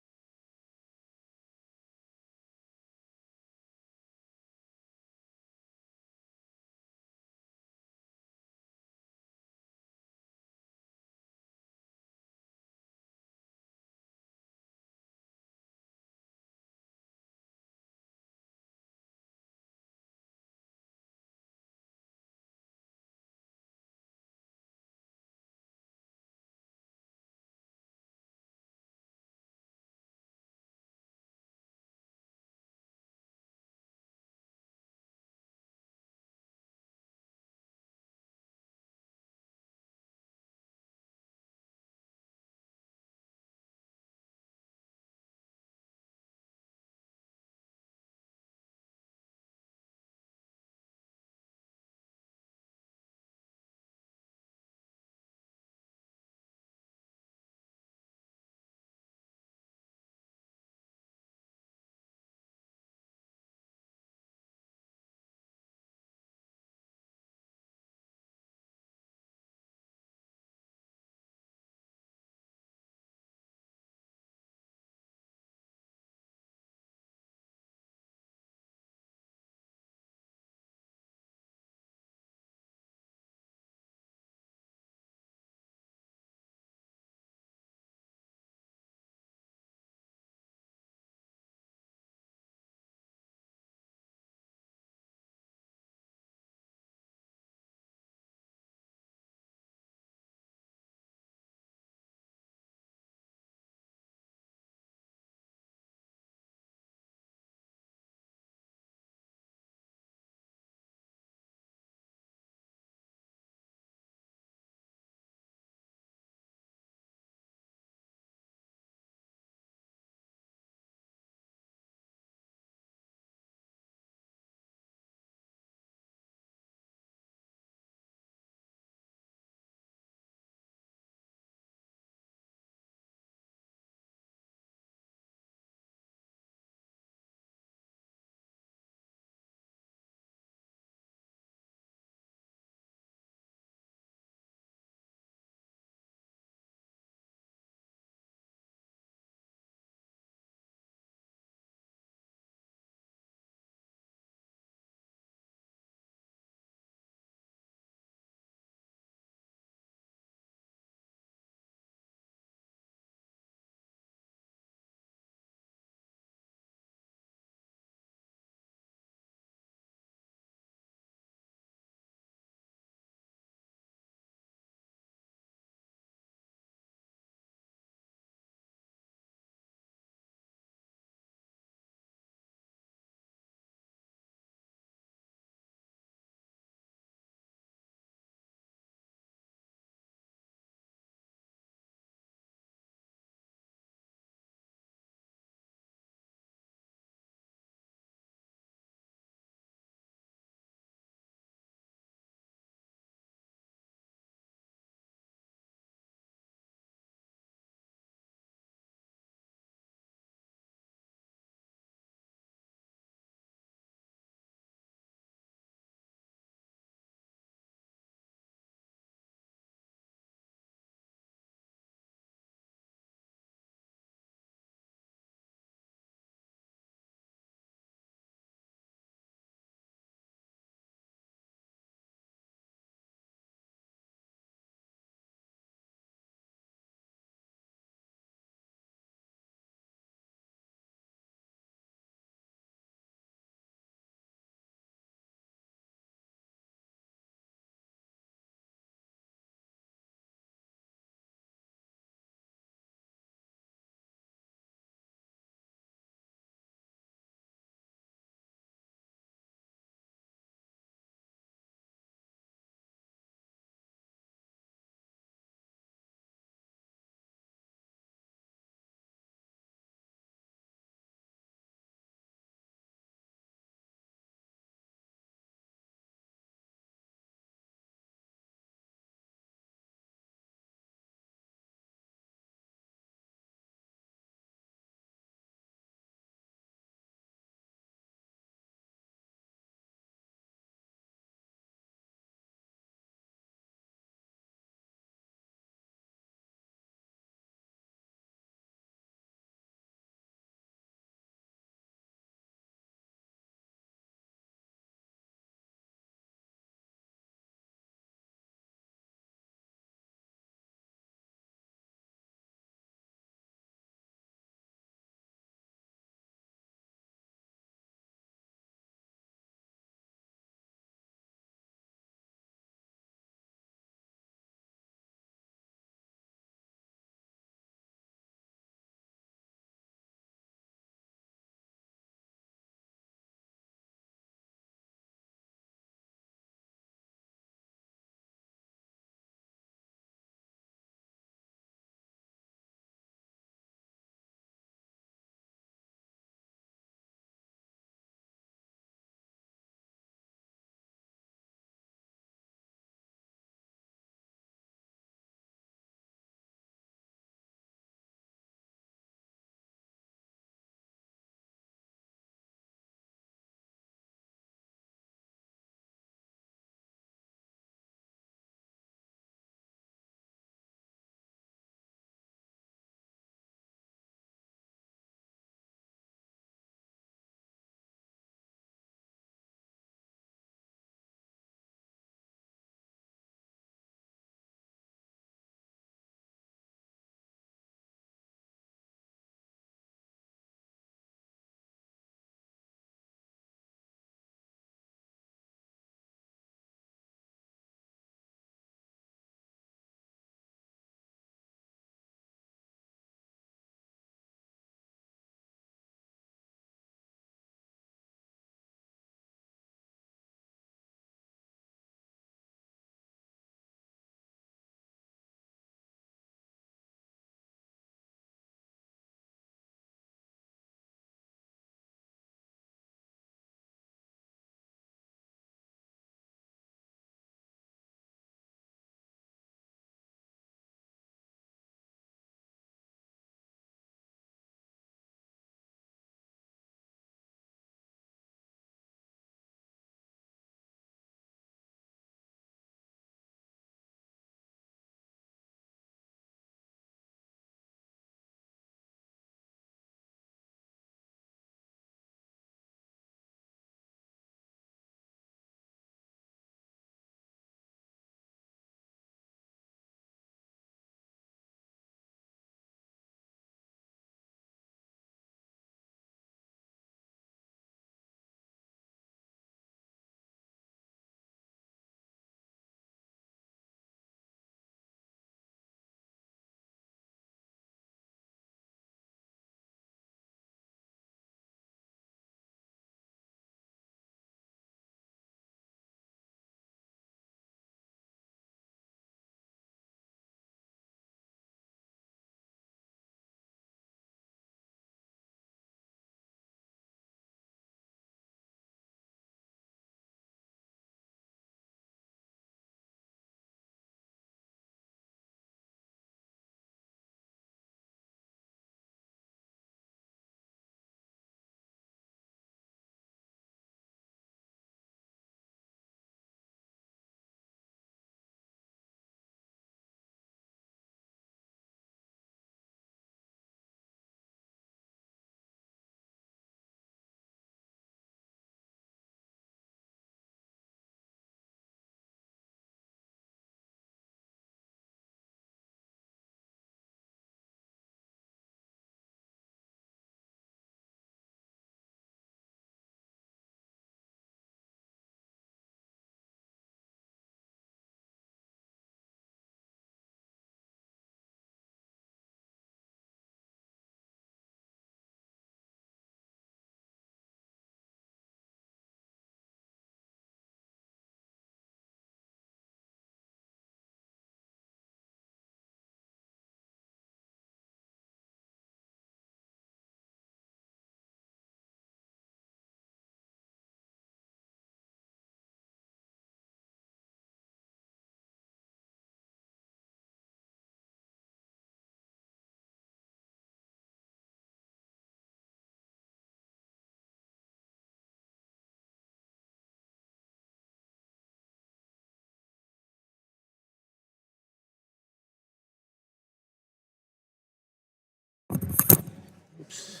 Oops.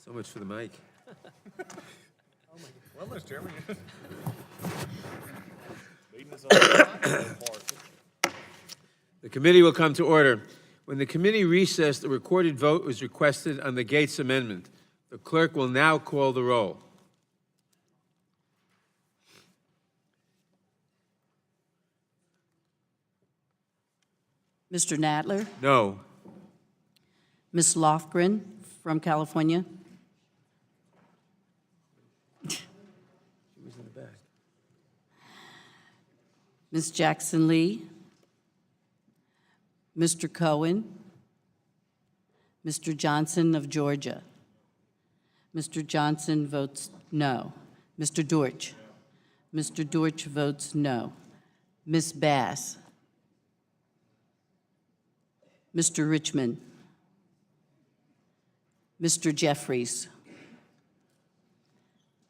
So much for the mic. Well, Mr. Chairman, leading us on the part. The committee will come to order. When the committee recessed, a recorded vote was requested on the Gates Amendment. The clerk will now call the roll. Mr. Nadler? No. Ms. Lofgren from California? She was in the back. Ms. Jackson Lee? Mr. Cohen? Mr. Johnson of Georgia? Mr. Johnson votes no. Mr. Dortch? Mr. Dortch votes no. Ms. Bass? Mr. Richmond? Mr. Jeffries?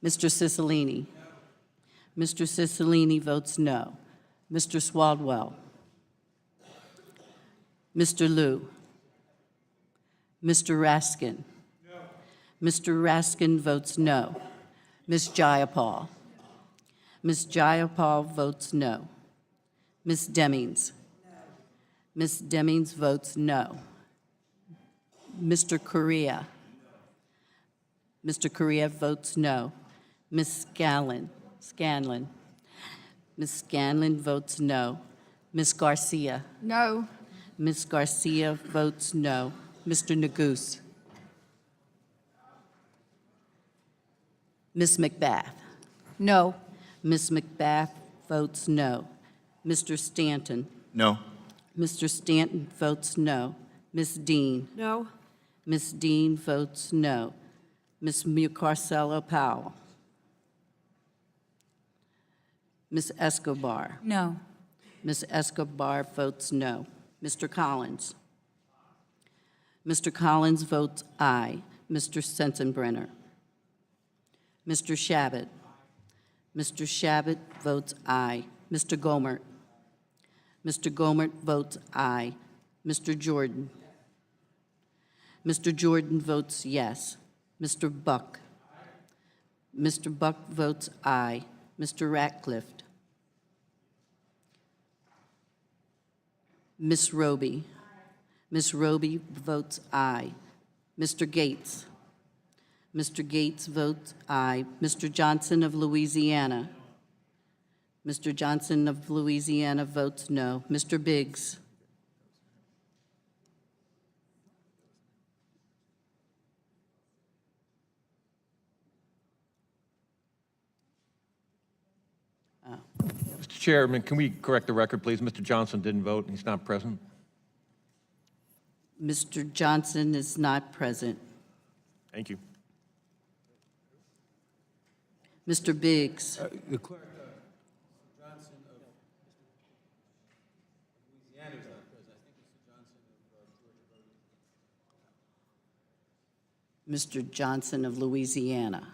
Mr. Cicilline? Mr. Cicilline votes no. Mr. Swaldwell? Mr. Liu? Mr. Raskin? Mr. Raskin votes no. Ms. Jayapal? Ms. Jayapal votes no. Ms. Demings? Ms. Demings votes no. Mr. Correa? Mr. Correa votes no. Ms. Scanlon? Ms. Scanlon votes no. Ms. Garcia? No. Ms. Garcia votes no. Mr. Neguse? Ms. McBath? No. Ms. McBath votes no. Mr. Stanton? No. Mr. Stanton votes no. Ms. Dean? No. Ms. Dean votes no. Ms. Mucarcelo Powell? Ms. Escobar? No. Ms. Escobar votes no. Mr. Collins? Mr. Collins votes aye. Mr. Sensenbrenner? Mr. Shabbat? Mr. Shabbat votes aye. Mr. Gomert? Mr. Gomert votes aye. Mr. Jordan? Mr. Jordan votes yes. Mr. Buck? Mr. Buck votes aye. Mr. Ratcliffe? Ms. Roby? Ms. Roby votes aye. Mr. Gates? Mr. Gates votes aye. Mr. Johnson of Louisiana? Mr. Johnson of Louisiana votes no. Mr. Biggs? Mr. Chairman, can we correct the record, please? Mr. Johnson didn't vote, and he's not present. Mr. Johnson is not present. Thank you. Mr. Biggs? The clerk, Johnson of Louisiana is not present. I think Mr. Johnson of Georgia voted. Mr. Johnson of Louisiana?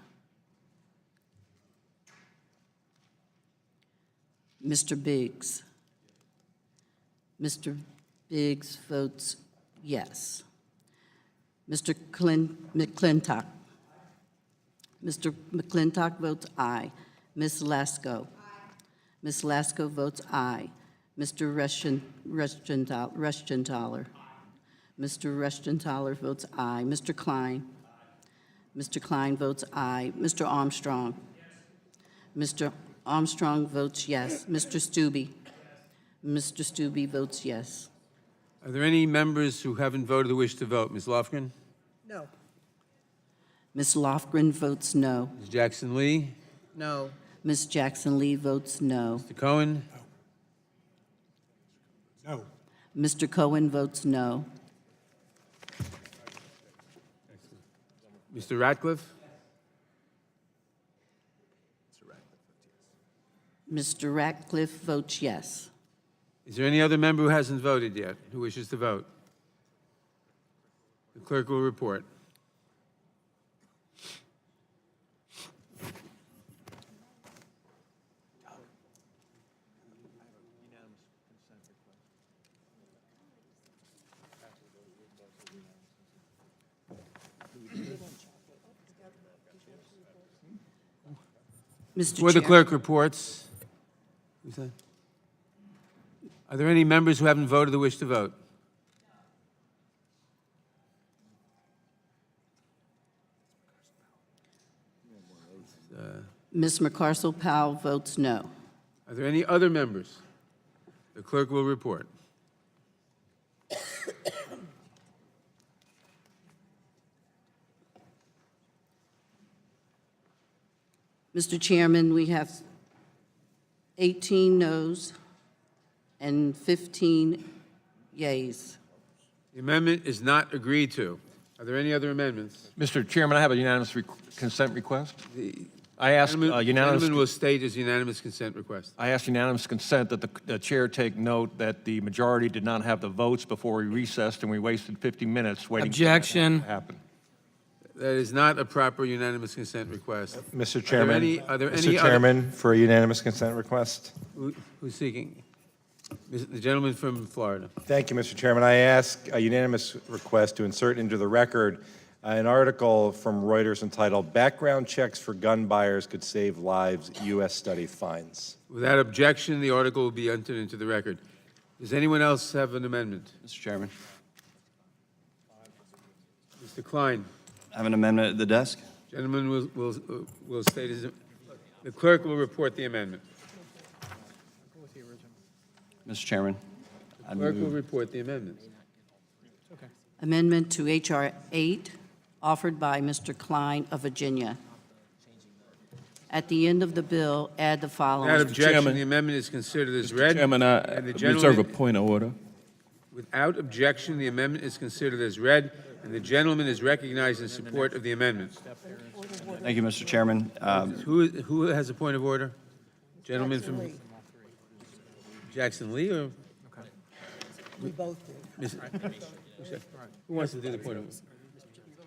Mr. Biggs? Mr. Biggs votes yes. Mr. McClintock? Mr. McClintock votes aye. Ms. Lasko? Ms. Lasko votes aye. Mr. Rushenthaler? Mr. Rushenthaler votes aye. Mr. Klein? Mr. Klein votes aye. Mr. Armstrong? Mr. Armstrong votes yes. Mr. Stubbe? Mr. Stubbe votes yes. Are there any members who haven't voted who wish to vote? Ms. Lofgren? No. Ms. Lofgren votes no. Ms. Jackson Lee? No. Ms. Jackson Lee votes no. Mr. Cohen? No. Mr. Cohen votes no. Mr. Ratcliffe? Mr. Ratcliffe votes yes. Is there any other member who hasn't voted yet, who wishes to vote? The clerk will report. Mr. Before the Chair. clerk reports, who's that? Are there any members who haven't voted who wish to vote? Ms. McCarcel-Powell votes no. Are there any other members? The clerk will report. Mr. Chairman, we have 18 noes and 15 yeas. The amendment is not agreed to. Are there any other amendments? Mr. Chairman, I have a unanimous consent request. I ask Gentleman unanimous. will state his unanimous consent request. I ask unanimous consent that the chair take note that the majority did not have the votes before we recessed, and we wasted 50 minutes waiting Objection. for that to happen. That is not a proper unanimous consent request. Mr. Chairman, Are there any Mr. other? Chairman, for a unanimous consent request. Who's seeking? The gentleman from Florida. Thank you, Mr. Chairman. I ask a unanimous request to insert into the record an article from Reuters entitled "Background Checks for Gun Buyers Could Save Lives, U.S. Study Finds." Without objection, the article will be entered into the record. Does anyone else have an amendment? Mr. Chairman, Mr. Klein. I have an amendment at the desk. Gentleman will state his, the clerk will report the amendment. Mr. Chairman, The clerk will report the amendment. Amendment to H.R. 8, offered by Mr. Klein of Virginia. At the end of the bill, add the following. Without objection, Chairman. the amendment is considered as Mr. read. Chairman, and the reserve a gentleman- point of order. Without objection, the amendment is considered as read, and the gentleman is recognized in support of the amendment. thank you, Mr. Chairman. Who has a point of order? Gentleman from Jackson Lee, or? We both did. Who wants to do the point of order?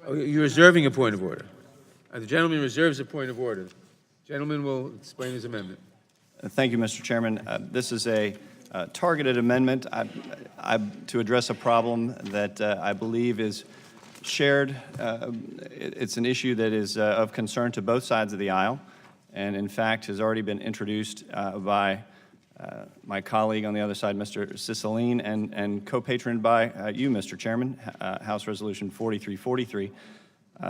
Oh, you're reserving a point of order. The gentleman reserves a point of order. Gentleman will explain his amendment. Thank you, Mr. Chairman. This is a targeted amendment to address a problem that I believe is shared. It's an issue that is of concern to both sides of the aisle, and in fact has already been introduced by my colleague on the other side, Mr. Cicilline, and co-patroned by you, Mr. Chairman, House Resolution 4343.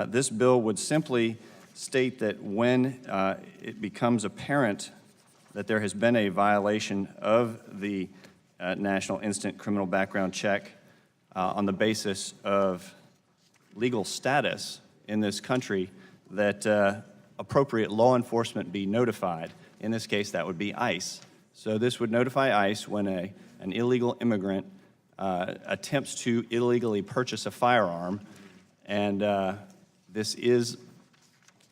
This bill would simply state that when it becomes apparent that there has been a violation of the National Instant Criminal Background Check on the basis of legal status in this country, that appropriate law enforcement be notified. In this case, that would be ICE. So this would notify ICE when an illegal immigrant attempts to illegally purchase a firearm, and this is,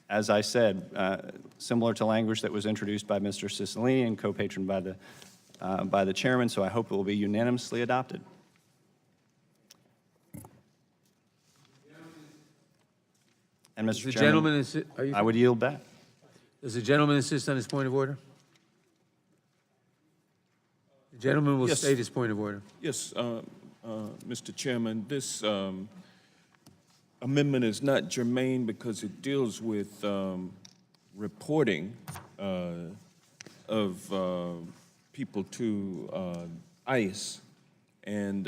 as I said, similar to language that was introduced by Mr. Cicilline and co-patroned by the chairman, so I hope it will be unanimously adopted. And Does Mr. the Chairman, gentleman I would yield back. Does the gentleman insist on his point of order? The gentleman will Yes. state his point of order. Yes, Mr. Chairman, this amendment is not germane because it deals with reporting of people to ICE. And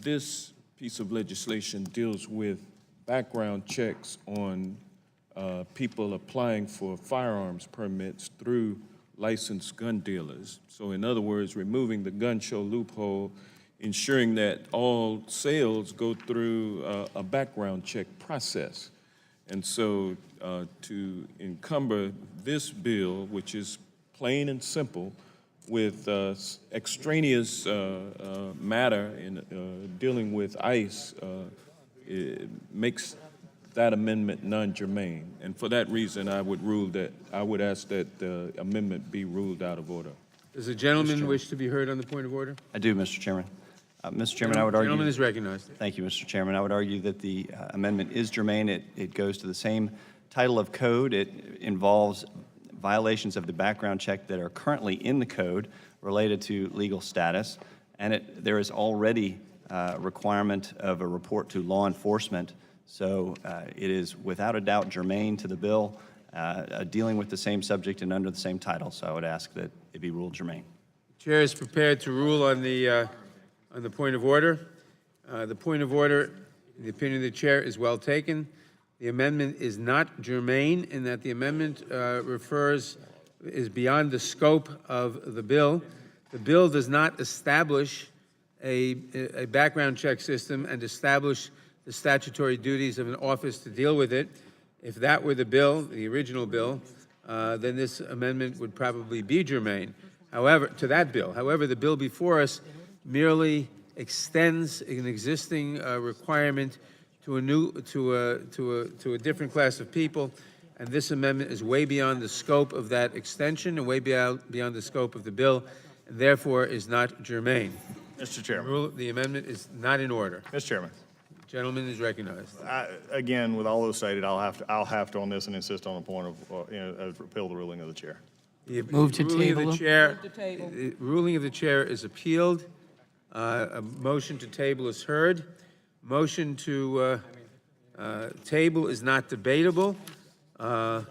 this piece of legislation deals with background checks on people applying for firearms permits through licensed gun dealers. So in other words, removing the gun show loophole, ensuring that all sales go through a background check process. And so to encumber this bill, which is plain and simple, with extraneous matter in dealing with ICE, it makes that amendment non-germane. And for that reason, I would ask that the amendment be ruled out of order. Does the gentleman wish to be heard on the point of order? I do, Mr. Chairman. Mr. Chairman, I would argue... Gentleman is recognized. Thank you, Mr. Chairman. I would argue that the amendment is germane. It goes to the same title of code. It involves violations of the background check that are currently in the code related to legal status, and there is already a requirement of a report to law enforcement. So it is without a doubt germane to the bill, dealing with the same subject and under the same title. So I would ask that it be ruled germane. Chair is prepared to rule on the point of order. The point of order, in the opinion of the chair, is well taken. The amendment is not germane in that the amendment is beyond the scope of the bill. The bill does not establish a background check system and establish the statutory duties of an office to deal with it. If that were the bill, the original bill, then this amendment would probably be germane. However, to that bill. However, the bill before us merely extends an existing requirement to a different class of people, and this amendment is way beyond the scope of that extension and way beyond the scope of the bill, and therefore is not germane. Mr. Chairman. The amendment is not in order. Mr. Chairman. Gentleman is recognized. Again, with all those stated, I'll have to on this and insist on a point of, repeal the ruling of the chair. Move to ruling of table. the chair. The ruling of the chair is appealed. A motion to table is heard. Motion to table is not debatable. The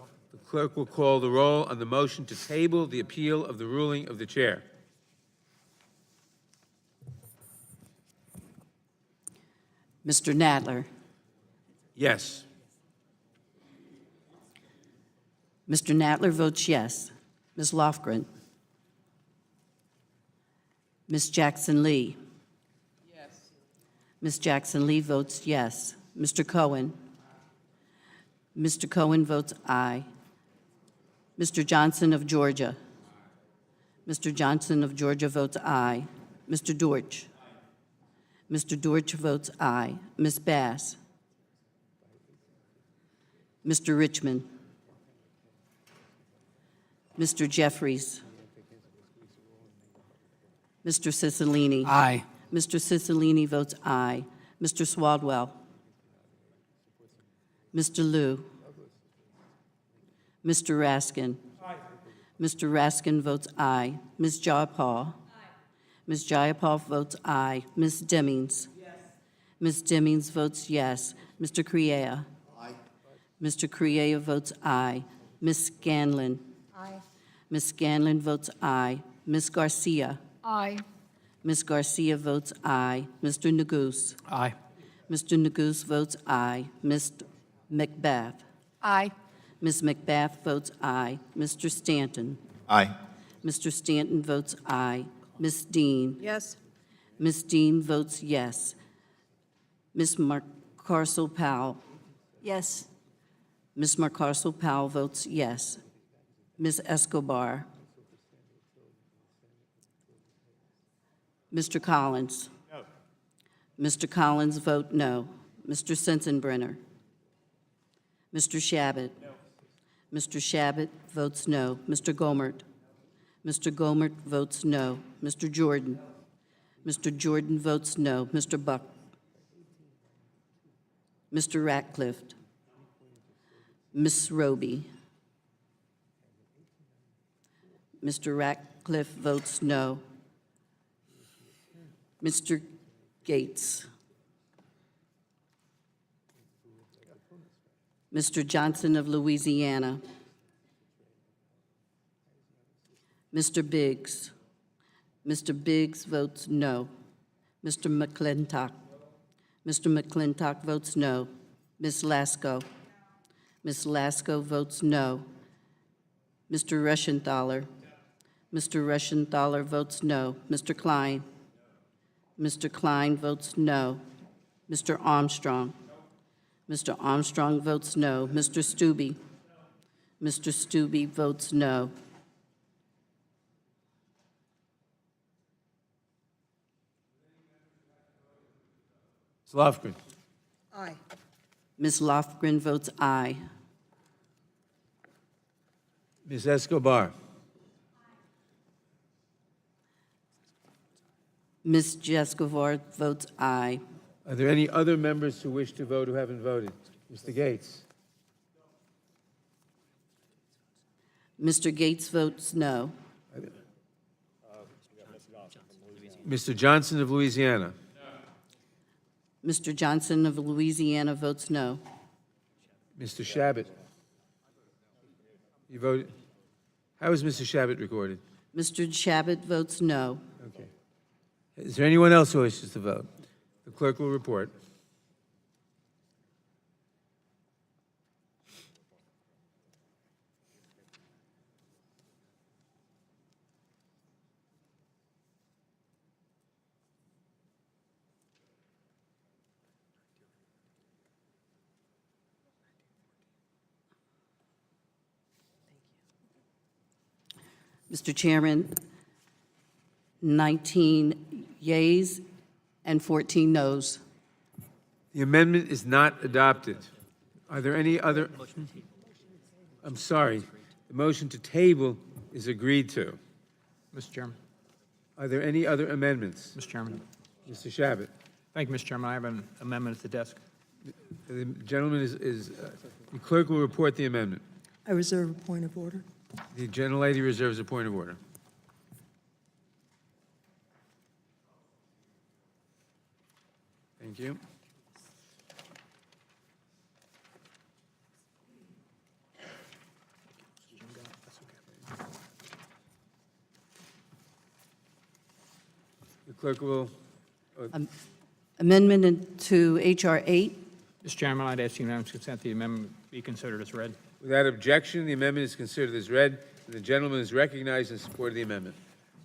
clerk will call the roll on the motion to table the appeal of the ruling of the chair. Mr. Nadler. Yes. Mr. Nadler votes yes. Ms. Lofgren. Ms. Jackson Lee. Yes. Ms. Jackson Lee votes yes. Mr. Cohen. Mr. Cohen votes aye. Mr. Johnson of Georgia. Mr. Johnson of Georgia votes aye. Mr. Dortch. Mr. Dortch votes aye. Ms. Bass. Mr. Richmond. Mr. Jeffries. Mr. Cicilline. Aye. Mr. Cicilline votes aye. Mr. Swaldwell. Mr. Liu. Mr. Raskin. Mr. Raskin votes aye. Ms. Jayapal. Ms. Jayapal votes aye. Ms. Demings. Ms. Demings votes yes. Mr. Criea. Mr. Criea votes aye. Ms. Scanlon. Aye. Ms. Scanlon votes aye. Ms. Garcia. Aye. Ms. Garcia votes aye. Mr. Neguse. Aye. Mr. Neguse votes aye. Ms. Macbeth. Aye. Ms. Macbeth votes aye. Mr. Stanton. Aye. Mr. Stanton votes aye. Ms. Dean. Yes. Ms. Dean votes yes. Ms. Marcarcel-Powell. Yes. Ms. Marcarcel-Powell votes yes. Ms. Escobar. Mr. Collins. No. Mr. Collins vote no. Mr. Sensenbrenner. Mr. Shabbat. No. Mr. Shabbat votes no. Mr. Gomert. Mr. Gomert votes no. Mr. Jordan. Mr. Jordan votes no. Mr. Buck. Mr. Ratcliffe. Ms. Roby. Mr. Ratcliffe votes no. Mr. Gates. Mr. Johnson of Louisiana. Mr. Biggs. Mr. Biggs votes no. Mr. McClintock. Mr. McClintock votes no. Ms. Lasko. Ms. Lasko votes no. Mr. Reschenthaler. Mr. Reschenthaler votes no. Mr. Klein. Mr. Klein votes no. Mr. Armstrong. Mr. Armstrong votes no. Mr. Stube. Mr. Stube votes no. Ms. Lofgren. Aye. Ms. Lofgren votes aye. Ms. Escobar. Ms. Escobar votes aye. Are there any other members who wish to vote who haven't voted? Mr. Gates. Mr. Gates votes no. Mr. Johnson of Louisiana. Mr. Johnson of Louisiana votes no. Mr. Shabbat. You voted? How is Mr. Shabbat recorded? Mr. Shabbat votes no. Okay. Is there anyone else who wishes to vote? The clerk will report. Mr. Chairman, 19 yeas and 14 noes. The amendment is not adopted. Are there any other? I'm sorry. The motion to table is agreed to. Mr. Chairman. Are there any other amendments? Mr. Chairman. Mr. Shabbat. Thank you, Mr. Chairman. I have an amendment at the desk. The gentleman the clerk will report the amendment. I reserve a point of order. The gentlelady reserves a point of order. Thank you. The clerk will. Amendment to H.R. 8. Mr. Chairman, I'd ask unanimous consent the amendment be considered as read. Without objection, the amendment is considered as read, and the gentleman is recognized in support of the amendment.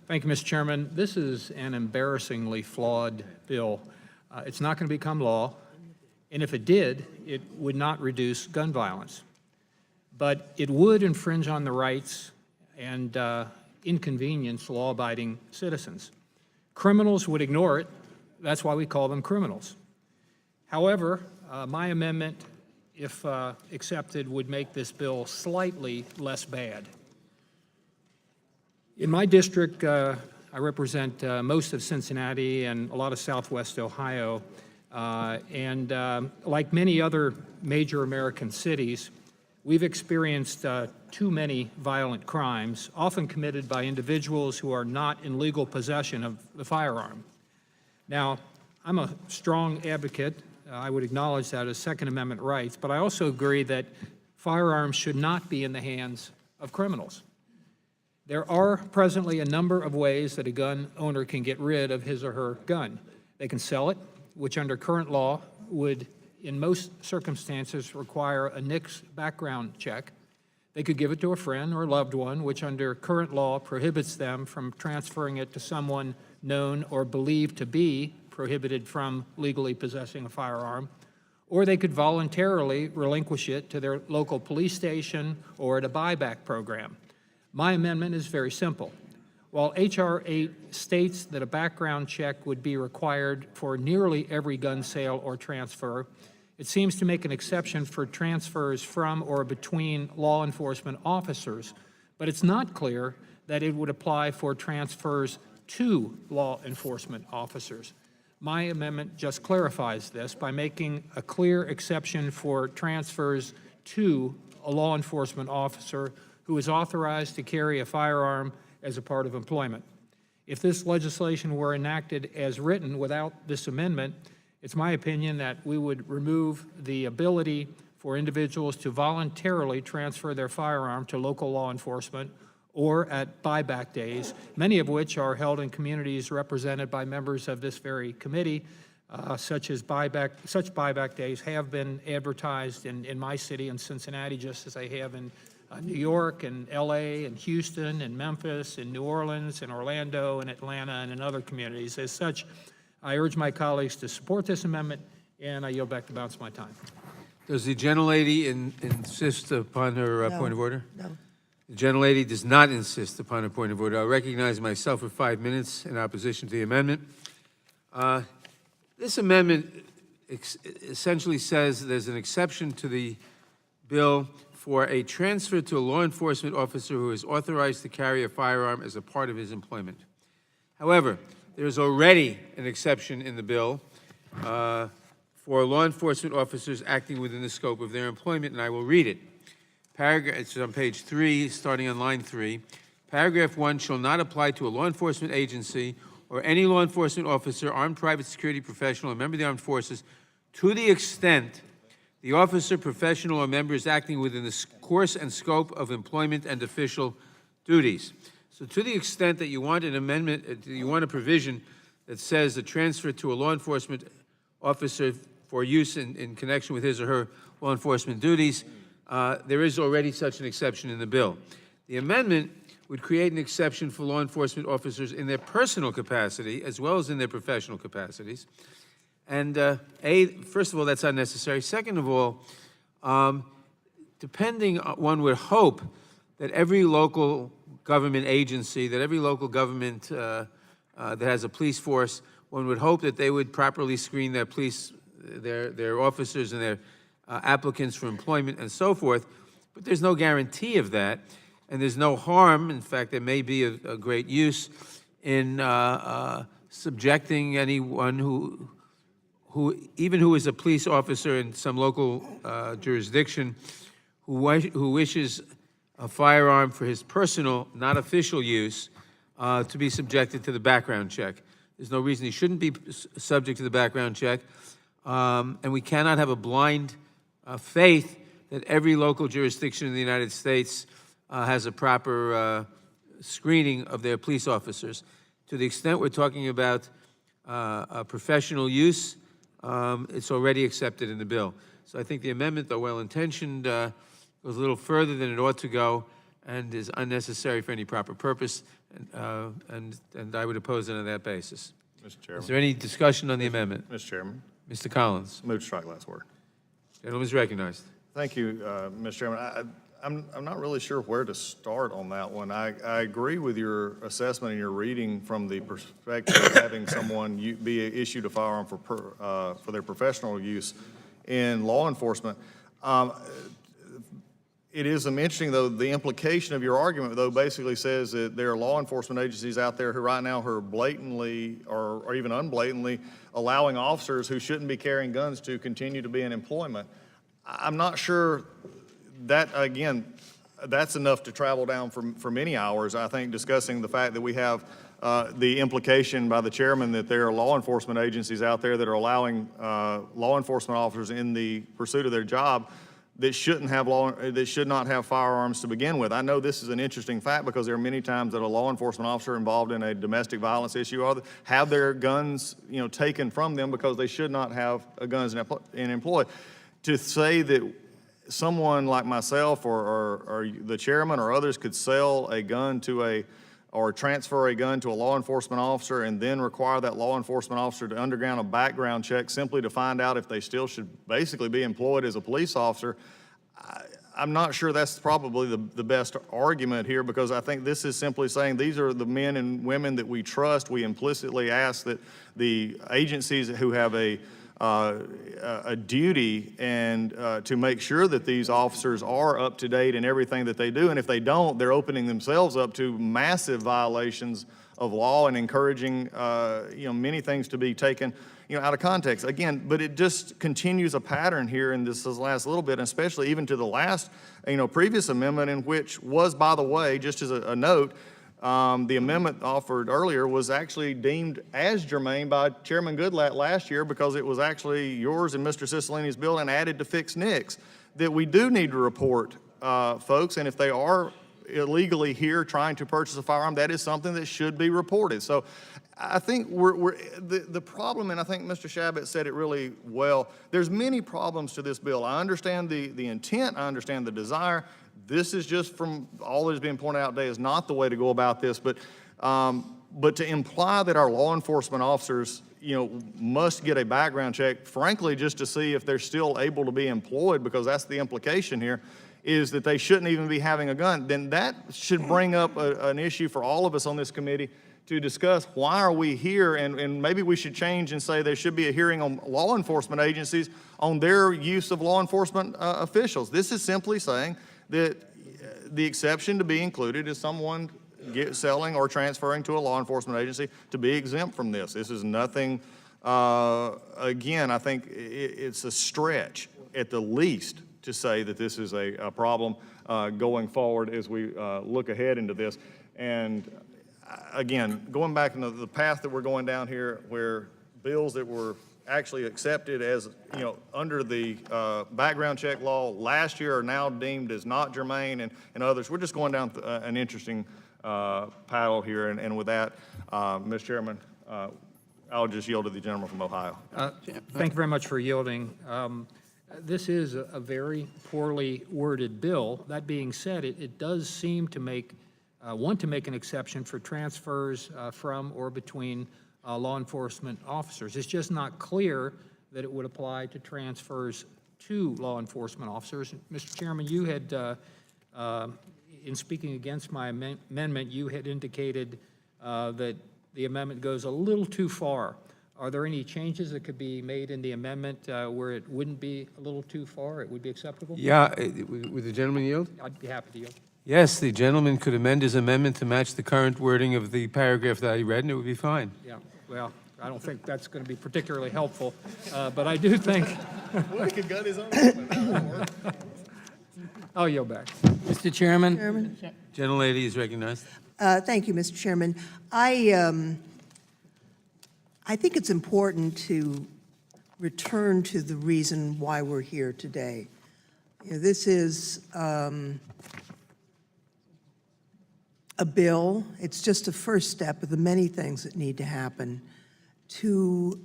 Thank you, Mr. Chairman. This is an embarrassingly flawed bill. It's not going to become law, and if it did, it would not reduce gun violence. But it would infringe on the rights and inconvenience law-abiding citizens. Criminals would ignore it. That's why we call them criminals. However, my amendment, if accepted, would make this bill slightly less bad. In my district, I represent most of Cincinnati and a lot of Southwest Ohio, and like many other major American cities, we've experienced too many violent crimes, often committed by individuals who are not in legal possession of the firearm. Now, I'm a strong advocate. I would acknowledge that as Second Amendment rights, but I also agree that firearms should not be in the hands of criminals. There are presently a number of ways that a gun owner can get rid of his or her gun. They can sell it, which under current law would, in most circumstances, require a NICS background check. They could give it to a friend or loved one, which under current law prohibits them from transferring it to someone known or believed to be prohibited from legally possessing a firearm. Or they could voluntarily relinquish it to their local police station or at a buyback program. My amendment is very simple. While H.R. 8 states that a background check would be required for nearly every gun sale or transfer, it seems to make an exception for transfers from or between law enforcement officers, but it's not clear that it would apply for transfers to law enforcement officers. My amendment just clarifies this by making a clear exception for transfers to a law enforcement officer who is authorized to carry a firearm as a part of employment. If this legislation were enacted as written without this amendment, it's my opinion that we would remove the ability for individuals to voluntarily transfer their firearm to local law enforcement or at buyback days, many of which are held in communities represented by members of this very committee. Such buyback days have been advertised in my city in Cincinnati, just as they have in New York and LA and Houston and Memphis and New Orleans and Orlando and Atlanta and in other communities. As such, I urge my colleagues to support this amendment, and I yield back the balance of my time. Does the gentlelady insist upon her No. point of order? No. The gentlelady does not insist upon a point of order. I'll recognize myself for 5 minutes in opposition to the amendment. This amendment essentially says there's an exception to the bill for a transfer to a law enforcement officer who is authorized to carry a firearm as a part of his employment. However, there is already an exception in the bill for law enforcement officers acting within the scope of their employment, and I will read it. It's on page 3, starting on line 3. Paragraph 1 shall not apply to a law enforcement agency or any law enforcement officer, armed private security professional, or member of the armed forces, to the extent the officer, professional, or member is acting within the course and scope of employment and official duties. So to the extent that you want an amendment, you want a provision that says the transfer to a law enforcement officer for use in connection with his or her law enforcement duties, there is already such an exception in the bill. The amendment would create an exception for law enforcement officers in their personal capacity as well as in their professional capacities. And first of all, that's unnecessary. Second of all, one would hope that every local government agency, that every local government that has a police force, one would hope that they would properly screen their police, their officers and their applicants for employment and so forth. But there's no guarantee of that, and there's no harm. In fact, there may be a great use in subjecting anyone who is a police officer in some local jurisdiction who wishes a firearm for his personal, not official use, to be subjected to the background check. There's no reason he shouldn't be subject to the background check, and we cannot have a blind faith that every local jurisdiction in the United States has a proper screening of their police officers. To the extent we're talking about a professional use, it's already accepted in the bill. So I think the amendment, though well-intentioned, goes a little further than it ought to go and is unnecessary for any proper purpose, and I would oppose it on that basis. Mr. Chairman. Is there any discussion on the amendment? Mr. Chairman. Mr. Collins. Move to strike last word. Gentleman is recognized. Thank you, Mr. Chairman. I'm not really sure where to start on that one. I agree with your assessment and your reading from the perspective of having someone be issued a firearm for their professional use in law enforcement. It is interesting, though, the implication of your argument, though, basically says that there are law enforcement agencies out there who right now are blatantly or even unblatantly allowing officers who shouldn't be carrying guns to continue to be in employment. I'm not sure that, again, that's enough to travel down for many hours, I think, discussing the fact that we have the implication by the chairman that there are law enforcement agencies out there that are allowing law enforcement officers in the pursuit of their job that should not have firearms to begin with. I know this is an interesting fact because there are many times that a law enforcement officer involved in a domestic violence issue have their guns, taken from them because they should not have guns in employ. To say that someone like myself or the chairman or others could sell a gun or transfer a gun to a law enforcement officer and then require that law enforcement officer to undergo a background check simply to find out if they still should basically be employed as a police officer, I'm not sure that's probably the best argument here, because I think this is simply saying these are the men and women that we trust. We implicitly ask that the agencies who have a duty and to make sure that these officers are up to date in everything that they do, and if they don't, they're opening themselves up to massive violations of law and encouraging many things to be taken out of context. Again, but it just continues a pattern here in this last little bit, and especially even to the last previous amendment, in which was, by the way, just as a note, the amendment offered earlier was actually deemed as germane by Chairman Goodlatte last year because it was actually yours and Mr. Cicilline's bill and added to fix NICS, that we do need to report folks, and if they are illegally here trying to purchase a firearm, that is something that should be reported. So I think the problem, and I think Mr. Shabbat said it really well, there's many problems to this bill. I understand the intent, I understand the desire. This is just, from all that is being pointed out today, is not the way to go about this, but to imply that our law enforcement officers must get a background check, frankly, just to see if they're still able to be employed, because that's the implication here, is that they shouldn't even be having a gun, then that should bring up an issue for all of us on this committee to discuss. Why are we here? And maybe we should change and say there should be a hearing on law enforcement agencies on their use of law enforcement officials. This is simply saying that the exception to be included is someone selling or transferring to a law enforcement agency to be exempt from this. This is nothing, again, I think it's a stretch at the least to say that this is a problem going forward as we look ahead into this. And again, going back into the path that we're going down here, where bills that were actually accepted as, under the background check law last year are now deemed as not germane, and others. We're just going down an interesting paddle here, and with that, Mr. Chairman, I'll just yield to the gentleman from Ohio. Thank you very much for yielding. This is a very poorly worded bill. That being said, it does seem to want to make an exception for transfers from or between law enforcement officers. It's just not clear that it would apply to transfers to law enforcement officers. Mr. Chairman, you had, in speaking against my amendment, you had indicated that the amendment goes a little too far. Are there any changes that could be made in the amendment where it wouldn't be a little too far, it would be acceptable? Yeah, would the gentleman yield? I'd be happy to yield. Yes, the gentleman could amend his amendment to match the current wording of the paragraph that I read, and it would be fine. Yeah, well, I don't think that's going to be particularly helpful, but I do think. Well, he could gut his own. I'll yield back. Mr. Chairman? Gentlelady is recognized. Thank you, Mr. Chairman. I think it's important to return to the reason why we're here today. This is a bill. It's just a first step of the many things that need to happen to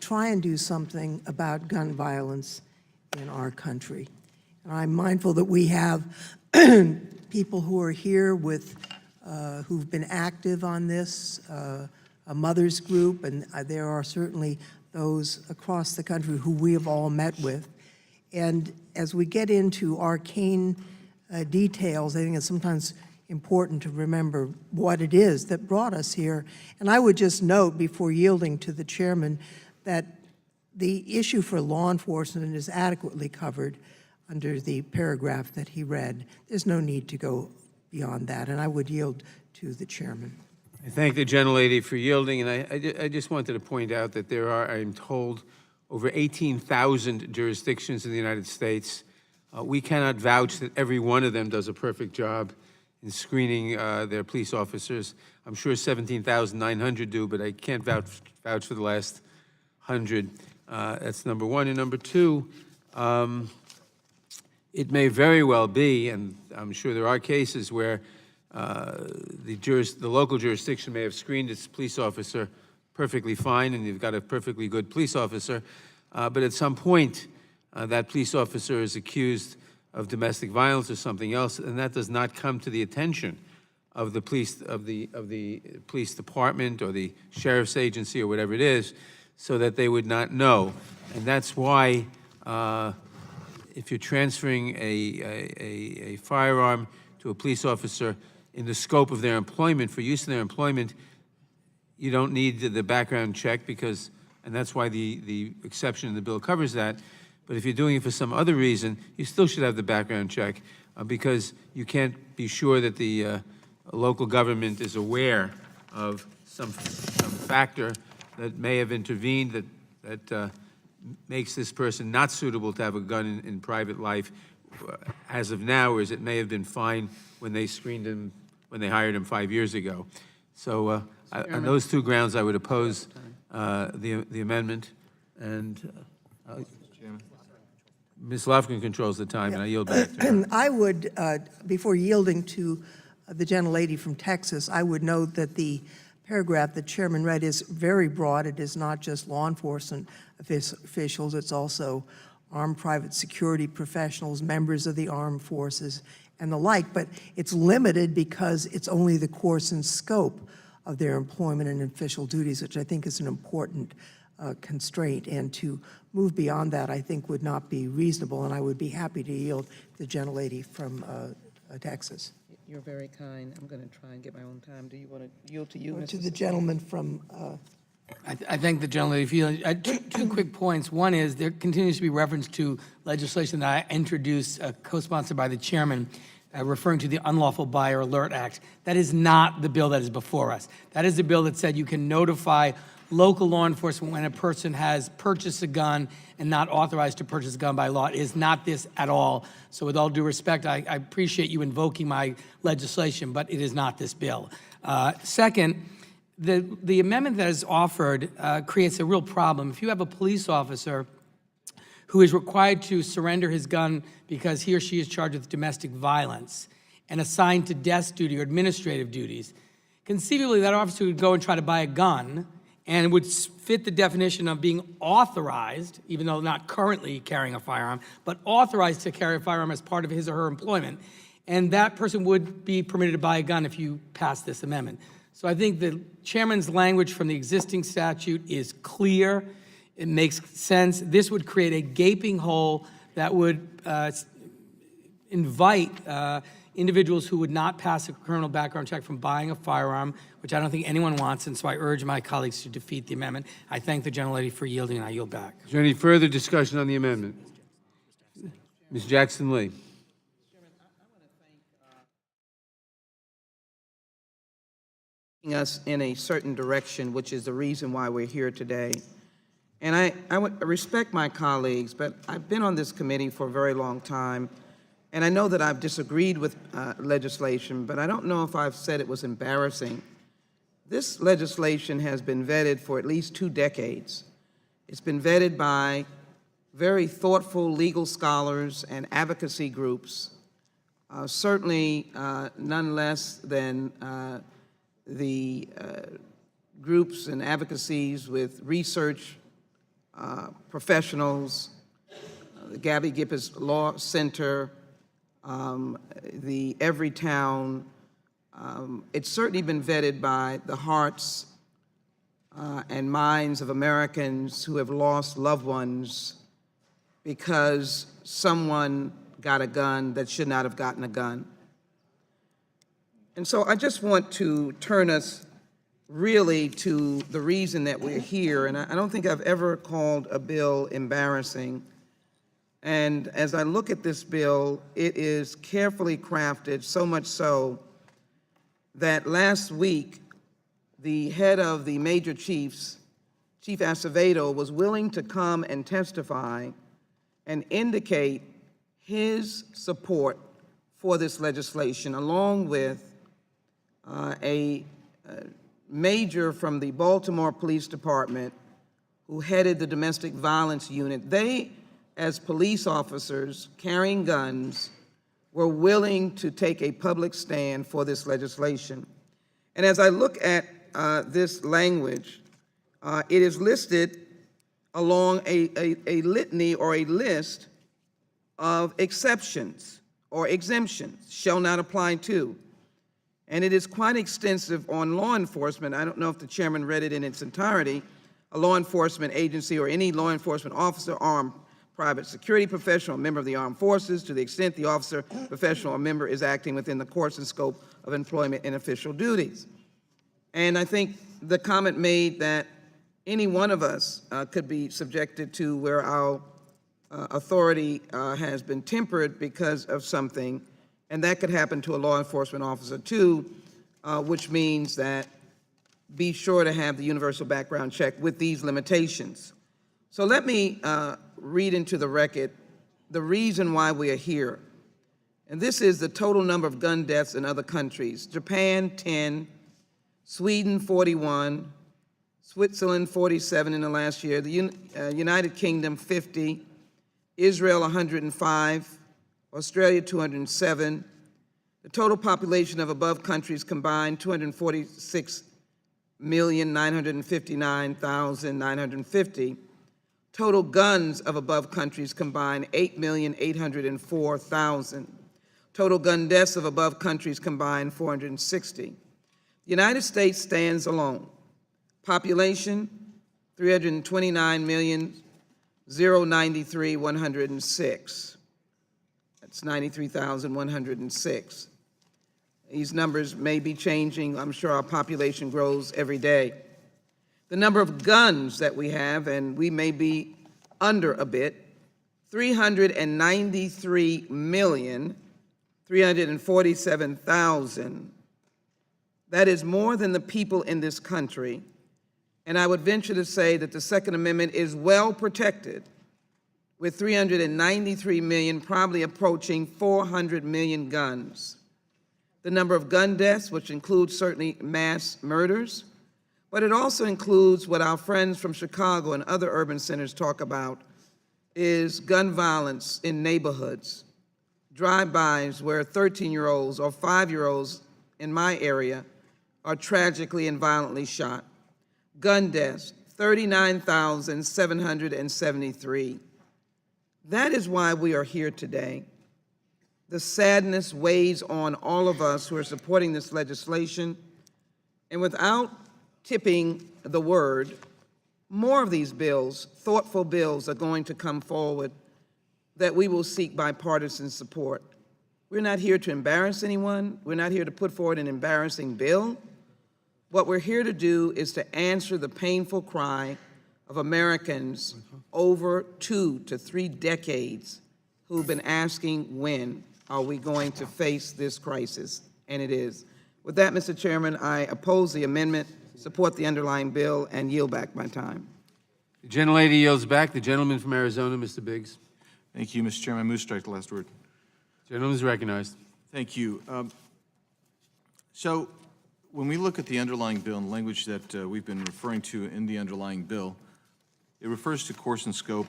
try and do something about gun violence in our country. And I'm mindful that we have people who are here with who've been active on this, a mother's group, and there are certainly those across the country who we have all met with. And as we get into arcane details, I think it's sometimes important to remember what it is that brought us here. And I would just note, before yielding to the chairman, that the issue for law enforcement is adequately covered under the paragraph that he read. There's no need to go beyond that, and I would yield to the chairman. I thank the gentlelady for yielding, and I just wanted to point out that there are, I'm told, over 18,000 jurisdictions in the United States. We cannot vouch that every one of them does a perfect job in screening their police officers. I'm sure 17,900 do, but I can't vouch for the last 100. That's number one. And number two, it may very well be, and I'm sure there are cases where the local jurisdiction may have screened its police officer perfectly fine, and you've got a perfectly good police officer, but at some point, that police officer is accused of domestic violence or something else, and that does not come to the attention of the police police department or the sheriff's agency or whatever it is, so that they would not know. And that's why, if you're transferring a firearm to a police officer in the scope of their employment, for use in their employment, you don't need the background check because, and that's why the exception in the bill covers that. But if you're doing it for some other reason, you still should have the background check because you can't be sure that the local government is aware of some factor that may have intervened that makes this person not suitable to have a gun in private life as of now, whereas it may have been fine when they screened him, when they hired him 5 years ago. So on those two grounds, I would oppose the amendment. And Ms. Lofgren controls the time, and I yield back to her. I would, before yielding to the gentlelady from Texas, I would note that the paragraph the chairman read is very broad. It is not just law enforcement officials, it's also armed private security professionals, members of the armed forces, and the like, but it's limited because it's only the course and scope of their employment and official duties, which I think is an important constraint, and to move beyond that, I think, would not be reasonable, and I would be happy to yield to the gentlelady from Texas. You're very kind. I'm going to try and get my own time. Do you want to yield to you, Or Mr. to the gentleman from I thank the gentlelady for yielding. Two quick points. One is there continues to be reference to legislation that I introduced, co-sponsored by the chairman, referring to the Unlawful Buyer Alert Act. That is not the bill that is before us. That is the bill that said you can notify local law enforcement when a person has purchased a gun and not authorized to purchase a gun by law. It is not this at all. So with all due respect, I appreciate you invoking my legislation, but it is not this bill. Second, The amendment that is offered creates a real problem. If you have a police officer who is required to surrender his gun because he or she is charged with domestic violence and assigned to desk duty or administrative duties, conceivably that officer would go and try to buy a gun and would fit the definition of being authorized, even though not currently carrying a firearm, but authorized to carry a firearm as part of his or her employment. And that person would be permitted to buy a gun if you pass this amendment. So I think the chairman's language from the existing statute is clear. It makes sense. This would create a gaping hole that would invite individuals who would not pass a criminal background check from buying a firearm, which I don't think anyone wants, and so I urge my colleagues to defeat the amendment. I thank the gentlelady for yielding, and I yield back. Is there any further discussion on the amendment? Ms. Jackson-Lee. Us in a certain direction, which is the reason why we're here today. And I would respect my colleagues, but I've been on this committee for a very long time, and I know that I've disagreed with legislation, but I don't know if I've said it was embarrassing. This legislation has been vetted for at least 2 decades. It's been vetted by very thoughtful legal scholars and advocacy groups, certainly none less than the groups and advocacies with research professionals, the Gabby Gippas Law Center, the Everytown. It's certainly been vetted by the hearts and minds of Americans who have lost loved ones because someone got a gun that should not have gotten a gun. And so I just want to turn us really to the reason that we're here, and I don't think I've ever called a bill embarrassing. And as I look at this bill, it is carefully crafted, so much so that last week, the head of the Major Chiefs, Chief Acevedo, was willing to come and testify and indicate his support for this legislation, along with a major from the Baltimore Police Department who headed the domestic violence unit. They, as police officers carrying guns, were willing to take a public stand for this legislation. And as I look at this language, it is listed along a litany or a list of exceptions or exemptions, shall not apply to. And it is quite extensive on law enforcement. I don't know if the chairman read it in its entirety. A law enforcement agency or any law enforcement officer, armed private security professional, member of the armed forces, to the extent the officer, professional, or member is acting within the course and scope of employment and official duties. And I think the comment made that any one of us could be subjected to where our authority has been tempered because of something, and that could happen to a law enforcement officer too, which means that be sure to have the universal background check with these limitations. So let me read into the record the reason why we are here. And this is the total number of gun deaths in other countries. Japan, 10, Sweden, 41, Switzerland, 47 in the last year, the United Kingdom, 50, Israel, 105, Australia, 207. The total population of above countries combined, 246,959,950. Total guns of above countries combined, 8,804,000. Total gun deaths of above countries combined, 460. The United States stands alone. Population, 329,093,106. That's 93,106. These numbers may be changing. I'm sure our population grows every day. The number of guns that we have, and we may be under a bit, 393,347,000. That is more than the people in this country. And I would venture to say that the Second Amendment is well protected, with 393 million, probably approaching 400 million guns. The number of gun deaths, which includes certainly mass murders, But it also includes what our friends from Chicago and other urban centers talk about, is gun violence in neighborhoods, drive-bys where 13-year-olds or 5-year-olds in my area are tragically and violently shot. Gun deaths, 39,773. That is why we are here today. The sadness weighs on all of us who are supporting this legislation, and without tipping the word, more of these bills, thoughtful bills, are going to come forward that we will seek bipartisan support. We're not here to embarrass anyone. We're not here to put forward an embarrassing bill. What we're here to do is to answer the painful cry of Americans over 2 to 3 decades who've been asking, when are we going to face this crisis? And it is. With that, Mr. Chairman, I oppose the amendment, support the underlying bill, and yield back my time. The gentlelady yields back. The gentleman from Arizona, Mr. Biggs. Thank you, Mr. Chairman. I move to strike the last word. Gentleman is recognized. Thank you. So when we look at the underlying bill and language that we've been referring to in the underlying bill, it refers to course and scope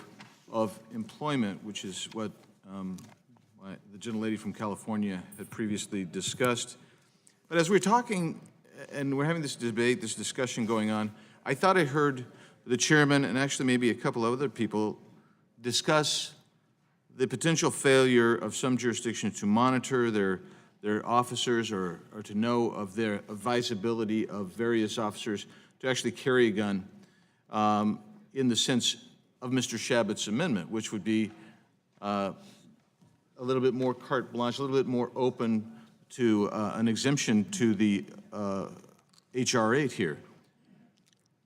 of employment, which is what the gentlelady from California had previously discussed. But as we're talking and we're having this debate, this discussion going on, I thought I heard the chairman and actually maybe a couple of other people discuss the potential failure of some jurisdictions to monitor their officers or to know of their advisability of various officers to actually carry a gun in the sense of Mr. Shabbat's amendment, which would be a little bit more carte blanche, a little bit more open to an exemption to the H.R. 8 here.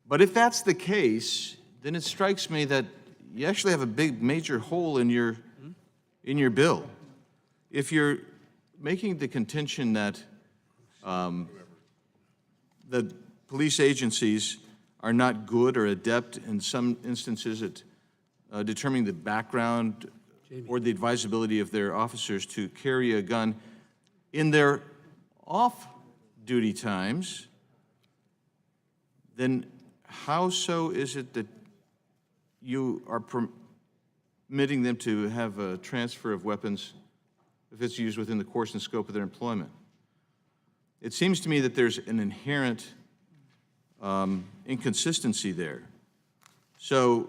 But if that's the case, then it strikes me that you actually have a big major hole in your bill. If you're making the contention that the police agencies are not good or adept in some instances at determining the background or the advisability of their officers to carry a gun in their off-duty times, then how so is it that you are permitting them to have a transfer of weapons if it's used within the course and scope of their employment? It seems to me that there's an inherent inconsistency there. So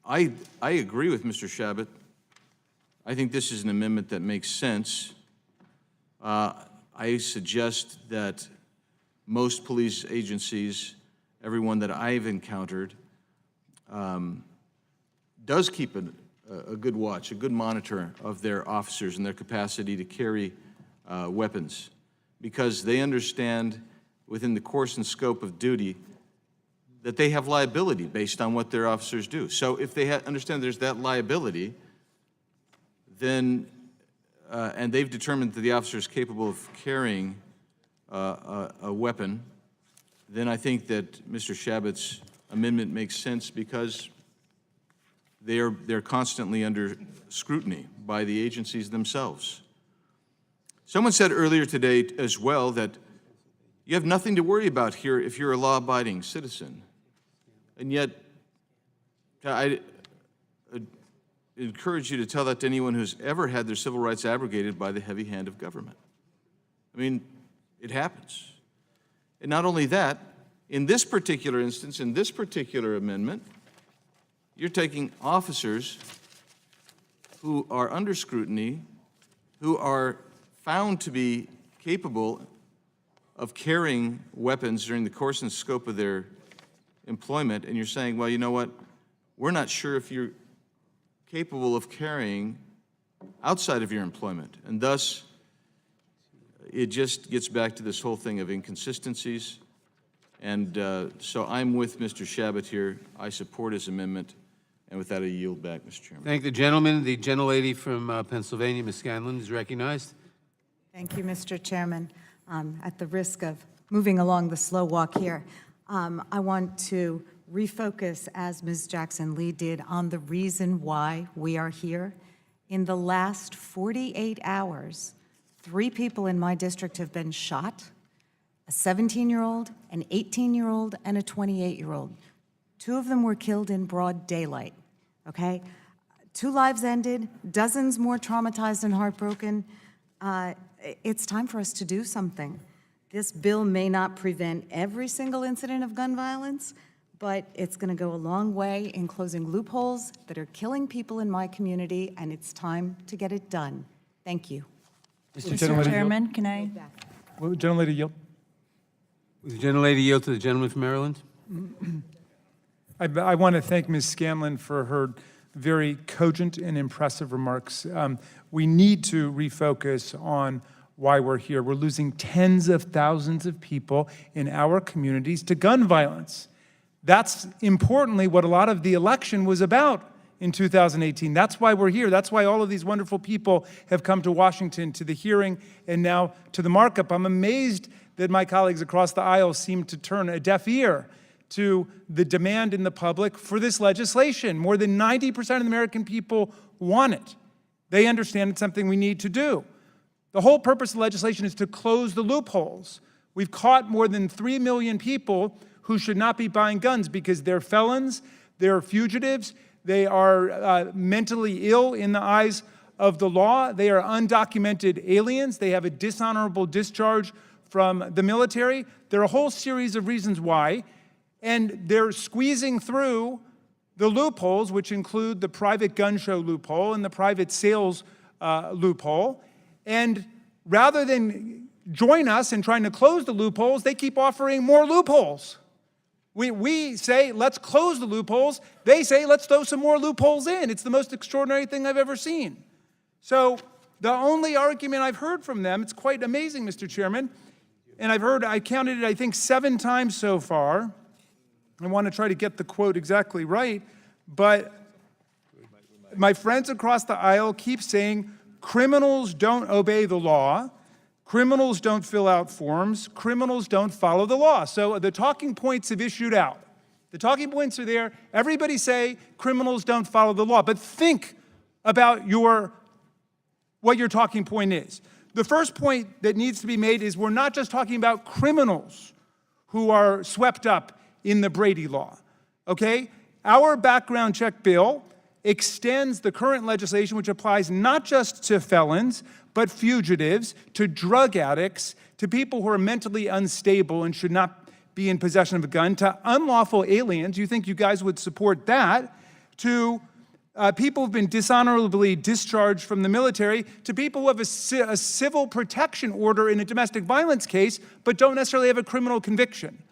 I agree with Mr. Shabbat. I think this is an amendment that makes sense. I suggest that most police agencies, everyone that I've encountered, does keep a good watch, a good monitor of their officers and their capacity to carry weapons, because they understand within the course and scope of duty that they have liability based on what their officers do. So if they understand there's that liability, then, and they've determined that the officer is capable of carrying a weapon, then I think that Mr. Shabbat's amendment makes sense, because they're constantly under scrutiny by the agencies themselves. Someone said earlier today as well that you have nothing to worry about here if you're a law-abiding citizen. And yet, I encourage you to tell that to anyone who's ever had their civil rights abrogated by the heavy hand of government. I mean, it happens. And not only that, in this particular instance, in this particular amendment, you're taking officers who are under scrutiny, who are found to be capable of carrying weapons during the course and scope of their employment, and you're saying, well, you know what, we're not sure if you're capable of carrying outside of your employment. And thus, it just gets back to this whole thing of inconsistencies. And so I'm with Mr. Shabbat here. I support his amendment. And with that, I yield back, Mr. Chairman. Thank the gentleman. The gentlelady from Pennsylvania, Ms. Scanlon, is recognized. Thank you, Mr. Chairman. At the risk of moving along the slow walk here, I want to refocus, as Ms. Jackson-Lee did, on the reason why we are here. In the last 48 hours, 3 people in my district have been shot. a 17-year-old, an 18-year-old, and a 28-year-old. 2 of them were killed in broad daylight, okay? 2 lives ended, dozens more traumatized and heartbroken. It's time for us to do something. This bill may not prevent every single incident of gun violence, but it's going to go a long way in closing loopholes that are killing people in my community, and it's time to get it done. Thank you. Mr. Chairman, can I? Will the gentlelady yield? Will the gentlelady yield to the gentleman from Maryland? I want to thank Ms. Scanlon for her very cogent and impressive remarks. We need to refocus on why we're here. We're losing tens of thousands of people in our communities to gun violence. That's importantly what a lot of the election was about in 2018. That's why we're here. That's why all of these wonderful people have come to Washington to the hearing and now to the markup. I'm amazed that my colleagues across the aisle seem to turn a deaf ear to the demand in the public for this legislation. More than 90% of the American people want it. They understand it's something we need to do. The whole purpose of legislation is to close the loopholes. We've caught more than 3 million people who should not be buying guns because they're felons, they're fugitives, they are mentally ill in the eyes of the law, they are undocumented aliens, they have a dishonorable discharge from the military. There are a whole series of reasons why, and they're squeezing through the loopholes, which include the private gun show loophole and the private sales loophole. And rather than join us in trying to close the loopholes, they keep offering more loopholes. We say, let's close the loopholes. They say, let's throw some more loopholes in. It's the most extraordinary thing I've ever seen. So the only argument I've heard from them, it's quite amazing, Mr. Chairman, and I counted it, I think, 7 times so far. I want to try to get the quote exactly right, but my friends across the aisle keep saying, criminals don't obey the law, criminals don't fill out forms, criminals don't follow the law. So the talking points have issued out. The talking points are there. Everybody say criminals don't follow the law, but think about what your talking point is. The first point that needs to be made is we're not just talking about criminals who are swept up in the Brady law, okay? Our background check bill extends the current legislation, which applies not just to felons, but fugitives, to drug addicts, to people who are mentally unstable and should not be in possession of a gun, to unlawful aliens, you think you guys would support that, to people who've been dishonorably discharged from the military, to people who have a civil protection order in a domestic violence case, but don't necessarily have a criminal conviction.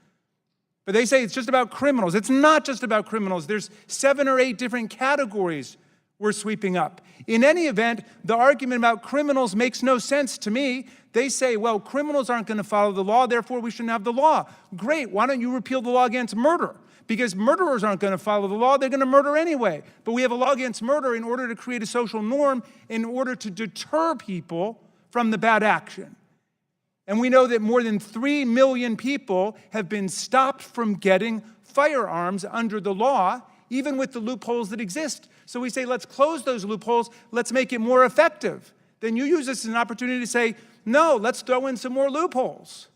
But they say it's just about criminals. It's not just about criminals. There's 7 or 8 different categories we're sweeping up. In any event, the argument about criminals makes no sense to me. They say, well, criminals aren't going to follow the law, therefore we shouldn't have the law. Great, why don't you repeal the law against murder? Because murderers aren't going to follow the law, they're going to murder anyway. But we have a law against murder in order to create a social norm, in order to deter people from the bad action. And we know that more than 3 million people have been stopped from getting firearms under the law, even with the loopholes that exist. So we say, let's close those loopholes, let's make it more effective. Then you use this as an opportunity to say, no, let's throw in some more loopholes.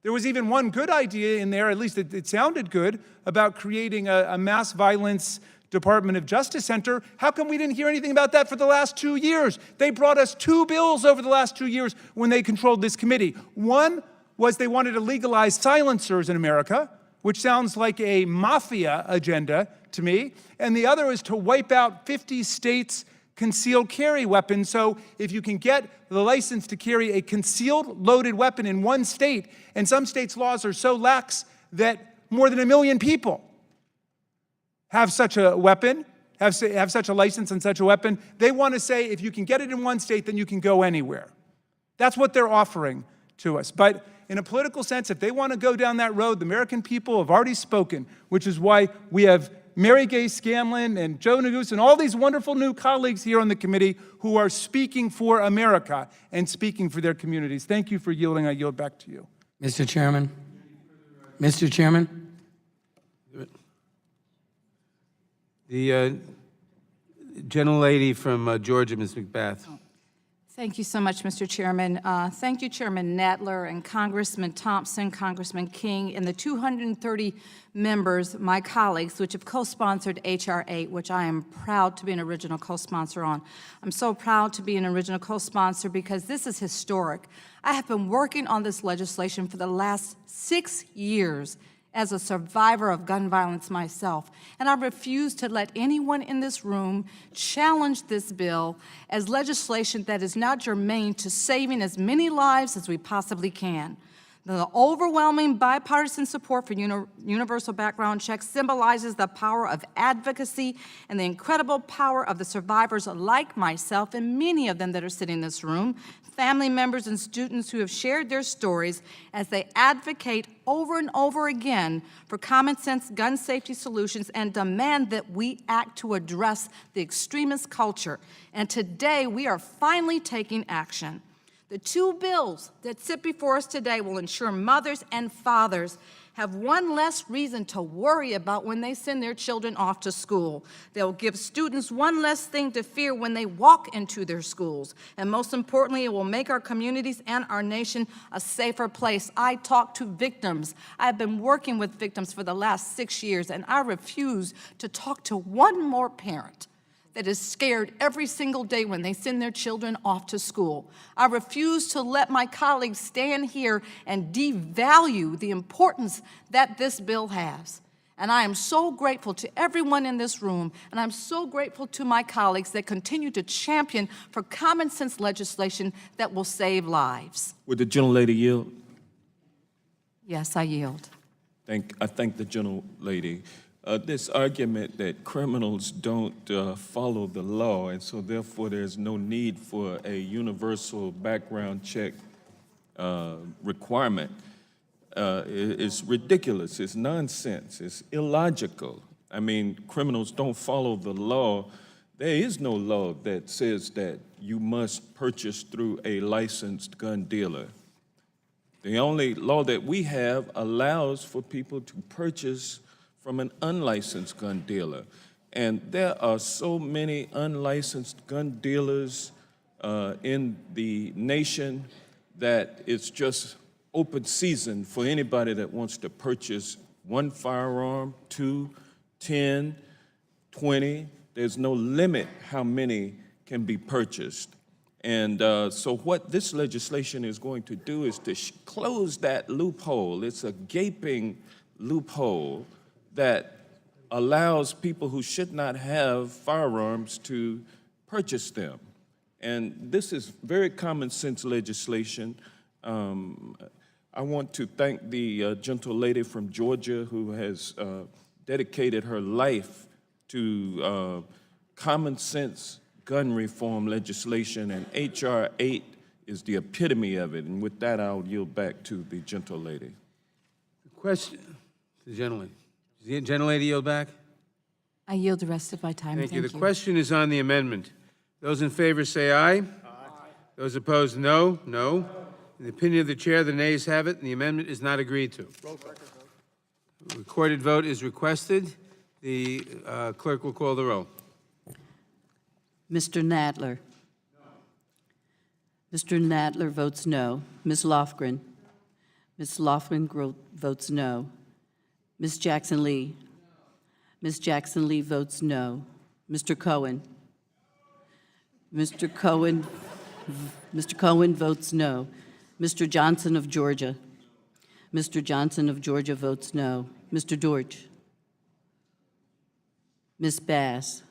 There was even one good idea in there, at least it sounded good, about creating a mass violence Department of Justice Center. How come we didn't hear anything about that for the last 2 years? They brought us 2 bills over the last 2 years when they controlled this committee. One was they wanted to legalize silencers in America, which sounds like a mafia agenda to me. And the other is to wipe out 50 states' concealed carry weapons. So if you can get the license to carry a concealed loaded weapon in one state, and some states' laws are so lax that more than 1 million people have such a weapon, have such a license and such a weapon, they want to say if you can get it in one state, then you can go anywhere. That's what they're offering to us. But in a political sense, if they want to go down that road, the American people have already spoken, which is why we have Mary Gay Scanlon and Joe Neguse and all these wonderful new colleagues here on the committee who are speaking for America and speaking for their communities. Thank you for yielding. I yield back to you. Mr. Chairman. Mr. Chairman. The gentlelady from Georgia, Ms. McBath. Thank you so much, Mr. Chairman. Thank you, Chairman Nadler and Congressman Thompson, Congressman King, and the 230 members, my colleagues, which have co-sponsored H.R. 8, which I am proud to be an original co-sponsor on. I'm so proud to be an original co-sponsor because this is historic. I have been working on this legislation for the last 6 years as a survivor of gun violence myself, and I refuse to let anyone in this room challenge this bill as legislation that is not germane to saving as many lives as we possibly can. The overwhelming bipartisan support for universal background checks symbolizes the power of advocacy and the incredible power of the survivors like myself and many of them that are sitting in this room, family members and students who have shared their stories as they advocate over and over again for common sense gun safety solutions and demand that we act to address the extremist culture. And today we are finally taking action. The two bills that sit before us today will ensure mothers and fathers have one less reason to worry about when they send their children off to school. They'll give students one less thing to fear when they walk into their schools. And most importantly, it will make our communities and our nation a safer place. I talk to victims. I've been working with victims for the last 6 years, and I refuse to talk to one more parent that is scared every single day when they send their children off to school. I refuse to let my colleagues stand here and devalue the importance that this bill has. And I am so grateful to everyone in this room, and I'm so grateful to my colleagues that continue to champion for common sense legislation that will save lives. Would the gentlelady yield? Yes, I yield. I thank the gentlelady. This argument that criminals don't follow the law, and so therefore there's no need for a universal background check requirement is ridiculous. It's nonsense. It's illogical. I mean, criminals don't follow the law. There is no law that says that you must purchase through a licensed gun dealer. The only law that we have allows for people to purchase from an unlicensed gun dealer. And there are so many unlicensed gun dealers in the nation that it's just open season for anybody that wants to purchase one firearm, 2, 10, 20. There's no limit how many can be purchased. And so what this legislation is going to do is to close that loophole. It's a gaping loophole that allows people who should not have firearms to purchase them. And this is very common sense legislation. I want to thank the gentle lady from Georgia who has dedicated her life to common sense gun reform legislation, and H.R. 8 is the epitome of it. And with that, I'll yield back to the gentle lady. Question, the gentleman. Does the gentlelady yield back? I yield the rest of my time. Thank you. The question is on the amendment. Those in favor say aye. Aye. Those opposed, no. No. In the opinion of the chair, the nays have it, and the amendment is not agreed to. Recorded vote is requested. The clerk will call the roll. Mr. Nadler. Mr. Nadler votes no. Ms. Lofgren. Ms. Lofgren votes no. Ms. Jackson Lee. Ms. Jackson Lee votes no. Mr. Cohen. Mr. Cohen votes no. Mr. Johnson of Georgia. Mr. Johnson of Georgia votes no. Mr. Dortch. Ms. Bass.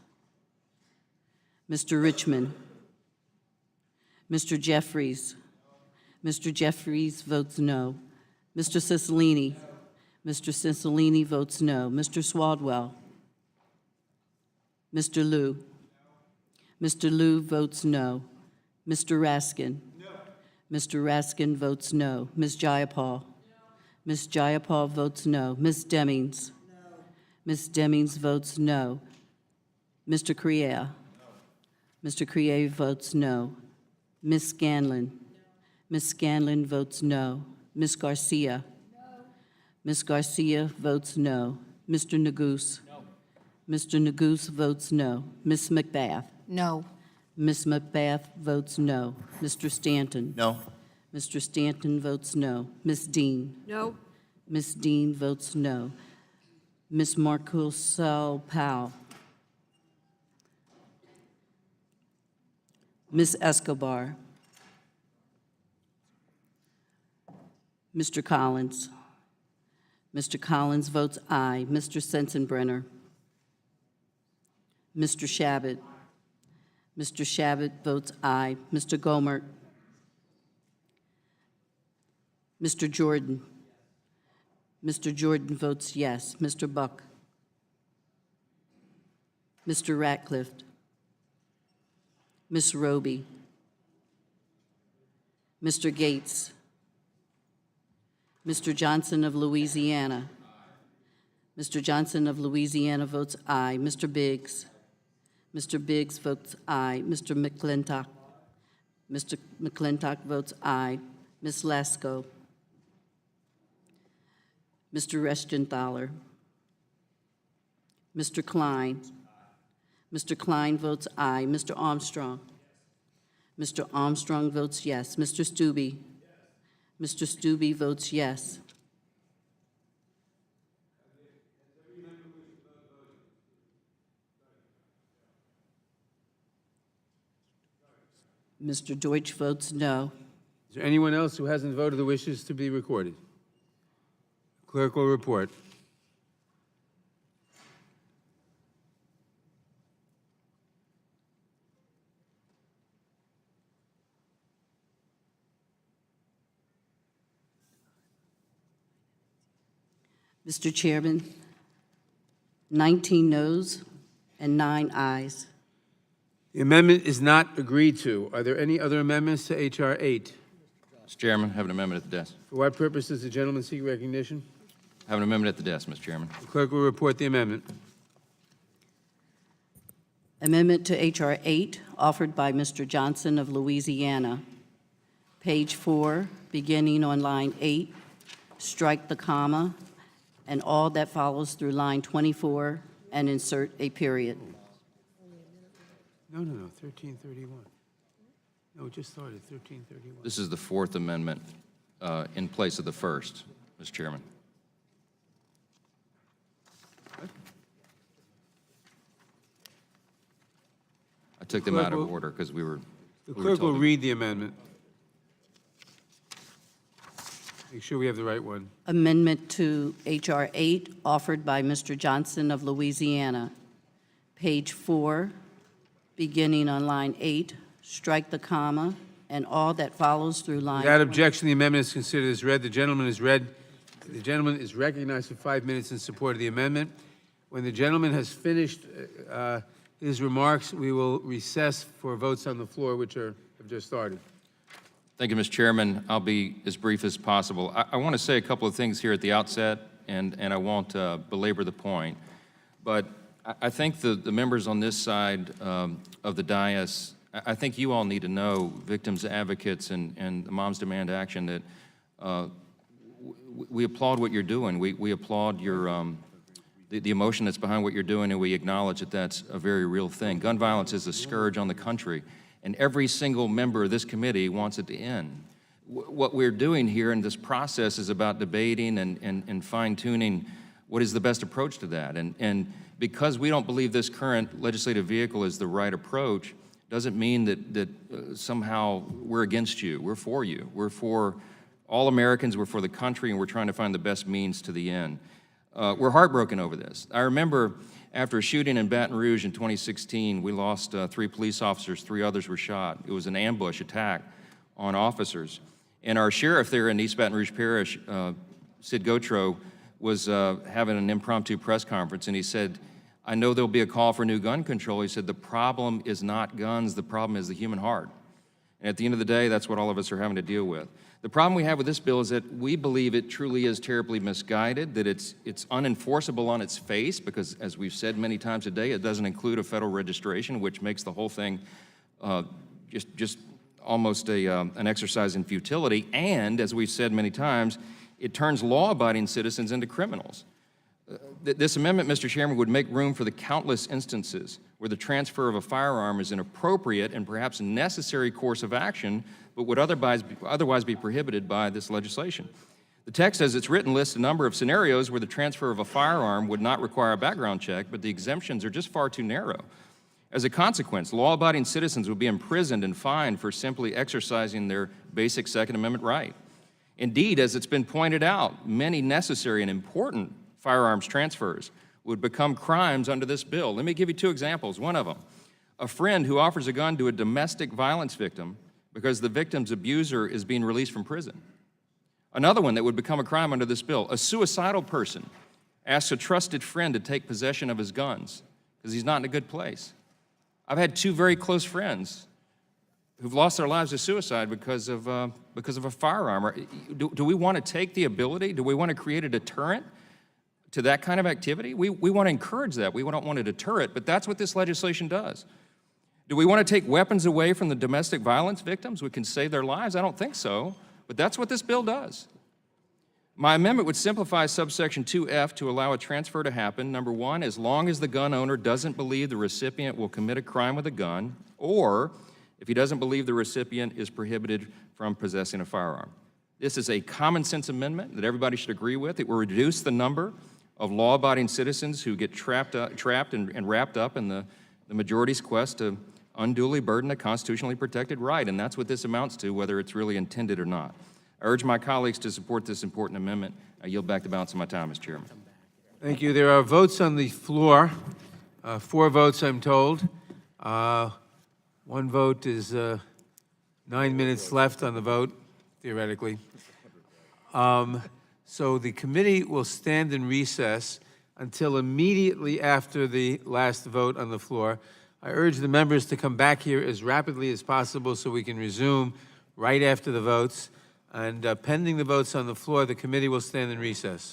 Mr. Richmond. Mr. Jeffries. Mr. Jeffries votes no. Mr. Cicilline. Mr. Cicilline votes no. Mr. Swaldwell. Mr. Liu. Mr. Liu votes no. Mr. Raskin. Mr. Raskin votes no. Ms. Jayapal. Ms. Jayapal votes no. Ms. Demings. Ms. Demings votes no. Mr. Crier. Mr. Crier votes no. Ms. Scanlon. Ms. Scanlon votes no. Ms. Garcia. Ms. Garcia votes no. Mr. Neguse. Mr. Neguse votes no. Ms. McBath. No. Ms. McBath votes no. Mr. Stanton? No. Mr. Stanton votes no. Ms. Dean? No. Ms. Dean votes no. Ms. Marcusel Powell? Ms. Escobar? Mr. Collins? Mr. Collins votes aye. Mr. Sensenbrenner? Mr. Shabbat? Mr. Shabbat votes aye. Mr. Gomert? Mr. Jordan? Mr. Jordan votes yes. Mr. Buck? Mr. Ratcliffe? Ms. Roby? Mr. Gates? Mr. Johnson of Louisiana? Mr. Johnson of Louisiana votes aye. Mr. Biggs? Mr. Biggs votes aye. Mr. McClintock? Mr. McClintock votes aye. Ms. Lesko? Mr. Reschenthaler? Mr. Klein? Mr. Klein votes aye. Mr. Armstrong? Mr. Armstrong votes yes. Mr. Stube? Mr. Stube votes yes. Mr. Deutsch votes no. Is there anyone else who hasn't voted who wishes to be recorded? Clerk will report. Mr. Chairman, 19 noes and 9 ayes. The amendment is not agreed to. Are there any other amendments to H.R. 8? Mr. Chairman, I have an amendment at the desk. For what purpose does the gentleman seek recognition? I have an amendment at the desk, Mr. Chairman. The clerk will report the amendment. Amendment to H.R. 8, offered by Mr. Johnson of Louisiana. Page 4, beginning on line 8, strike the comma and all that follows through line 24 and insert a period. No, 1331. No, it just started, 1331. This is the fourth amendment in place of the first, Mr. Chairman. I took them out of order because we were The we were clerk will told to- read the amendment. Make sure we have the right one. Amendment to H.R. 8, offered by Mr. Johnson of Louisiana. Page 4, beginning on line 8, strike the comma and all that follows through line. Without objection, the amendment is considered as read. The gentleman is recognized for 5 minutes in support of the amendment. When the gentleman has finished his remarks, we will recess for votes on the floor, which have just started. Thank you, Mr. Chairman. I'll be as brief as possible. I want to say a couple of things here at the outset, and I won't belabor the point. But I think the members on this side of the dais, I think you all need to know, victims advocates and the Moms Demand Action, that we applaud what you're doing. We applaud your the emotion that's behind what you're doing, and we acknowledge that that's a very real thing. Gun violence is a scourge on the country, and every single member of this committee wants it to end. What we're doing here in this process is about debating and fine-tuning what is the best approach to that. And because we don't believe this current legislative vehicle is the right approach, doesn't mean that somehow we're against you. We're for you. We're for all Americans, we're for the country, and we're trying to find the best means to the end. We're heartbroken over this. I remember after a shooting in Baton Rouge in 2016, we lost 3 police officers, 3 others were shot. It was an ambush attack on officers. And our sheriff there in East Baton Rouge Parish, Sid Gautreaux, was having an impromptu press conference, and he said, I know there'll be a call for new gun control. He said, the problem is not guns, the problem is the human heart. And at the end of the day, that's what all of us are having to deal with. The problem we have with this bill is that we believe it truly is terribly misguided, that it's unenforceable on its face, because as we've said many times today, it doesn't include a federal registration, which makes the whole thing just almost an exercise in futility. And as we've said many times, it turns law-abiding citizens into criminals. This amendment, Mr. Chairman, would make room for the countless instances where the transfer of a firearm is an appropriate and perhaps necessary course of action, but would otherwise be prohibited by this legislation. The text, as it's written, lists a number of scenarios where the transfer of a firearm would not require a background check, but the exemptions are just far too narrow. As a consequence, law-abiding citizens would be imprisoned and fined for simply exercising their basic Second Amendment right. Indeed, as it's been pointed out, many necessary and important firearms transfers would become crimes under this bill. Let me give you two examples. One of them, a friend who offers a gun to a domestic violence victim because the victim's abuser is being released from prison. Another one that would become a crime under this bill, a suicidal person asks a trusted friend to take possession of his guns because he's not in a good place. I've had two very close friends who've lost their lives to suicide because of a firearm. Do we want to take the ability? Do we want to create a deterrent to that kind of activity? We want to encourage that. We don't want to deter it, but that's what this legislation does. Do we want to take weapons away from the domestic violence victims? We can save their lives? I don't think so, but that's what this bill does. My amendment would simplify subsection 2F to allow a transfer to happen, number one, as long as the gun owner doesn't believe the recipient will commit a crime with a gun, or if he doesn't believe the recipient is prohibited from possessing a firearm. This is a common sense amendment that everybody should agree with. It will reduce the number of law-abiding citizens who get trapped and wrapped up in the majority's quest to unduly burden a constitutionally protected right, and that's what this amounts to, whether it's really intended or not. I urge my colleagues to support this important amendment. I yield back the balance of my time, Mr. Chairman. Thank you. There are votes on the floor. 4 votes, I'm told. 1 vote is 9 minutes left on the vote, theoretically. So the committee will stand in recess until immediately after the last vote on the floor. I urge the members to come back here as rapidly as possible so we can resume right after the votes. And pending the votes on the floor, the committee will stand in recess.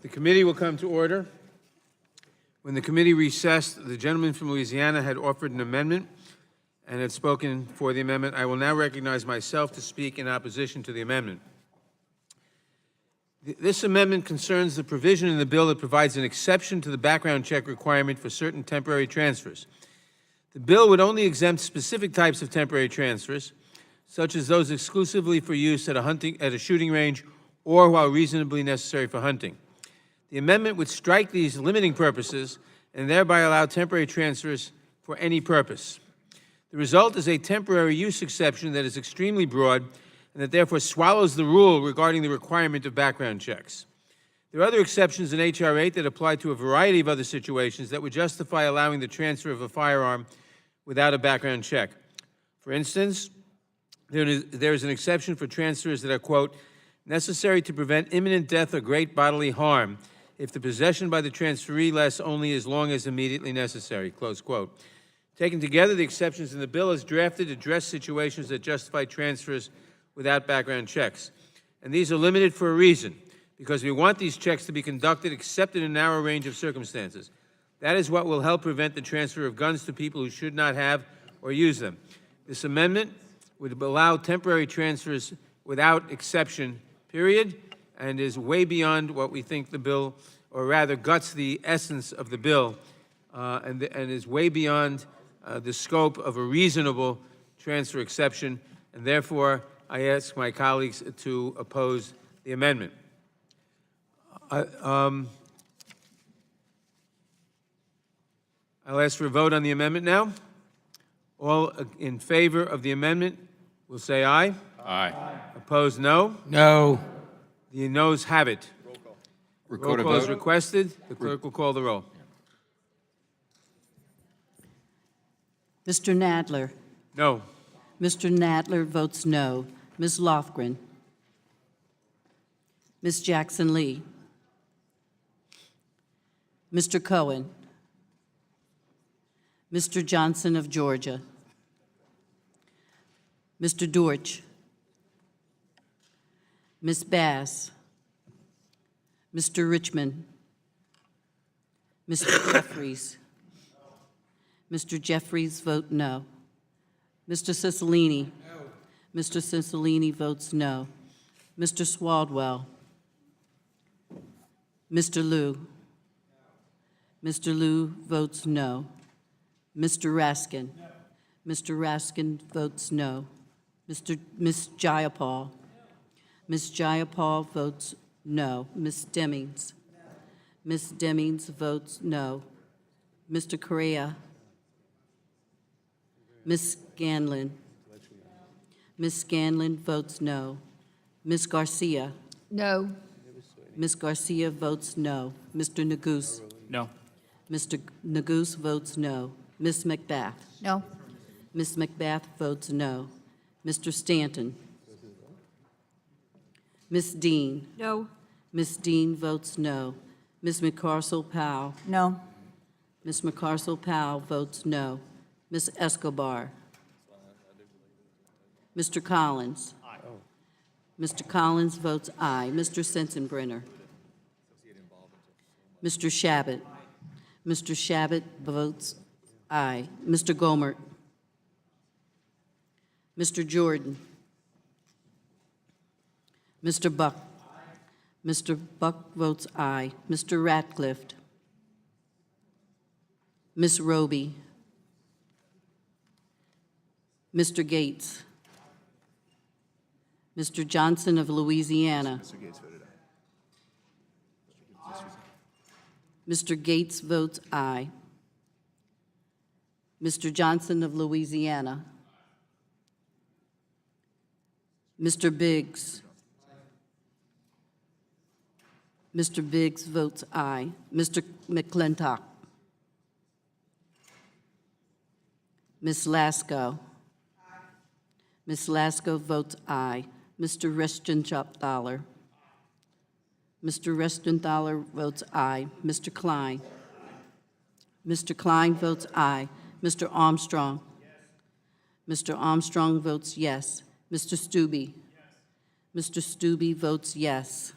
The committee will come to order. When the committee recessed, the gentleman from Louisiana had offered an amendment and had spoken for the amendment. I will now recognize myself to speak in opposition to the amendment. This amendment concerns the provision in the bill that provides an exception to the background check requirement for certain temporary transfers. The bill would only exempt specific types of temporary transfers, such as those exclusively for use at a shooting range or while reasonably necessary for hunting. The amendment would strike these limiting purposes and thereby allow temporary transfers for any purpose. The result is a temporary use exception that is extremely broad and that therefore swallows the rule regarding the requirement of background checks. There are other exceptions in H.R. 8 that apply to a variety of other situations that would justify allowing the transfer of a firearm without a background check. For instance, there is an exception for transfers that are, quote, necessary to prevent imminent death or great bodily harm if the possession by the transferee lasts only as long as immediately necessary, close quote. Taken together, the exceptions in the bill as drafted address situations that justify transfers without background checks. And these are limited for a reason, because we want these checks to be conducted except in a narrow range of circumstances. That is what will help prevent the transfer of guns to people who should not have or use them. This amendment would allow temporary transfers without exception, period, and is way beyond what we think the bill, or rather guts the essence of the bill, and is way beyond the scope of a reasonable transfer exception, and therefore I ask my colleagues to oppose the amendment. I'll ask for a vote on the amendment now. All in favor of the amendment will say aye. Aye. Opposed, no. No. The noes have it. Roll call is vote. requested. The clerk will call the roll. Mr. Nadler. No. Mr. Nadler votes no. Ms. Lofgren. Ms. Jackson Lee. Mr. Cohen. Mr. Johnson of Georgia. Mr. Dortch. Ms. Bass. Mr. Richmond. Mr. Jeffries. Mr. Jeffries vote no. Mr. Cicilline. Mr. Cicilline votes no. Mr. Swaldwell. Mr. Liu. Mr. Liu votes no. Mr. Raskin. Mr. Raskin votes no. Ms. Jayapal. Ms. Jayapal votes no. Ms. Demings. Ms. Demings votes no. Mr. Correa. Ms. Scanlon. Ms. Scanlon votes no. Ms. Garcia. No. Ms. Garcia votes no. Mr. Neguse. No. Mr. Neguse votes no. Ms. McBath. No. Ms. McBath votes no. Mr. Stanton. Ms. Dean. No. Ms. Dean votes no. Ms. McCarcel-Powell. No. Ms. McCarcel-Powell votes no. Ms. Escobar. Mr. Collins. Mr. Collins votes aye. Mr. Sensenbrenner. Mr. Shabbat. Mr. Shabbat votes aye. Mr. Gomert. Mr. Jordan. Mr. Buck. Mr. Buck votes aye. Mr. Ratcliffe. Ms. Roby. Mr. Gates. Mr. Johnson of Louisiana. Mr. Gates votes aye. Mr. Johnson of Louisiana. Mr. Biggs. Mr. Biggs votes aye. Mr. McClintock. Ms. Lasko. Ms. Lasko votes aye. Mr. Restenthaler. Mr. Restenthaler votes aye. Mr. Klein. Mr. Klein votes aye. Mr. Armstrong. Mr. Armstrong votes yes. Mr. Stube. Mr. Stube votes yes.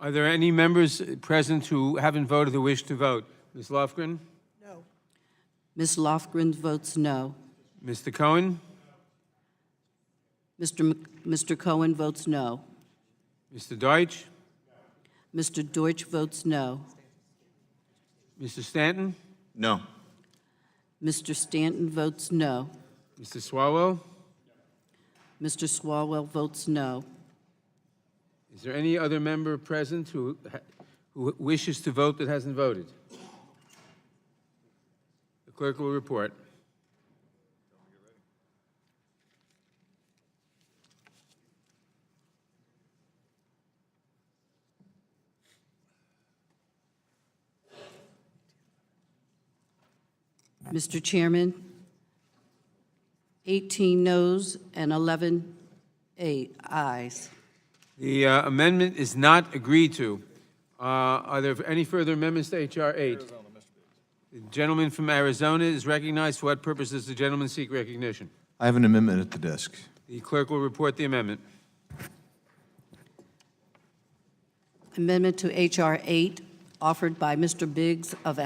Are there any members present who haven't voted who wish to vote? Ms. Lofgren? No. Ms. Lofgren votes no. Mr. Cohen? Mr. Cohen votes no. Mr. Deutsch? Mr. Deutsch votes no. Mr. Stanton? No. Mr. Stanton votes no. Mr. Swalwell? Mr. Swalwell votes no. Is there any other member present who wishes to vote but hasn't voted? The clerk will report. Mr. Chairman, 18 noes and 11 ayes. The amendment is not agreed to. Are there any further amendments to H.R. 8? The gentleman from Arizona is recognized. For what purpose does the gentleman seek recognition? I have an amendment at the desk. The clerk will report the amendment. Amendment to H.R. 8, offered by Mr. Biggs of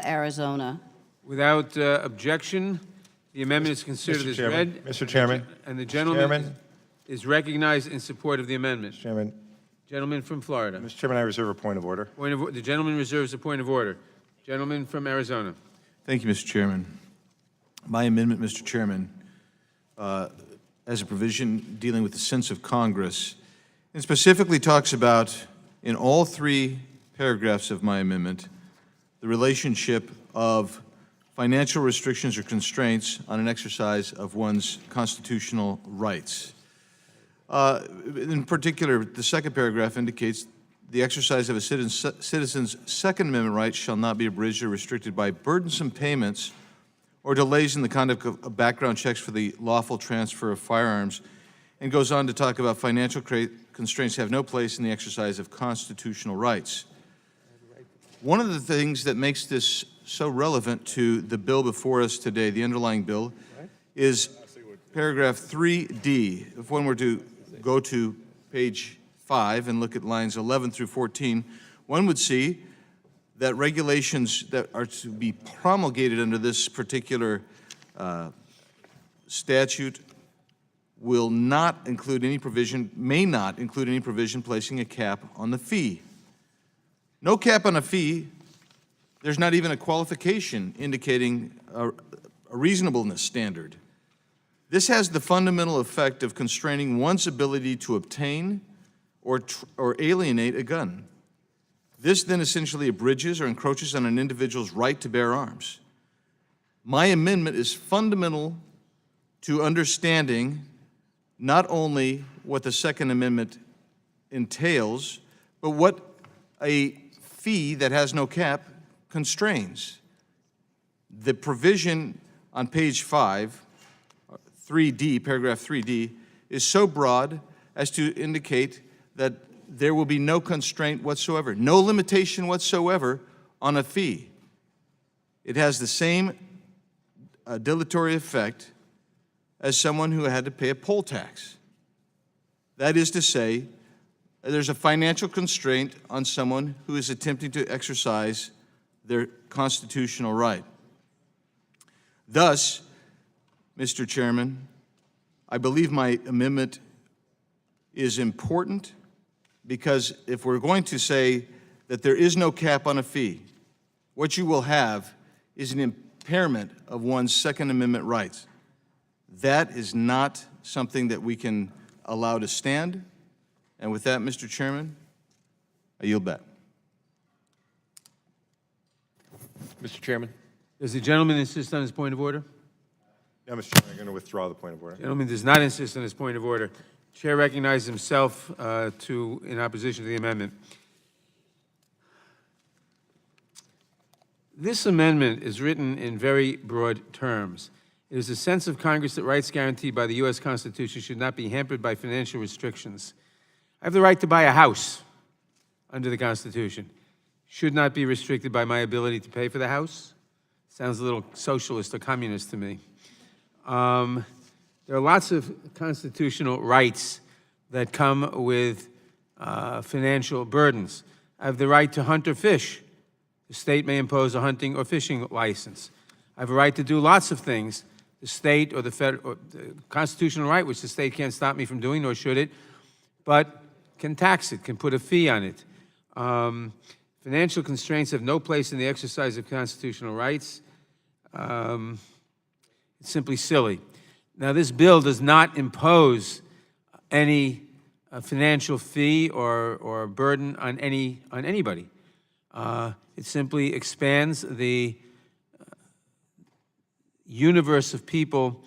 Arizona. Without objection, the amendment is considered as read. Mr. Chairman. And the gentleman is recognized in support of the amendment. Mr. Chairman. Gentleman from Florida. Mr. Chairman, I reserve a point of order. The gentleman reserves a point of order. Gentleman from Arizona. Thank you, Mr. Chairman. My amendment, Mr. Chairman, has a provision dealing with the sense of Congress, and specifically talks about, in all 3 paragraphs of my amendment, the relationship of financial restrictions or constraints on an exercise of one's constitutional rights. In particular, the second paragraph indicates the exercise of a citizen's Second Amendment rights shall not be abridged or restricted by burdensome payments or delays in the conduct of background checks for the lawful transfer of firearms, and goes on to talk about financial constraints have no place in the exercise of constitutional rights. One of the things that makes this so relevant to the bill before us today, the underlying bill, is paragraph 3D. If one were to go to page 5 and look at lines 11 through 14, one would see that regulations that are to be promulgated under this particular statute will not include any provision, may not include any provision placing a cap on the fee. No cap on a fee. There's not even a qualification indicating a reasonableness standard. This has the fundamental effect of constraining one's ability to obtain or alienate a gun. This then essentially abridges or encroaches on an individual's right to bear arms. My amendment is fundamental to understanding not only what the Second Amendment entails, but what a fee that has no cap constrains. The provision on page 5, 3D, paragraph 3D, is so broad as to indicate that there will be no constraint whatsoever, no limitation whatsoever on a fee. It has the same dilatory effect as someone who had to pay a poll tax. That is to say, there's a financial constraint on someone who is attempting to exercise their constitutional right. Thus, Mr. Chairman, I believe my amendment is important because if we're going to say that there is no cap on a fee, what you will have is an impairment of one's Second Amendment rights. That is not something that we can allow to stand. And with that, Mr. Chairman, I yield back. Mr. Chairman. Does the gentleman insist on his point of order? No, Mr. Chairman, I'm going to withdraw the point of order. Gentleman does not insist on his point of order. Chair recognizes himself in opposition to the amendment. This amendment is written in very broad terms. It is a sense of Congress that rights guaranteed by the U.S. Constitution should not be hampered by financial restrictions. I have the right to buy a house under the Constitution. Should not be restricted by my ability to pay for the house. Sounds a little socialist or communist to me. There are lots of constitutional rights that come with financial burdens. I have the right to hunt or fish. The state may impose a hunting or fishing license. I have a right to do lots of things. The state or the federal, or the constitutional right, which the state can't stop me from doing, nor should it, but can tax it, can put a fee on it. Financial constraints have no place in the exercise of constitutional rights. It's simply silly. Now, this bill does not impose any financial fee or burden on anybody. It simply expands the universe of people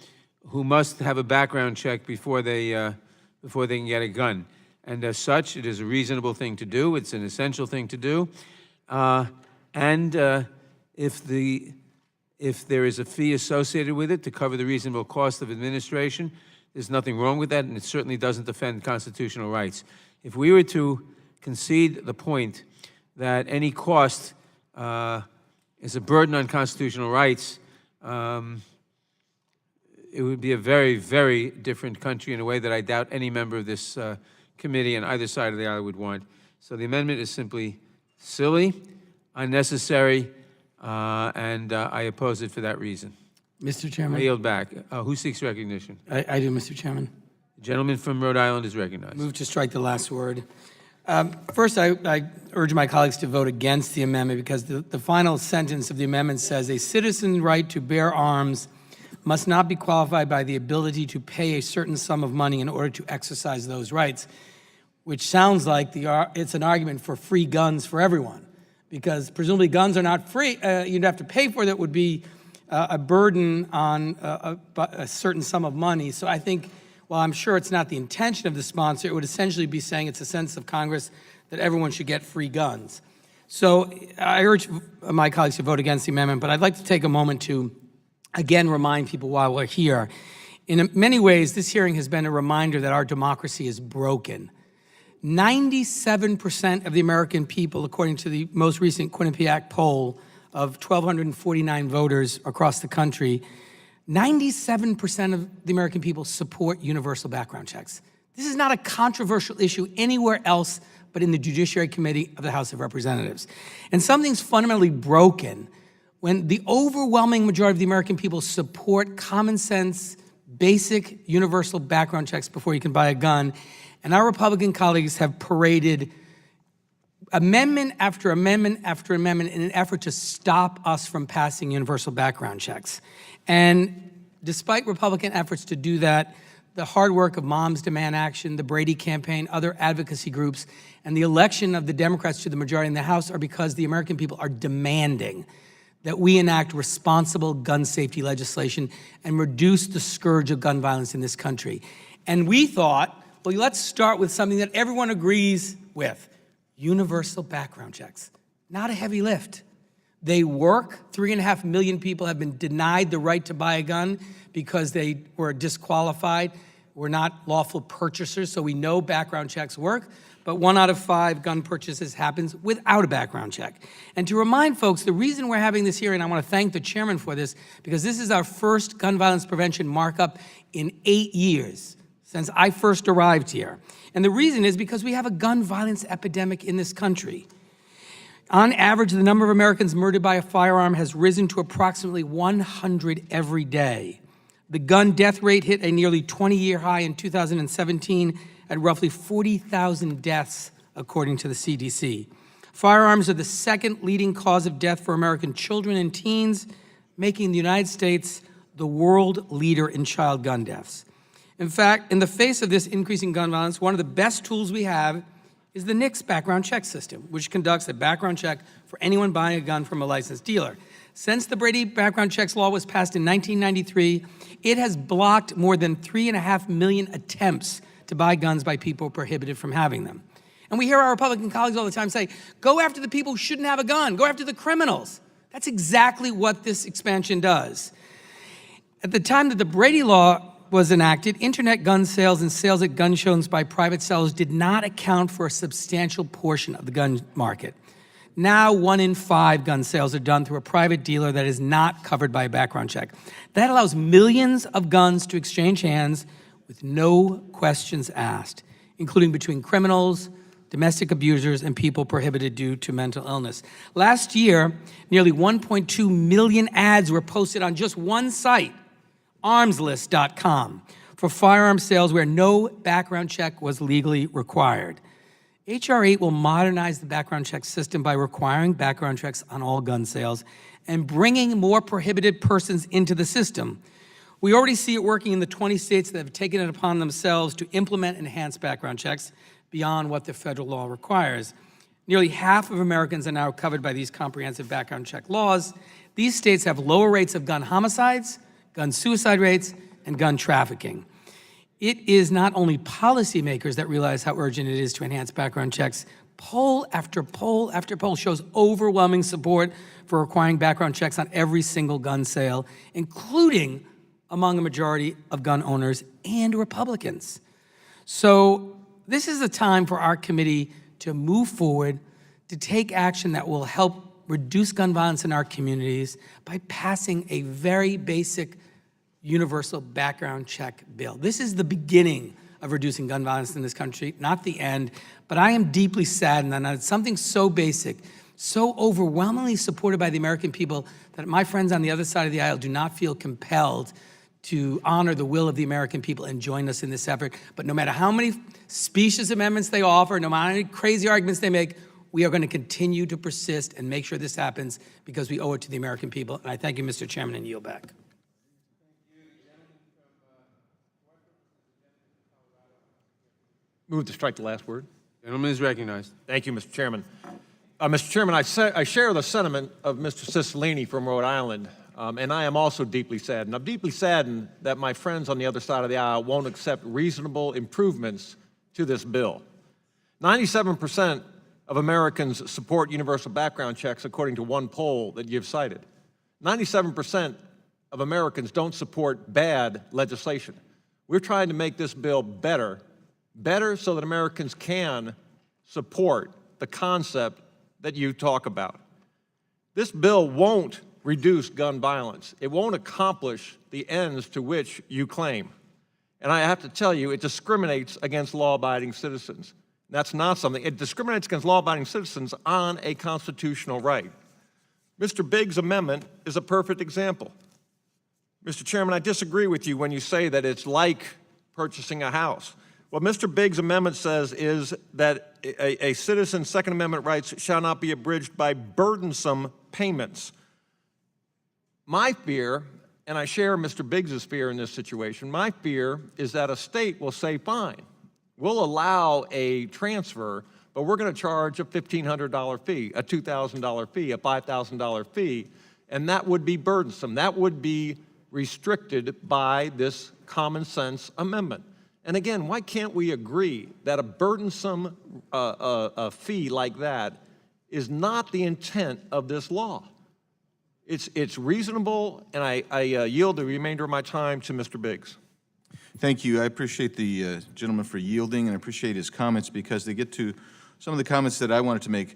who must have a background check before they can get a gun. And as such, it is a reasonable thing to do. It's an essential thing to do. If there is a fee associated with it to cover the reasonable cost of administration, there's nothing wrong with that, and it certainly doesn't offend constitutional rights. If we were to concede the point that any cost is a burden on constitutional rights, it would be a very, very different country in a way that I doubt any member of this committee on either side of the aisle would want. So the amendment is simply silly, unnecessary, and I oppose it for that reason. Mr. Chairman. I yield back. Who seeks recognition? I do, Mr. Chairman. The gentleman from Rhode Island is recognized. Move to strike the last word. First, I urge my colleagues to vote against the amendment because the final sentence of the amendment says a citizen's right to bear arms must not be qualified by the ability to pay a certain sum of money in order to exercise those rights, which sounds like it's an argument for free guns for everyone, because presumably guns are not free. You'd have to pay for that would be a burden on a certain sum of money. So I think, while I'm sure it's not the intention of the sponsor, it would essentially be saying it's a sense of Congress that everyone should get free guns. So I urge my colleagues to vote against the amendment, but I'd like to take a moment to again remind people while we're here. In many ways, this hearing has been a reminder that our democracy is broken. 97% of the American people, according to the most recent Quinnipiac poll of 1,249 voters across the country, 97% of the American people support universal background checks. This is not a controversial issue anywhere else but in the Judiciary Committee of the House of Representatives. And something's fundamentally broken when the overwhelming majority of the American people support common sense, basic universal background checks before you can buy a gun. And our Republican colleagues have paraded amendment after amendment after amendment in an effort to stop us from passing universal background checks. And despite Republican efforts to do that, the hard work of Moms Demand Action, the Brady Campaign, other advocacy groups, and the election of the Democrats to the majority in the House are because the American people are demanding that we enact responsible gun safety legislation and reduce the scourge of gun violence in this country. And we thought, well, let's start with something that everyone agrees with: universal background checks. Not a heavy lift. They work. 3.5 million people have been denied the right to buy a gun because they were disqualified, were not lawful purchasers, so we know background checks work, but 1 out of 5 gun purchases happens without a background check. And to remind folks, the reason we're having this hearing, I want to thank the chairman for this, because this is our first gun violence prevention markup in 8 years, since I first arrived here. And the reason is because we have a gun violence epidemic in this country. On average, the number of Americans murdered by a firearm has risen to approximately 100 every day. The gun death rate hit a nearly 20-year high in 2017 at roughly 40,000 deaths, according to the CDC. Firearms are the second leading cause of death for American children and teens, making the United States the world leader in child gun deaths. In fact, in the face of this increasing gun violence, one of the best tools we have is the NICS background check system, which conducts a background check for anyone buying a gun from a licensed dealer. Since the Brady background checks law was passed in 1993, it has blocked more than 3.5 million attempts to buy guns by people prohibited from having them. And we hear our Republican colleagues all the time say, go after the people who shouldn't have a gun, go after the criminals. That's exactly what this expansion does. At the time that the Brady law was enacted, internet gun sales and sales at gun shows by private sellers did not account for a substantial portion of the gun market. Now, 1 in 5 gun sales are done through a private dealer that is not covered by a background check. That allows millions of guns to exchange hands with no questions asked, including between criminals, domestic abusers, and people prohibited due to mental illness. Last year, nearly 1.2 million ads were posted on just one site, armslist.com, for firearm sales where no background check was legally required. H.R. 8 will modernize the background check system by requiring background checks on all gun sales and bringing more prohibited persons into the system. We already see it working in the 20 states that have taken it upon themselves to implement enhanced background checks beyond what the federal law requires. Nearly half of Americans are now covered by these comprehensive background check laws. These states have lower rates of gun homicides, gun suicide rates, and gun trafficking. It is not only policymakers that realize how urgent it is to enhance background checks. Poll after poll after poll shows overwhelming support for requiring background checks on every single gun sale, including among a majority of gun owners and Republicans. So this is a time for our committee to move forward, to take action that will help reduce gun violence in our communities by passing a very basic universal background check bill. This is the beginning of reducing gun violence in this country, not the end, but I am deeply saddened that it's something so basic, so overwhelmingly supported by the American people that my friends on the other side of the aisle do not feel compelled to honor the will of the American people and join us in this effort. But no matter how many specious amendments they offer, no matter how many crazy arguments they make, we are going to continue to persist and make sure this happens because we owe it to the American people. And I thank you, Mr. Chairman, and yield back. Move to strike the last word. Gentleman is recognized. Thank you, Mr. Chairman. Mr. Chairman, I share the sentiment of Mr. Cicilline from Rhode Island, and I am also deeply saddened. I'm deeply saddened that my friends on the other side of the aisle won't accept reasonable improvements to this bill. 97% of Americans support universal background checks, according to one poll that you've cited. 97% of Americans don't support bad legislation. We're trying to make this bill better so that Americans can support the concept that you talk about. This bill won't reduce gun violence. It won't accomplish the ends to which you claim. And I have to tell you, it discriminates against law-abiding citizens. That's not something. It discriminates against law-abiding citizens on a constitutional right. Mr. Biggs' amendment is a perfect example. Mr. Chairman, I disagree with you when you say that it's like purchasing a house. What Mr. Biggs' amendment says is that a citizen's Second Amendment rights shall not be abridged by burdensome payments. My fear, and I share Mr. Biggs' fear in this situation, my fear is that a state will say, fine, we'll allow a transfer, but we're going to charge a $1,500 fee, a $2,000 fee, a $5,000 fee, and that would be burdensome. That would be restricted by this common sense amendment. And again, why can't we agree that a burdensome fee like that is not the intent of this law? It's reasonable, and I yield the remainder of my time to Mr. Biggs. Thank you. I appreciate the gentleman for yielding, and I appreciate his comments because they get to some of the comments that I wanted to make.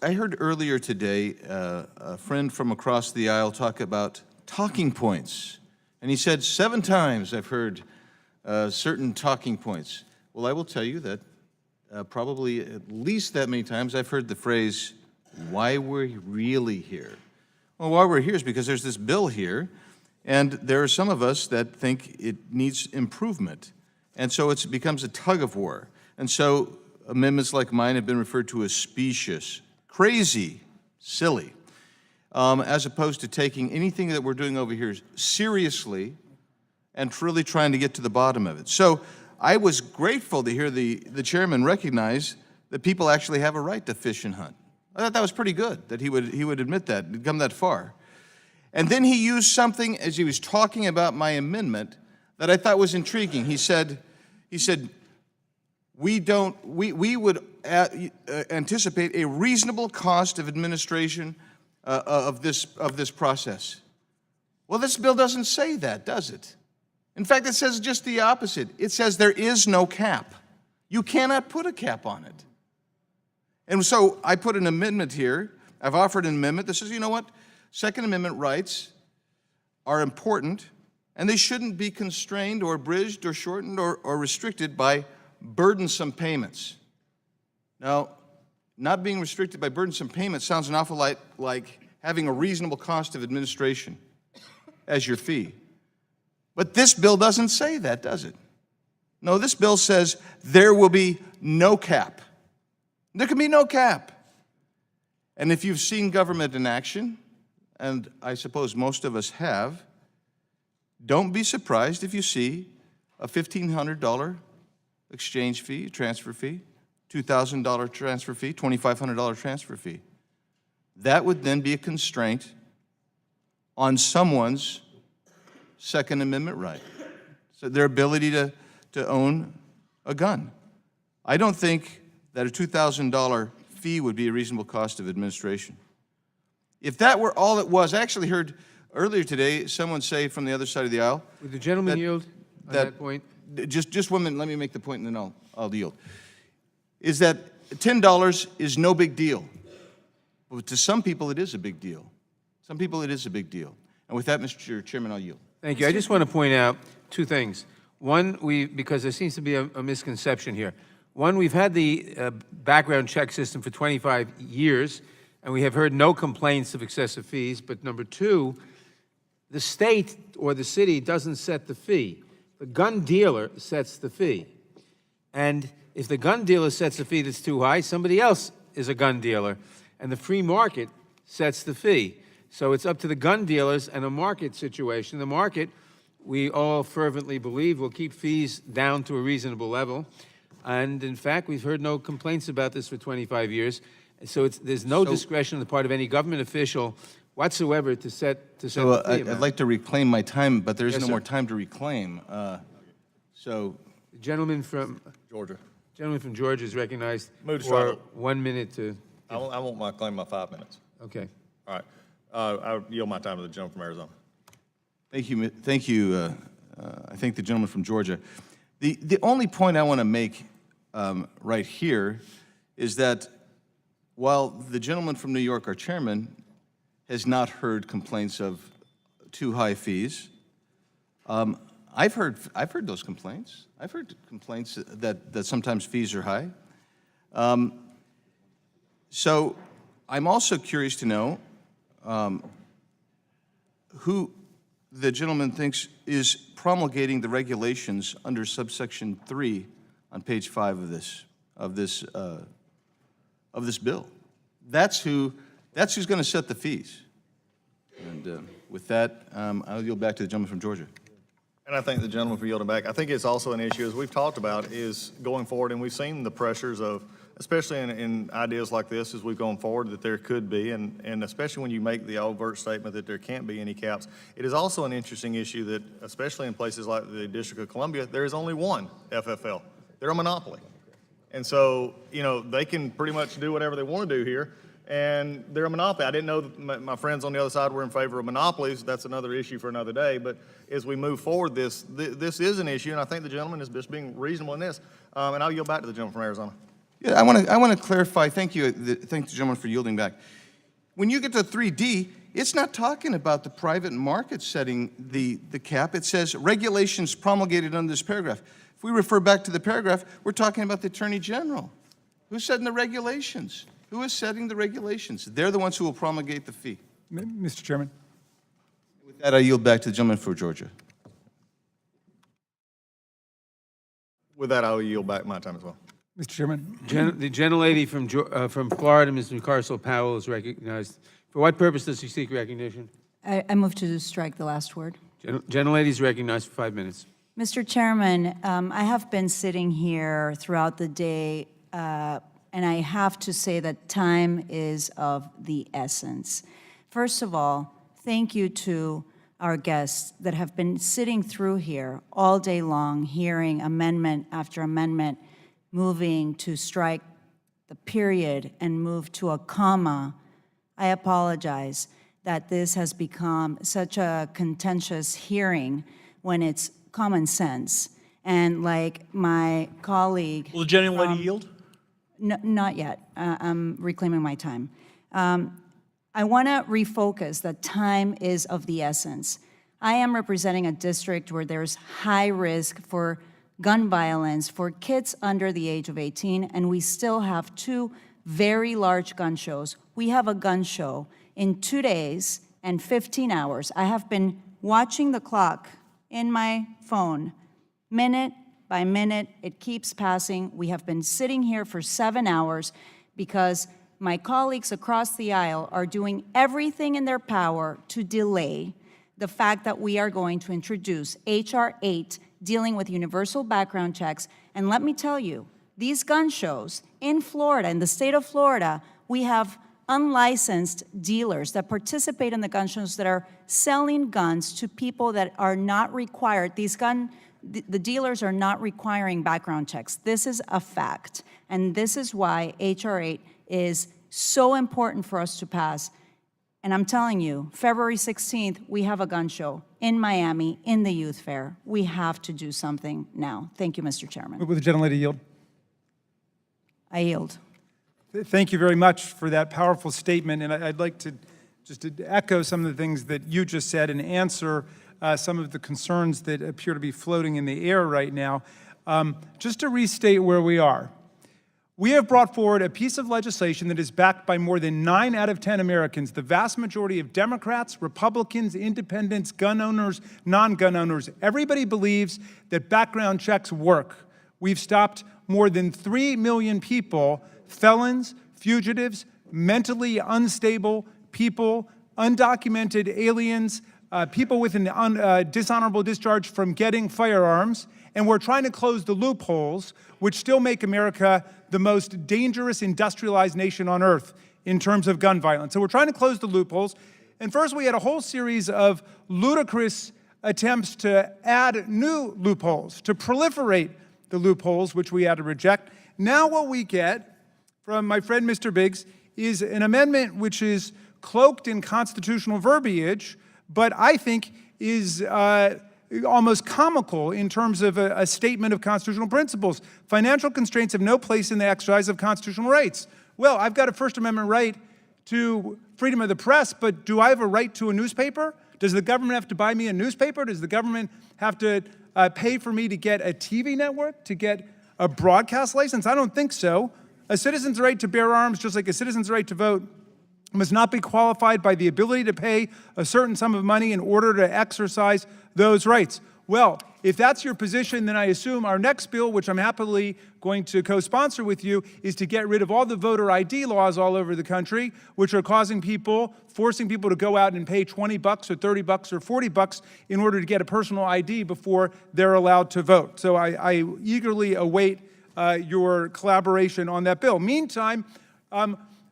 I heard earlier today a friend from across the aisle talk about talking points, and he said 7 times I've heard certain talking points. Well, I will tell you that probably at least that many times I've heard the phrase, why we're really here. Well, why we're here is because there's this bill here, and there are some of us that think it needs improvement. And so it becomes a tug of war. And so amendments like mine have been referred to as specious, crazy, silly, as opposed to taking anything that we're doing over here seriously and truly trying to get to the bottom of it. So I was grateful to hear the chairman recognize that people actually have a right to fish and hunt. I thought that was pretty good, that he would admit that, he'd come that far. And then he used something as he was talking about my amendment that I thought was intriguing. He said, we would anticipate a reasonable cost of administration of this process. Well, this bill doesn't say that, does it? In fact, it says just the opposite. It says there is no cap. You cannot put a cap on it. And so I put an amendment here. I've offered an amendment that says, you know what? Second Amendment rights are important, and they shouldn't be constrained or abridged or shortened or restricted by burdensome payments. Now, not being restricted by burdensome payments sounds an awful lot like having a reasonable cost of administration as your fee. But this bill doesn't say that, does it? No, this bill says there will be no cap. There can be no cap. And if you've seen government in action, and I suppose most of us have, don't be surprised if you see a $1,500 exchange fee, transfer fee, $2,000 transfer fee, $2,500 transfer fee. That would then be a constraint on someone's Second Amendment right, so their ability to own a gun. I don't think that a $2,000 fee would be a reasonable cost of administration. If that were all it was, I actually heard earlier today someone say from the other side of the aisle. Would the gentleman yield on that point? Just 1 minute, let me make the point and then I'll yield. Is that $10 is no big deal. But to some people it is a big deal. Some people it is a big deal. And with that, Mr. Chairman, I'll yield. Thank you. I just want to point out two things. One, because there seems to be a misconception here. One, we've had the background check system for 25 years, and we have heard no complaints of excessive fees. But number two, the state or the city doesn't set the fee. The gun dealer sets the fee. And if the gun dealer sets a fee that's too high, somebody else is a gun dealer, and the free market sets the fee. So it's up to the gun dealers and a market situation. The market, we all fervently believe, will keep fees down to a reasonable level. And in fact, we've heard no complaints about this for 25 years. So there's no discretion on the part of any government official whatsoever to set the fee amount. I'd like to reclaim my time, but there's Yes, no sir. more time to reclaim. The gentleman from Georgia. Gentleman from Georgia is recognized Move to for strike. 1 minute to. I won't claim my 5 minutes. Okay. All right. I'll yield my time to the gentleman from Arizona. Thank you. Thank you. I thank the gentleman from Georgia. The only point I want to make right here is that while the gentleman from New York, our chairman, has not heard complaints of too high fees, I've heard those complaints. I've heard complaints that sometimes fees are high. So I'm also curious to know who the gentleman thinks is promulgating the regulations under subsection 3 on page 5 of this bill. That's who's going to set the fees. And with that, I'll yield back to the gentleman from Georgia. And I thank the gentleman for yielding back. I think it's also an issue, as we've talked about, is going forward, and we've seen the pressures of, especially in ideas like this as we've gone forward, that there could be, and especially when you make the overt statement that there can't be any caps. It is also an interesting issue that, especially in places like the District of Columbia, there is only one FFL. They're a monopoly. And so, you know, they can pretty much do whatever they want to do here, and they're a monopoly. I didn't know that my friends on the other side were in favor of monopolies. That's another issue for another day. But as we move forward, this is an issue, and I think the gentleman is just being reasonable in this. And I'll yield back to the gentleman from Arizona. Yeah, I want to clarify. Thank you. Thank the gentleman for yielding back. When you get to 3D, it's not talking about the private market setting the cap. It says regulations promulgated under this paragraph. If we refer back to the paragraph, we're talking about the Attorney General. Who's setting the regulations? Who is setting the regulations? They're the ones who will promulgate the fee. Mr. Chairman. With that, I yield back to the gentleman for Georgia. With that, I'll yield back my time as well. Mr. Chairman. The gentlelady from Florida, Ms. McCarcel Powell, is recognized. For what purpose does she seek recognition? I move to strike the last word. Gentlelady is recognized for 5 minutes. Mr. Chairman, I have been sitting here throughout the day, and I have to say that time is of the essence. First of all, thank you to our guests that have been sitting through here all day long, hearing amendment after amendment, moving to strike the period and move to a comma. I apologize that this has become such a contentious hearing when it's common sense. And like my colleague— Will the gentlelady yield? Not yet. I'm reclaiming my time. I want to refocus that time is of the essence. I am representing a district where there's high risk for gun violence for kids under the age of 18, and we still have 2 very large gun shows. We have a gun show in 2 days and 15 hours. I have been watching the clock in my phone, minute by minute, it keeps passing. We have been sitting here for 7 hours because my colleagues across the aisle are doing everything in their power to delay the fact that we are going to introduce H.R. 8 dealing with universal background checks. And let me tell you, these gun shows in Florida, in the state of Florida, we have unlicensed dealers that participate in the gun shows that are selling guns to people that are not required. The dealers are not requiring background checks. This is a fact. And this is why H.R. 8 is so important for us to pass. And I'm telling you, February 16th, we have a gun show in Miami, in the youth fair. We have to do something now. Thank you, Mr. Chairman. Would the gentlelady yield? I yield. Thank you very much for that powerful statement. And I'd like to just to echo some of the things that you just said and answer some of the concerns that appear to be floating in the air right now. Just to restate where we are. We have brought forward a piece of legislation that is backed by more than 9 out of 10 Americans, the vast majority of Democrats, Republicans, independents, gun owners, non-gun owners. Everybody believes that background checks work. We've stopped more than 3 million people, felons, fugitives, mentally unstable people, undocumented aliens, people with a dishonorable discharge from getting firearms, and we're trying to close the loopholes which still make America the most dangerous industrialized nation on earth in terms of gun violence. So we're trying to close the loopholes. And first we had a whole series of ludicrous attempts to add new loopholes, to proliferate the loopholes, which we had to reject. Now what we get from my friend Mr. Biggs is an amendment which is cloaked in constitutional verbiage, but I think is almost comical in terms of a statement of constitutional principles. Financial constraints have no place in the exercise of constitutional rights. Well, I've got a First Amendment right to freedom of the press, but do I have a right to a newspaper? Does the government have to buy me a newspaper? Does the government have to pay for me to get a TV network, to get a broadcast license? I don't think so. A citizen's right to bear arms, just like a citizen's right to vote, must not be qualified by the ability to pay a certain sum of money in order to exercise those rights. Well, if that's your position, then I assume our next bill, which I'm happily going to co-sponsor with you, is to get rid of all the voter ID laws all over the country, which are forcing people to go out and pay $20 or $30 or $40 in order to get a personal ID before they're allowed to vote. So I eagerly await your collaboration on that bill. Meantime,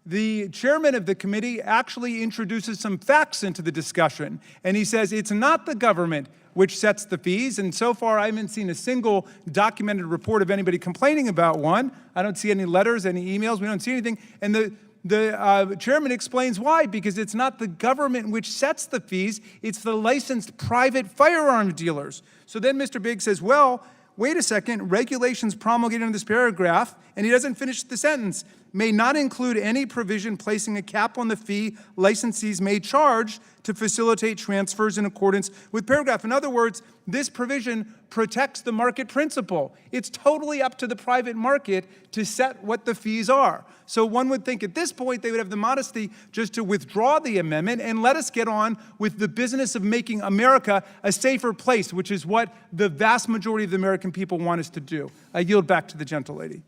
the chairman of the committee actually introduces some facts into the discussion, and he says it's not the government which sets the fees, and so far I haven't seen a single documented report of anybody complaining about one. I don't see any letters, any emails, we don't see anything, and the chairman explains why, because it's not the government which sets the fees, it's the licensed private firearm dealers. So then Mr. Biggs says, well, wait a second, regulations promulgated in this paragraph, and he doesn't finish the sentence, may not include any provision placing a cap on the fee licensees may charge to facilitate transfers in accordance with paragraph. In other words, this provision protects the market principle. It's totally up to the private market to set what the fees are. So one would think at this point they would have the modesty just to withdraw the amendment and let us get on with the business of making America a safer place, which is what the vast majority of the American people want us to do. I yield back to the gentlelady.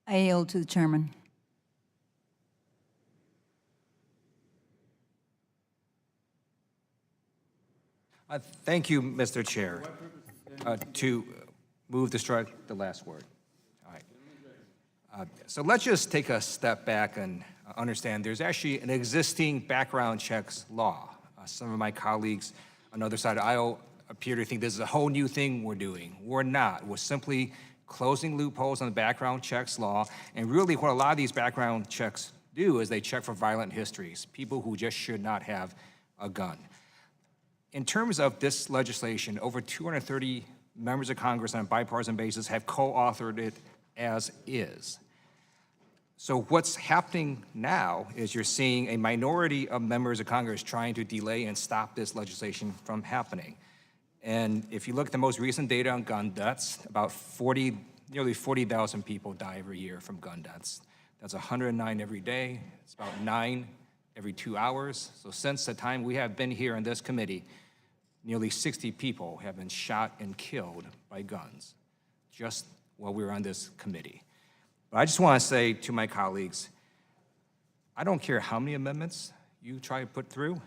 I yield to the chairman. Thank you, Mr. Chair. To move to strike the last word. All right. So let's just take a step back and understand there's actually an existing background checks law. Some of my colleagues on the other side of the aisle appear to think this is a whole new thing we're doing. We're not. We're simply closing loopholes on the background checks law. And really what a lot of these background checks do is they check for violent histories, people who just should not have a gun. In terms of this legislation, over 230 members of Congress on a bipartisan basis have co-authored it as is. So what's happening now is you're seeing a minority of members of Congress trying to delay and stop this legislation from happening. And if you look at the most recent data on gun deaths, nearly 40,000 people die every year from gun deaths. That's 109 every day. It's about 9 every 2 hours. So since the time we have been here in this committee, nearly 60 people have been shot and killed by guns just while we were on this committee. But I just want to say to my colleagues, I don't care how many amendments you try to put through,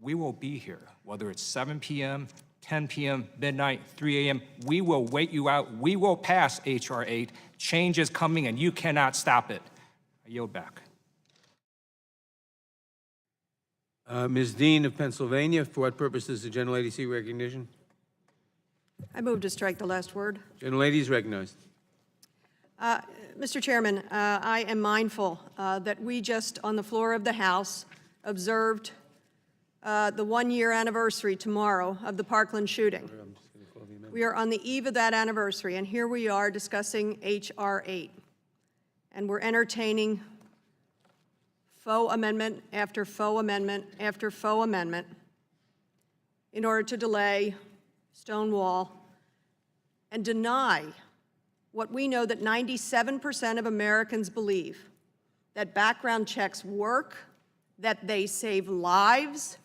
we will be here, whether it's 7 p.m., 10 p.m., midnight, 3 a.m. We will wait you out. We will pass H.R. 8. Change is coming, and you cannot stop it. I yield back. Ms. Dean of Pennsylvania, for what purpose does the gentlelady seek recognition? I move to strike the last word. Gentlelady is recognized. Mr. Chairman, I am mindful that we just on the floor of the House observed the one-year anniversary tomorrow of the Parkland shooting. We are on the eve of that anniversary, and here we are discussing H.R. 8. And we're entertaining faux amendment after faux amendment after faux amendment in order to delay, stonewall, and deny what we know that 97% of Americans believe, that background checks work, that they save lives,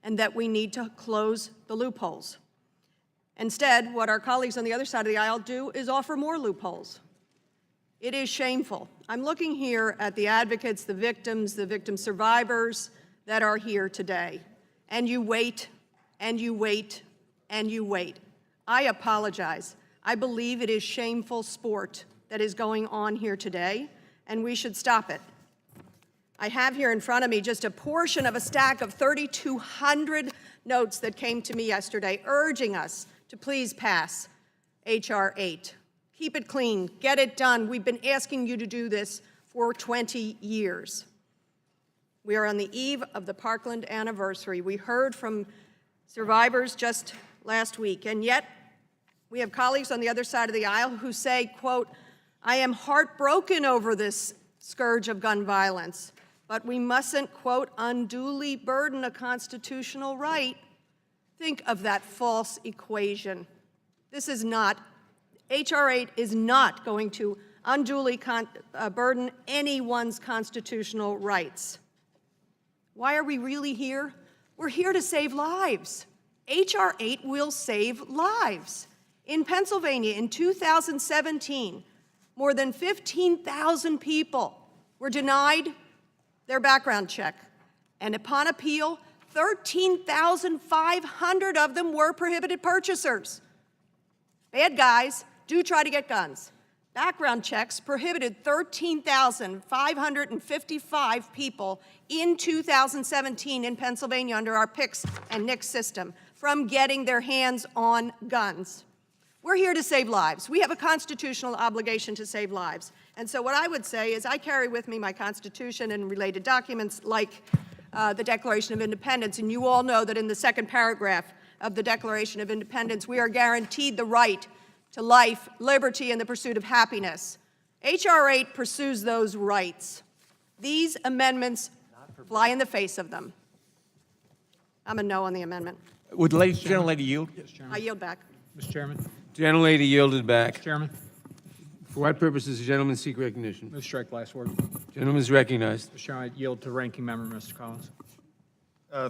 and that we need to close the loopholes. Instead, what our colleagues on the other side of the aisle do is offer more loopholes. It is shameful. I'm looking here at the advocates, the victim survivors that are here today. And you wait, and you wait, and you wait. I apologize. I believe it is shameful sport that is going on here today, and we should stop it. I have here in front of me just a portion of a stack of 3,200 notes that came to me yesterday urging us to please pass H.R. 8. Keep it clean, get it done. We've been asking you to do this for 20 years. We are on the eve of the Parkland anniversary. We heard from survivors just last week, and yet we have colleagues on the other side of the aisle who say, quote, I am heartbroken over this scourge of gun violence, but we mustn't, quote, unduly burden a constitutional right. Think of that false equation. This is not, H.R. 8 is not going to unduly burden anyone's constitutional rights. Why are we really here? We're here to save lives. H.R. 8 will save lives. In Pennsylvania, in 2017, more than 15,000 people were denied their background check. And upon appeal, 13,500 of them were prohibited purchasers. Bad guys do try to get guns. Background checks prohibited 13,555 people in 2017 in Pennsylvania under our PICS and NICS system from getting their hands on guns. We're here to save lives. We have a constitutional obligation to save lives. And so what I would say is I carry with me my Constitution and related documents like the Declaration of Independence. And you all know that in the second paragraph of the Declaration of Independence, we are guaranteed the right to life, liberty, and the pursuit of happiness. H.R. 8 pursues those rights. These amendments fly in the face of them. I'm a no on the amendment. Would the gentlelady yield? Yes, Chairman. I yield back. Mr. Chairman. Gentlelady yielded back. Chairman. For what purpose does the gentleman seek recognition? Move to strike the last word. Gentleman is recognized. Mr. Chairman, I yield to Ranking Member Mr. Collins.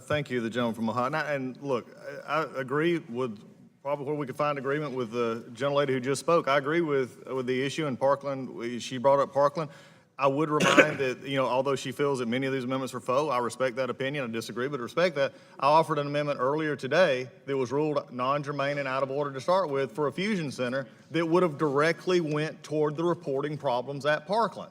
Thank you, the gentleman from Ohio. And look, I agree with probably where we could find agreement with the gentlelady who just spoke. I agree with the issue in Parkland. She brought up Parkland. I would remind that, although she feels that many of these amendments are faux, I respect that opinion. I disagree, but respect that. I offered an amendment earlier today that was ruled non-germane and out of order to start with for a fusion center that would have directly went toward the reporting problems at Parkland.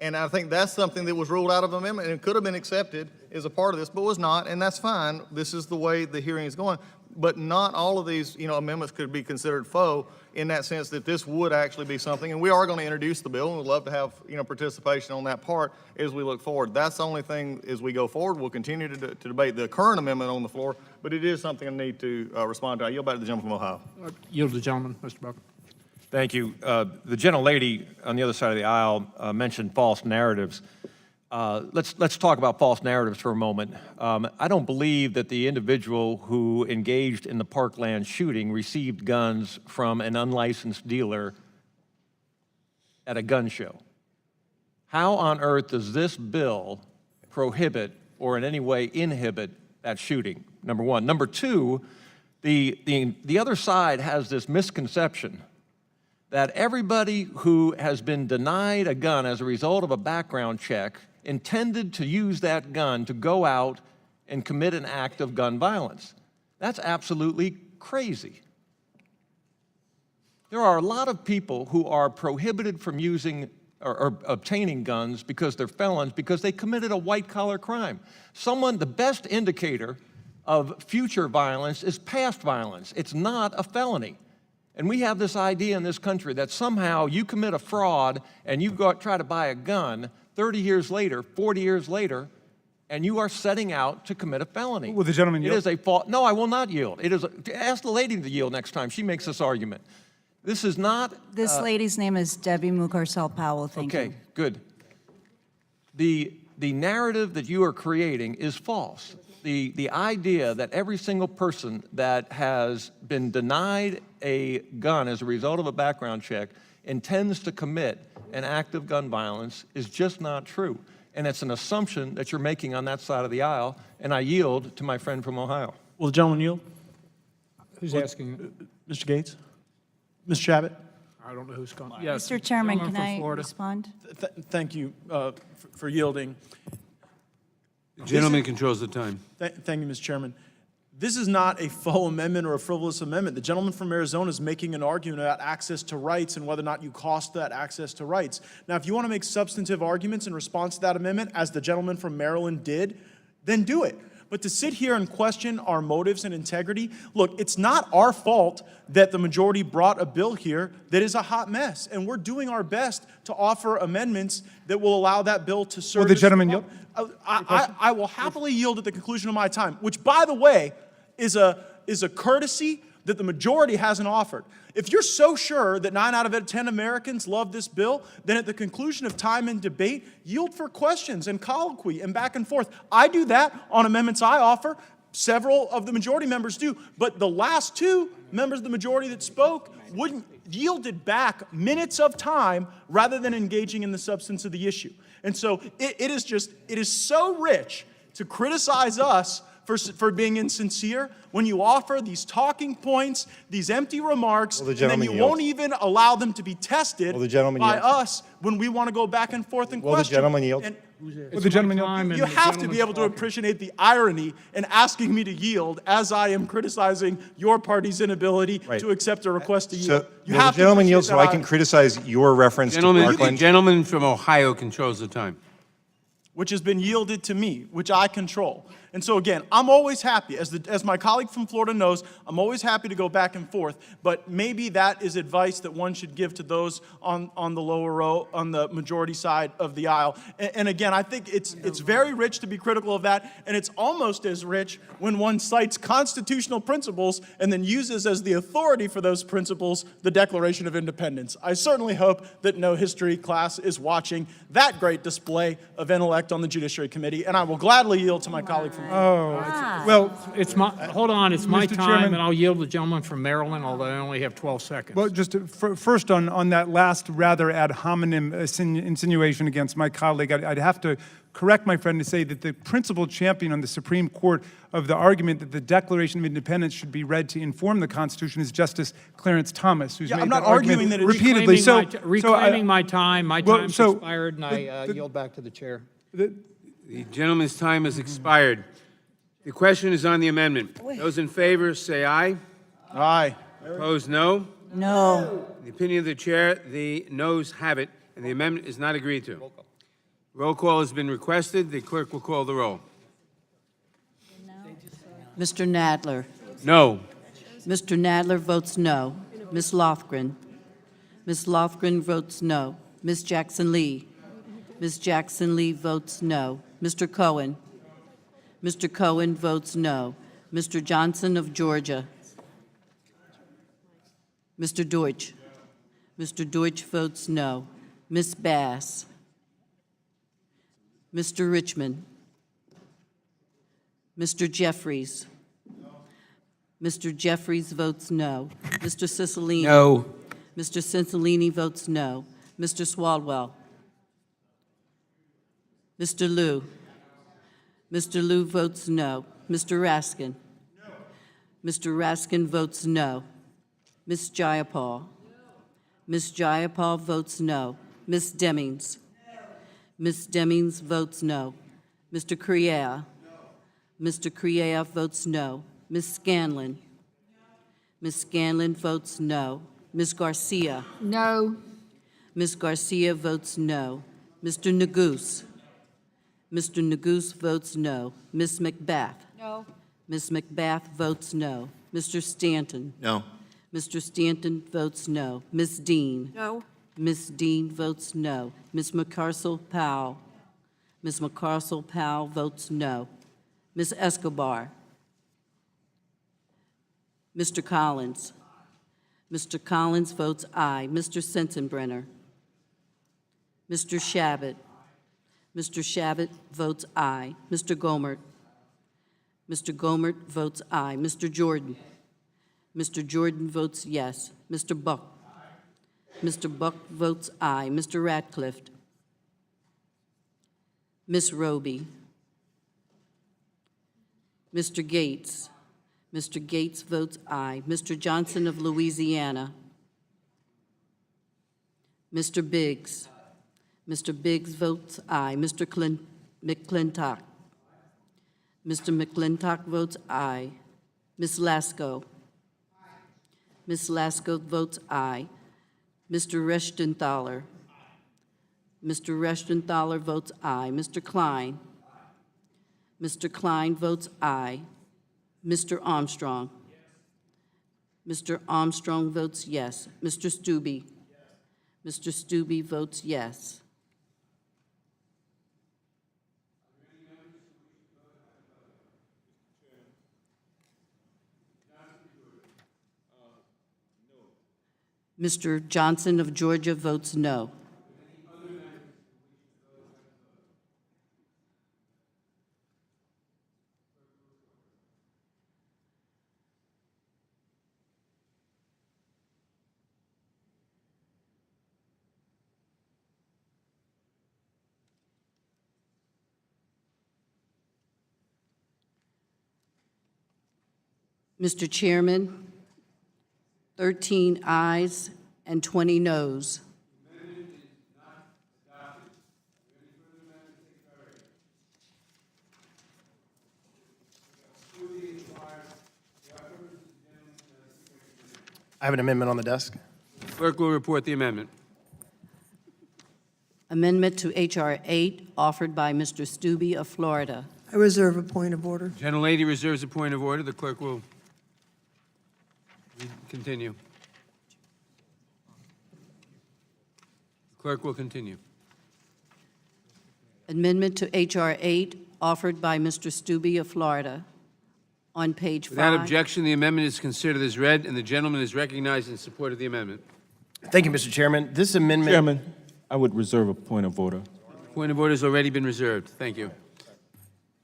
And I think that's something that was ruled out of amendment and could have been accepted as a part of this, but was not, and that's fine. This is the way the hearing is going. But not all of these, amendments could be considered faux in that sense that this would actually be something. And we are going to introduce the bill, and we'd love to have, participation on that part as we look forward. That's the only thing as we go forward. We'll continue to debate the current amendment on the floor, but it is something I need to respond to. I yield back to the gentleman from Ohio. Yield to the gentleman, Mr. Buck. Thank you. The gentlelady on the other side of the aisle mentioned false narratives. let's talk about false narratives for a moment. I don't believe that the individual who engaged in the Parkland shooting received guns from an unlicensed dealer at a gun show. How on earth does this bill prohibit or in any way inhibit that shooting? Number one. Number two, the other side has this misconception that everybody who has been denied a gun as a result of a background check intended to use that gun to go out and commit an act of gun violence. That's absolutely crazy. There are a lot of people who are prohibited from using or obtaining guns because they're felons because they committed a white-collar crime. The best indicator of future violence is past violence. It's not a felony. And we have this idea in this country that somehow you commit a fraud and you try to buy a gun 30 years later, 40 years later, and you are setting out to commit a felony. Will the gentleman yield? It is a fault. No, I will not yield. Ask the lady to yield next time she makes this argument. This is not... This lady's name is Debbie Mucarsel-Powell. Thank you. Okay, good. The narrative that you are creating is false. The idea that every single person that has been denied a gun as a result of a background check intends to commit an act of gun violence is just not true. And it's an assumption that you're making on that side of the aisle, and I yield to my friend from Ohio. Will the gentleman yield? Who's asking? Mr. Gates? Mr. Chabot? I don't know who's calling. Yes. Mr. Chairman, gentleman can from I Florida. respond? Thank you for yielding. The gentleman controls the time. Thank you, Mr. Chairman. This is not a faux amendment or a frivolous amendment. The gentleman from Arizona is making an argument about access to rights and whether or not you cost that access to rights. Now, if you want to make substantive arguments in response to that amendment, as the gentleman from Maryland did, then do it. But to sit here and question our motives and integrity, look, it's not our fault that the majority brought a bill here that is a hot mess, and we're doing our best to offer amendments that will allow that bill to serve. Will the gentleman yield? I will happily yield at the conclusion of my time, which, by the way, is a courtesy that the majority hasn't offered. If you're so sure that 9 out of 10 Americans love this bill, then at the conclusion of time and debate, yield for questions and colloquy and back and forth. I do that on amendments I offer. Several of the majority members do. But the last 2 members of the majority that spoke yielded back minutes of time rather than engaging in the substance of the issue. And so it is so rich to criticize us for being insincere when you offer these talking points, these empty remarks, and then you won't even allow them to be tested by us when we want to go back and forth and question. Will the gentleman yield? Will the gentleman yield? You have to be able to appreciate the irony in asking me to yield as I am criticizing your party's inability to accept a request to yield. So, will the gentleman yield so I can criticize your reference to Parkland? The gentleman from Ohio controls the time. Which has been yielded to me, which I control. And so again, I'm always happy, as my colleague from Florida knows, I'm always happy to go back and forth, but maybe that is advice that one should give to those on the lower row, on the majority side of the aisle. And again, I think it's very rich to be critical of that, and it's almost as rich when one cites constitutional principles and then uses as the authority for those principles the Declaration of Independence. I certainly hope that no history class is watching that great display of intellect on the Judiciary Committee, and I will gladly yield to my colleague from well, It's my, hold on, it's my Mr. time, Chairman. and I'll yield to the gentleman from Maryland, although I only have 12 seconds. Well, just first on that last rather ad hominem insinuation against my colleague, I'd have to correct my friend to say that the principal champion on the Supreme Court of the argument that the Declaration of Independence should be read to inform the Constitution is Justice Clarence Thomas, who's made I'm that not arguing argument that it's repeatedly. Reclaiming my time. My well, time's so expired, and I yield back to the chair. The gentleman's time has expired. The question is on the amendment. Those in favor say aye. Aye. Opposed, no. No. In the opinion of the chair, the noes have it, and the amendment is not agreed to. Roll call has been requested. The clerk will call the roll. Mr. Nadler. No. Mr. Nadler votes no. Ms. Lothgren. Ms. Lothgren votes no. Ms. Jackson-Lee. Ms. Jackson-Lee votes no. Mr. Cohen. Mr. Cohen votes no. Mr. Johnson of Georgia. Mr. Deutsch. Mr. Deutsch votes no. Ms. Bass. Mr. Richmond. Mr. Jeffries. Mr. Jeffries votes no. Mr. Cicilline. No. Mr. Cicilline votes no. Mr. Swalwell. Mr. Liu. Mr. Liu votes no. Mr. Raskin. Mr. Raskin votes no. Ms. Jayapal. Ms. Jayapal votes no. Ms. Demings. Ms. Demings votes no. Mr. Criea. Mr. Criea votes no. Ms. Scanlon. Ms. Scanlon votes no. Ms. Garcia. No. Ms. Garcia votes no. Mr. Neguse. Mr. Neguse votes no. Ms. McBath. No. Ms. McBath votes no. Mr. Stanton. No. Mr. Stanton votes no. Ms. Dean. No. Ms. Dean votes no. Ms. McCarcel-Powell. Ms. McCarcel-Powell votes no. Ms. Escobar. Mr. Collins. Mr. Collins votes aye. Mr. Sensenbrenner. Mr. Shabbat. Mr. Shabbat votes aye. Mr. Gomert. Mr. Gomert votes aye. Mr. Jordan. Mr. Jordan votes yes. Mr. Buck. Mr. Buck votes aye. Mr. Ratcliffe. Ms. Roby. Mr. Gates. Mr. Gates votes aye. Mr. Johnson of Louisiana. Mr. Biggs. Mr. Biggs votes aye. Mr. McClintock. Mr. McClintock votes aye. Ms. Lasko. Ms. Lasko votes aye. Mr. Rechtenthaler. Mr. Rechtenthaler votes aye. Mr. Klein. Mr. Klein votes aye. Mr. Armstrong. Mr. Armstrong votes yes. Mr. Stube. Mr. Stube votes yes. Mr. Johnson of Georgia votes no. Mr. Chairman, 13 ayes and 20 noes. I have an amendment on the desk. Clerk will report the amendment. Amendment to H.R. 8, offered by Mr. Stube of Florida. I reserve a point of order. Gentlelady reserves a point of order. The clerk will continue. The clerk will continue. Amendment to H.R. 8, offered by Mr. Stube of Florida. On page 5. Without objection, the amendment is considered as read, and the gentleman is recognized in support of the amendment. Thank you, Mr. Chairman. This amendment... Chairman, I would reserve a point of order. Point of order has already been reserved. Thank you.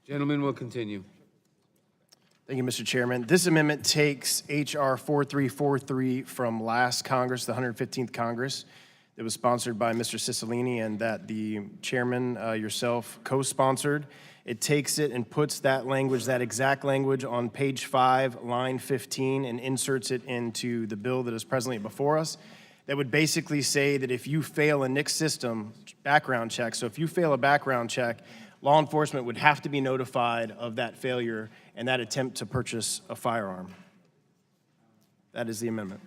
Gentleman will continue. Thank you, Mr. Chairman. This amendment takes H.R. 4343 from last Congress, the 115th Congress, that was sponsored by Mr. Cicilline and that the chairman, yourself, co-sponsored. It takes it and puts that language, that exact language, on page 5, line 15, and inserts it into the bill that is presently before us. That would basically say that if you fail a NICS system background check, so if you fail a background check, law enforcement would have to be notified of that failure and that attempt to purchase a firearm. That is the amendment.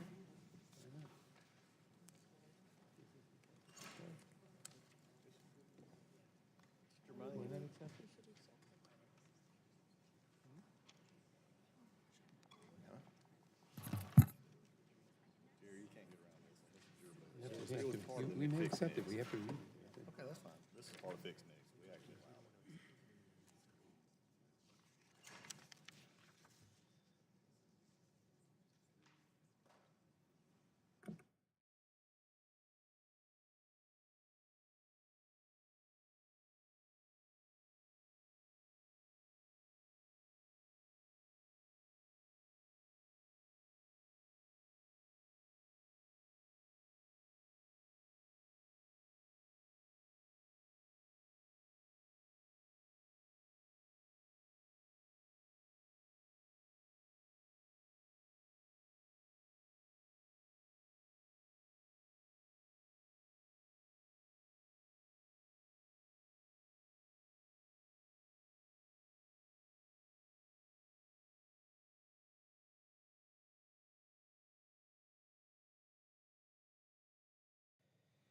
We may accept it. We have to read it.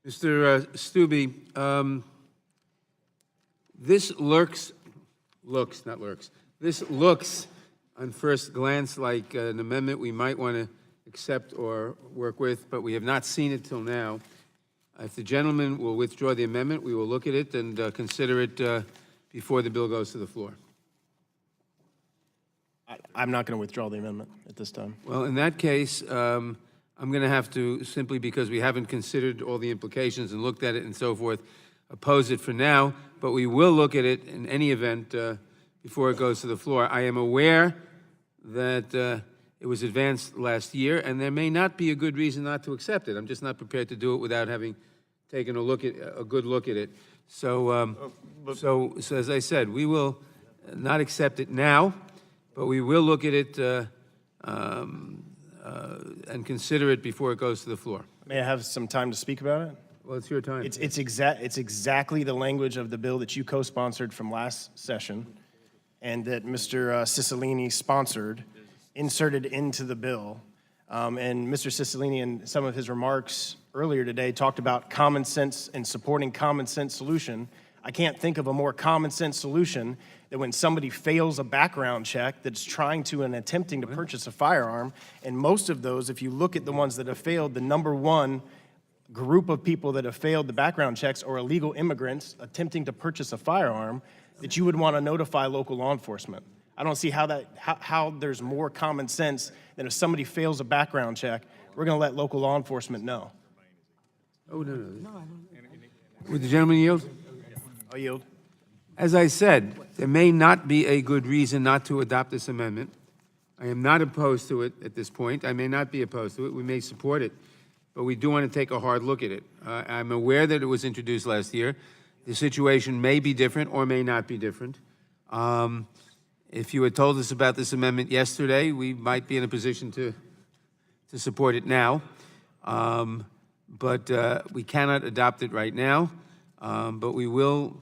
Mr. Stube, this this looks on first glance like an amendment we might want to accept or work with, but we have not seen it till now. If the gentleman will withdraw the amendment, we will look at it and consider it before the bill goes to the floor. I'm not going to withdraw the amendment at this time. Well, in that case, I'm going to have to, simply because we haven't considered all the implications and looked at it and so forth, oppose it for now, but we will look at it in any event before it goes to the floor. I am aware that it was advanced last year, and there may not be a good reason not to accept it. I'm just not prepared to do it without having taken a good look at it. So, so as I said, we will not accept it now, but we will look at it and consider it before it goes to the floor. May I have some time to speak about it? Well, it's your time. It's exactly the language of the bill that you co-sponsored from last session and that Mr. Cicilline sponsored, inserted into the bill. And Mr. Cicilline, in some of his remarks earlier today, talked about common sense and supporting common sense solution. I can't think of a more common sense solution than when somebody fails a background check that's trying to and attempting to purchase a firearm. And most of those, if you look at the ones that have failed, the number one group of people that have failed the background checks are illegal immigrants attempting to purchase a firearm, that you would want to notify local law enforcement. I don't see how there's more common sense than if somebody fails a background check, we're going to let local law enforcement know. Oh, no. Would the gentleman yield? I'll yield. As I said, there may not be a good reason not to adopt this amendment. I am not opposed to it at this point. I may not be opposed to it. We may support it, but we do want to take a hard look at it. I'm aware that it was introduced last year. The situation may be different or may not be different. If you had told us about this amendment yesterday, we might be in a position to support it now. But we cannot adopt it right now. But we will,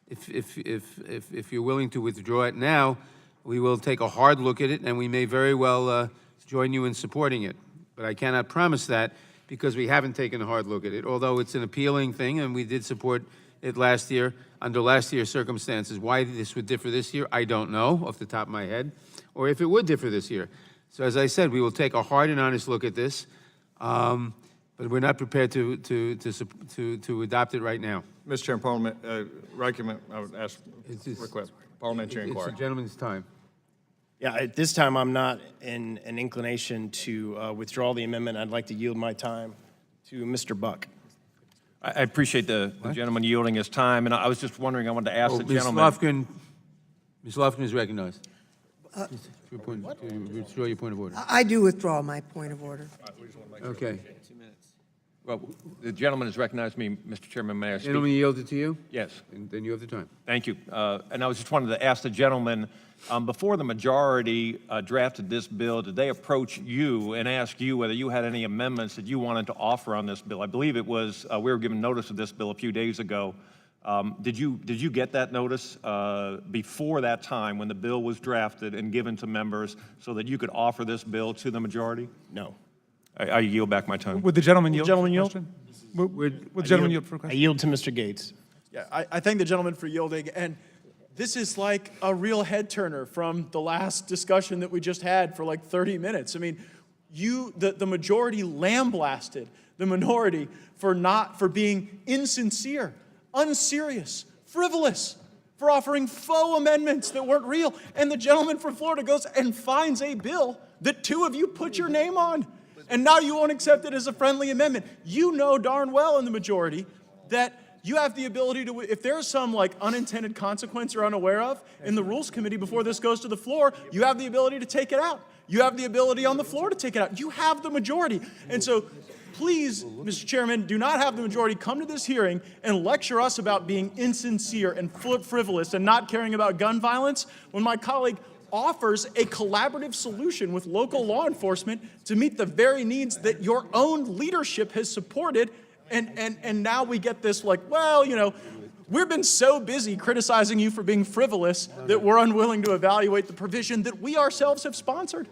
if you're willing to withdraw it now, we will take a hard look at it, and we may very well join you in supporting it. But I cannot promise that because we haven't taken a hard look at it, although it's an appealing thing, and we did support it last year, under last year's circumstances. Why this would differ this year, I don't know off the top of my head, or if it would differ this year. So as I said, we will take a hard and honest look at this, but we're not prepared to adopt it right now. Mr. Chairman, I would ask, request parliamentary inquiry. It's the gentleman's time. Yeah, at this time, I'm not in an inclination to withdraw the amendment. I'd like to yield my time to Mr. Buck. I appreciate the gentleman yielding his time, and I was just wondering, I wanted to ask the gentleman. Ms. Lofgren is recognized. Withdraw your point of order. I do withdraw my point of order. Okay. Well, the gentleman has recognized me, Mr. Chairman. May I speak? Gentleman yielded to you? Yes. And then you have the time. Thank you. And I was just wanted to ask the gentleman, before the majority drafted this bill, did they approach you and ask you whether you had any amendments that you wanted to offer on this bill? I believe it was, we were given notice of this bill a few days ago. Did you get that notice before that time when the bill was drafted and given to members so that you could offer this bill to the majority? No. I yield back my time. Would the gentleman yield? Gentleman yield? Would the gentleman yield for a I question? yield to Mr. Gates. Yeah, I thank the gentleman for yielding, and this is like a real head turner from the last discussion that we just had for like 30 minutes. I mean, the majority lambasted the minority for being insincere, unserious, frivolous, for offering faux amendments that weren't real. And the gentleman from Florida goes and finds a bill that two of you put your name on. And now you won't accept it as a friendly amendment. You know darn well in the majority that you have the ability to, if there's some like unintended consequence you're unaware of in the Rules Committee before this goes to the floor, you have the ability to take it out. You have the ability on the floor to take it out. You have the majority. And so please, Mr. Chairman, do not have the majority come to this hearing and lecture us about being insincere and frivolous and not caring about gun violence when my colleague offers a collaborative solution with local law enforcement to meet the very needs that your own leadership has supported. And now we get this like, well, you know, we've been so busy criticizing you for being frivolous that we're unwilling to evaluate the provision that we ourselves have sponsored.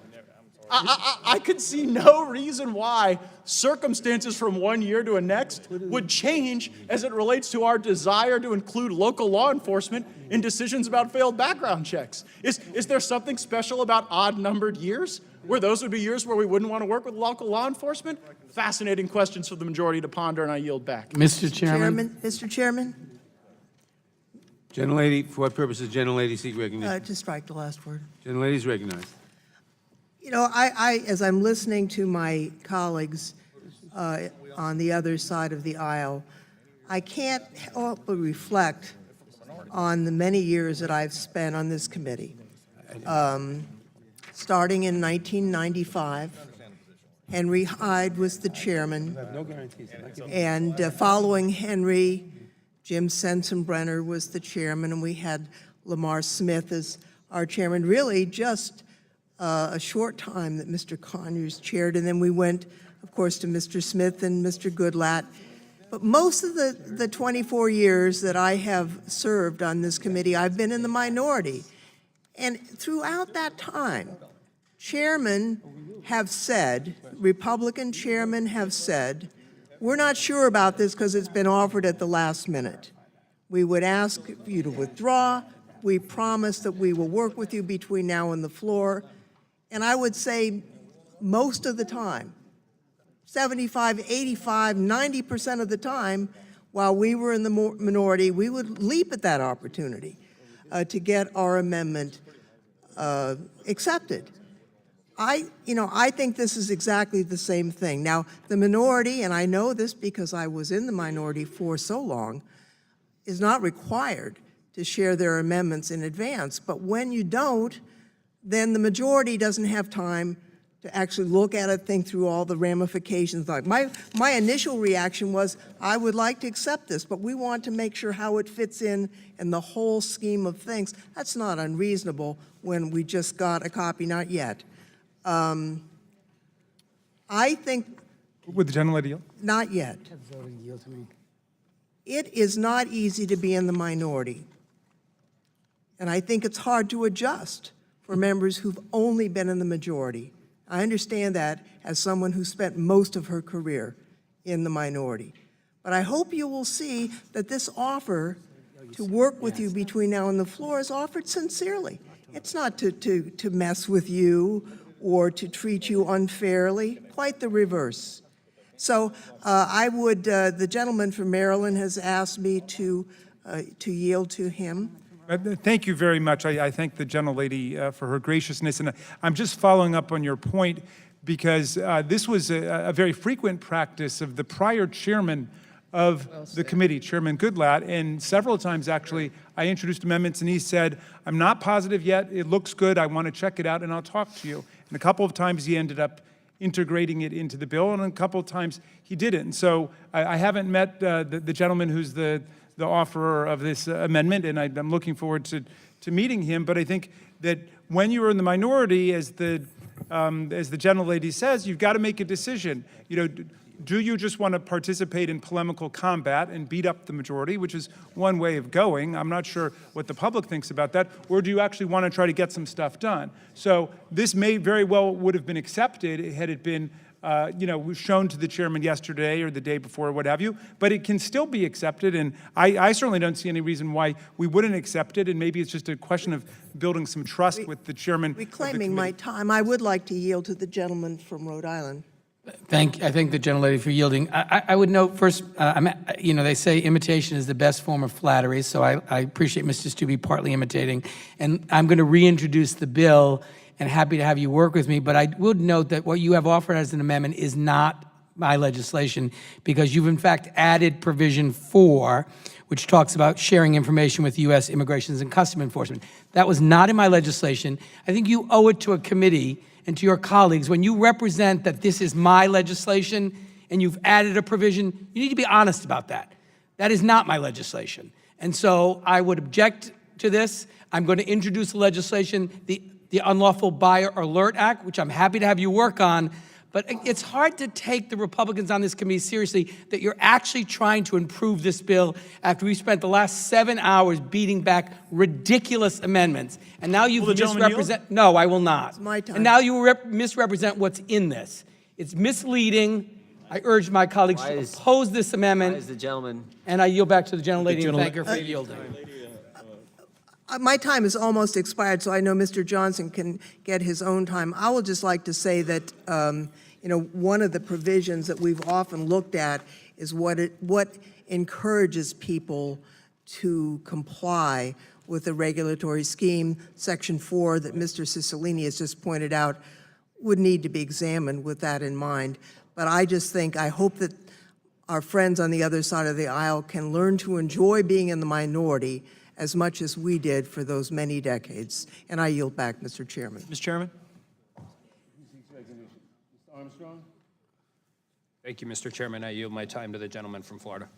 I could see no reason why circumstances from one year to the next would change as it relates to our desire to include local law enforcement in decisions about failed background checks. Is there something special about odd-numbered years, where those would be years where we wouldn't want to work with local law enforcement? Fascinating questions for the majority to ponder, and I yield back. Mr. Chairman. Mr. Chairman, Gentlelady, for what purpose does gentlelady seek recognition? to strike the last word. Gentlelady is recognized. You know, as I'm listening to my colleagues on the other side of the aisle, I can't help but reflect on the many years that I've spent on this committee. Starting in 1995, Henry Hyde was the chairman, and following Henry, Jim Sensenbrenner was the chairman, and we had Lamar Smith as our chairman. Really, just a short time that Mr. Conyers chaired, and then we went, of course, to Mr. Smith and Mr. Goodlatte. But most of the 24 years that I have served on this committee, I've been in the minority. And throughout that time, chairmen have said, Republican chairmen have said, we're not sure about this because it's been offered at the last minute. We would ask you to withdraw. We promise that we will work with you between now and the floor. And I would say most of the time, 75, 85, 90% of the time, while we were in the minority, we would leap at that opportunity to get our amendment accepted. I think this is exactly the same thing. Now, the minority, and I know this because I was in the minority for so long, is not required to share their amendments in advance. But when you don't, then the majority doesn't have time to actually look at it, think through all the ramifications. Like my initial reaction was, I would like to accept this, but we want to make sure how it fits in the whole scheme of things. That's not unreasonable when we just got a copy, not yet. I think. Would the gentlelady yield? Not yet. It is not easy to be in the minority. And I think it's hard to adjust for members who've only been in the majority. I understand that as someone who spent most of her career in the minority. But I hope you will see that this offer to work with you between now and the floor is offered sincerely. It's not to mess with you or to treat you unfairly, quite the reverse. So I would, the gentleman from Maryland has asked me to yield to him. Thank you very much. I thank the gentlelady for her graciousness. And I'm just following up on your point because this was a very frequent practice of the prior chairman of the committee, Chairman Goodlatte, and several times actually I introduced amendments and he said, I'm not positive yet, it looks good, I want to check it out and I'll talk to you. And a couple of times he ended up integrating it into the bill and a couple of times he didn't. And so I haven't met the gentleman who's the offerer of this amendment, and I'm looking forward to meeting him. But I think that when you are in the minority, as the gentlelady says, you've got to make a decision. You know, do you just want to participate in polemical combat and beat up the majority, which is one way of going? I'm not sure what the public thinks about that. Or do you actually want to try to get some stuff done? So this may very well would have been accepted had it been shown to the chairman yesterday or the day before or what have you, but it can still be accepted, and I certainly don't see any reason why we wouldn't accept it, and maybe it's just a question of building some trust with the chairman. Reclaiming my time, I would like to yield to the gentleman from Rhode Island. I thank the gentlelady for yielding. I would note first, they say imitation is the best form of flattery, so I appreciate Mr. Stubbe partly imitating, and I'm going to reintroduce the bill and happy to have you work with me, but I would note that what you have offered as an amendment is not my legislation because you've in fact added provision 4, which talks about sharing information with U.S. Immigration and Customs Enforcement. That was not in my legislation. I think you owe it to a committee and to your colleagues when you represent that this is my legislation and you've added a provision, you need to be honest about that. That is not my legislation. And so I would object to this. I'm going to introduce the legislation, the Unlawful Buyer Alert Act, which I'm happy to have you work on, But it's hard to take the Republicans on this committee seriously that you're actually trying to improve this bill after we spent the last 7 hours beating back ridiculous amendments. And now you've Will the gentleman misrepresent. No, I will not. It's my time. And now you misrepresent what's in this. It's misleading. I urge my colleagues to oppose this amendment. Why is the gentleman? And I yield back to the gentlelady and thank her for yielding. My time is almost expired, so I know Mr. Johnson can get his own time. I would just like to say that, one of the provisions that we've often looked at is what encourages people to comply with the regulatory scheme. Section 4 that Mr. Cicilline has just pointed out would need to be examined with that in mind. But I hope that our friends on the other side of the aisle can learn to enjoy being in the minority as much as we did for those many decades. And I yield back, Mr. Chairman. Mr. Chairman? Mr. Armstrong? Thank you, Mr. Chairman. I yield my time to the gentleman from Florida.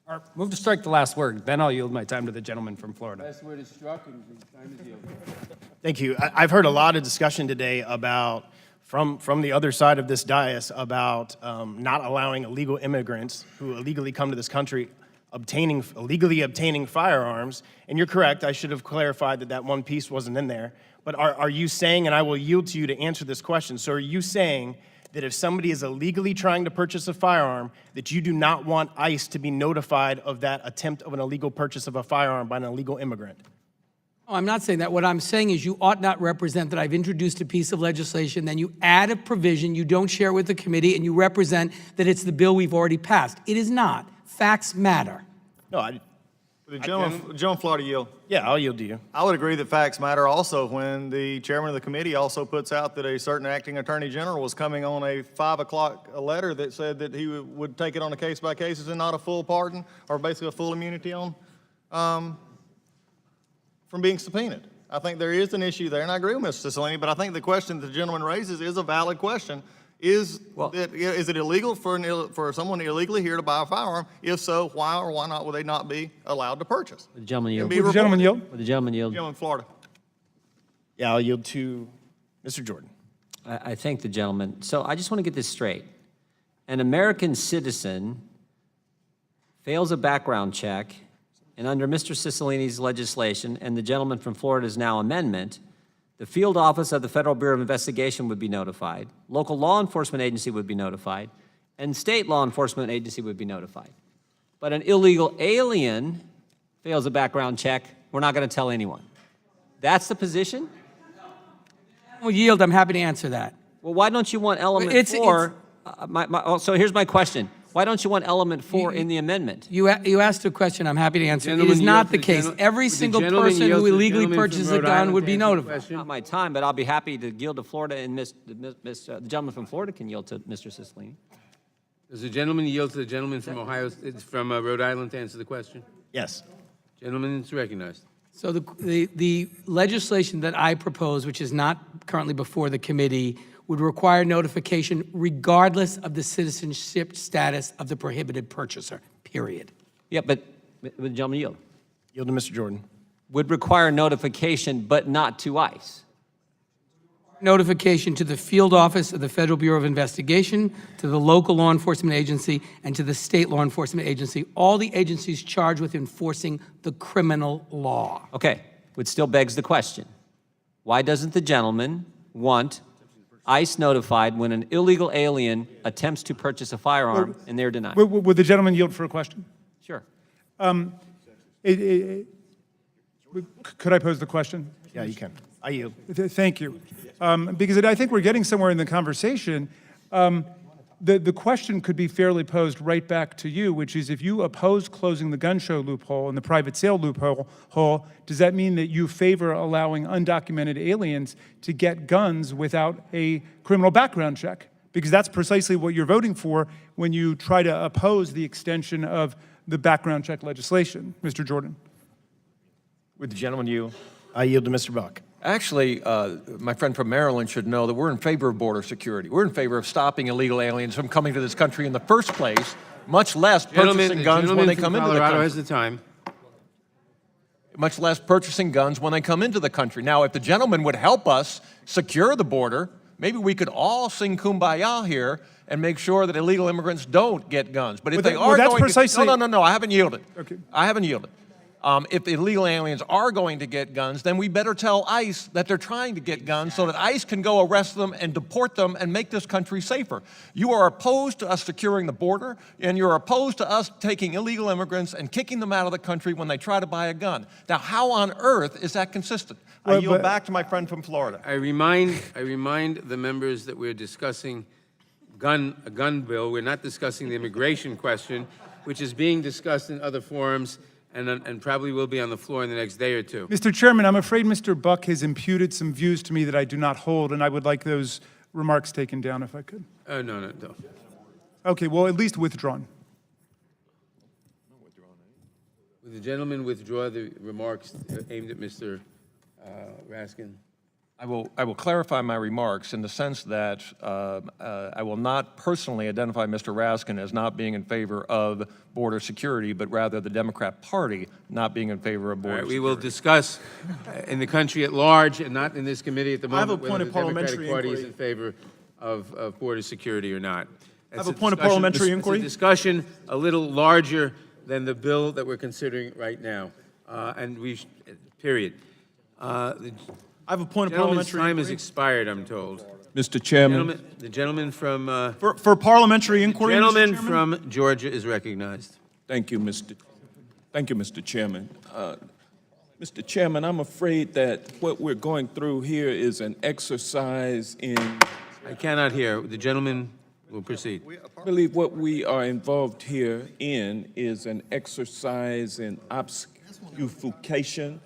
Or move to strike the last word, then I'll yield my time to the gentleman from Florida. Last word is struck and the time is yielded. Thank you. I've heard a lot of discussion today about, from the other side of this dais, about not allowing illegal immigrants who illegally come to this country illegally obtaining firearms. And you're correct, I should have clarified that one piece wasn't in there. But are you saying, and I will yield to you to answer this question, so are you saying that if somebody is illegally trying to purchase a firearm, that you do not want ICE to be notified of that attempt of an illegal purchase of a firearm by an illegal immigrant? Oh, I'm not saying that. What I'm saying is you ought not represent that I've introduced a piece of legislation, then you add a provision, you don't share it with the committee, and you represent that it's the bill we've already passed. It is not. Facts matter. No, The gentleman Florida yield. Yeah, I'll yield to you. I would agree that facts matter also when the chairman of the committee also puts out that a certain acting attorney general was coming on a 5 o'clock letter that said that he would take it on a case by cases and not a full pardon or basically a full immunity on from being subpoenaed. I think there is an issue there, and I agree with Mr. Cicilline, but I think the question the gentleman raises is a valid question. Is it illegal for someone illegally here to buy a firearm? If so, why or why not would they not be allowed to purchase? Would the gentleman yield? Would the gentleman yield? Would the gentleman yield? Gentleman, Florida. Yeah, I'll yield to Mr. Jordan. I thank the gentleman. So I just want to get this straight. An American citizen fails a background check, and under Mr. Cicilline's legislation and the gentleman from Florida's now amendment, the field office of the Federal Bureau of Investigation would be notified, local law enforcement agency would be notified, and state law enforcement agency would be notified. But an illegal alien fails a background check, we're not going to tell anyone. That's the position? Well, yield, I'm happy to answer that. Well, why don't you want element 4? So here's my question. Why don't you want element 4 in the amendment? You asked a question, I'm happy to answer. It is not the case. Every single person who illegally purchases a gun would be notified. Not my time, but I'll be happy to yield to Florida, and the gentleman from Florida can yield to Mr. Cicilline. Does the gentleman yield to the gentleman from from Rhode Island to answer the question? Yes. Gentleman is recognized. So the legislation that I propose, which is not currently before the committee, would require notification regardless of the citizenship status of the prohibited purchaser, period. Yeah, but the gentleman yield. Yield to Mr. Jordan. Would require notification, but not to ICE. Notification to the field office of the Federal Bureau of Investigation, to the local law enforcement agency, and to the state law enforcement agency, all the agencies charged with enforcing the criminal law. Okay, which still begs the question. Why doesn't the gentleman want ICE notified when an illegal alien attempts to purchase a firearm and they're denied? Would the gentleman yield for a question? Sure. Could I pose the question? Yeah, you can. I yield. Thank you. Because I think we're getting somewhere in the conversation. The question could be fairly posed right back to you, which is if you oppose closing the gun show loophole and the private sale loophole, does that mean that you favor allowing undocumented aliens to get guns without a criminal background check? Because that's precisely what you're voting for when you try to oppose the extension of the background check legislation. Mr. Jordan. Would the gentleman yield? I yield to Mr. Buck. Actually, my friend from Maryland should know that we're in favor of border security. We're in favor of stopping illegal aliens from coming to this country in the first place, much less purchasing guns when they come into the country. Colorado has the time. much less purchasing guns when they come into the country. Now, if the gentleman would help us secure the border, maybe we could all sing kumbaya here and make sure that illegal immigrants don't get guns. But if they are that's going precisely- to... No, I haven't yielded. Okay. I haven't yielded. If the illegal aliens are going to get guns, then we better tell ICE that they're trying to get guns so that ICE can go arrest them and deport them and make this country safer. You are opposed to us securing the border, and you're opposed to us taking illegal immigrants and kicking them out of the country when they try to buy a gun. Now, how on earth is that consistent? I yield back to my friend from Florida. I remind the members that we're discussing a gun bill. We're not discussing the immigration question, which is being discussed in other forums and probably will be on the floor in the next day or two. Mr. Chairman, I'm afraid Mr. Buck has imputed some views to me that I do not hold, and I would like those remarks taken down if I could. No. Okay, well, at least withdrawn. Will the gentleman withdraw the remarks aimed at Mr. Raskin? I will clarify my remarks in the sense that I will not personally identify Mr. Raskin as not being in favor of border security, but rather the Democrat Party not being in favor of border security. We will discuss in the country at large and not in this committee at the I have moment a point whether of the Democratic parliamentary Party is inquiry. in favor of border security or not. I have a point of parliamentary inquiry. It's a discussion a little larger than the bill that we're considering right now, period. I have a point of Gentleman's parliamentary time has inquiry. expired, I'm told. Mr. Chairman. The gentleman from... For parliamentary inquiry, Mr. Gentleman Chairman? from Georgia is recognized. Thank you, Mr. Chairman. Mr. Chairman, I'm afraid that what we're going through here is an exercise in... I cannot hear. The gentleman will proceed. I believe what we are involved here in is an exercise in obfuscation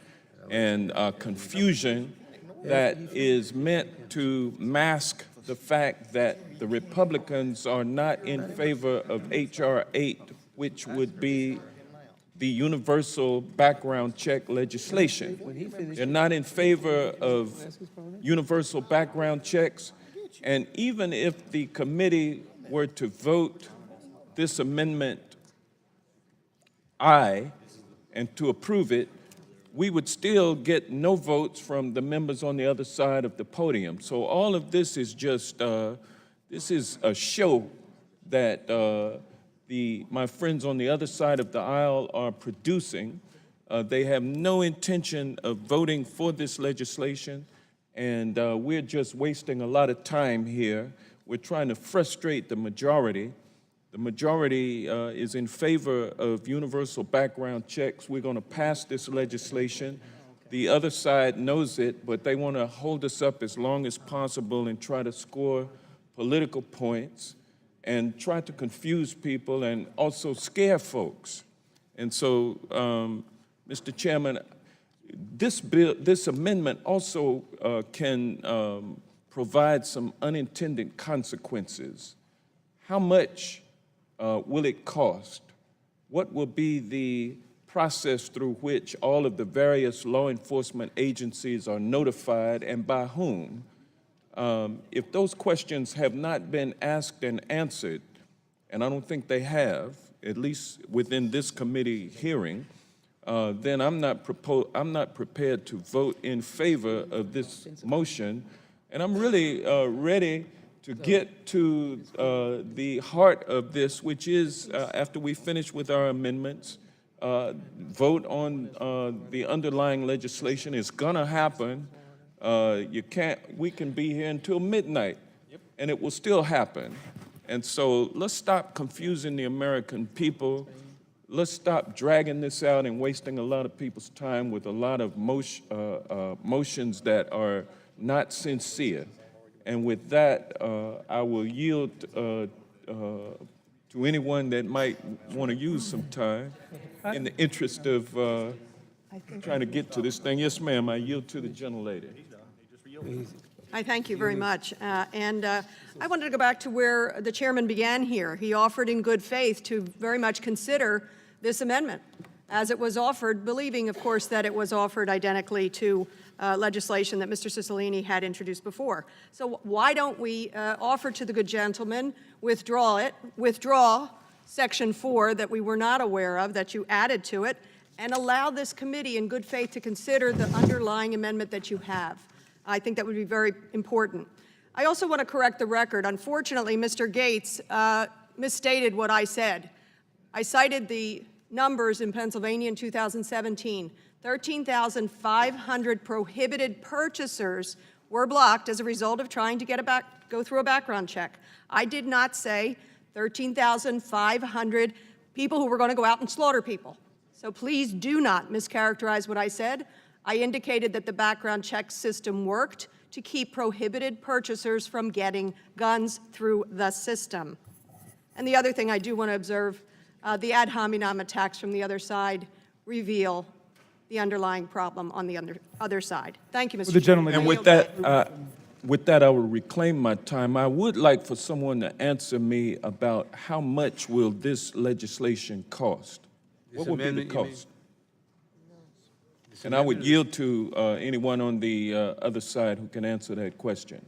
and confusion that is meant to mask the fact that the Republicans are not in favor of H.R. 8, which would be the universal background check legislation. They're not in favor of universal background checks, and even if the committee were to vote this amendment aye and to approve it, we would still get no votes from the members on the other side of the podium. So all of this is just, this is a show that my friends on the other side of the aisle are producing. They have no intention of voting for this legislation, and we're just wasting a lot of time here. We're trying to frustrate the majority. The majority is in favor of universal background checks. We're going to pass this legislation. The other side knows it, but they want to hold us up as long as possible and try to score political points and try to confuse people and also scare folks. And so, Mr. Chairman, this amendment also can provide some unintended consequences. How much will it cost? What will be the process through which all of the various law enforcement agencies are notified, and by whom? If those questions have not been asked and answered, and I don't think they have, at least within this committee hearing, then I'm not prepared to vote in favor of this motion, and I'm really ready to get to the heart of this, which is, after we finish with our amendments, vote on the underlying legislation. It's gonna happen. We can be here until midnight, and it will still happen. And so let's stop confusing the American people. Let's stop dragging this out and wasting a lot of people's time with a lot of motions that are not sincere. And with that, I will yield to anyone that might want to use some time in the interest of trying to get to this thing. Yes, ma'am, I yield to the gentlelady. I thank you very much. I wanted to go back to where the chairman began here. He offered in good faith to very much consider this amendment as it was offered, believing, of course, that it was offered identically to legislation that Mr. Cicilline had introduced before. So why don't we offer to the good gentleman, withdraw Section 4 that we were not aware of, that you added to it, and allow this committee in good faith to consider the underlying amendment that you have. I think that would be very important. I also want to correct the record. Unfortunately, Mr. Gates misstated what I said. I cited the numbers in Pennsylvania in 2017. 13,500 prohibited purchasers were blocked as a result of trying to go through a background check. I did not say 13,500 people who were going to go out and slaughter people. So please do not mischaracterize what I said. I indicated that the background check system worked to keep prohibited purchasers from getting guns through the system. And the other thing I do want to observe, the ad hominem attacks from the other side reveal the underlying problem on the other side. Thank you, Mr. Chairman. And with that, I will reclaim my time. I would like for someone to answer me about how much will this legislation cost? This What would be the amendment, you mean? cost? And I would yield to anyone on the other side who can answer that question.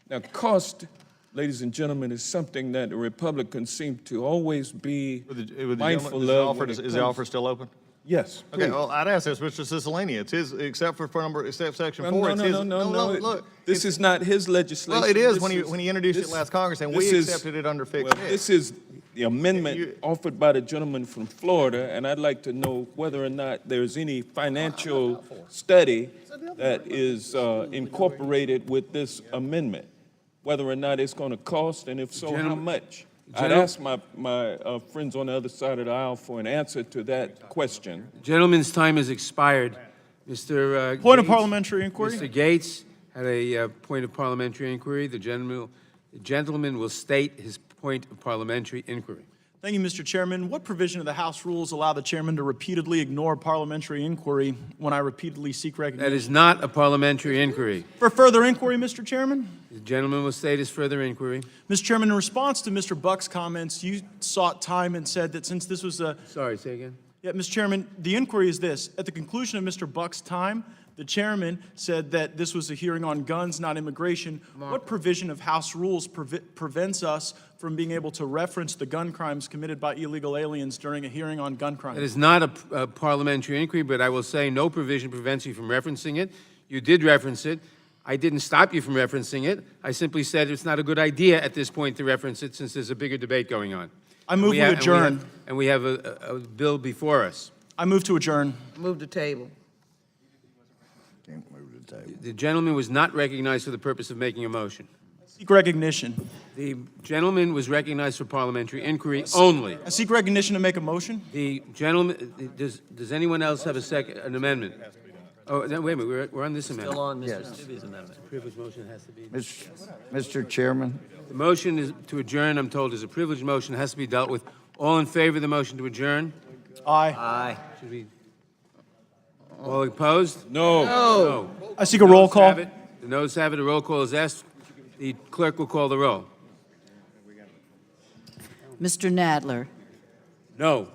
Now, cost, ladies and gentlemen, is something that the Republicans seem to always be mindful of. Is the offer still open? Yes. Okay, please. well, I'd ask this, Mr. Cicilline. It's his, except section Well, 4, no, it's no, his. no. Look. This is not his legislation. Well, it is This when he introduced it last Congress, and we this accepted it under well, fixed head. this is the amendment offered by the gentleman from Florida, and I'd like to know whether or not there's any financial study that is incorporated with this amendment, whether or not it's going to cost, and if so, how much? I'd ask my friends on the other side of the aisle for an answer to that question. Gentleman's time has expired. Mr. Point of Gates- parliamentary inquiry. Mr. Gates had a point of parliamentary inquiry. The gentleman will state his point of parliamentary inquiry. Thank you, Mr. Chairman. What provision of the House rules allow the chairman to repeatedly ignore parliamentary inquiry when I repeatedly seek recognition? That is not a parliamentary inquiry. For further inquiry, Mr. Chairman? The gentleman will state his further inquiry. Mr. Chairman, in response to Mr. Buck's comments, you sought time and said that since this was a... Sorry, say again? Yeah, Mr. Chairman, the inquiry is this. At the conclusion of Mr. Buck's time, the chairman said that this was a hearing on guns, not immigration. What provision of House rules prevents us from being able to reference the gun crimes committed by illegal aliens during a hearing on gun crimes? It is not a parliamentary inquiry, but I will say no provision prevents you from referencing it. You did reference it. I didn't stop you from referencing it. I simply said it's not a good idea at this point to reference it since there's a bigger debate going on. I move to adjourn. And we have a bill before us. I move to adjourn. Move the table. The gentleman was not recognized for the purpose of making a motion. Seek recognition. The gentleman was recognized for parliamentary inquiry only. I seek recognition to make a motion. The gentleman, does anyone else have an amendment? Oh, no, wait a minute, we're on this amendment. Still on Mr. Yes. Stibbe's amendment. Privilege motion has to be. Mr. Chairman, The motion is to adjourn, I'm told, is a privileged motion, has to be dealt with. All in favor of the motion to adjourn? Aye. Aye. Should we? All opposed? No. No. I seek a roll call. The noes have it, a roll call is asked. The clerk will call the roll. Mr. Nadler. No.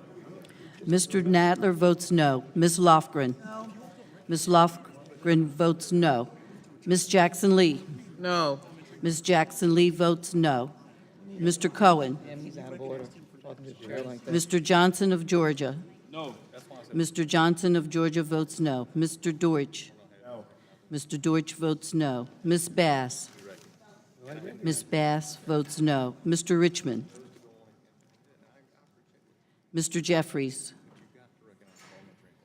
Mr. Nadler votes no. Ms. Lofgren. No. Ms. Lofgren votes no. Ms. Jackson Lee. no. Ms. Jackson Lee votes no. Mr. Cohen. He's out of order. Talking to the chair like that. Mr. Johnson of Georgia. No. Mr. Johnson of Georgia votes no. Mr. Deutsch. No. Mr. Deutsch votes no. Ms. Bass. Ms. Bass votes no. Mr. Richmond. Mr. Jeffries.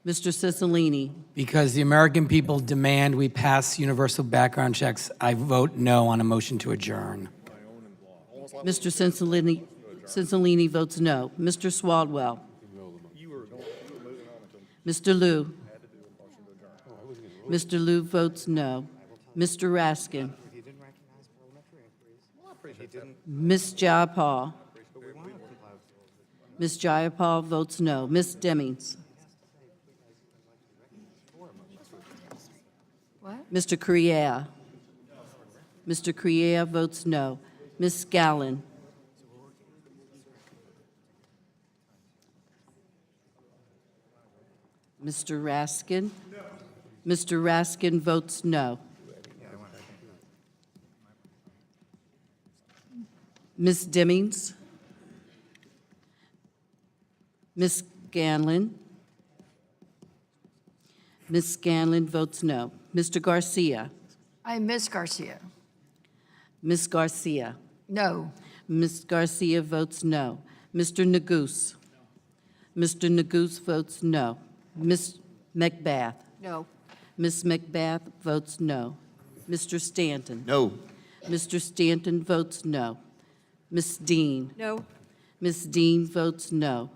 Mr. Cicilline. Because the American people demand we pass universal background checks, I vote no on a motion to adjourn. Mr. Cicilline votes no. Mr. Swaldwell. Mr. Liu. Mr. Liu votes no. Mr. Raskin. Ms. Jayapal. Ms. Jayapal votes no. Ms. Demings. What? Mr. Correa. Mr. Correa votes no. Ms. Scallon. Mr. Raskin? Mr. Raskin votes no. Ms. Demings? Ms. Scanlon? Ms. Scanlon votes no. Mr. Garcia? I miss Garcia. Ms. Garcia? No. Ms. Garcia votes no. Mr. Neguse? Mr. Neguse votes no. Ms. McBath? No. Ms. McBath votes no. Mr. Stanton? No. Mr. Stanton votes no. Ms. Dean? No. Ms. Dean votes no.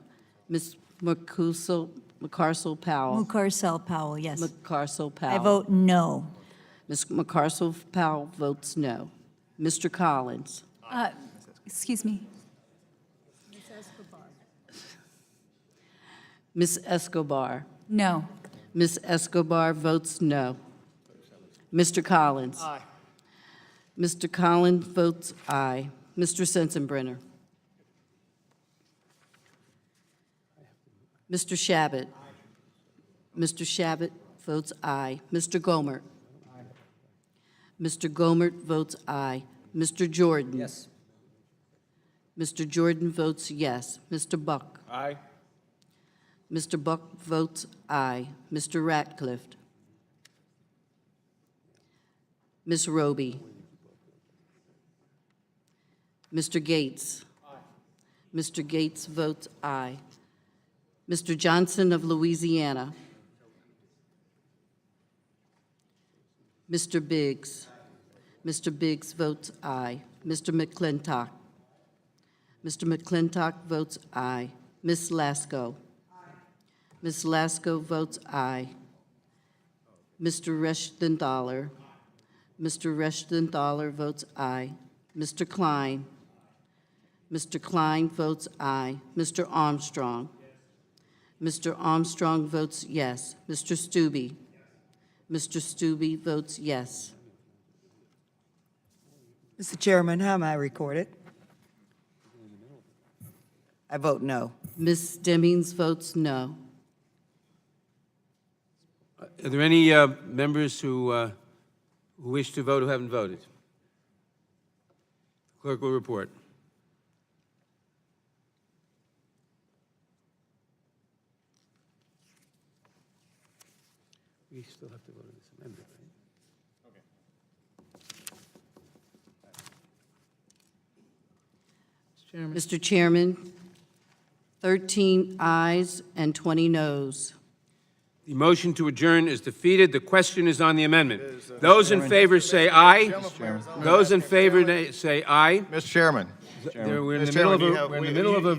Ms. McCarcel Powell? Mucarsel Powell, yes. McCarcel Powell? I vote no. Ms. McCarcel Powell votes no. Mr. Collins? Excuse me. Ms. Escobar? No. Ms. Escobar votes no. Mr. Collins? Aye. Mr. Collins votes aye. Mr. Sensenbrenner? Mr. Shabbat? Mr. Shabbat votes aye. Mr. Gomer? Mr. Gomer votes aye. Mr. Jordan? Yes. Mr. Jordan votes yes. Mr. Buck? Aye. Mr. Buck votes aye. Mr. Ratcliffe? Ms. Roby? Mr. Gates? Mr. Gates votes aye. Mr. Johnson of Louisiana? Mr. Biggs? Mr. Biggs votes aye. Mr. McClintock? Mr. McClintock votes aye. Ms. Lasko? Ms. Lasko votes aye. Mr. Rechtenthaler? Mr. Rechtenthaler votes aye. Mr. Klein? Mr. Klein votes aye. Mr. Armstrong? Mr. Armstrong votes yes. Mr. Stube? Mr. Stube votes yes. Mr. Chairman, how am I recorded? I vote no. Ms. Demings votes no. Are there any members who wish to vote who haven't voted? Clerk will report. We still have to vote on this amendment, right? Mr. Chairman, 13 ayes and 20 noes. The motion to adjourn is defeated. The question is on the amendment. Those in favor say aye. Those in favor say aye. Mr. Chairman. We're in the middle of a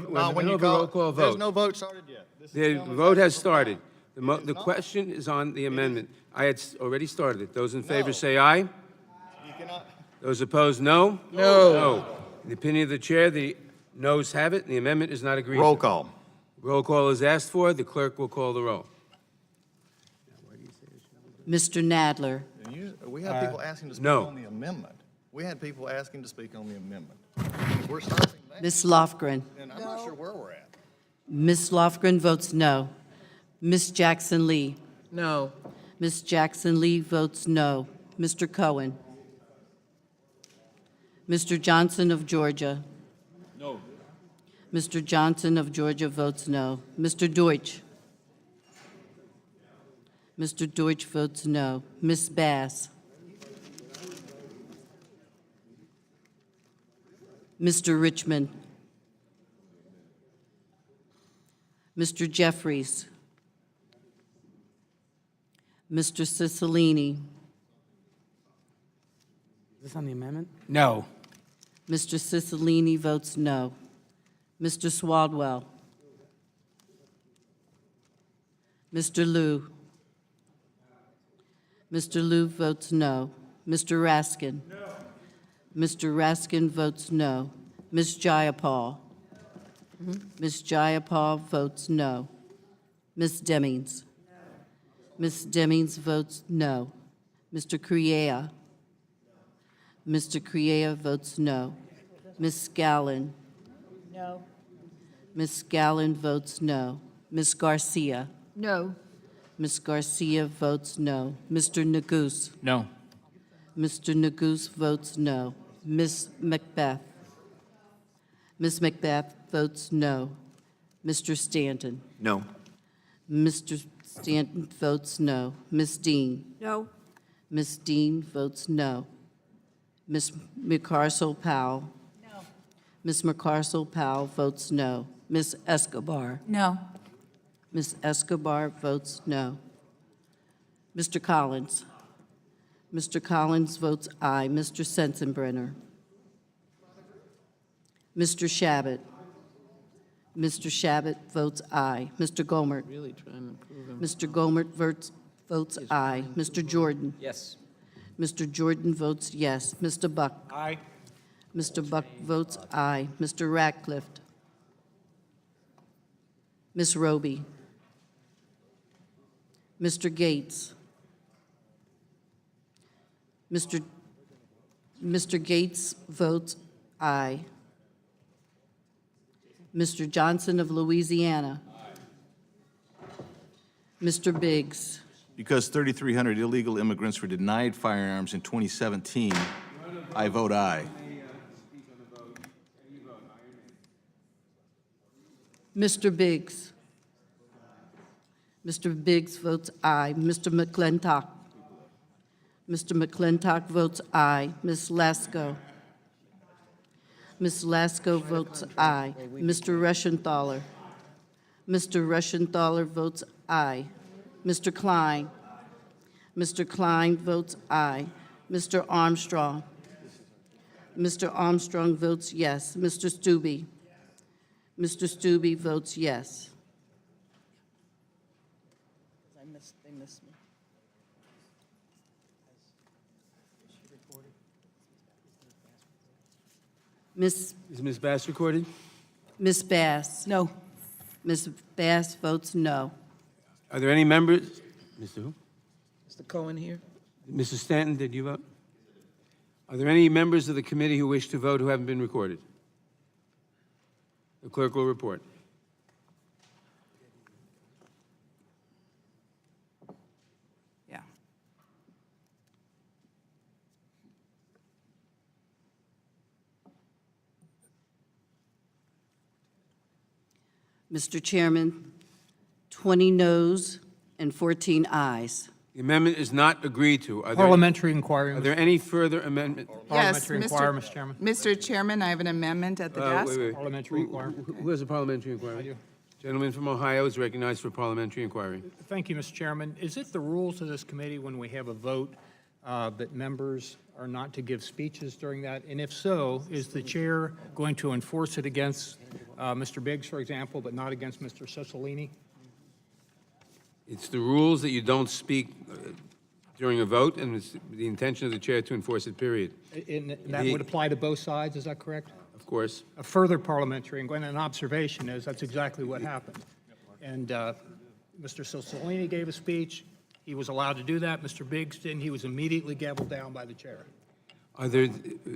roll call vote. There's no vote started yet. The vote has started. The question is on the amendment. I had already started it. Those in favor say aye. You cannot. Those opposed, no? No. In the opinion of the chair, the noes have it, and the amendment is not agreed to. Roll call. Roll call is asked for. The clerk will call the roll. Mr. Nadler? We had people asking to speak no. on the amendment. We had people asking to speak on the amendment. We're starting that. Ms. Lofgren? And I'm not sure where we're at. Ms. Lofgren votes no. Ms. Jackson Lee? No. Ms. Jackson Lee votes no. Mr. Cohen? Mr. Johnson of Georgia? No. Mr. Johnson of Georgia votes no. Mr. Deutsch? Mr. Deutsch votes no. Ms. Bass? Mr. Richmond? Mr. Jeffries? Mr. Cicilline? Is this on the amendment? No. Mr. Cicilline votes no. Mr. Swaldwell? Mr. Liu? Mr. Liu votes no. Mr. Raskin? No. Mr. Raskin votes no. Ms. Jayapal? Ms. Jayapal votes no. Ms. Demings? Ms. Demings votes no. Mr. Criea? Mr. Criea votes no. Ms. Scallon? No. Ms. Scallon votes no. Ms. Garcia? No. Ms. Garcia votes no. Mr. Neguse? No. Mr. Neguse votes no. Ms. Macbeth? Ms. Macbeth votes no. Mr. Stanton. No. Mr. Stanton votes no. Ms. Dean. No. Ms. Dean votes no. Ms. McCarcel-Powell. No. Ms. McCarcel-Powell votes no. Ms. Escobar. No. Ms. Escobar votes no. Mr. Collins. Mr. Collins votes aye. Mr. Sensenbrenner. Mr. Shabbat. Mr. Shabbat votes aye. Mr. Gomert. Really trying to improve him. Mr. Gomert votes aye. Mr. Jordan. Yes. Mr. Jordan votes yes. Mr. Buck. Aye. Mr. Buck votes aye. Mr. Ratcliffe. Ms. Roby. Mr. Gates. Mr. Gates votes aye. Mr. Johnson of Louisiana. Mr. Biggs. Because 3,300 illegal immigrants were denied firearms in 2017, I vote aye. Mr. Biggs. Mr. Biggs votes aye. Mr. McClintock. Mr. McClintock votes aye. Ms. Lasko. Ms. Lasko votes aye. Mr. Reschenthaler. Mr. Reschenthaler votes aye. Mr. Klein. Mr. Klein votes aye. Mr. Armstrong. Mr. Armstrong votes yes. Mr. Stube. Mr. Stube votes yes. They missed me. Is Ms. Bass recorded? Ms. Bass. No. Ms. Bass votes no. Are there any members? Mr. who? Mr. Cohen here? Mrs. Stanton, did you vote? Are there any members of the committee who wish to vote who haven't been recorded? The clerk will report. Yeah. Mr. Chairman, 20 noes and 14 ayes. The amendment is not agreed to. Are there Parliamentary inquiry. Are there any further amendments? Parliamentary inquiry, Mr. Chairman. Mr. Chairman, I have an amendment at the desk. Wait. Parliamentary inquiry. Who has a parliamentary inquiry? Gentleman from Ohio is recognized for parliamentary inquiry. Thank you, Mr. Chairman. Is it the rules of this committee when we have a vote that members are not to give speeches during that? And if so, is the chair going to enforce it against Mr. Biggs, for example, but not against Mr. Cicilline? It's the rules that you don't speak during a vote, and it's the intention of the chair to enforce it, period. And that would apply to both sides, is that correct? Of course. A further parliamentary inquiry, and an observation is that's exactly what happened. And Mr. Cicilline gave a speech. He was allowed to do that. Mr. Biggs didn't. He was immediately gavelled down by the chair. Are there,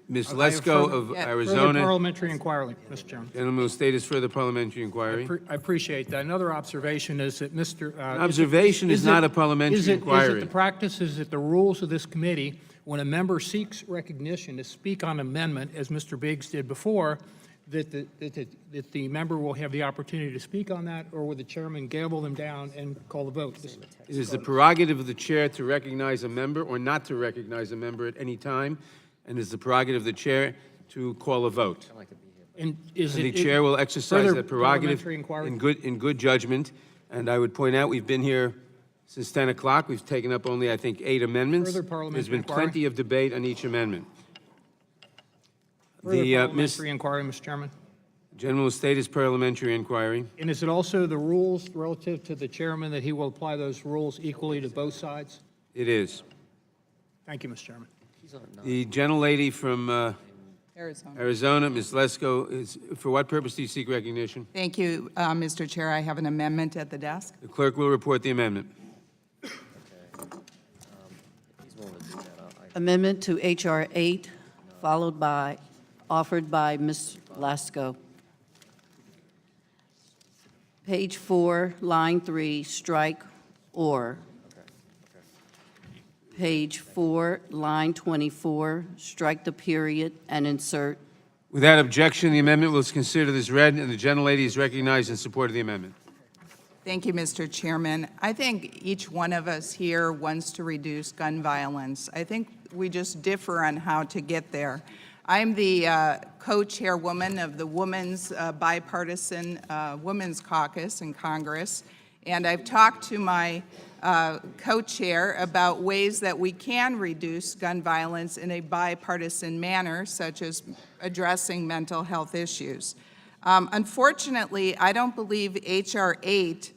Ms. I have Lesko further- of Further Arizona? parliamentary inquiry, Mr. Chairman. Gentleman will state his further parliamentary inquiry. I appreciate that. Another observation is that Mr. An observation is not a parliamentary Is it inquiry. the practice, is it the rules of this committee, when a member seeks recognition to speak on amendment, as Mr. Biggs did before, that the member will have the opportunity to speak on that, or will the chairman gavel them down and call the vote? It is the prerogative of the chair to recognize a member or not to recognize a member at any time, and it's the prerogative of the chair to call a vote. And is And it? the chair will exercise further that prerogative parliamentary inquiry? in good judgment. And I would point out, we've been here since 10 o'clock. We've taken up only, I think, 8 amendments. Further parliamentary There's been inquiry? plenty of debate on each amendment. Further Ms. parliamentary inquiry, Mr. Chairman. Gentleman will state his parliamentary inquiry. And is it also the rules relative to the chairman that he will apply those rules equally to both sides? It is. Thank you, Mr. Chairman. The gentlelady from Arizona, Ms. Lesko, is, for what purpose do you seek recognition? Thank you, Mr. Chair. I have an amendment at the desk. The clerk will report the amendment. Amendment to H.R. 8, offered by Ms. Lasko. Page 4, line 3, strike or. Page 4, line 24, strike the period and insert Without objection, the amendment was considered as read, and the gentlelady is recognized in support of the amendment. Thank you, Mr. Chairman. I think each one of us here wants to reduce gun violence. I think we just differ on how to get there. I'm the co-chairwoman of the Women's Bipartisan Women's Caucus in Congress, and I've talked to my co-chair about ways that we can reduce gun violence in a bipartisan manner, such as addressing mental health issues. Unfortunately, I don't believe H.R. 8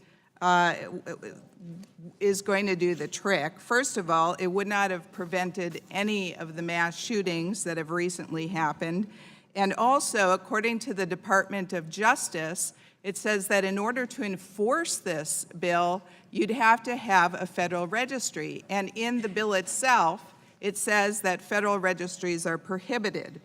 is going to do the trick. First of all, it would not have prevented any of the mass shootings that have recently happened. And also, according to the Department of Justice, it says that in order to enforce this bill, you'd have to have a federal registry. And in the bill itself, it says that federal registries are prohibited.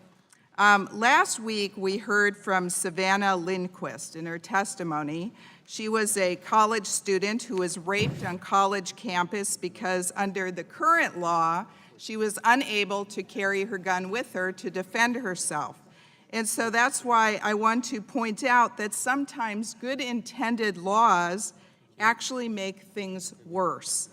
Last week, we heard from Savannah Lindquist in her testimony. She was a college student who was raped on college campus because under the current law, she was unable to carry her gun with her to defend herself. And so that's why I want to point out that sometimes good intended laws actually make things worse.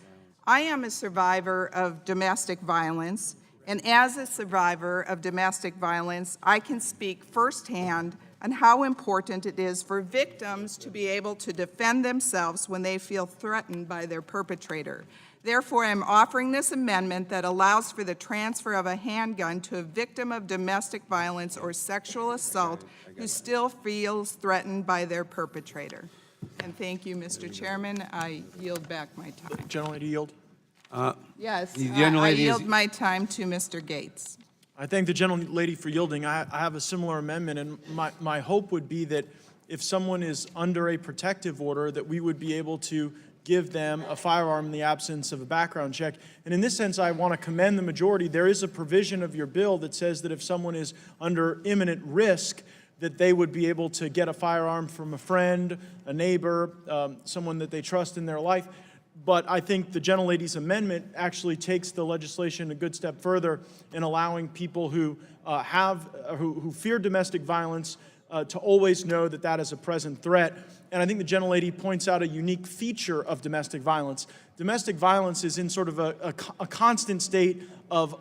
I am a survivor of domestic violence, and as a survivor of domestic violence, I can speak firsthand on how important it is for victims to be able to defend themselves when they feel threatened by their perpetrator. Therefore, I'm offering this amendment that allows for the transfer of a handgun to a victim of domestic violence or sexual assault who still feels threatened by their perpetrator. And thank you, Mr. Chairman. I yield back my time. Gentlelady yield. Yes, The I gentlelady is- yield my time to Mr. Gates. I thank the gentlelady for yielding. I have a similar amendment, and my hope would be that if someone is under a protective order, that we would be able to give them a firearm in the absence of a background check. And in this sense, I want to commend the majority. There is a provision of your bill that says that if someone is under imminent risk, that they would be able to get a firearm from a friend, a neighbor, someone that they trust in their life. But I think the gentlelady's amendment actually takes the legislation a good step further in allowing people who who fear domestic violence to always know that that is a present threat. And I think the gentlelady points out a unique feature of domestic violence. Domestic violence is in sort of a constant state of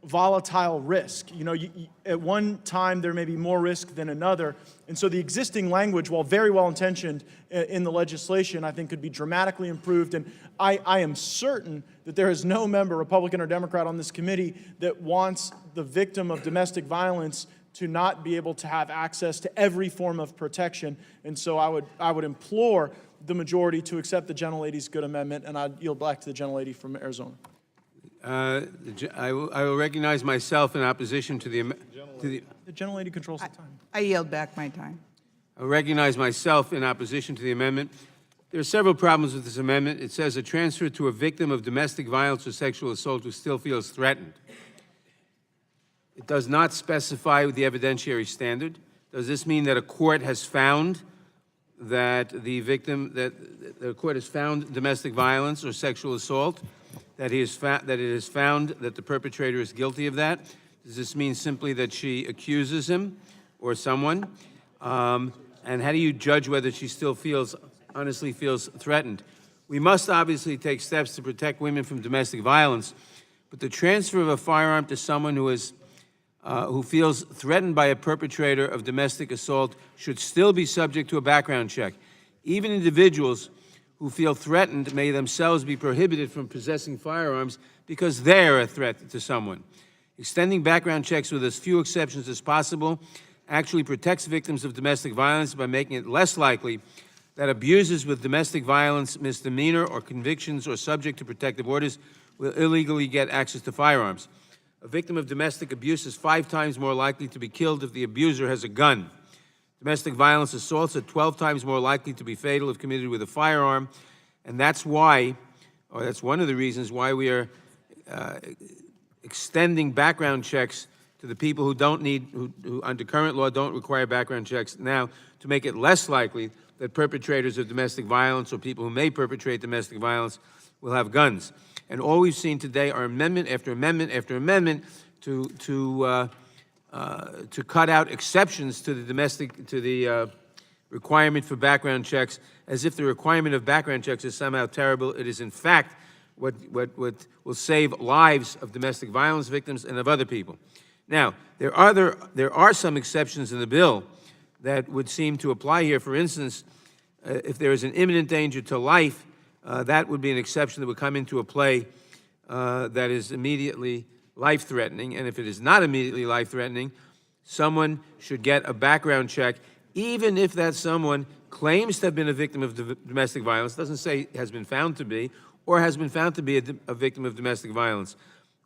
volatile risk. You know, at one time there may be more risk than another. And so the existing language, while very well intentioned in the legislation, I think could be dramatically improved. And I am certain that there is no member, Republican or Democrat, on this committee that wants the victim of domestic violence to not be able to have access to every form of protection. And so I would implore the majority to accept the gentlelady's good amendment, and I'd yield back to the gentlelady from Arizona. I will recognize myself in opposition to the... The gentlelady controls the time. I yield back my time. I recognize myself in opposition to the amendment. There are several problems with this amendment. It says a transfer to a victim of domestic violence or sexual assault who still feels threatened. It does not specify the evidentiary standard. Does this mean that a court has found that the victim, that the court has found domestic violence or sexual assault, that it has found that the perpetrator is guilty of that? Does this mean simply that she accuses him or someone? And how do you judge whether she still honestly feels threatened? We must obviously take steps to protect women from domestic violence, but the transfer of a firearm to someone who feels threatened by a perpetrator of domestic assault should still be subject to a background check. Even individuals who feel threatened may themselves be prohibited from possessing firearms because they're a threat to someone. Extending background checks with as few exceptions as possible actually protects victims of domestic violence by making it less likely that abusers with domestic violence misdemeanor or convictions or subject to protective orders will illegally get access to firearms. A victim of domestic abuse is 5 times more likely to be killed if the abuser has a gun. Domestic violence assaults are 12 times more likely to be fatal if committed with a firearm, and that's why, or that's one of the reasons why we are extending background checks to the people who don't need, who under current law don't require background checks now, to make it less likely that perpetrators of domestic violence or people who may perpetrate domestic violence will have guns. And all we've seen today are amendment after amendment after amendment to to cut out exceptions to the requirement for background checks, as if the requirement of background checks is somehow terrible. It is, in fact, what will save lives of domestic violence victims and of other people. Now, there are some exceptions in the bill that would seem to apply here. For instance, if there is an imminent danger to life, that would be an exception that would come into a play that is immediately life-threatening. And if it is not immediately life-threatening, someone should get a background check, even if that someone claims to have been a victim of domestic violence, doesn't say has been found to be, or has been found to be a victim of domestic violence.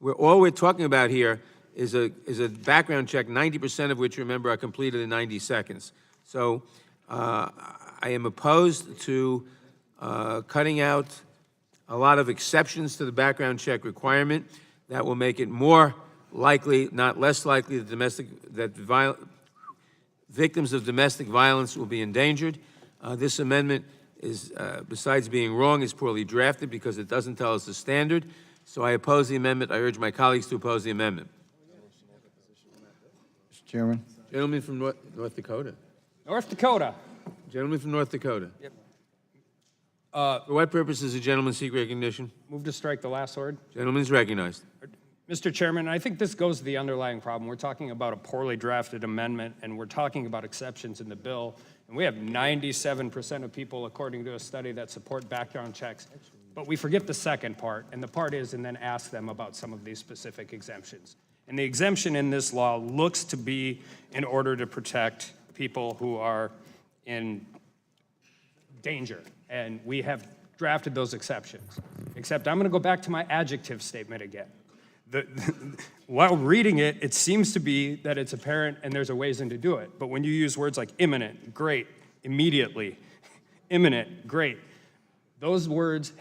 All we're talking about here is a background check, 90% of which, remember, are completed in 90 seconds. So I am opposed to cutting out a lot of exceptions to the background check requirement. That will make it more likely, not less likely, that victims of domestic violence will be endangered. This amendment is, besides being wrong, is poorly drafted because it doesn't tell us the standard. So I oppose the amendment. I urge my colleagues to oppose the amendment. Mr. Chairman. Gentleman from North Dakota. North Dakota. Gentleman from North Dakota. Yep. For what purpose does the gentleman seek recognition? Move to strike the last word. Gentleman's recognized. Mr. Chairman, I think this goes to the underlying problem. We're talking about a poorly drafted amendment, and we're talking about exceptions in the bill. And we have 97% of people, according to a study, that support background checks. But we forget the second part, and the part is, and then ask them about some of these specific exemptions. And the exemption in this law looks to be in order to protect people who are in danger. And we have drafted those exceptions. Except I'm going to go back to my adjective statement again. While reading it, it seems to be that it's apparent and there's a ways in to do it. But when you use words like imminent, great, immediately, imminent, great, those words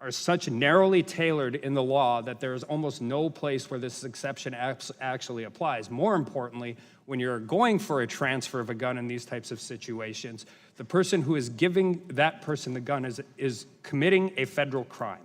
are such narrowly tailored in the law that there is almost no place where this exception actually applies. More importantly, when you're going for a transfer of a gun in these types of situations, the person who is giving that person the gun is committing a federal crime.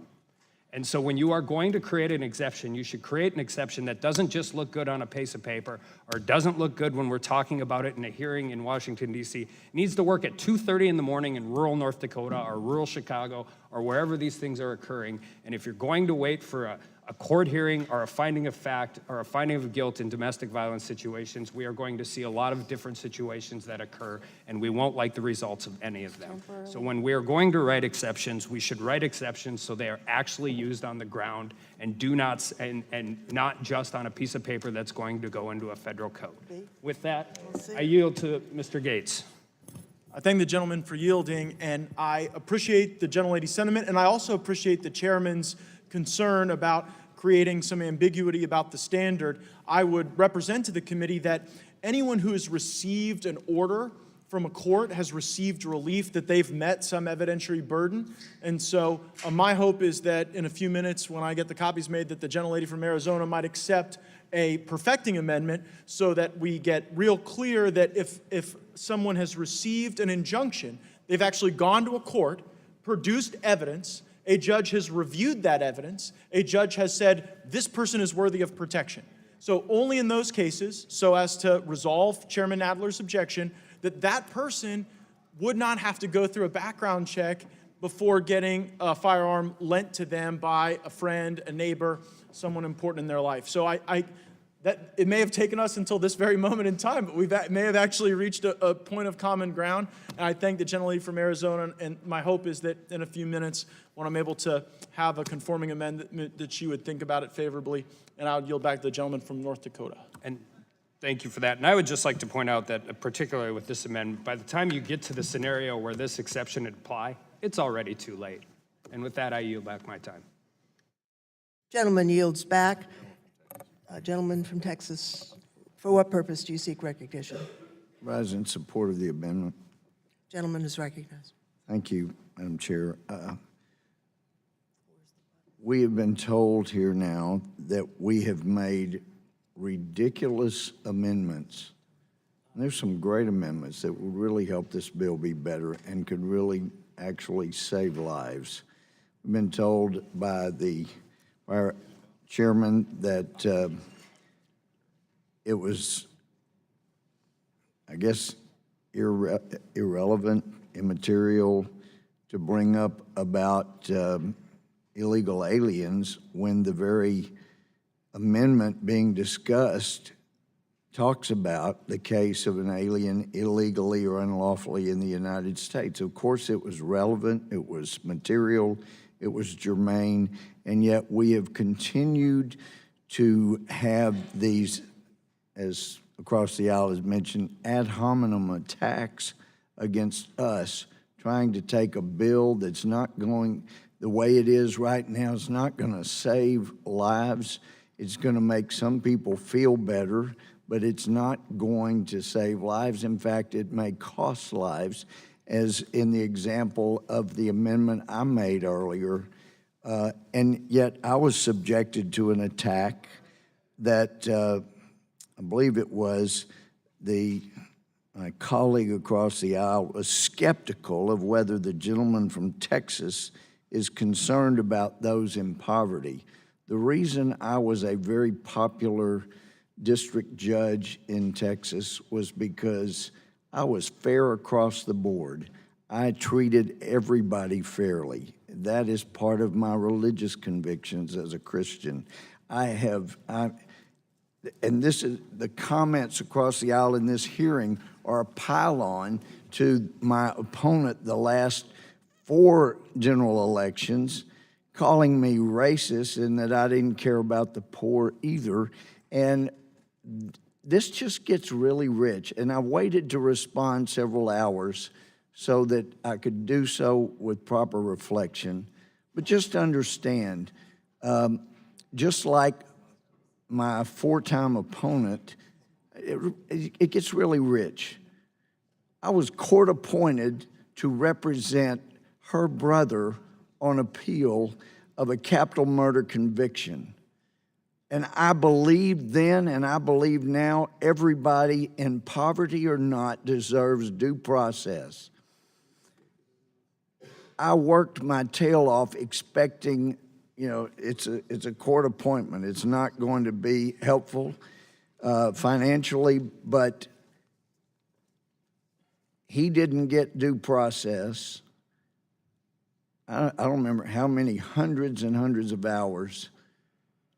And so when you are going to create an exception, you should create an exception that doesn't just look good on a piece of paper or doesn't look good when we're talking about it in a hearing in Washington, D.C. It needs to work at 2:30 in the morning in rural North Dakota or rural Chicago or wherever these things are occurring. And if you're going to wait for a court hearing or a finding of fact or a finding of guilt in domestic violence situations, we are going to see a lot of different situations that occur, and we won't like the results of any of them. So when we are going to write exceptions, we should write exceptions so they are actually used on the ground and not just on a piece of paper that's going to go into a federal code. With that, I yield to Mr. Gates. I thank the gentleman for yielding, and I appreciate the gentlelady's sentiment, and I also appreciate the chairman's concern about creating some ambiguity about the standard. I would represent to the committee that anyone who has received an order from a court has received relief, that they've met some evidentiary burden. And so my hope is that in a few minutes, when I get the copies made, that the gentlelady from Arizona might accept a perfecting amendment so that we get real clear that if someone has received an injunction, they've actually gone to a court, produced evidence, a judge has reviewed that evidence, a judge has said, this person is worthy of protection. So only in those cases, so as to resolve Chairman Nadler's objection, that person would not have to go through a background check before getting a firearm lent to them by a friend, a neighbor, someone important in their life. So that it may have taken us until this very moment in time, but we may have actually reached a point of common ground. And I thank the gentlelady from Arizona, and my hope is that in a few minutes, when I'm able to have a conforming amendment, that she would think about it favorably, and I would yield back to the gentleman from North Dakota. And thank you for that. And I would just like to point out that, particularly with this amendment, by the time you get to the scenario where this exception would apply, it's already too late. And with that, I yield back my time. Gentleman yields back. Gentleman from Texas, for what purpose do you seek recognition? Rise in support of the amendment. Gentleman is recognized. Thank you, Madam Chair. We have been told here now that we have made ridiculous amendments. And there's some great amendments that would really help this bill be better and could really actually save lives. We've been told by our chairman that it was, I guess, irrelevant, immaterial to bring up about illegal aliens when the very amendment being discussed talks about the case of an alien illegally or unlawfully in the United States. Of course, it was relevant, it was material, it was germane, and yet we have continued to have these, as across the aisle is mentioned, ad hominem attacks against us, trying to take a bill that's not going, the way it is right now, is not going to save lives. It's going to make some people feel better, but it's not going to save lives. In fact, it may cost lives, as in the example of the amendment I made earlier. And yet I was subjected to an attack that I believe it was my colleague across the aisle was skeptical of whether the gentleman from Texas is concerned about those in poverty. The reason I was a very popular district judge in Texas was because I was fair across the board. I treated everybody fairly. That is part of my religious convictions as a Christian. And this is the comments across the aisle in this hearing are a pile-on to my opponent the last 4 general elections, calling me racist and that I didn't care about the poor either. And this just gets really rich. And I waited to respond several hours so that I could do so with proper reflection. But just understand, just like my 4-time opponent, it gets really rich. I was court appointed to represent her brother on appeal of a capital murder conviction. And I believed then and I believe now everybody in poverty or not deserves due process. I worked my tail off expecting, it's a court appointment. It's not going to be helpful financially, but he didn't get due process. I don't remember how many hundreds and hundreds of hours,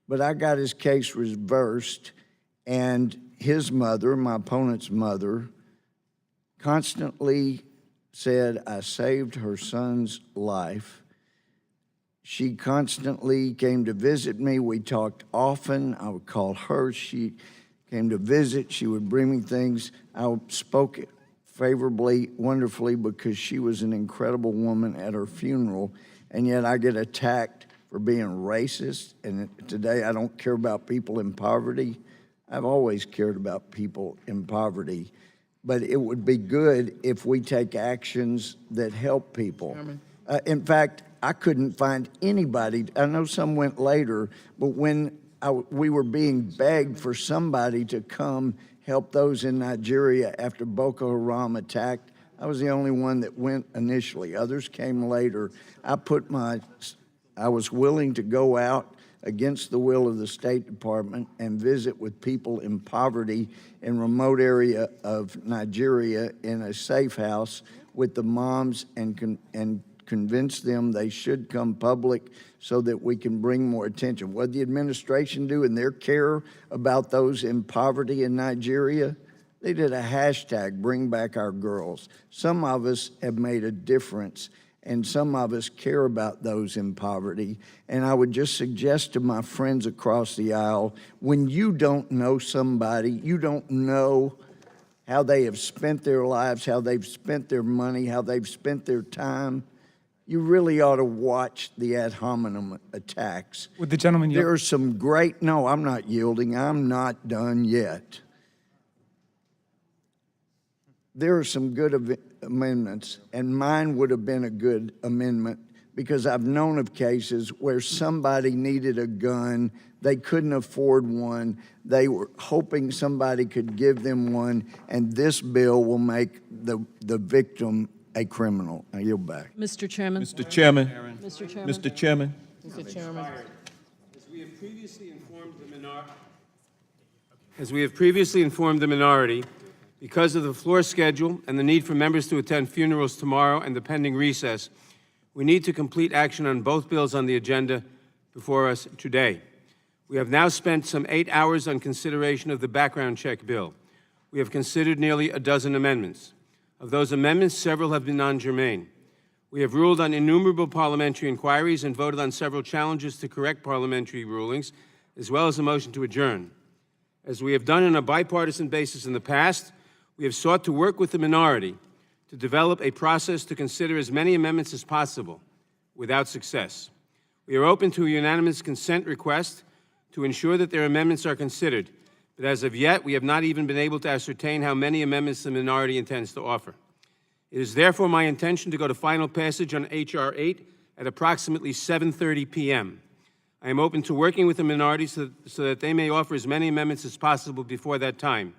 but I got his case reversed, and his mother, my opponent's mother, constantly said I saved her son's life. She constantly came to visit me. We talked often. I would call her. She came to visit. She would bring me things. I spoke favorably, wonderfully, because she was an incredible woman at her funeral, and yet I get attacked for being racist, and today I don't care about people in poverty. I've always cared about people in poverty, but it would be good if we take actions that help people. In fact, I couldn't find anybody. I know some went later, but when we were being begged for somebody to come help those in Nigeria after Boko Haram attacked, I was the only one that went initially. Others came later. I was willing to go out against the will of the State Department and visit with people in poverty in remote area of Nigeria in a safe house with the moms and convince them they should come public so that we can bring more attention. What did the administration do in their care about those in poverty in Nigeria? They did a hashtag, Bring Back Our Girls. Some of us have made a difference, and some of us care about those in poverty. And I would just suggest to my friends across the aisle, when you don't know somebody, you don't know how they have spent their lives, how they've spent their money, how they've spent their time, you really ought to watch the ad hominem attacks. Would the gentleman yield? There are some great, no, I'm not yielding. I'm not done yet. There are some good amendments, and mine would have been a good amendment because I've known of cases where somebody needed a gun, they couldn't afford one, they were hoping somebody could give them one, and this bill will make the victim a criminal. I yield back. Mr. Chairman. Mr. Chairman. Mr. Chairman. Mr. Chairman. Mr. Chairman. As we have previously informed the minority. As we have previously informed the minority, because of the floor schedule and the need for members to attend funerals tomorrow and the pending recess, we need to complete action on both bills on the agenda before us today. We have now spent some 8 hours on consideration of the background check bill. We have considered nearly a dozen amendments. Of those amendments, several have been non-germane. We have ruled on innumerable parliamentary inquiries and voted on several challenges to correct parliamentary rulings, as well as a motion to adjourn. As we have done on a bipartisan basis in the past, we have sought to work with the minority to develop a process to consider as many amendments as possible, without success. We are open to a unanimous consent request to ensure that their amendments are considered, but as of yet, we have not even been able to ascertain how many amendments the minority intends to offer. It is therefore my intention to go to final passage on H.R. 8 at approximately 7:30 p.m. I am open to working with the minority so that they may offer as many amendments as possible before that time.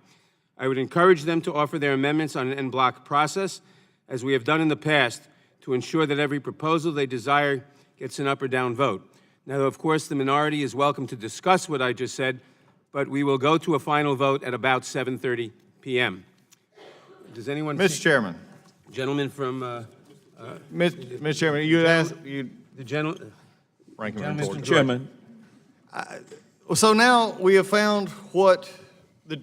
I would encourage them to offer their amendments on an en bloc process, as we have done in the past, to ensure that every proposal they desire gets an up or down vote. Now, of course, the minority is welcome to discuss what I just said, but we will go to a final vote at about 7:30 p.m. Does anyone? Mr. Chairman. Gentleman from... Mr. Chairman, you asked... The gentleman... Mr. Chairman. So now we have found what the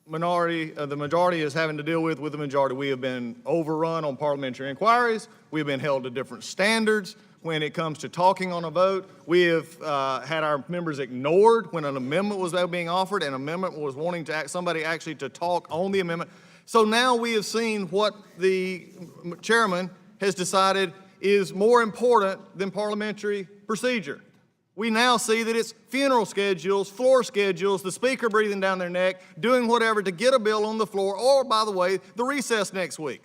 majority is having to deal with the majority. We have been overrun on parliamentary inquiries. We have been held to different standards when it comes to talking on a vote. We have had our members ignored when an amendment was being offered, and an amendment was wanting to somebody actually to talk on the amendment. So now we have seen what the chairman has decided is more important than parliamentary procedure. We now see that it's funeral schedules, floor schedules, the speaker breathing down their neck, doing whatever to get a bill on the floor, or, by the way, the recess next week.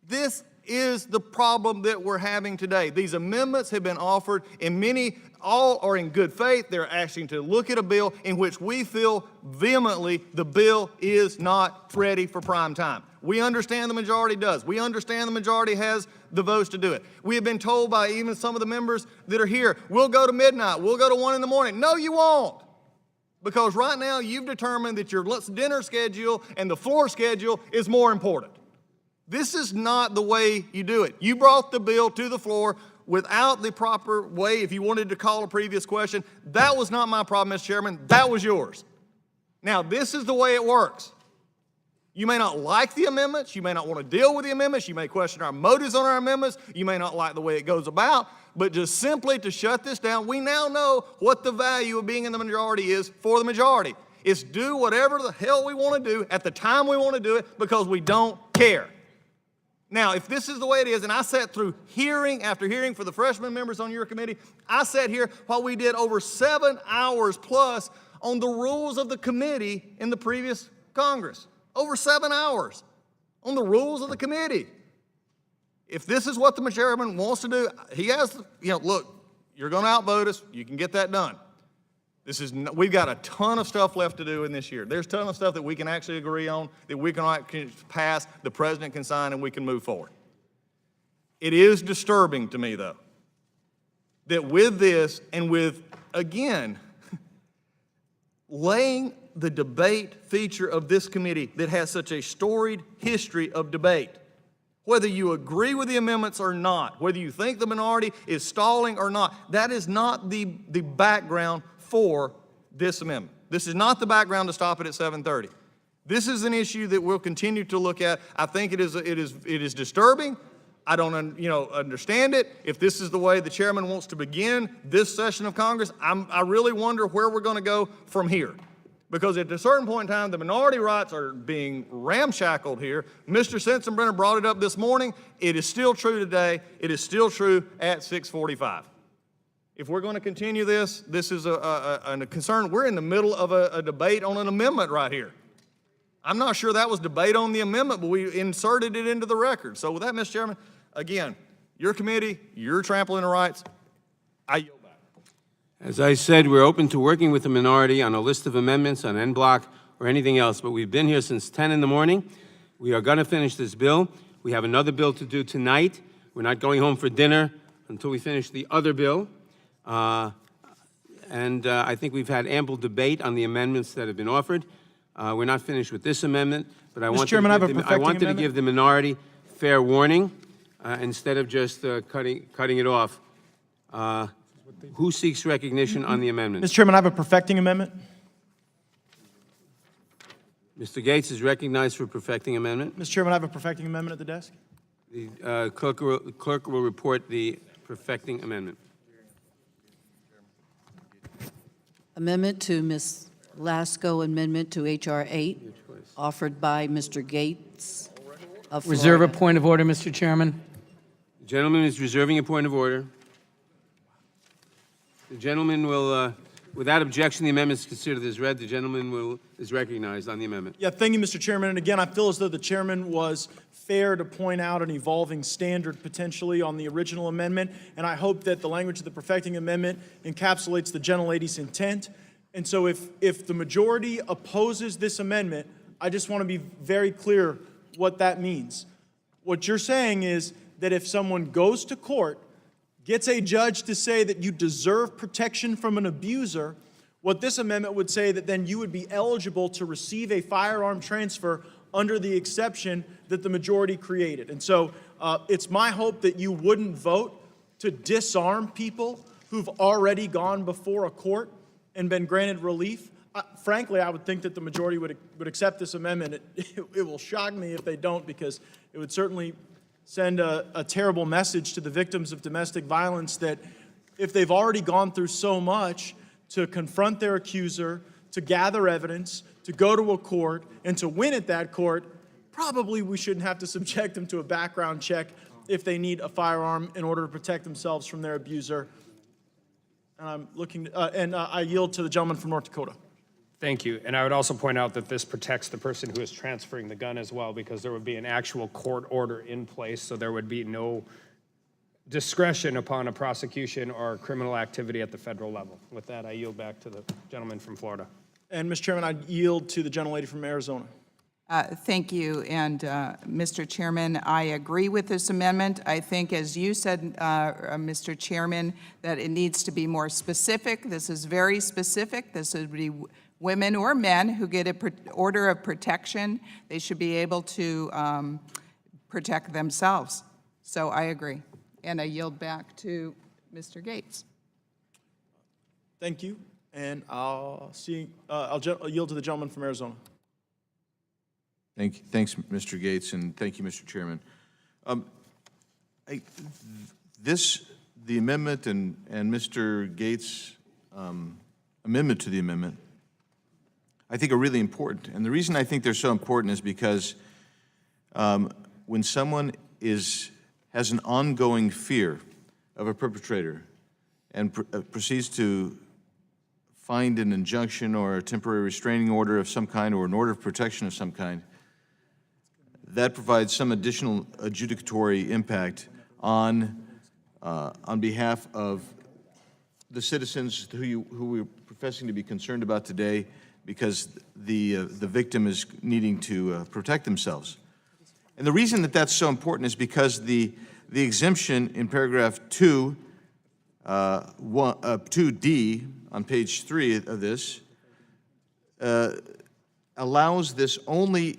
This is the problem that we're having today. These amendments have been offered, and many, all are in good faith. They're asking to look at a bill in which we feel vehemently the bill is not ready for prime time. We understand the majority does. We understand the majority has the votes to do it. We have been told by even some of the members that are here, we'll go to midnight, we'll go to 1 in the morning. No, you won't. Because right now you've determined that your dinner schedule and the floor schedule is more important. This is not the way you do it. You brought the bill to the floor without the proper way, if you wanted to call a previous question. That was not my problem, Mr. Chairman. That was yours. Now, this is the way it works. You may not like the amendments. You may not want to deal with the amendments. You may question our motives on our amendments. You may not like the way it goes about. But just simply to shut this down, we now know what the value of being in the majority is for the majority. It's do whatever the hell we want to do at the time we want to do it because we don't care. Now, if this is the way it is, and I sat through hearing after hearing for the freshman members on your committee, I sat here while we did over 7 hours plus on the rules of the committee in the previous Congress. Over 7 hours on the rules of the committee. If this is what the chairman wants to do, he has, look, you're going to outvote us. You can get that done. We've got a ton of stuff left to do in this year. There's a ton of stuff that we can actually agree on, that we can pass, the president can sign, and we can move forward. It is disturbing to me, though, that with this and with, again, laying the debate feature of this committee that has such a storied history of debate, whether you agree with the amendments or not, whether you think the minority is stalling or not, that is not the background for this amendment. This is not the background to stop it at 7:30. This is an issue that we'll continue to look at. I think it is disturbing. I don't understand it. If this is the way the chairman wants to begin this session of Congress, I really wonder where we're going to go from here. Because at a certain point in time, the minority rights are being ramshackled here. Mr. Sensenbrenner brought it up this morning. It is still true today. It is still true at 6:45. If we're going to continue this is a concern. We're in the middle of a debate on an amendment right here. I'm not sure that was debate on the amendment, but we inserted it into the record. So with that, Mr. Chairman, again, your committee, you're trampling the rights. I yield back. As I said, we're open to working with the minority on a list of amendments on en bloc or anything else, but we've been here since 10 in the morning. We are going to finish this bill. We have another bill to do tonight. We're not going home for dinner until we finish the other bill. I think we've had ample debate on the amendments that have been offered. We're not finished with this amendment, but I Mr. wanted, Chairman, I have a I perfecting wanted to amendment. give the minority fair warning instead of just cutting it off. Who seeks recognition on the amendment? Mr. Chairman, I have a perfecting amendment. Mr. Gates is recognized for perfecting amendment. Mr. Chairman, I have a perfecting amendment at the desk. The clerk will report the perfecting amendment. Amendment to Ms. Lasko, amendment to H.R. 8, offered by Mr. Gates of Reserve a Florida. point of order, Mr. Chairman. The gentleman is reserving a point of order. The gentleman will, without objection, the amendment is considered as read. The gentleman is recognized on the amendment. Yeah, thank you, Mr. Chairman. And again, I feel as though the chairman was fair to point out an evolving standard potentially on the original amendment, and I hope that the language of the perfecting amendment encapsulates the gentlelady's intent. And so if the majority opposes this amendment, I just want to be very clear what that means. What you're saying is that if someone goes to court, gets a judge to say that you deserve protection from an abuser, what this amendment would say that then you would be eligible to receive a firearm transfer under the exception that the majority created. And so it's my hope that you wouldn't vote to disarm people who've already gone before a court and been granted relief. Frankly, I would think that the majority would accept this amendment. It will shock me if they don't, because it would certainly send a terrible message to the victims of domestic violence that if they've already gone through so much to confront their accuser, to gather evidence, to go to a court, and to win at that court, probably we shouldn't have to subject them to a background check if they need a firearm in order to protect themselves from their abuser. And I'm looking, I yield to the gentleman from North Dakota. Thank you. And I would also point out that this protects the person who is transferring the gun as well, because there would be an actual court order in place, so there would be no discretion upon a prosecution or criminal activity at the federal level. With that, I yield back to the gentleman from Florida. And Mr. Chairman, I yield to the gentlelady from Arizona. Thank you. And Mr. Chairman, I agree with this amendment. I think, as you said, Mr. Chairman, that it needs to be more specific. This is very specific. This would be women or men who get an order of protection. They should be able to protect themselves. So I agree. And I yield back to Mr. Gates. Thank you. And I'll yield to the gentleman from Arizona. Thanks, Mr. Gates, and thank you, Mr. Chairman. The amendment and Mr. Gates' amendment to the amendment, I think, are really important. And the reason I think they're so important is because when someone has an ongoing fear of a perpetrator and proceeds to find an injunction or a temporary restraining order of some kind or an order of protection of some kind, that provides some additional adjudicatory impact on behalf of the citizens who we're professing to be concerned about today, because the victim is needing to protect themselves. And the reason that that's so important is because the exemption in paragraph 2D on page 3 of this allows this only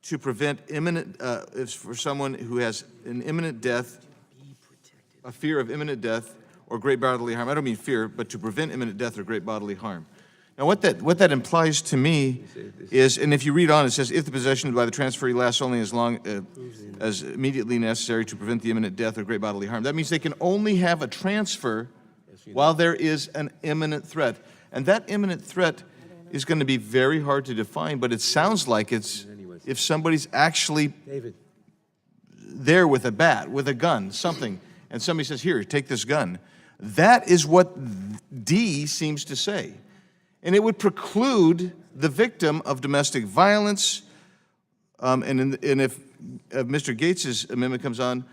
to prevent imminent, for someone who has an imminent death, a fear of imminent death or great bodily harm. I don't mean fear, but to prevent imminent death or great bodily harm. Now, what that implies to me is, and if you read on, it says, if the possession by the transferee lasts only as long as immediately necessary to prevent the imminent death or great bodily harm. That means they can only have a transfer while there is an imminent threat. And that imminent threat is going to be very hard to define, but it sounds like it's if somebody's actually there with a bat, with a gun, something, and somebody says, here, take this gun. That is what D seems to say. And it would preclude the victim of domestic violence, and if Mr. Gates' amendment comes on,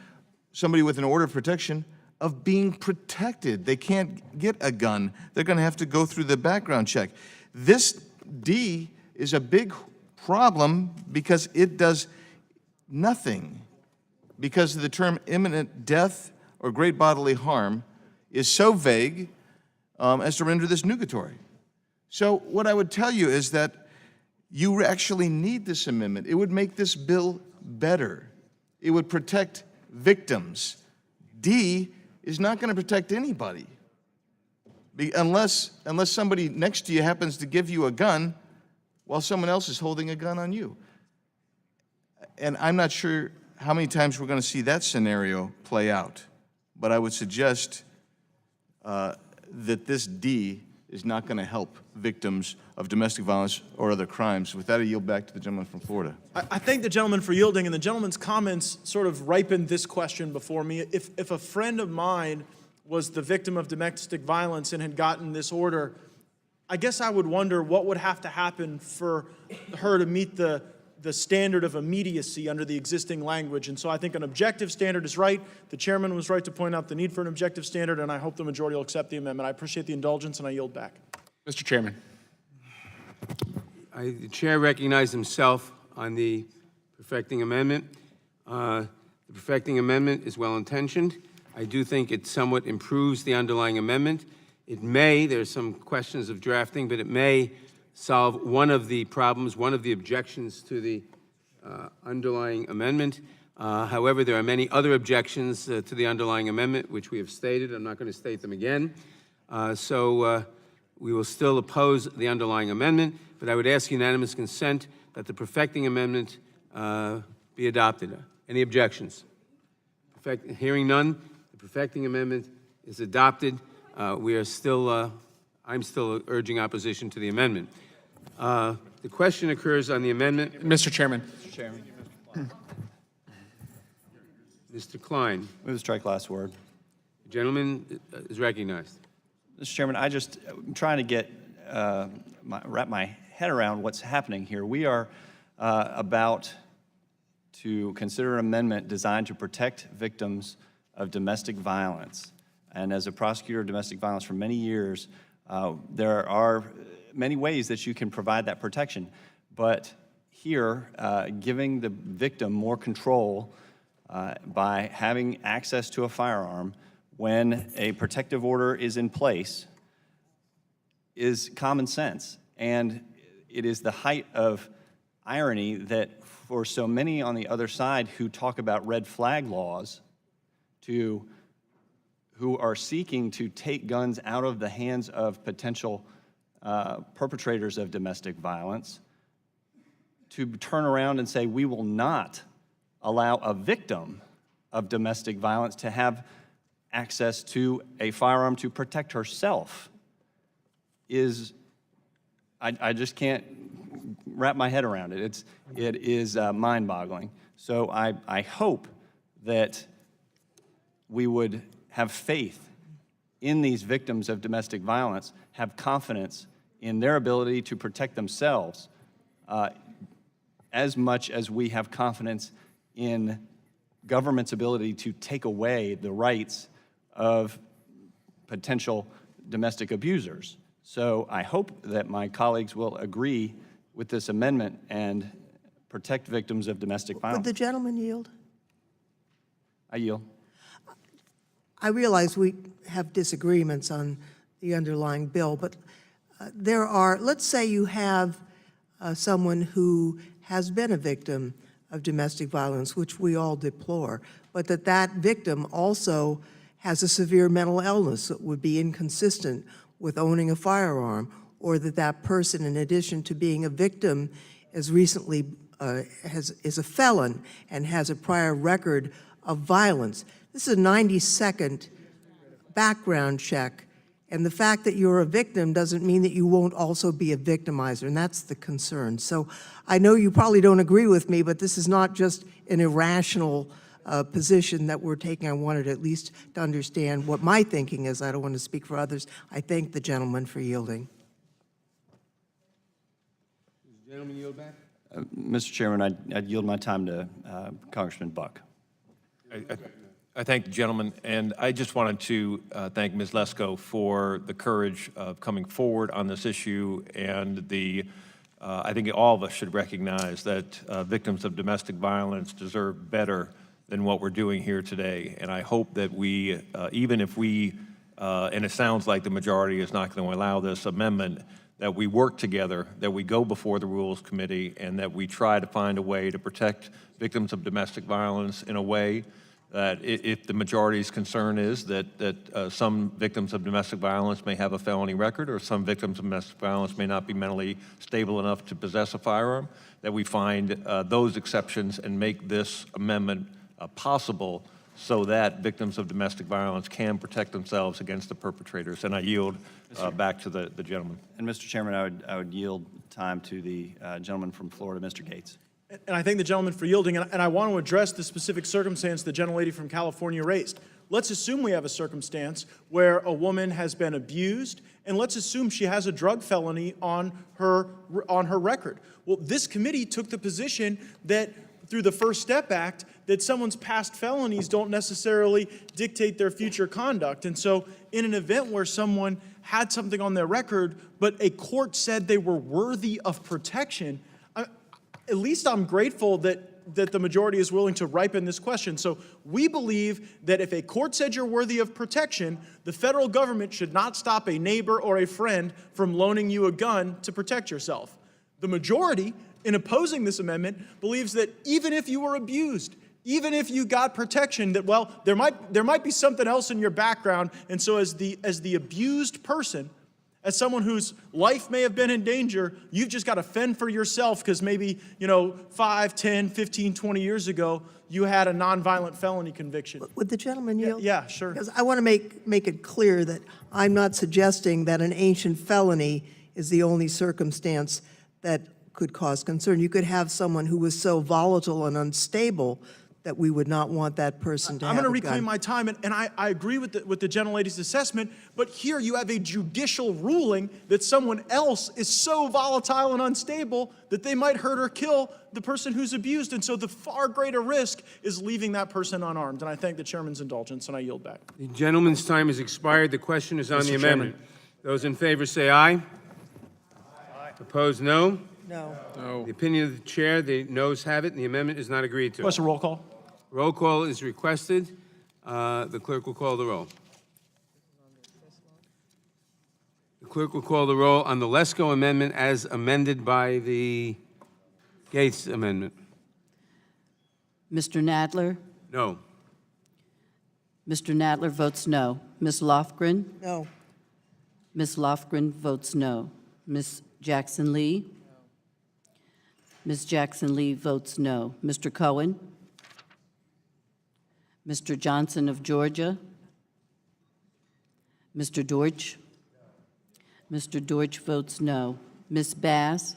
somebody with an order of protection, of being protected. They can't get a gun. They're going to have to go through the background check. This D is a big problem because it does nothing, because the term imminent death or great bodily harm is so vague as to render this nugatory. So what I would tell you is that you actually need this amendment. It would make this bill better. It would protect victims. D is not going to protect anybody. Unless somebody next to you happens to give you a gun while someone else is holding a gun on you. And I'm not sure how many times we're going to see that scenario play out, but I would suggest that this D is not going to help victims of domestic violence or other crimes. With that, I yield back to the gentleman from Florida. I thank the gentleman for yielding, and the gentleman's comments sort of ripened this question before me. If a friend of mine was the victim of domestic violence and had gotten this order, I guess I would wonder what would have to happen for her to meet the standard of immediacy under the existing language. And so I think an objective standard is right. The chairman was right to point out the need for an objective standard, and I hope the majority will accept the amendment. I appreciate the indulgence, and I yield back. Mr. Chairman. The chair recognized himself on the perfecting amendment. The perfecting amendment is well-intentioned. I do think it somewhat improves the underlying amendment. It may, there's some questions of drafting, but it may solve one of the problems, one of the objections to the underlying amendment. However, there are many other objections to the underlying amendment, which we have stated. I'm not going to state them again. So we will still oppose the underlying amendment, but I would ask unanimous consent that the perfecting amendment be adopted. Any objections? Hearing none, the perfecting amendment is adopted. We are still, I'm still urging opposition to the amendment. The question occurs on the amendment. Mr. Chairman. Mr. Chairman. Mr. Klein. Move to strike last word. The gentleman is recognized. Mr. Chairman, I'm trying to get wrap my head around what's happening here. We are about to consider an amendment designed to protect victims of domestic violence. And as a prosecutor of domestic violence for many years, there are many ways that you can provide that protection. But here, giving the victim more control by having access to a firearm when a protective order is in place is common sense. And it is the height of irony that for so many on the other side who talk about red flag laws, who are seeking to take guns out of the hands of potential perpetrators of domestic violence, to turn around and say, we will not allow a victim of domestic violence to have access to a firearm to protect herself is, I just can't wrap my head around it. It is mind-boggling. So I hope that we would have faith in these victims of domestic violence, have confidence in their ability to protect themselves as much as we have confidence in government's ability to take away the rights of potential domestic abusers. So I hope that my colleagues will agree with this amendment and protect victims of domestic violence. Would the gentleman yield? I yield. I realize we have disagreements on the underlying bill, but there are, let's say you have someone who has been a victim of domestic violence, which we all deplore, but that victim also has a severe mental illness that would be inconsistent with owning a firearm, or that person, in addition to being a victim, is recently is a felon and has a prior record of violence. This is a 90-second background check, and the fact that you're a victim doesn't mean that you won't also be a victimizer, and that's the concern. So I know you probably don't agree with me, but this is not just an irrational position that we're taking. I wanted at least to understand what my thinking is. I don't want to speak for others. I thank the gentleman for yielding. Does the gentleman yield back? Mr. Chairman, I'd yield my time to Congressman Buck. I thank the gentleman, and I just wanted to thank Ms. Lesko for the courage of coming forward on this issue, and I think all of us should recognize that victims of domestic violence deserve better than what we're doing here today. And I hope that we, even if we, and it sounds like the majority is not going to allow this amendment, that we work together, that we go before the Rules Committee, and that we try to find a way to protect victims of domestic violence in a way that if the majority's concern is that some victims of domestic violence may have a felony record, or some victims of domestic violence may not be mentally stable enough to possess a firearm, that we find those exceptions and make this amendment possible so that victims of domestic violence can protect themselves against the perpetrators. And I yield back to the gentleman. And Mr. Chairman, I would yield time to the gentleman from Florida, Mr. Gates. And I thank the gentleman for yielding, and I want to address the specific circumstance the gentlelady from California raised. Let's assume we have a circumstance where a woman has been abused, and let's assume she has a drug felony on her record. Well, this committee took the position that through the First Step Act, that someone's past felonies don't necessarily dictate their future conduct. And so in an event where someone had something on their record, but a court said they were worthy of protection, at least I'm grateful that the majority is willing to ripen this question. So we believe that if a court said you're worthy of protection, the federal government should not stop a neighbor or a friend from loaning you a gun to protect yourself. The majority, in opposing this amendment, believes that even if you were abused, even if you got protection, that, well, there might be something else in your background, and so as the abused person, as someone whose life may have been in danger, you've just got to fend for yourself because maybe, 5, 10, 15, 20 years ago, you had a nonviolent felony conviction. Would the gentleman yield? Yeah, sure. Because I want to make it clear that I'm not suggesting that an ancient felony is the only circumstance that could cause concern. You could have someone who was so volatile and unstable that we would not want that person to have a gun. I'm going to reclaim my time, and I agree with the gentlelady's assessment, but here you have a judicial ruling that someone else is so volatile and unstable that they might hurt or kill the person who's abused, and so the far greater risk is leaving that person unarmed. And I thank the chairman's indulgence, and I yield back. The gentleman's time has expired. The question is on the Mr. amendment. Chairman. Those in favor say aye. Aye. Opposed, no. No. The opinion of the chair, the noes have it, and the amendment is not agreed to. Request a roll call. Roll call is requested. The clerk will call the roll. The clerk will call the roll on the Lesko amendment as amended by the Gates amendment. Mr. Nadler? No. Mr. Nadler votes no. Ms. Lofgren? No. Ms. Lofgren votes no. Ms. Jackson Lee? Ms. Jackson Lee votes no. Mr. Cohen? Mr. Johnson of Georgia? Mr. Deutsch? Mr. Deutsch votes no. Ms. Bass?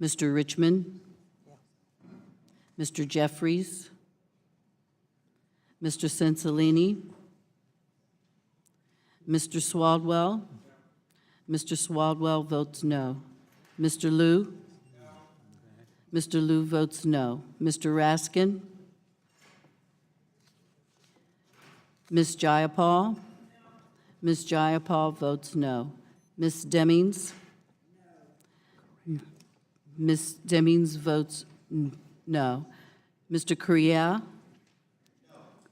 Mr. Richmond? Mr. Jeffries? Mr. Sensalini? Mr. Swaldwell? Mr. Swaldwell votes no. Mr. Liu? Mr. Liu votes no. Mr. Raskin? Ms. Jayapal? Ms. Jayapal votes no. Ms. Demings? Ms. Demings votes no. Mr. Correa?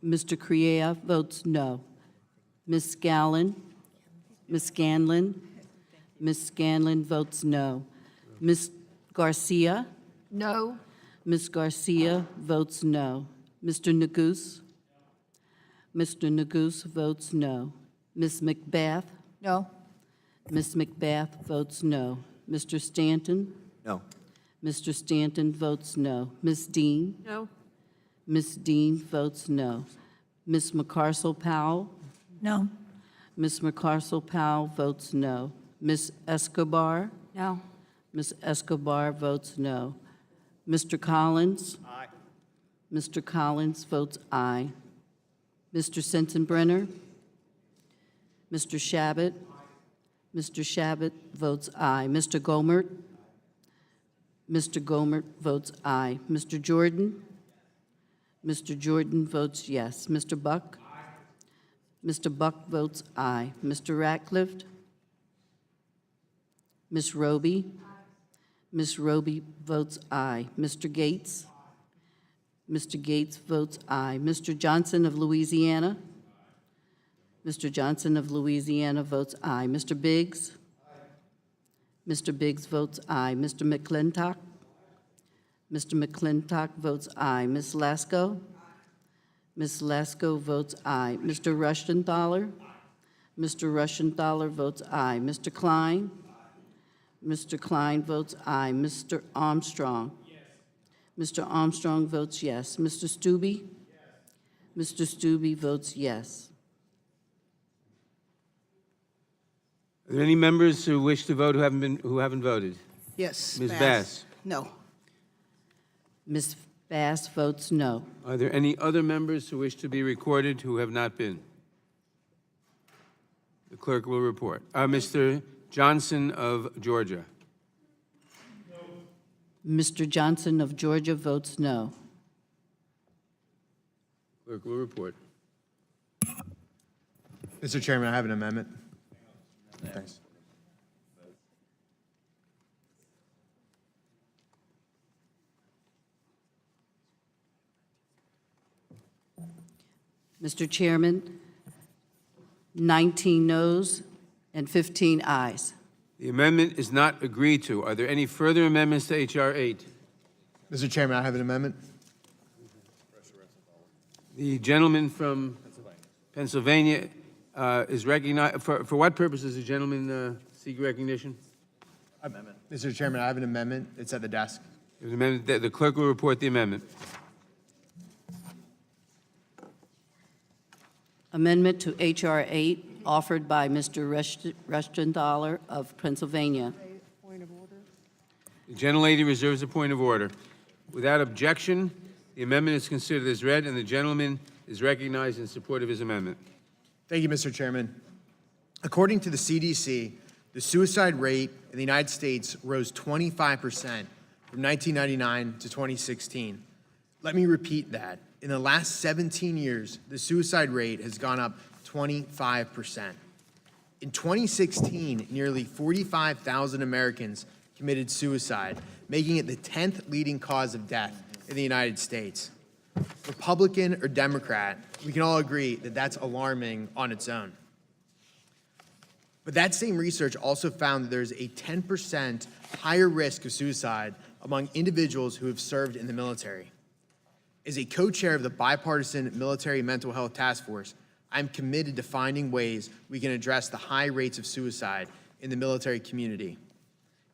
Mr. Correa votes no. Ms. Scanlon? Ms. Scanlon? Ms. Scanlon votes no. Ms. Garcia? No. Ms. Garcia votes no. Mr. Neguse? Mr. Neguse votes no. Ms. McBath? No. Ms. McBath votes no. Mr. Stanton? No. Mr. Stanton votes no. Ms. Dean? No. Ms. Dean votes no. Ms. McCarcel-Powell? No. Ms. McCarcel-Powell votes no. Ms. Escobar? No. Ms. Escobar votes no. Mr. Collins? Aye. Mr. Collins votes aye. Mr. Sensenbrenner? Mr. Shabbat? Mr. Shabbat votes aye. Mr. Gomert? Mr. Gomert votes aye. Mr. Jordan? Mr. Jordan votes yes. Mr. Buck? Mr. Buck votes aye. Mr. Ratcliffe? Ms. Roby? Ms. Roby votes aye. Mr. Gates? Mr. Gates votes aye. Mr. Johnson of Louisiana? Mr. Johnson of Louisiana votes aye. Mr. Biggs? Mr. Biggs votes aye. Mr. McClintock? Mr. McClintock votes aye. Ms. Lasko? Ms. Lasko votes aye. Mr. Rushtenthaler? Mr. Rushtenthaler votes aye. Mr. Klein? Mr. Klein votes aye. Mr. Armstrong? Mr. Armstrong votes yes. Mr. Stube? Mr. Stube votes yes. Are there any members who wish to vote who haven't voted? Yes. Ms. Bass? No. Ms. Bass votes no. Are there any other members who wish to be recorded who have not been? The clerk will report. Mr. Johnson of Georgia. Mr. Johnson of Georgia votes no. Clerk will report. Mr. Chairman, I have an amendment. Thanks. Mr. Chairman, 19 noes and 15 ayes. The amendment is not agreed to. Are there any further amendments to H.R. 8? Mr. Chairman, I have an amendment. The gentleman from Pennsylvania is recognized. For what purpose does the gentleman seek recognition? Amendment. Mr. Chairman, I have an amendment. It's at the desk. There's an amendment. The clerk will report the amendment. Amendment to H.R. 8 offered by Mr. Rushtenthaler of Pennsylvania. The gentlelady reserves a point of order. Without objection, the amendment is considered as read, and the gentleman is recognized in support of his amendment. Thank you, Mr. Chairman. According to the CDC, the suicide rate in the United States rose 25% from 1999 to 2016. Let me repeat that. In the last 17 years, the suicide rate has gone up 25%. In 2016, nearly 45,000 Americans committed suicide, making it the 10th leading cause of death in the United States. Republican or Democrat, we can all agree that that's alarming on its own. But that same research also found that there's a 10% higher risk of suicide among individuals who have served in the military. As a co-chair of the Bipartisan Military Mental Health Task Force, I'm committed to finding ways we can address the high rates of suicide in the military community.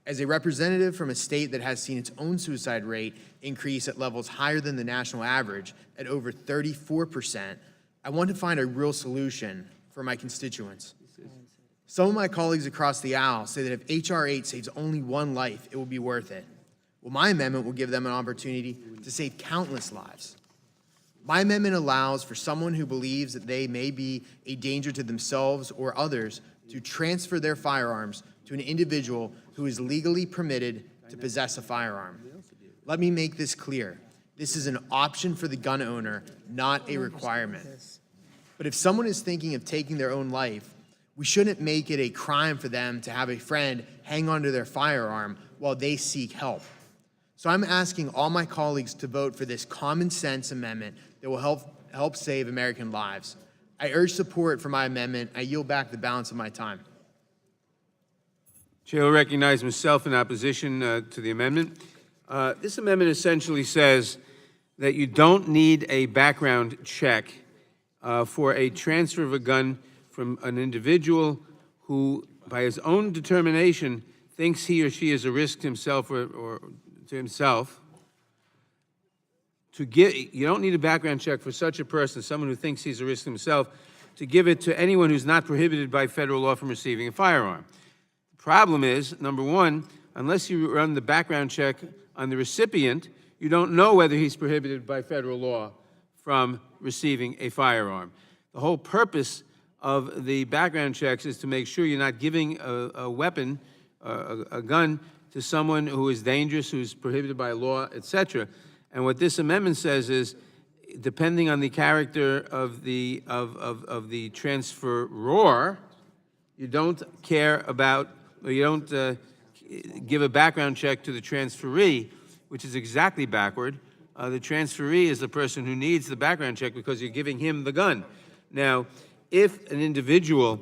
As a representative from a state that has seen its own suicide rate increase at levels higher than the national average at over 34%, I want to find a real solution for my constituents. Some of my colleagues across the aisle say that if H.R. 8 saves only one life, it will be worth it. Well, my amendment will give them an opportunity to save countless lives. My amendment allows for someone who believes that they may be a danger to themselves or others to transfer their firearms to an individual who is legally permitted to possess a firearm. Let me make this clear. This is an option for the gun owner, not a requirement. But if someone is thinking of taking their own life, we shouldn't make it a crime for them to have a friend hang onto their firearm while they seek help. So I'm asking all my colleagues to vote for this common sense amendment that will help save American lives. I urge support for my amendment. I yield back the balance of my time. Chair will recognize myself in opposition to the amendment. This amendment essentially says that you don't need a background check for a transfer of a gun from an individual who, by his own determination, thinks he or she is a risk to himself or to himself. You don't need a background check for such a person, someone who thinks he's a risk to himself, to give it to anyone who's not prohibited by federal law from receiving a firearm. The problem is, number one, unless you run the background check on the recipient, you don't know whether he's prohibited by federal law from receiving a firearm. The whole purpose of the background checks is to make sure you're not giving a weapon, a gun, to someone who is dangerous, who's prohibited by law, etc. And what this amendment says is, depending on the character of the transferor, you don't care about, or you don't give a background check to the transferee, which is exactly backward. The transferee is the person who needs the background check because you're giving him the gun. Now, if an individual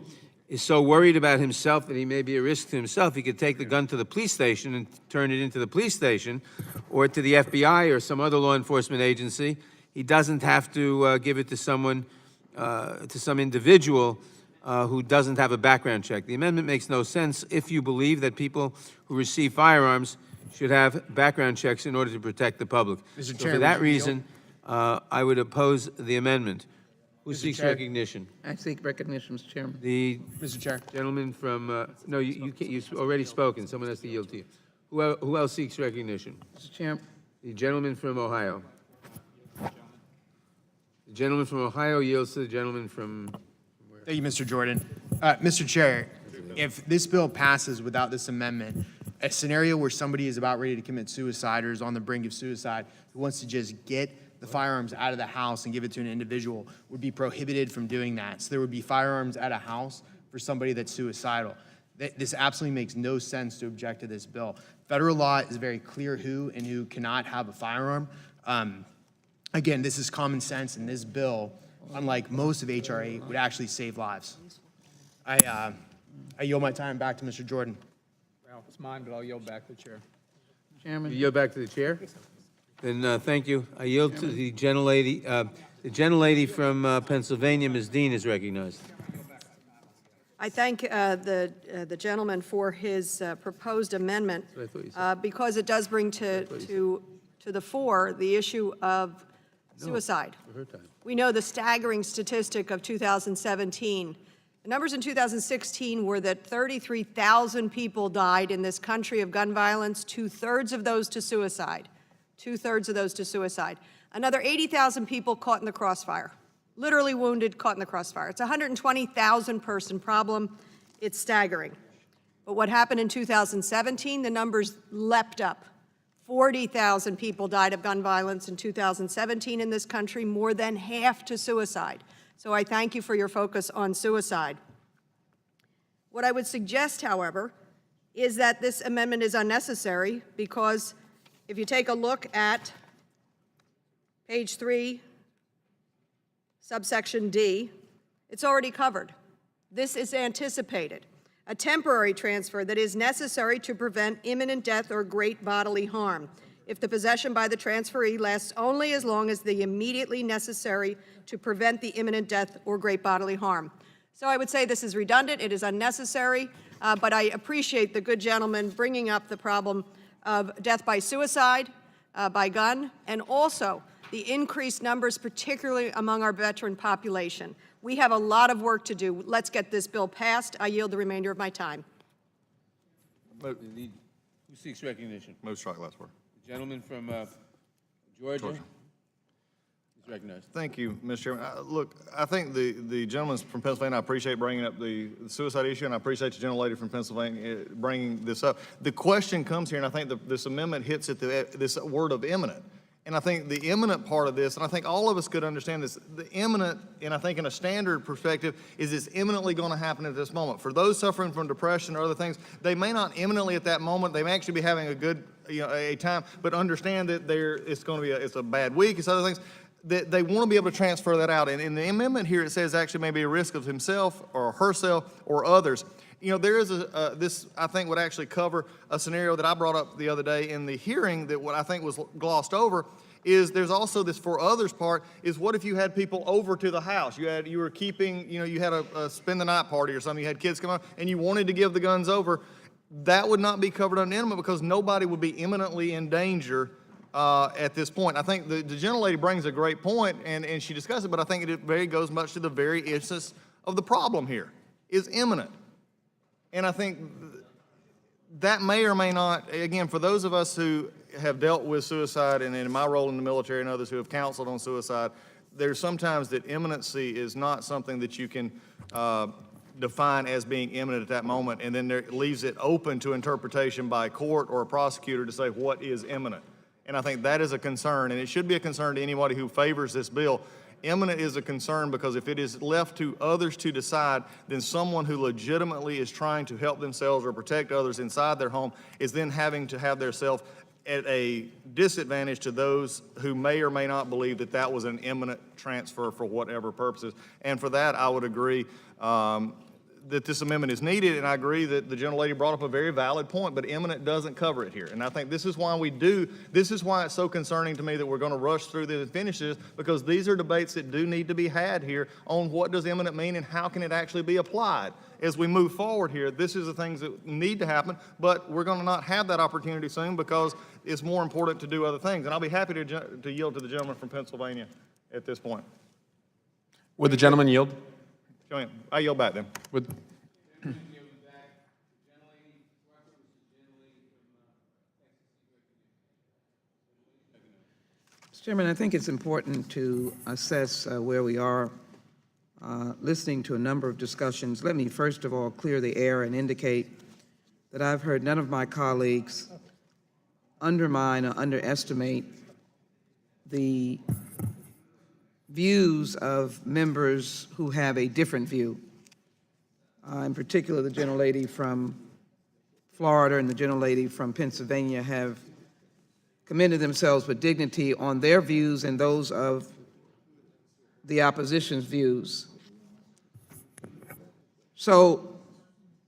is so worried about himself that he may be a risk to himself, he could take the gun to the police station and turn it into the police station or to the FBI or some other law enforcement agency. He doesn't have to give it to someone, to some individual who doesn't have a background check. The amendment makes no sense if you believe that people who receive firearms should have background checks in order to protect the public. Mr. So Chair, for would that you reason, I would oppose the amendment. Who seeks Chair. recognition? I seek recognition, Mr. Chairman. The Mr. Chair. gentleman from, no, you can't, you've already spoken. Someone has to yield to you. Who else seeks recognition? Mr. Chairman. The gentleman from Ohio. The gentleman from Ohio yields to the gentleman from, Thank you, Mr. Jordan. Mr. Chair, if this bill passes without this amendment, a scenario where somebody is about ready to commit suicide or is on the brink of suicide, who wants to just get the firearms out of the house and give it to an individual would be prohibited from doing that. So there would be firearms at a house for somebody that's suicidal. This absolutely makes no sense to object to this bill. Federal law is very clear who and who cannot have a firearm. Again, this is common sense, and this bill, unlike most of H.R. 8, would actually save lives. I yield my time back to Mr. Jordan. Well, it's mine, but I'll yield back to the chair. Chairman. you yield back to the chair? Then, thank you. I yield to the gentlelady. The gentlelady from Pennsylvania, Ms. Dean, is recognized. I thank the gentleman for his proposed amendment That's what I thought you said. because it does bring to the fore the issue of suicide. For her time. We know the staggering statistic of 2017. The numbers in 2016 were that 33,000 people died in this country of gun violence, two-thirds of those to suicide. Two-thirds of those to suicide. Another 80,000 people caught in the crossfire, literally wounded, caught in the crossfire. It's a 120,000 person problem. It's staggering. But what happened in 2017, the numbers leapt up. 40,000 people died of gun violence in 2017 in this country, more than half to suicide. So I thank you for your focus on suicide. What I would suggest, however, is that this amendment is unnecessary because if you take a look at page 3, subsection D, it's already covered. This is anticipated. A temporary transfer that is necessary to prevent imminent death or great bodily harm if the possession by the transferee lasts only as long as the immediately necessary to prevent the imminent death or great bodily harm. So I would say this is redundant, it is unnecessary, but I appreciate the good gentleman bringing up the problem of death by suicide, by gun, and also the increased numbers, particularly among our veteran population. We have a lot of work to do. Let's get this bill passed. I yield the remainder of my time. Who seeks recognition? Move strike last word. The gentleman from Georgia is recognized. Thank you, Mr. Chairman. Look, I think the gentleman from Pennsylvania, I appreciate bringing up the suicide issue, and I appreciate the gentlelady from Pennsylvania bringing this up. The question comes here, and I think this amendment hits at this word of imminent. And I think the imminent part of this, and I think all of us could understand this, the imminent, and I think in a standard perspective, is this imminently going to happen at this moment. For those suffering from depression or other things, they may not imminently at that moment, they may actually be having a good, a time, but understand that it's going to be it's a bad week, it's other things. They want to be able to transfer that out. And in the amendment here, it says actually maybe a risk of himself or herself or others. There is this, I think, would actually cover a scenario that I brought up the other day in the hearing that what I think was glossed over is there's also this for others part is what if you had people over to the house? You were keeping, you had a spend the night party or something, you had kids come out and you wanted to give the guns over. That would not be covered under imminent because nobody would be imminently in danger at this point. I think the gentlelady brings a great point and she discussed it, but I think it goes much to the very essence of the problem here is imminent. And I think that may or may not, again, for those of us who have dealt with suicide and in my role in the military and others who have counseled on suicide, there's sometimes that imminency is not something that you can define as being imminent at that moment, and then it leaves it open to interpretation by a court or a prosecutor to say what is imminent. And I think that is a concern, and it should be a concern to anybody who favors this bill. Imminent is a concern because if it is left to others to decide, then someone who legitimately is trying to help themselves or protect others inside their home is then having to have their self at a disadvantage to those who may or may not believe that that was an imminent transfer for whatever purposes. And for that, I would agree that this amendment is needed, and I agree that the gentlelady brought up a very valid point, but imminent doesn't cover it here. And I think this is why this is why it's so concerning to me that we're going to rush through this and finish this, because these are debates that do need to be had here on what does imminent mean and how can it actually be applied. As we move forward here, this is the things that need to happen, but we're going to not have that opportunity soon because it's more important to do other things. And I'll be happy to yield to the gentleman from Pennsylvania at this point. Would the gentleman yield? I yield back then. Would, Mr. Chairman, I think it's important to assess where we are. Listening to a number of discussions, let me first of all clear the air and indicate that I've heard none of my colleagues undermine or underestimate the views of members who have a different view. In particular, the gentlelady from Florida and the gentlelady from Pennsylvania have commended themselves with dignity on their views and those of the opposition's views. So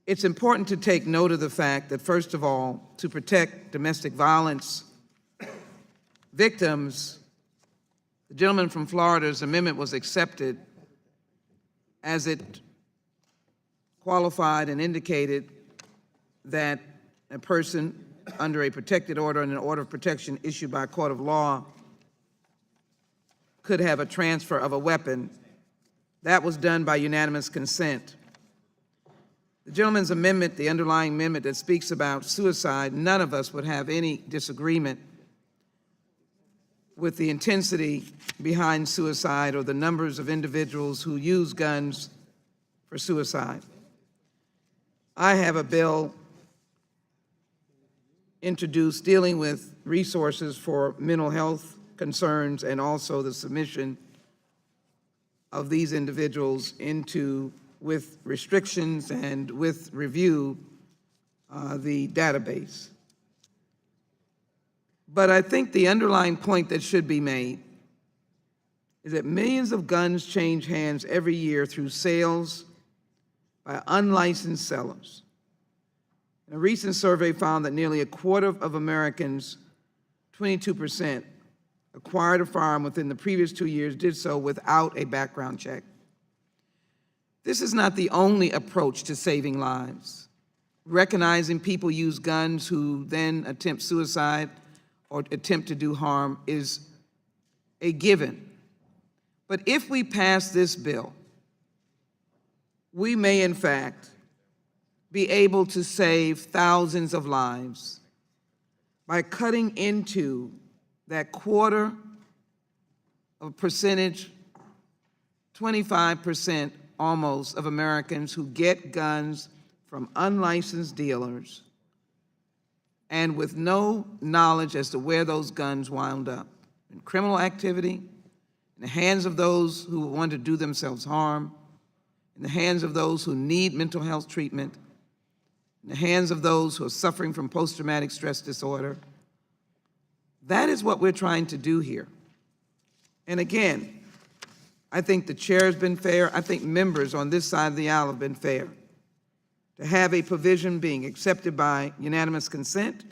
it's important to take note of the fact that, first of all, to protect domestic violence victims, the gentleman from Florida's amendment was accepted as it qualified and indicated that a person under a protected order and an order of protection issued by a court of law could have a transfer of a weapon. That was done by unanimous consent. The gentleman's amendment, the underlying amendment that speaks about suicide, none of us would have any disagreement with the intensity behind suicide or the numbers of individuals who use guns for suicide. I have a bill introduced dealing with resources for mental health concerns and also the submission of these individuals into, with restrictions and with review, the database. But I think the underlying point that should be made is that millions of guns change hands every year through sales by unlicensed sellers. And a recent survey found that nearly a quarter of Americans, 22%, acquired a firearm within the previous 2 years, did so without a background check. This is not the only approach to saving lives. Recognizing people use guns who then attempt suicide or attempt to do harm is a given. But if we pass this bill, we may in fact be able to save thousands of lives by cutting into that quarter of a percentage, 25% almost of Americans who get guns from unlicensed dealers and with no knowledge as to where those guns wound up. In criminal activity, in the hands of those who want to do themselves harm, in the hands of those who need mental health treatment, in the hands of those who are suffering from post-traumatic stress disorder. That is what we're trying to do here. And again, I think the chair has been fair. I think members on this side of the aisle have been fair. To have a provision being accepted by unanimous consent,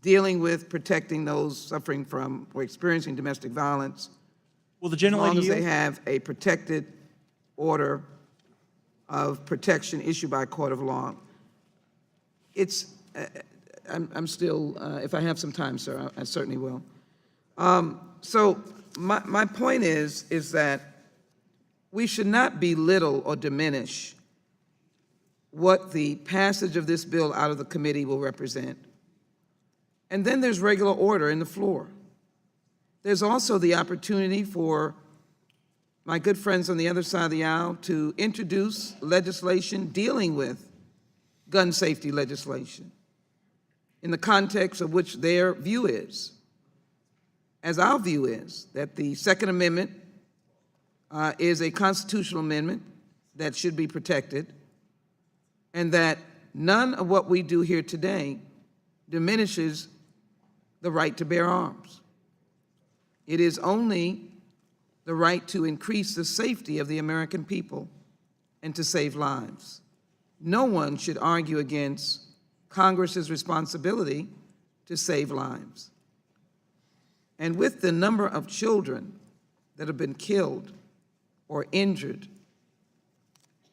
dealing with protecting those suffering from or experiencing domestic violence, Will the as gentlelady long as they yield? have a protected order of protection issued by a court of law. It's, I'm still, if I have some time, sir, I certainly will. So my point is that we should not belittle or diminish what the passage of this bill out of the committee will represent. And then there's regular order in the floor. There's also the opportunity for my good friends on the other side of the aisle to introduce legislation dealing with gun safety legislation in the context of which their view is, as our view is, that the Second Amendment is a constitutional amendment that should be protected, and that none of what we do here today diminishes the right to bear arms. It is only the right to increase the safety of the American people and to save lives. No one should argue against Congress's responsibility to save lives. And with the number of children that have been killed or injured,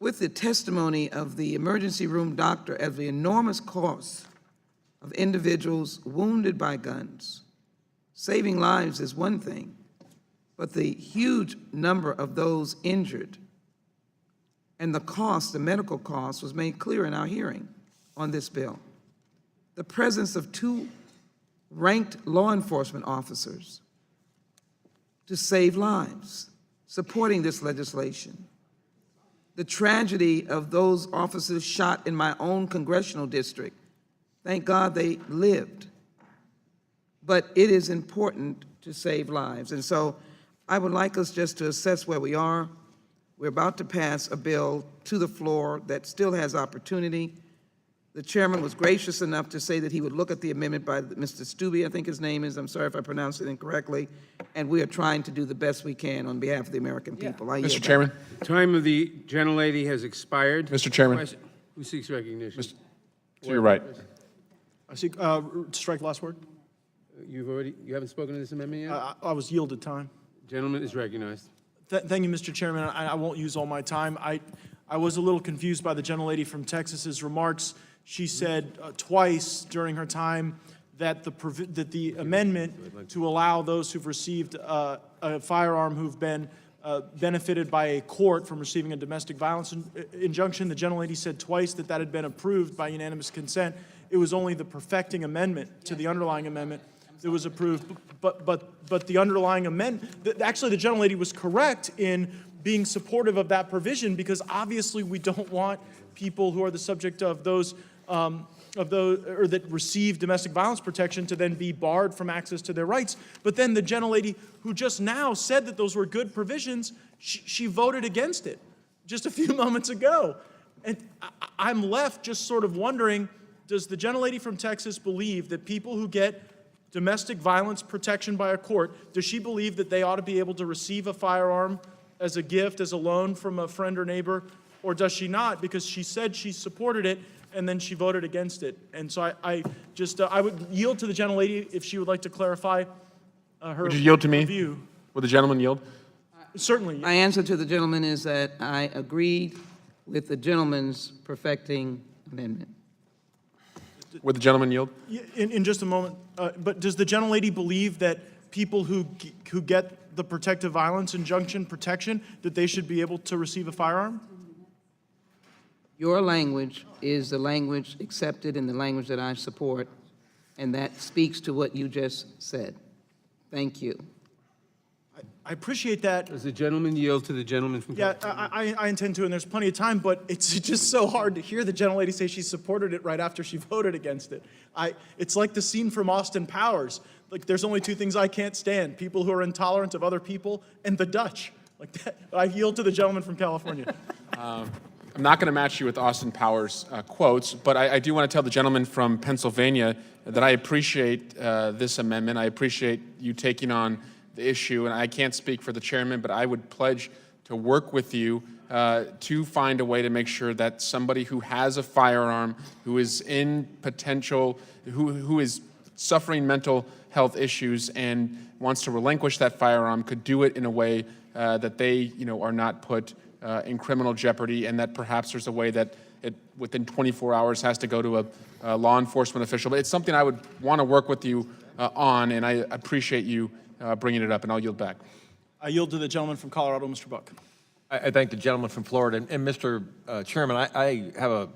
with the testimony of the emergency room doctor of the enormous cost of individuals wounded by guns, saving lives is one thing, but the huge number of those injured and the cost, the medical cost, was made clear in our hearing on this bill. The presence of 2 ranked law enforcement officers to save lives, supporting this legislation. The tragedy of those officers shot in my own congressional district. Thank God they lived. But it is important to save lives. And so I would like us just to assess where we are. We're about to pass a bill to the floor that still has opportunity. The chairman was gracious enough to say that he would look at the amendment by Mr. Stubbe, I think his name is, I'm sorry if I pronounced it incorrectly, and we are trying to do the best we can on behalf of the American people. I yield Mr. back. Chairman. Time of the gentlelady has expired. Mr. Chairman. Who seeks recognition? To your right. I seek, strike last word. You haven't spoken to this amendment yet? I was yielded time. Gentleman is recognized. Thank you, Mr. Chairman. I won't use all my time. I was a little confused by the gentlelady from Texas's remarks. She said twice during her time that the amendment to allow those who've received a firearm who've been benefited by a court from receiving a domestic violence injunction, the gentlelady said twice that that had been approved by unanimous consent. It was only the perfecting amendment to the underlying amendment that was approved, but the underlying amendment, actually the gentlelady was correct in being supportive of that provision, because obviously we don't want people who are the subject of those or that receive domestic violence protection to then be barred from access to their rights. But then the gentlelady who just now said that those were good provisions, she voted against it just a few moments ago. And I'm left just sort of wondering, does the gentlelady from Texas believe that people who get domestic violence protection by a court, does she believe that they ought to be able to receive a firearm as a gift, as a loan from a friend or neighbor, or does she not? Because she said she supported it, and then she voted against it. And so I would yield to the gentlelady if she would like to clarify her Would you yield to me? view. Would the gentleman yield? Certainly. My answer to the gentleman is that I agreed with the gentleman's perfecting amendment. Would the gentleman yield? In just a moment. But does the gentlelady believe that people who get the protective violence injunction protection, that they should be able to receive a firearm? Your language is the language accepted and the language that I support, and that speaks to what you just said. Thank you. I appreciate that. Does the gentleman yield to the gentleman from Yeah, California? I intend to, and there's plenty of time, but it's just so hard to hear the gentlelady say she supported it right after she voted against it. It's like the scene from Austin Powers. Like, there's only 2 things I can't stand: people who are intolerant of other people and the Dutch. Like that. I yield to the gentleman from California. I'm not going to match you with Austin Powers quotes, but I do want to tell the gentleman from Pennsylvania that I appreciate this amendment. I appreciate you taking on the issue, and I can't speak for the chairman, but I would pledge to work with you to find a way to make sure that somebody who has a firearm, who is in potential, who is suffering mental health issues and wants to relinquish that firearm, could do it in a way that they, are not put in criminal jeopardy, and that perhaps there's a way that it within 24 hours has to go to a law enforcement official. But it's something I would want to work with you on, and I appreciate you bringing it up, and I'll yield back. I yield to the gentleman from Colorado, Mr. Buck. I thank the gentleman from Florida. And Mr. Chairman, I have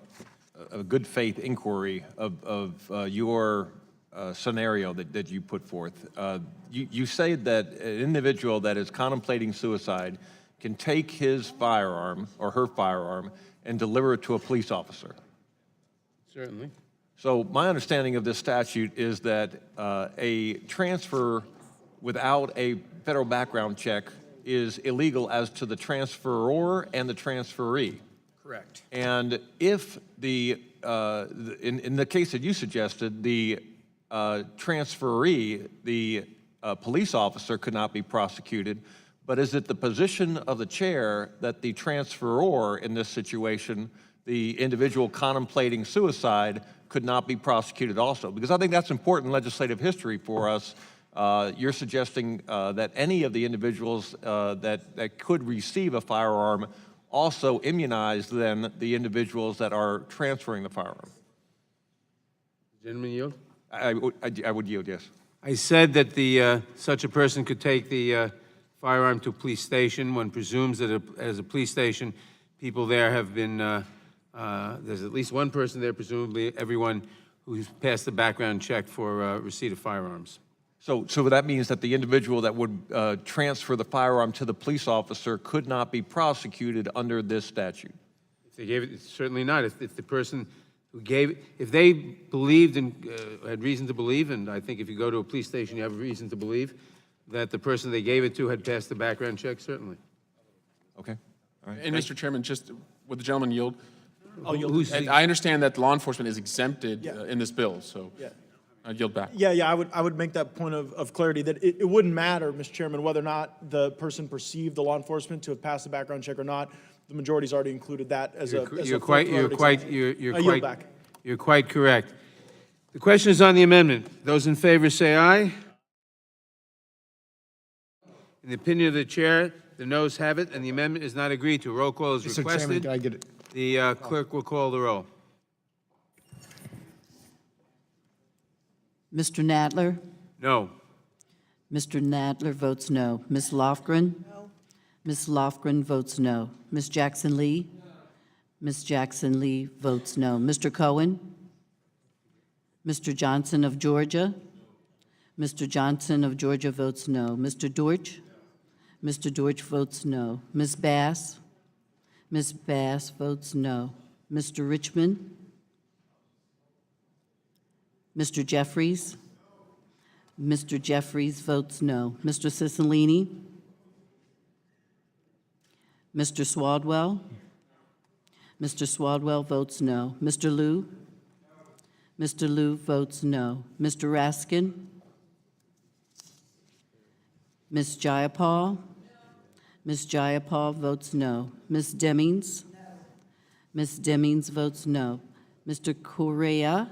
a good faith inquiry of your scenario that you put forth. You say that an individual that is contemplating suicide can take his firearm or her firearm and deliver it to a police officer. Certainly. So my understanding of this statute is that a transfer without a federal background check is illegal as to the transferor and the transferee. Correct. And if in the case that you suggested, the transferee, the police officer could not be prosecuted, but is it the position of the chair that the transferor in this situation, the individual contemplating suicide, could not be prosecuted also? Because I think that's important legislative history for us. You're suggesting that any of the individuals that could receive a firearm also immunize then the individuals that are transferring the firearm. Gentleman yield? I would yield, yes. I said that such a person could take the firearm to a police station. One presumes that as a police station, people there have been, there's at least one person there, presumably everyone who's passed the background check for receipt of firearms. So that means that the individual that would transfer the firearm to the police officer could not be prosecuted under this statute? If they gave it, certainly not. If the person who gave it, if they believed and had reason to believe, and I think if you go to a police station, you have a reason to believe, that the person they gave it to had passed the background check, certainly. Okay. All right. And Mr. Chairman, just would the gentleman yield? I'll yield. And I understand that law enforcement is exempted in this bill, so Yeah. I yield back. Yeah, I would make that point of clarity, that it wouldn't matter, Mr. Chairman, whether or not the person perceived the law enforcement to have passed the background check or not. The majority's already included that as a You're full-throated example. You're quite correct. The question is on the amendment. Those in favor say aye. In the opinion of the chair, the noes have it, and the amendment is not agreed to. Roll call is Mr. requested. Chairman, can I get it? The clerk will call the roll. Mr. Nadler? No. Mr. Nadler votes no. Ms. Lofgren? No. Ms. Lofgren votes no. Ms. Jackson Lee? Ms. Jackson Lee votes no. Mr. Cohen? Mr. Johnson of Georgia? Mr. Johnson of Georgia votes no. Mr. Dortch? Mr. Dortch votes no. Ms. Bass? Ms. Bass votes no. Mr. Richmond? Mr. Jeffries? Mr. Jeffries votes no. Mr. Cicilline? Mr. Swaldwell? Mr. Swaldwell votes no. Mr. Liu? Mr. Liu votes no. Mr. Raskin? Ms. Jayapal? Ms. Jayapal votes no. Ms. Demings? Ms. Demings votes no. Mr. Correa?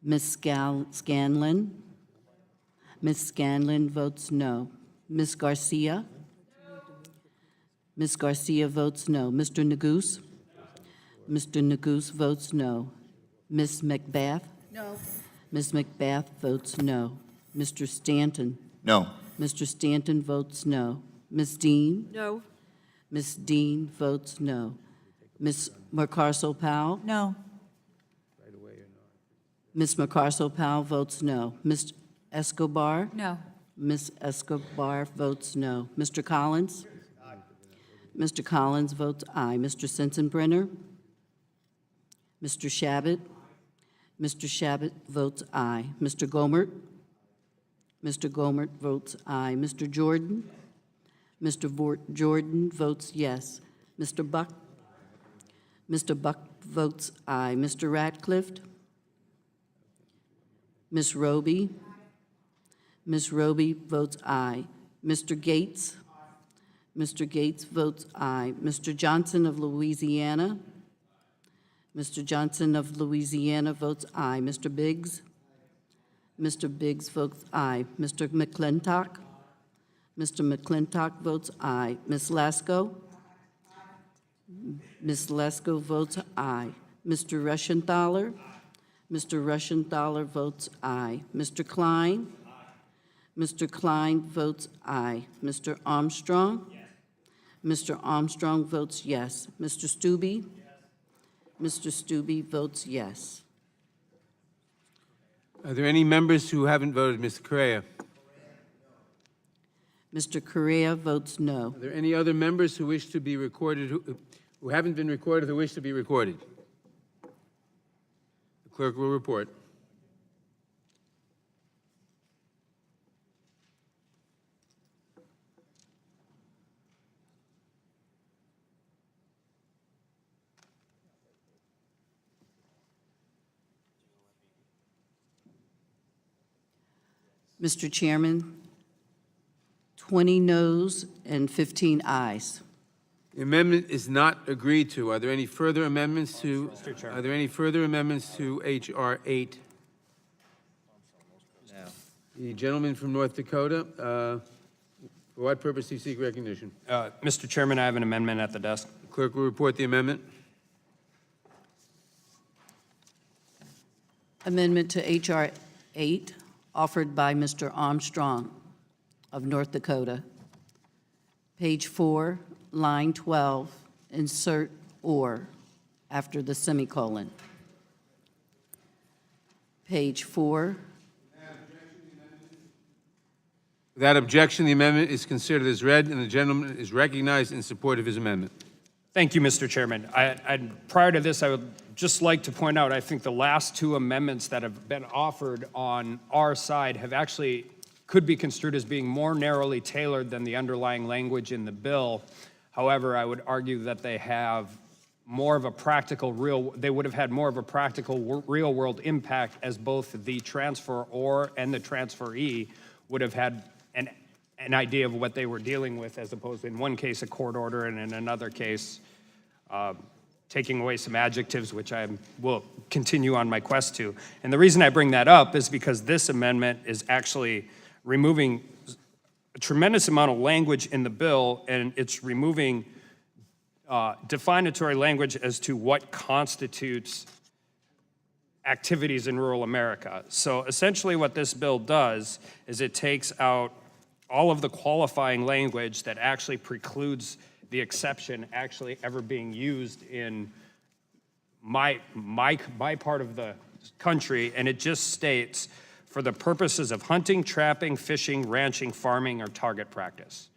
Ms. Scanlon? Ms. Scanlon votes no. Ms. Garcia? Ms. Garcia votes no. Mr. Neguse? Mr. Neguse votes no. Ms. McBath? No. Ms. McBath votes no. Mr. Stanton? No. Mr. Stanton votes no. Ms. Dean? No. Ms. Dean votes no. Ms. McCarcel-Powell? No. Ms. McCarcel-Powell votes no. Ms. Escobar? No. Ms. Escobar votes no. Mr. Collins? Mr. Collins votes aye. Mr. Sensenbrenner? Mr. Shabbat? Mr. Shabbat votes aye. Mr. Gomert? Mr. Gomert votes aye. Mr. Jordan? Mr. Jordan votes yes. Mr. Buck? Mr. Buck votes aye. Mr. Ratcliffe? Ms. Roby? Ms. Roby votes aye. Mr. Gates? Mr. Gates votes aye. Mr. Johnson of Louisiana? Mr. Johnson of Louisiana votes aye. Mr. Biggs? Mr. Biggs votes aye. Mr. McClintock? Mr. McClintock votes aye. Ms. Lasko? Ms. Lesko votes aye. Mr. Rushenthaler? Mr. Rushenthaler votes aye. Mr. Klein? Mr. Klein votes aye. Mr. Armstrong? Mr. Armstrong votes yes. Mr. Stube? Mr. Stube votes yes. Are there any members who haven't voted? Mr. Correa? Mr. Correa votes no. Are there any other members who wish to be recorded, who haven't been recorded, who wish to be recorded? The clerk will report. Mr. Chairman, 20 noes and 15 ayes. The amendment is not agreed to. Are there any further amendments to? Mr. Chairman. Are there any further amendments to H.R. 8? The gentleman from North Dakota, for what purpose do you seek recognition? Mr. Chairman, I have an amendment at the desk. Clerk will report the amendment. Amendment to H.R. 8, offered by Mr. Armstrong of North Dakota. Page 4, line 12, insert "or" after the semicolon. Page 4. Without objection, the amendment is considered as read, and the gentleman is recognized in support of his amendment. Thank you, Mr. Chairman. Prior to this, I would just like to point out, I think the last two amendments that have been offered on our side have actually could be construed as being more narrowly tailored than the underlying language in the bill. However, I would argue that they have more of a practical they would have had more of a practical real world impact, as both the transferor and the transferee would have had an idea of what they were dealing with, as opposed to in one case a court order and in another case taking away some adjectives, which I will continue on my quest to. And the reason I bring that up is because this amendment is actually removing a tremendous amount of language in the bill, and it's removing definitory language as to what constitutes activities in rural America. So essentially what this bill does is it takes out all of the qualifying language that actually precludes the exception actually ever being used in my part of the country, and it just states, for the purposes of hunting, trapping, fishing, ranching, farming, or target practice.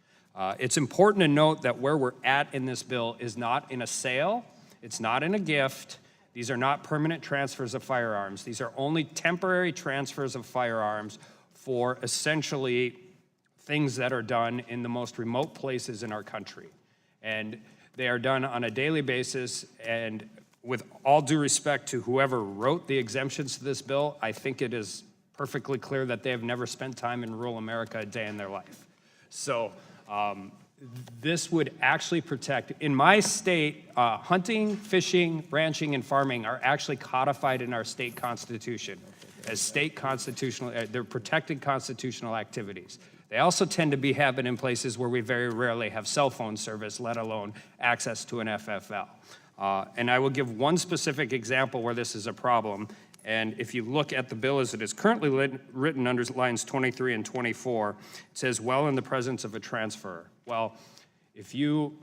It's important to note that where we're at in this bill is not in a sale, it's not in a gift, these are not permanent transfers of firearms. These are only temporary transfers of firearms for essentially things that are done in the most remote places in our country. And they are done on a daily basis, and with all due respect to whoever wrote the exemptions to this bill, I think it is perfectly clear that they have never spent time in rural America a day in their life. So this would actually protect, in my state, hunting, fishing, ranching, and farming are actually codified in our state constitution as state constitutional, they're protected constitutional activities. They also tend to happen in places where we very rarely have cell phone service, let alone access to an FFL. And I will give one specific example where this is a problem. And if you look at the bill as it is currently written under lines 23 and 24, it says, well, in the presence of a transfer. Well, if you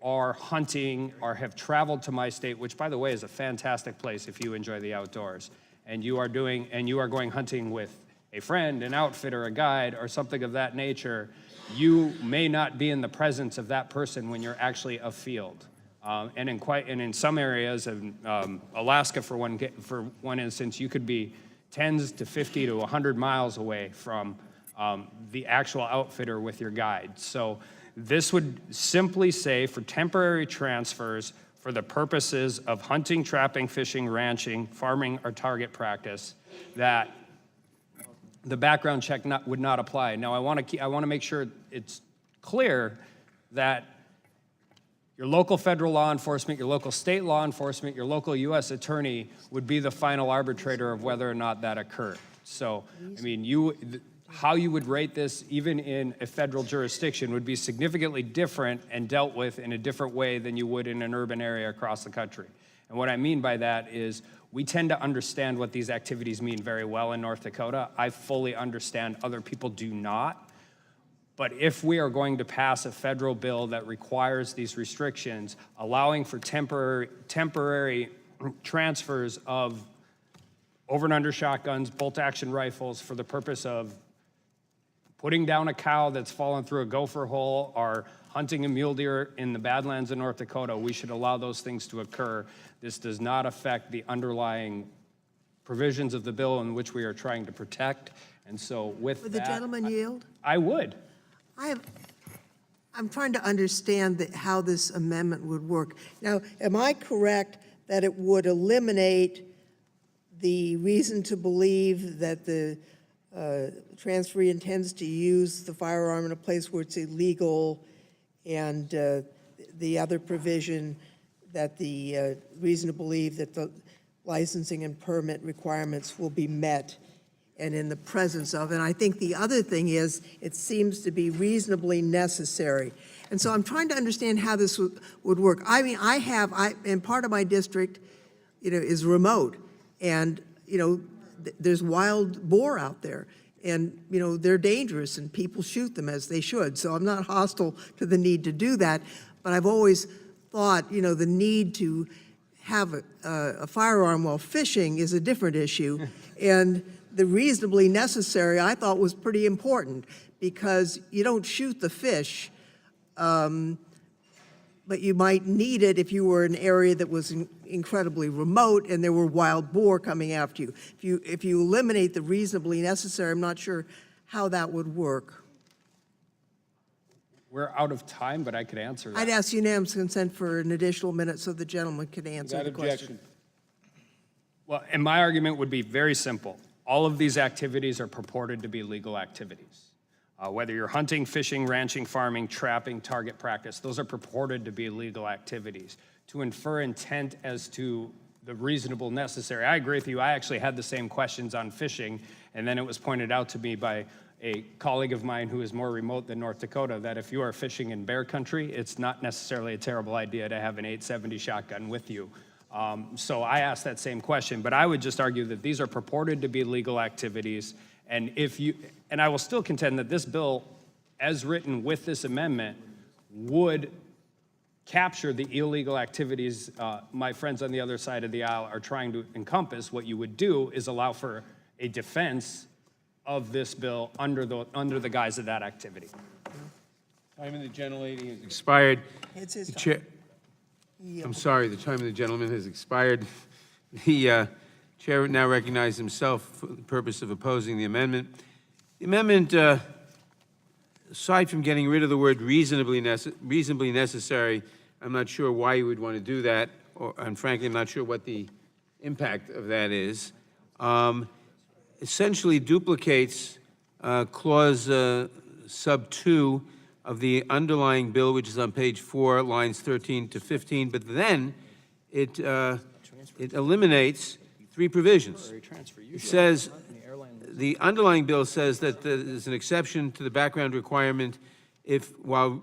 are hunting or have traveled to my state, which by the way is a fantastic place if you enjoy the outdoors, and you are going hunting with a friend, an outfitter, a guide, or something of that nature, you may not be in the presence of that person when you're actually afield. And in some areas, Alaska for one instance, you could be tens to 50 to 100 miles away from the actual outfitter with your guide. So this would simply say for temporary transfers for the purposes of hunting, trapping, fishing, ranching, farming, or target practice, that the background check would not apply. Now, I want to make sure it's clear that your local federal law enforcement, your local state law enforcement, your local U.S. attorney would be the final arbitrator of whether or not that occurred. So, I mean, how you would rate this, even in a federal jurisdiction, would be significantly different and dealt with in a different way than you would in an urban area across the country. And what I mean by that is we tend to understand what these activities mean very well in North Dakota. I fully understand other people do not. But if we are going to pass a federal bill that requires these restrictions, allowing for temporary transfers of over and under shotguns, bolt action rifles for the purpose of putting down a cow that's fallen through a gopher hole or hunting a mule deer in the Badlands of North Dakota, we should allow those things to occur. This does not affect the underlying provisions of the bill in which we are trying to protect. And so with Would the gentleman yield? I would. I'm trying to understand how this amendment would work. Now, am I correct that it would eliminate the reason to believe that the transferee intends to use the firearm in a place where it's illegal, and the other provision that the reason to believe that the licensing and permit requirements will be met and in the presence of. And I think the other thing is, it seems to be reasonably necessary. And so I'm trying to understand how this would work. I mean, and part of my district, is remote, and, there's wild boar out there, and, they're dangerous, and people shoot them as they should. So I'm not hostile to the need to do that, but I've always thought, the need to have a firearm while fishing is a different issue. And the reasonably necessary, I thought, was pretty important, because you don't shoot the fish, but you might need it if you were in an area that was incredibly remote and there were wild boar coming after you. If you eliminate the reasonably necessary, I'm not sure how that would work. We're out of time, but I could answer that. I'd ask unanimous consent for an additional minute so the gentleman could answer the Without question. objection. Well, and my argument would be very simple. All of these activities are purported to be legal activities. Whether you're hunting, fishing, ranching, farming, trapping, target practice, those are purported to be legal activities. To infer intent as to the reasonable necessary, I agree with you. I actually had the same questions on fishing, and then it was pointed out to me by a colleague of mine who is more remote than North Dakota that if you are fishing in bear country, it's not necessarily a terrible idea to have an 870 shotgun with you. So I asked that same question, but I would just argue that these are purported to be legal activities, and and I will still contend that this bill, as written with this amendment, would capture the illegal activities my friends on the other side of the aisle are trying to encompass. What you would do is allow for a defense of this bill under the guise of that activity. Time of the gentlelady has expired. It's his The time. chair- I'm sorry, the time of the gentleman has expired. The chair now recognizes himself for the purpose of opposing the amendment. The amendment, aside from getting rid of the word reasonably necessary, I'm not sure why you would want to do that, and frankly, I'm not sure what the impact of that is. Essentially duplicates clause sub 2 of the underlying bill, which is on page 4, lines 13 to 15, but then it eliminates 3 provisions. It says, the underlying bill says that there's an exception to the background requirement if, while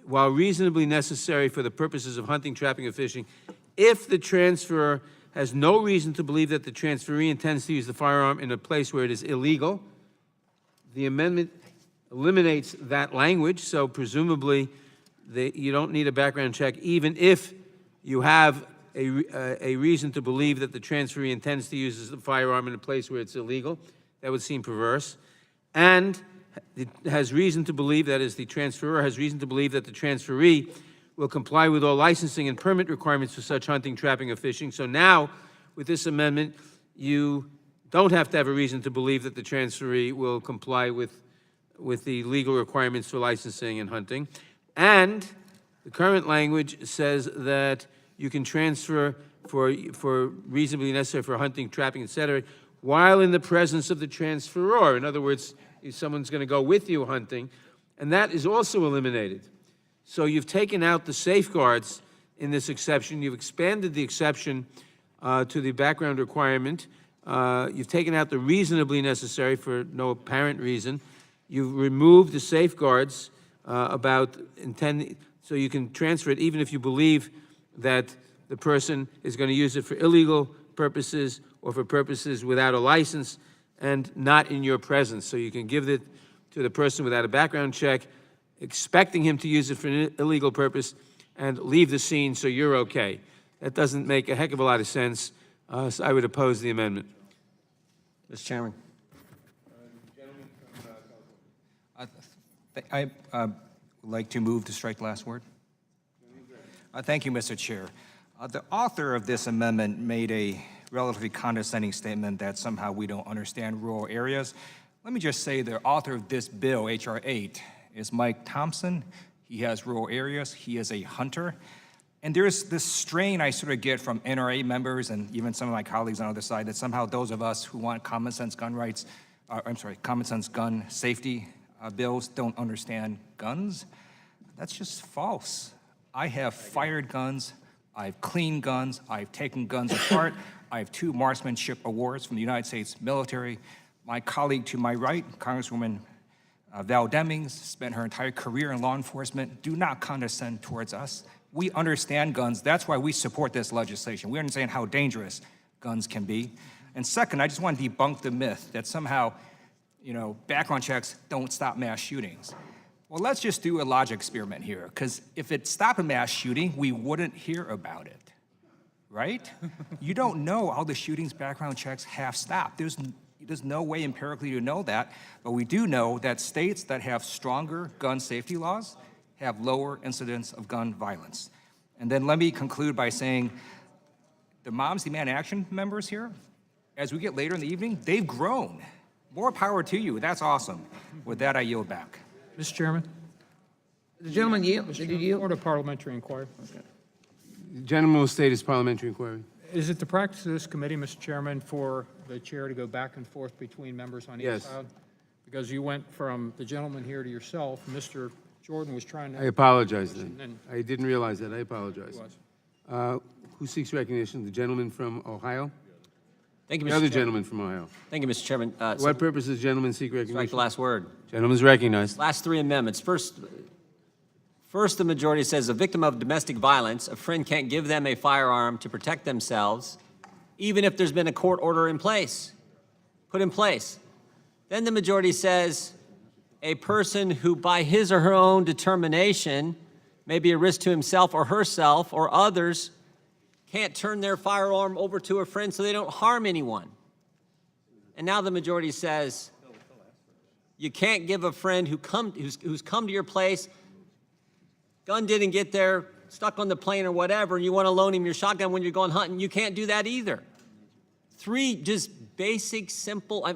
reasonably necessary for the purposes of hunting, trapping, or fishing, if the transferor has no reason to believe that the transferee intends to use the firearm in a place where it is illegal. The amendment eliminates that language, so presumably you don't need a background check even if you have a reason to believe that the transferee intends to use the firearm in a place where it's illegal. That would seem perverse. And it has reason to believe, that is, the transferor has reason to believe that the transferee will comply with all licensing and permit requirements for such hunting, trapping, or fishing. So now, with this amendment, you don't have to have a reason to believe that the transferee will comply with the legal requirements for licensing and hunting. And the current language says that you can transfer for reasonably necessary for hunting, trapping, etc., while in the presence of the transferor. In other words, if someone's going to go with you hunting, and that is also eliminated. So you've taken out the safeguards in this exception. You've expanded the exception to the background requirement. You've taken out the reasonably necessary for no apparent reason. You've removed the safeguards about intending, so you can transfer it even if you believe that the person is going to use it for illegal purposes or for purposes without a license and not in your presence. So you can give it to the person without a background check, expecting him to use it for an illegal purpose, and leave the scene so you're okay. That doesn't make a heck of a lot of sense, so I would oppose the amendment. Mr. Chairman. I would like to move to strike the last word. Thank you, Mr. Chair. The author of this amendment made a relatively condescending statement that somehow we don't understand rural areas. Let me just say the author of this bill, H.R. 8, is Mike Thompson. He has rural areas. He is a hunter. And there's this strain I sort of get from NRA members and even some of my colleagues on the other side that somehow those of us who want common sense gun rights, common sense gun safety bills don't understand guns. That's just false. I have fired guns, I've cleaned guns, I've taken guns apart. I have 2 marksmanship awards from the United States military. My colleague to my right, Congresswoman Val Demings, spent her entire career in law enforcement. Do not condescend towards us. We understand guns. That's why we support this legislation. We understand how dangerous guns can be. And second, I just want to debunk the myth that somehow, background checks don't stop mass shootings. Well, let's just do a logic experiment here, because if it stopped a mass shooting, we wouldn't hear about it, right? You don't know all the shootings background checks have stopped. There's no way empirically to know that, but we do know that states that have stronger gun safety laws have lower incidence of gun violence. And then let me conclude by saying the Moms Demand Action members here, as we get later in the evening, they've grown. More power to you. That's awesome. With that, I yield back. Mr. Chairman? The gentleman yield. Did you yield? Order parliamentary inquiry. The gentleman will state his parliamentary inquiry. Is it the practice of this committee, Mr. Chairman, for the chair to go back and forth between members on each Yes. side? Because you went from the gentleman here to yourself. Mr. Jordan was trying to... I apologize then. And- I didn't realize that. I apologize. Who seeks recognition? The gentleman from Ohio? Thank you, Mr. The other Chairman. gentleman from Ohio. Thank you, Mr. Chairman. For what purpose does the gentleman seek Strike recognition? the last word. Gentleman's recognized. Last 3 amendments. First, the majority says a victim of domestic violence, a friend can't give them a firearm to protect themselves, even if there's been a court order in place, put in place. Then the majority says a person who by his or her own determination may be a risk to himself or herself or others can't turn their firearm over to a friend so they don't harm anyone. And now the majority says you can't give a friend who's come to your place, gun didn't get there, stuck on the plane or whatever, and you want to loan him your shotgun when you're going hunting. You can't do that either. 3 just basic, simple,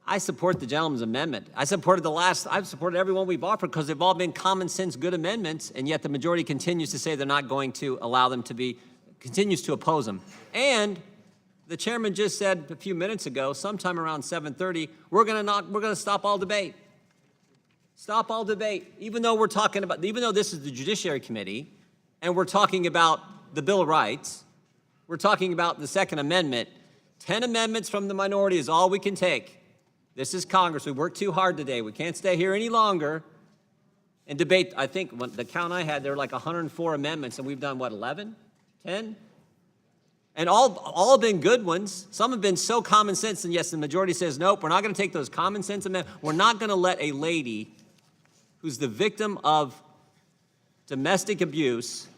I support the gentleman's amendment. I've supported every one we've offered because they've all been common sense, good amendments, and yet the majority continues to say they're not going to allow them to be, continues to oppose them. And the chairman just said a few minutes ago, sometime around 7:30, we're going to stop all debate. Stop all debate. Even though this is the Judiciary Committee, and we're talking about the Bill of Rights, we're talking about the Second Amendment. 10 amendments from the minority is all we can take. This is Congress. We worked too hard today. We can't stay here any longer and debate. I think the count I had, there were like 104 amendments, and we've done, what, 11? 10? And all have been good ones. Some have been so common sense, and yes, the majority says, nope, we're not going to take those common sense amendments. We're not going to let a lady who's the victim of domestic abuse,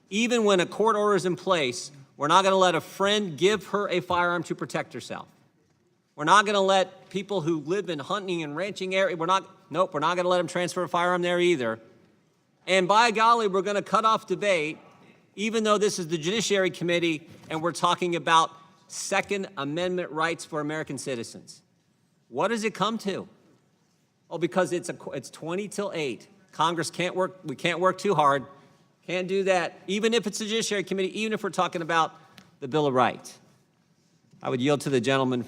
even when a court order is in place, we're not going to let a friend give her a firearm to protect herself. We're not going to let people who live in hunting and ranching area, we're not going to let them transfer a firearm there either. And by golly, we're going to cut off debate, even though this is the Judiciary Committee and we're talking about Second Amendment rights for American citizens. What does it come to? Oh, because it's 20 till 8. Congress can't work, we can't work too hard. Can't do that, even if it's the Judiciary Committee, even if we're talking about the Bill of Rights. I would yield to the gentleman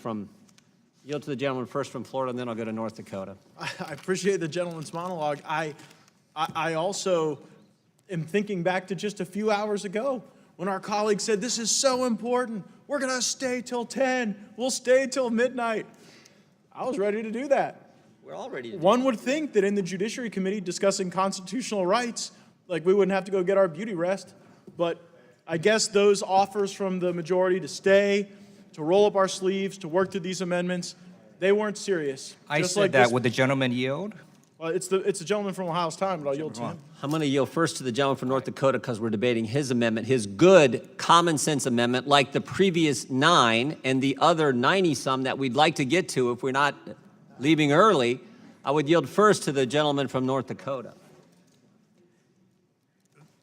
first from Florida, and then I'll go to North Dakota. I appreciate the gentleman's monologue. I also am thinking back to just a few hours ago when our colleague said, this is so important. We're going to stay till 10. We'll stay till midnight. I was ready to do that. We're all ready to do One would think that in the Judiciary Committee discussing constitutional rights, like we wouldn't have to go get our beauty rest. But I guess those offers from the majority to stay, to roll up our sleeves, to work through these amendments, they weren't serious. I Just said like that. this- Would the gentleman yield? Well, it's the gentleman from Ohio's time, but I'll yield to him. I'm going to yield first to the gentleman from North Dakota because we're debating his amendment, his good common sense amendment, like the previous 9 and the other 90-some that we'd like to get to if we're not leaving early. I would yield first to the gentleman from North Dakota.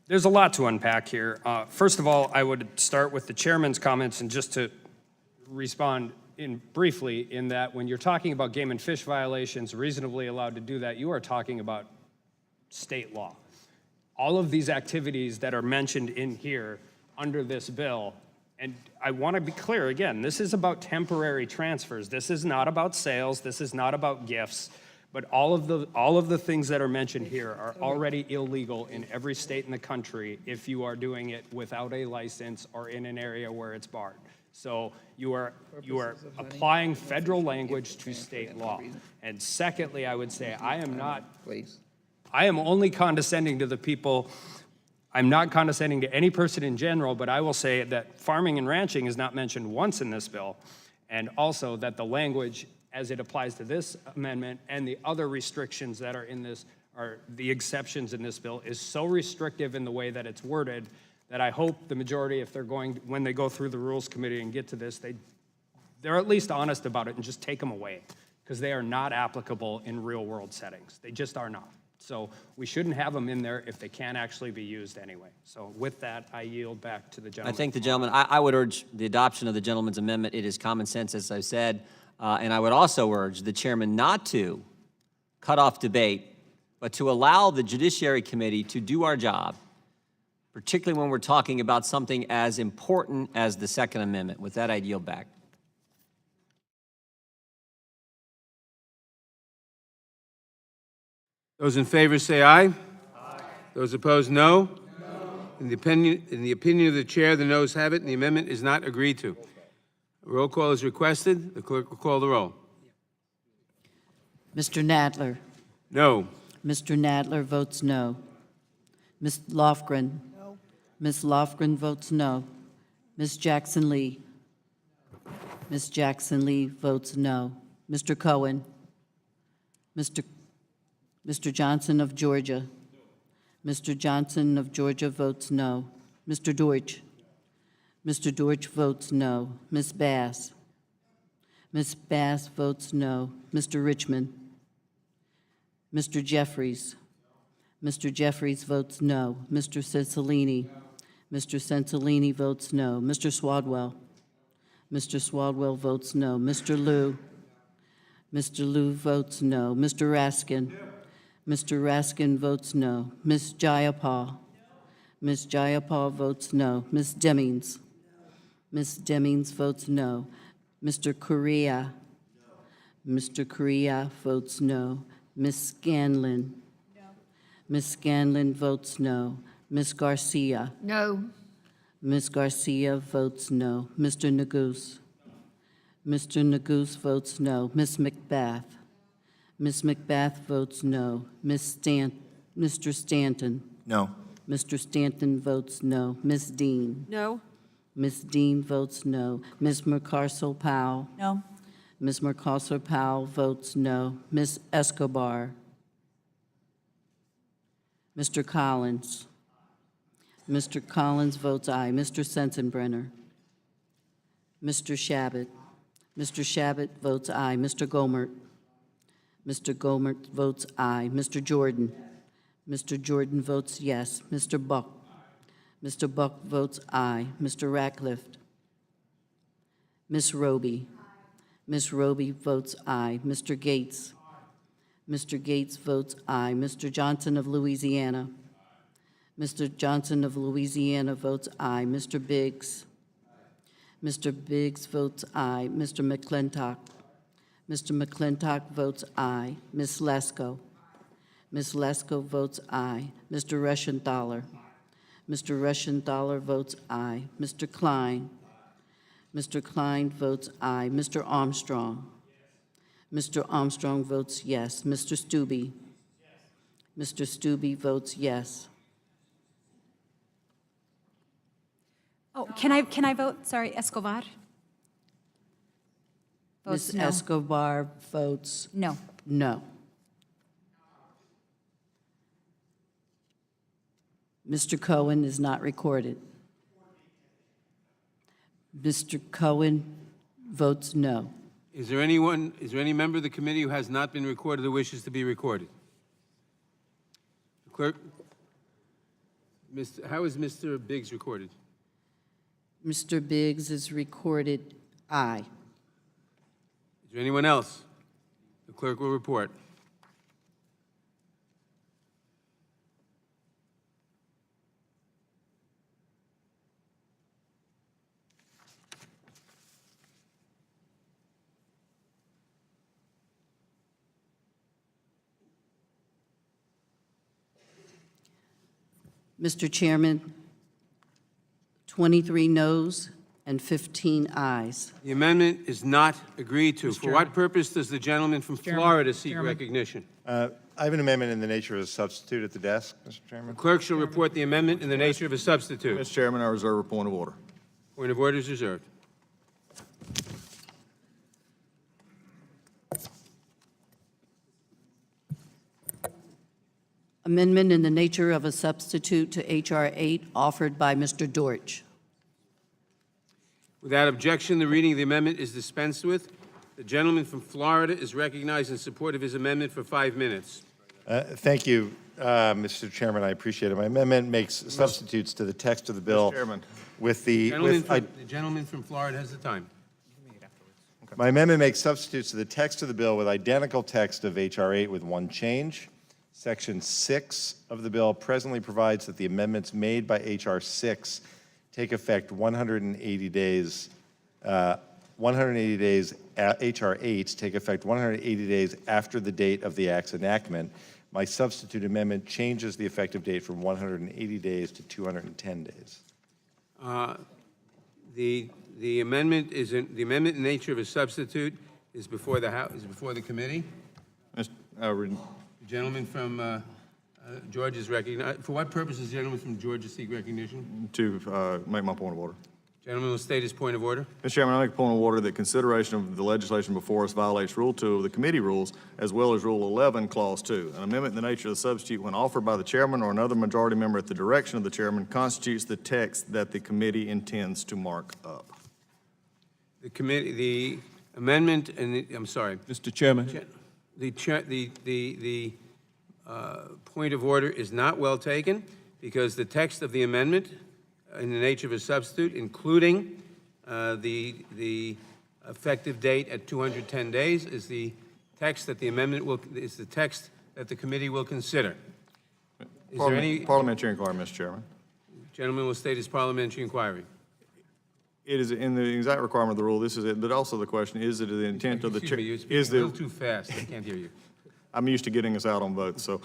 There's a lot to unpack here. First of all, I would start with the chairman's comments, and just to respond briefly in that when you're talking about game and fish violations, reasonably allowed to do that, you are talking about state law. all of these activities that are mentioned in here under this bill, and I want to be clear again, this is about temporary transfers. This is not about sales. This is not about gifts. But all of the things that are mentioned here are already illegal in every state in the country if you are doing it without a license or in an area where it's barred. So you are applying federal language to state law. And secondly, I would say I am only condescending to the people. I'm not condescending to any person in general, but I will say that farming and ranching is not mentioned once in this bill, and also that the language as it applies to this amendment and the other restrictions that are in this, or the exceptions in this bill, is so restrictive in the way that it's worded that I hope the majority, if they're going, when they go through the Rules Committee and get to this, they're at least honest about it and just take them away, because they are not applicable in real-world settings. They just are not. So we shouldn't have them in there if they can't actually be used anyway. So with that, I yield back to the gentleman. I thank the gentleman. I would urge the adoption of the gentleman's amendment. It is common sense, as I've said. And I would also urge the chairman not to cut off debate, but to allow the Judiciary Committee to do our job, particularly when we're talking about something as important as the Second Amendment. With that, I'd yield back. Those in favor say aye. Aye. Those opposed, no. In the opinion of the chair, the noes have it, and the amendment is not agreed to. A roll call is requested. The clerk will call the roll. Mr. Nadler. No. Mr. Nadler votes no. Ms. Lofgren. No. Ms. Lofgren votes no. Ms. Jackson Lee. Ms. Jackson Lee votes no. Mr. Cohen. Mr. Johnson of Georgia. Mr. Johnson of Georgia votes no. Mr. Deutsch. Mr. Deutsch votes no. Ms. Bass. Ms. Bass votes no. Mr. Richmond. Mr. Jeffries. Mr. Jeffries votes no. Mr. Cicilline. Mr. Cicilline votes no. Mr. Swadwell. Mr. Swadwell votes no. Mr. Liu. Mr. Liu votes no. Mr. Raskin. Mr. Raskin votes no. Ms. Jayapal. Ms. Jayapal votes no. Ms. Demings. Ms. Demings votes no. Mr. Correa. Mr. Correa votes no. Ms. Scanlon. Ms. Scanlon votes no. Ms. Garcia. No. Ms. Garcia votes no. Mr. Neguse. Mr. Neguse votes no. Ms. McBath. Ms. McBath votes no. Mr. Stanton. No. Mr. Stanton votes no. Ms. Dean. No. Ms. Dean votes no. Ms. McCarcel-Powell. No. Ms. McCarcel-Powell votes no. Ms. Escobar. Mr. Collins. Mr. Collins votes aye. Mr. Sensenbrenner. Mr. Shabbat. Mr. Shabbat votes aye. Mr. Gomert. Mr. Gomert votes aye. Mr. Jordan. Mr. Jordan votes yes. Mr. Buck. Mr. Buck votes aye. Mr. Ratcliffe. Ms. Roby. Ms. Roby votes aye. Mr. Gates. Mr. Gates votes aye. Mr. Johnson of Louisiana. Mr. Johnson of Louisiana votes aye. Mr. Biggs. Mr. Biggs votes aye. Mr. McClintock. Mr. McClintock votes aye. Ms. Lesko. Ms. Lesko votes aye. Mr. Reschenthaler. Mr. Reschenthaler votes aye. Mr. Klein. Mr. Klein votes aye. Mr. Armstrong. Mr. Armstrong votes yes. Mr. Stube. Mr. Stube votes yes. Oh, can I vote? Sorry, Escobar? Votes Ms. no. Escobar votes No. no. Mr. Cohen is not recorded. Mr. Cohen votes no. Is there any member of the committee who has not been recorded or wishes to be recorded? Clerk, how is Mr. Biggs recorded? Mr. Biggs is recorded aye. Is there anyone else? The clerk will report. Mr. Chairman, 23 noes and 15 ayes. The amendment is not agreed to. For what purpose does the gentleman from Florida seek recognition? I have an amendment in the nature of a substitute at the desk, Mr. Chairman. The clerk shall report the amendment in the nature of a substitute. Mr. Chairman, I reserve a point of order. Point of order is reserved. Amendment in the nature of a substitute to H.R. 8 offered by Mr. Dortch. Without objection, the reading of the amendment is dispensed with. The gentleman from Florida is recognized in support of his amendment for 5 minutes. Thank you, Mr. Chairman. I appreciate it. My amendment makes substitutes to the text of the bill. Mr. Chairman. With the, The gentleman from Florida has the time. my amendment makes substitutes to the text of the bill with identical text of H.R. 8 with one change. Section 6 of the bill presently provides that the amendments made by H.R. 6 take effect 180 days. H.R. 8 take effect 180 days after the date of the Act's enactment. My substitute amendment changes the effective date from 180 days to 210 days. The amendment is in the nature of a substitute is before the House, is before the committee. The gentleman from Georgia is recognized. For what purpose does the gentleman from Georgia seek recognition? To make my point of order. Gentleman will state his point of order. Mr. Chairman, I make a point of order that consideration of the legislation before us violates Rule 2 of the committee rules, as well as Rule 11, Clause 2. An amendment in the nature of the substitute, when offered by the chairman or another majority member at the direction of the chairman, constitutes the text that the committee intends to mark up. The committee, the amendment, and I'm sorry, Mr. Chairman. the point of order is not well taken because the text of the amendment in the nature of a substitute, including the effective date at 210 days, is the text that the amendment will, is the text that the committee will consider. Is there any? Parliamentary inquiry, Mr. Chairman. Gentleman will state his parliamentary inquiry. It is in the exact requirement of the rule, this is it, but also the question, is it the intent of the chair? Excuse me, you're speaking a little too fast, I can't hear you. I'm used to getting us out on votes, so.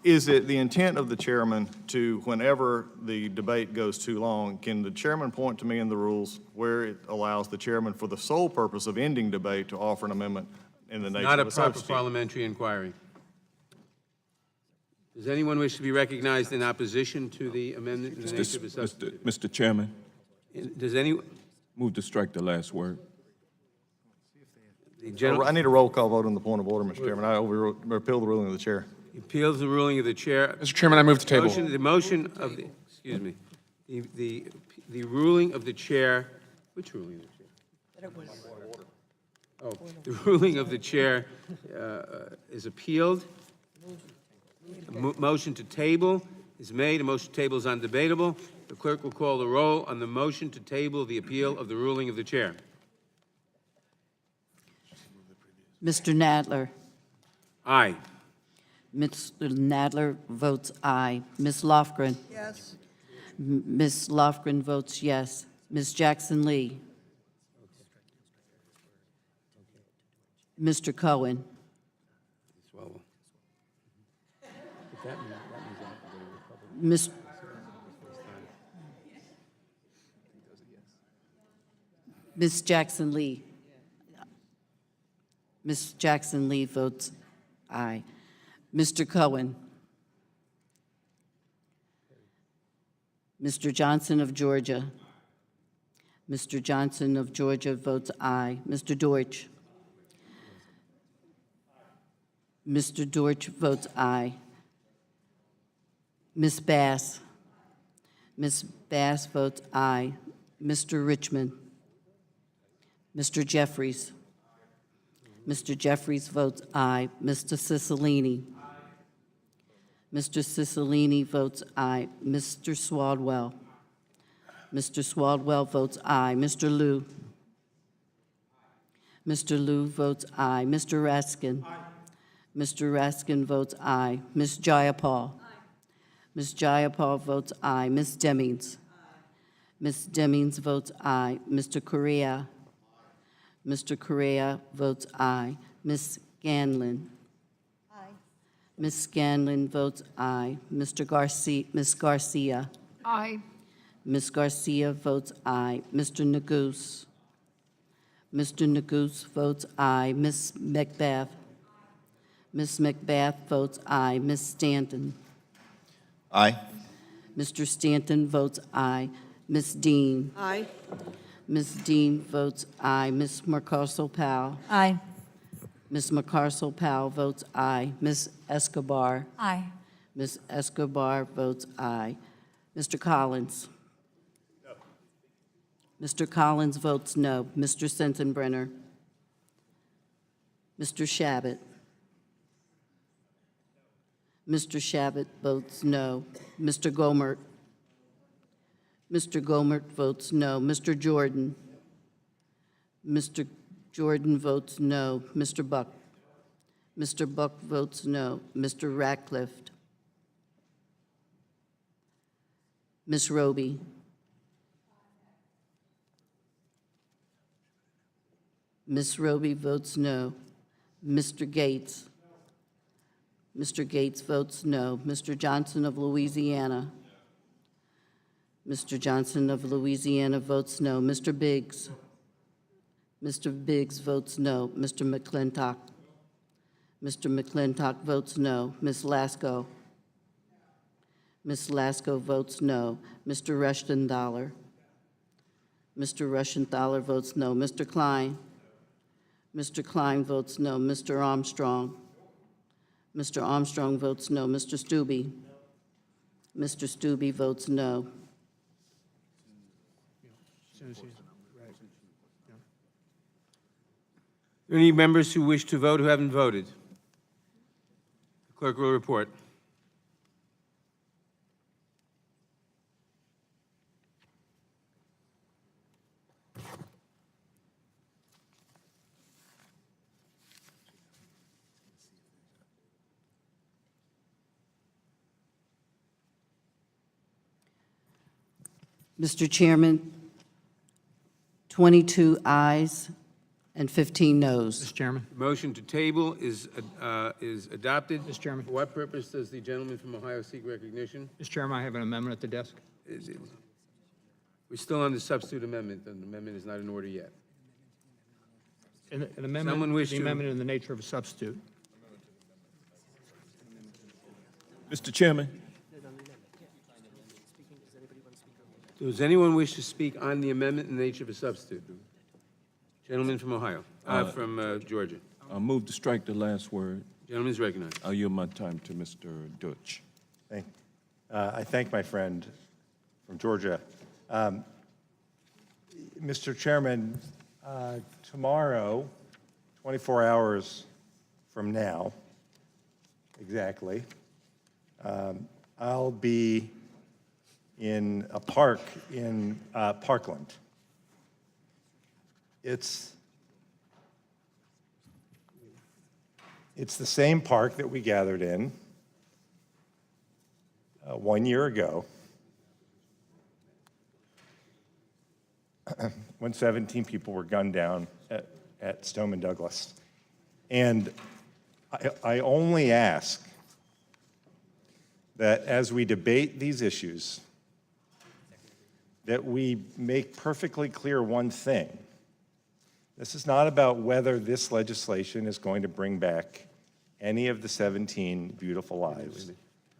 Is it the intent of the chairman to, whenever the debate goes too long, can the chairman point to me in the rules where it allows the chairman, for the sole purpose of ending debate, to offer an amendment in the nature Not a of a proper substitute? parliamentary inquiry. Does anyone wish to be recognized in opposition to the amendment in the nature of a substitute? Mr. Chairman, Does any, move to strike the last word. I need a roll call vote on the point of order, Mr. Chairman. I repeal the ruling of the chair. appeals the ruling of the chair? Mr. Chairman, I move to table. The motion of the, excuse me, the ruling of the chair, which ruling of the chair? Oh, the ruling of the chair is appealed. Motion to table is made. A motion to table is undebatable. The clerk will call the roll on the motion to table the appeal of the ruling of the chair. Mr. Nadler. Aye. Mr. Nadler votes aye. Ms. Lofgren. Yes. Ms. Lofgren votes yes. Ms. Jackson Lee. Mr. Cohen. Ms. Jackson Lee. Ms. Jackson Lee votes aye. Mr. Cohen. Mr. Johnson of Georgia. Mr. Johnson of Georgia votes aye. Mr. Deutsch. Mr. Deutsch votes aye. Ms. Bass. Ms. Bass votes aye. Mr. Richmond. Mr. Jeffries. Mr. Jeffries votes aye. Mr. Cicilline. Mr. Cicilline votes aye. Mr. Swaldwell. Mr. Swaldwell votes aye. Mr. Liu. Mr. Liu votes aye. Mr. Raskin. Mr. Raskin votes aye. Ms. Jayapal. Ms. Jayapal votes aye. Ms. Demings. Ms. Demings votes aye. Mr. Correa. Mr. Correa votes aye. Ms. Ganlon. Ms. Scanlon votes aye. Mr. Garcia, Ms. Garcia. Aye. Ms. Garcia votes aye. Mr. Neguse. Mr. Neguse votes aye. Ms. Macbeth. Ms. Macbeth votes aye. Ms. Stanton. Aye. Mr. Stanton votes aye. Ms. Dean. Aye. Ms. Dean votes aye. Ms. Marcarsel-Powell. Aye. Ms. Marcarsel-Powell votes aye. Ms. Escobar. Aye. Ms. Escobar votes aye. Mr. Collins. Mr. Collins votes no. Mr. Sensenbrenner. Mr. Shabbat. Mr. Shabbat votes no. Mr. Gomert. Mr. Gomert votes no. Mr. Jordan. Mr. Jordan votes no. Mr. Buck. Mr. Buck votes no. Mr. Ratcliffe. Ms. Roby. Ms. Roby votes no. Mr. Gates. Mr. Gates votes no. Mr. Johnson of Louisiana. Mr. Johnson of Louisiana votes no. Mr. Biggs. Mr. Biggs votes no. Mr. McClintock. Mr. McClintock votes no. Ms. Lasko. Ms. Lasko votes no. Mr. Rushdenthaler. Mr. Rushdenthaler votes no. Mr. Klein. Mr. Klein votes no. Mr. Armstrong. Mr. Armstrong votes no. Mr. Stube. Mr. Stube votes no. Any members who wish to vote who haven't voted? The clerk will report. Mr. Chairman, 22 ayes and 15 noes. Mr. Chairman. Motion to table is adopted. Mr. Chairman. For what purpose does the gentleman from Ohio seek recognition? Mr. Chairman, I have an amendment at the desk. We're still on the substitute amendment, and the amendment is not in order yet. An Someone amendment, wish the to- amendment in the nature of a substitute. Mr. Chairman, Does anyone wish to speak on the amendment in the nature of a substitute? Gentleman from Ohio, from Georgia. I move to strike the last word. Gentleman is recognized. I'll yield my time to Mr. Deutsch. I thank my friend from Georgia. Mr. Chairman, tomorrow, 24 hours from now, exactly, I'll be in a park in Parkland. It's the same park that we gathered in 1 year ago when 17 people were gunned down at Stoneman Douglas. And I only ask that as we debate these issues, that we make perfectly clear one thing. This is not about whether this legislation is going to bring back any of the 17 beautiful lives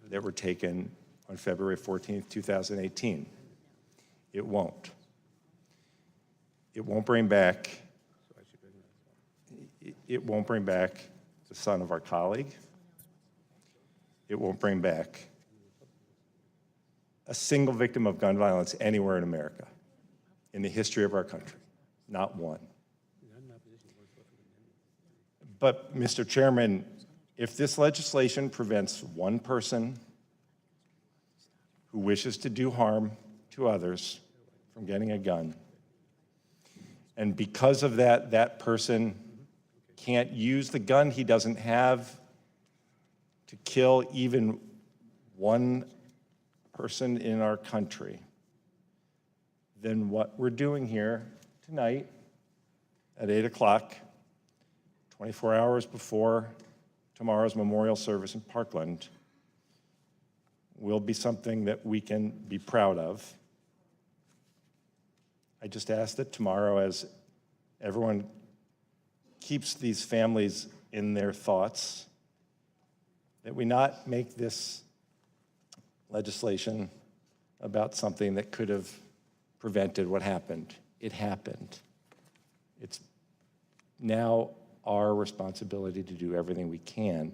that were taken on February 14th, 2018. It won't. It won't bring back the son of our colleague. It won't bring back a single victim of gun violence anywhere in America in the history of our country. Not one. But, Mr. Chairman, if this legislation prevents one person who wishes to do harm to others from getting a gun, and because of that, that person can't use the gun he doesn't have to kill even one person in our country, then what we're doing here tonight at 8 o'clock, 24 hours before tomorrow's memorial service in Parkland will be something that we can be proud of. I just ask that tomorrow, as everyone keeps these families in their thoughts, that we not make this legislation about something that could have prevented what happened. It happened. It's now our responsibility to do everything we can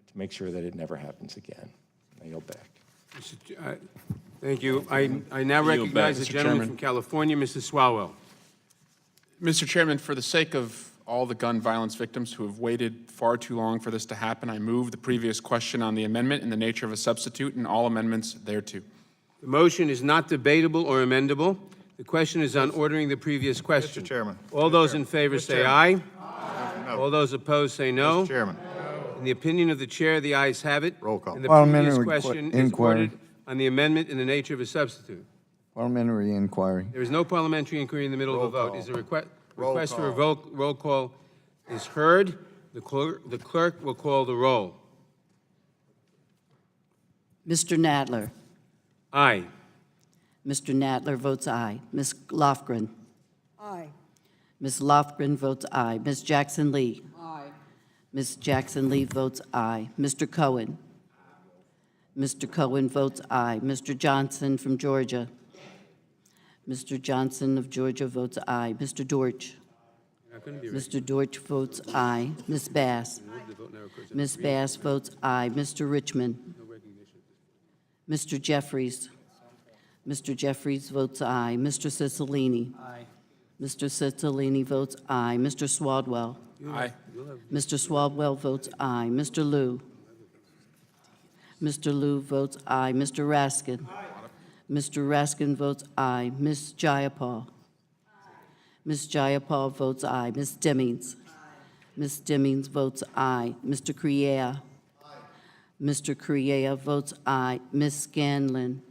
to make sure that it never happens again. I yield back. Thank you. I now recognize the gentleman from California, Mr. Swalwell. Mr. Chairman, for the sake of all the gun violence victims who have waited far too long for this to happen, I move the previous question on the amendment in the nature of a substitute and all amendments thereto. The motion is not debatable or amendable. The question is on ordering the previous question. Mr. Chairman. All those in favor say aye. All those opposed say no. Mr. Chairman. In the opinion of the chair, the ayes have it. Roll call. And the Parliamentary previous question is inquiry. ordered on the amendment in the nature of a substitute. Parliamentary inquiry. There is no parliamentary inquiry in the middle of a vote. Is a request for a roll call is heard. The clerk will call the roll. Mr. Nadler. Aye. Mr. Nadler votes aye. Ms. Lofgren. Aye. Ms. Lofgren votes aye. Ms. Jackson Lee. Aye. Ms. Jackson Lee votes aye. Mr. Cohen. Mr. Cohen votes aye. Mr. Johnson from Georgia. Mr. Johnson of Georgia votes aye. Mr. Dortch. Mr. Dortch votes aye. Ms. Bass. Ms. Bass votes aye. Mr. Richmond. Mr. Jeffries. Mr. Jeffries votes aye. Mr. Cicilline. Aye. Mr. Cicilline votes aye. Mr. Swaldwell. Aye. Mr. Swaldwell votes aye. Mr. Liu. Mr. Liu votes aye. Mr. Raskin. Mr. Raskin votes aye. Ms. Jayapal. Ms. Jayapal votes aye. Ms. Demmings. Ms. Demmings votes aye. Mr. Criea. Mr. Criea votes aye. Ms. Scanlon.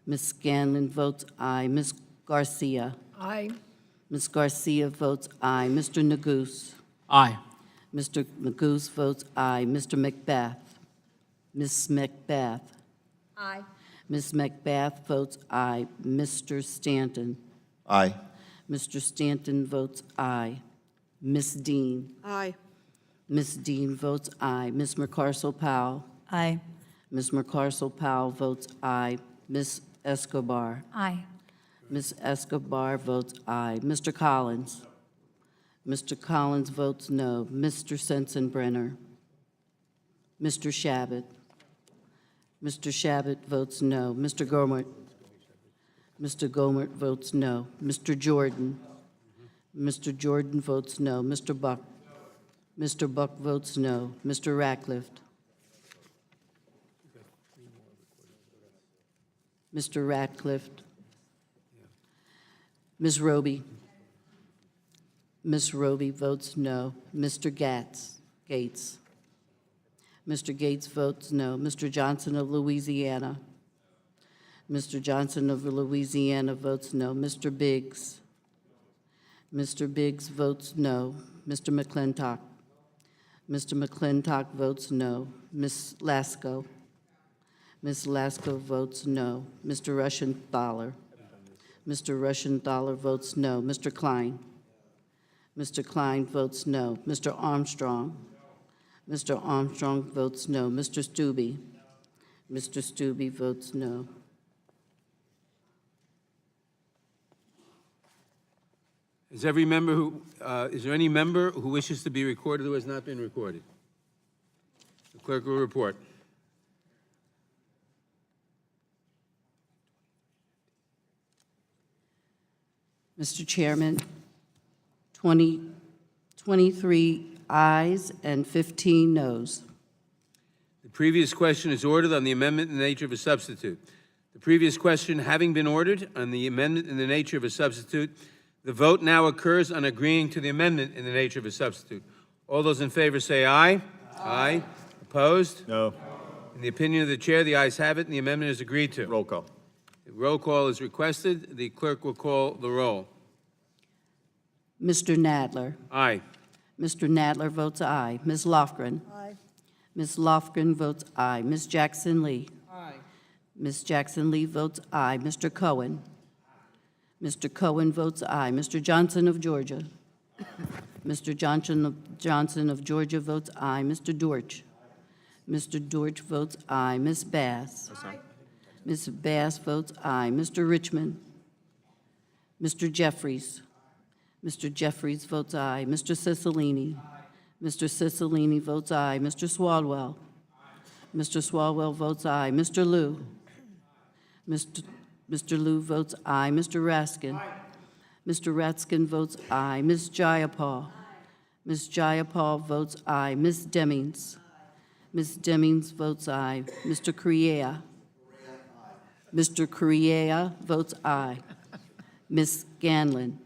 Ms. Scanlon votes aye. Ms. Garcia. Aye. Ms. Garcia votes aye. Mr. Neguse. Aye. Mr. Neguse votes aye. Mr. Macbeth. Ms. Macbeth. Aye. Ms. Macbeth votes aye. Mr. Stanton. Aye. Mr. Stanton votes aye. Ms. Dean. Aye. Ms. Dean votes aye. Ms. McCarcel-Powell. Aye. Ms. McCarcel-Powell votes aye. Ms. Escobar. Aye. Ms. Escobar votes aye. Mr. Collins. Mr. Collins votes no. Mr. Sensenbrenner. Mr. Shabbat. Mr. Shabbat votes no. Mr. Gomert. Mr. Gomert votes no. Mr. Jordan. Mr. Jordan votes no. Mr. Buck. Mr. Buck votes no. Mr. Ratcliffe. Mr. Ratcliffe. Ms. Roby. Ms. Roby votes no. Mr. Gates. Mr. Gates votes no. Mr. Johnson of Louisiana. Mr. Johnson of Louisiana votes no. Mr. Biggs. Mr. Biggs votes no. Mr. McClintock. Mr. McClintock votes no. Ms. Lasko. Ms. Lasko votes no. Mr. Rushenthaler. Mr. Rushenthaler votes no. Mr. Klein. Mr. Klein votes no. Mr. Armstrong. Mr. Armstrong votes no. Mr. Stube. Mr. Stube votes no. Is there any member who wishes to be recorded who has not been recorded? The clerk will report. Mr. Chairman, 23 ayes and 15 noes. The previous question is ordered on the amendment in the nature of a substitute. The previous question having been ordered on the amendment in the nature of a substitute, the vote now occurs on agreeing to the amendment in the nature of a substitute. All those in favor say aye. Aye. Opposed? No. In the opinion of the chair, the ayes have it, and the amendment is agreed to. Roll call. The roll call is requested. The clerk will call the roll. Mr. Nadler. Aye. Mr. Nadler votes aye. Ms. Lofgren. Aye. Ms. Lofgren votes aye. Ms. Jackson Lee. Aye. Ms. Jackson Lee votes aye. Mr. Cohen. Mr. Cohen votes aye. Mr. Johnson of Georgia. Mr. Johnson of Georgia votes aye. Mr. Dortch. Mr. Dortch votes aye. Ms. Bass. Ms. Bass votes aye. Mr. Richmond. Mr. Jeffries. Mr. Jeffries votes aye. Mr. Cicilline. Mr. Cicilline votes aye. Mr. Swalwell. Mr. Swalwell votes aye. Mr. Liu. Mr. Liu votes aye. Mr. Raskin. Mr. Raskin votes aye. Ms. Jayapal. Ms. Jayapal votes aye. Ms. Demings. Ms. Demings votes aye. Mr. Correa. Mr. Correa votes aye. Ms. Scanlon.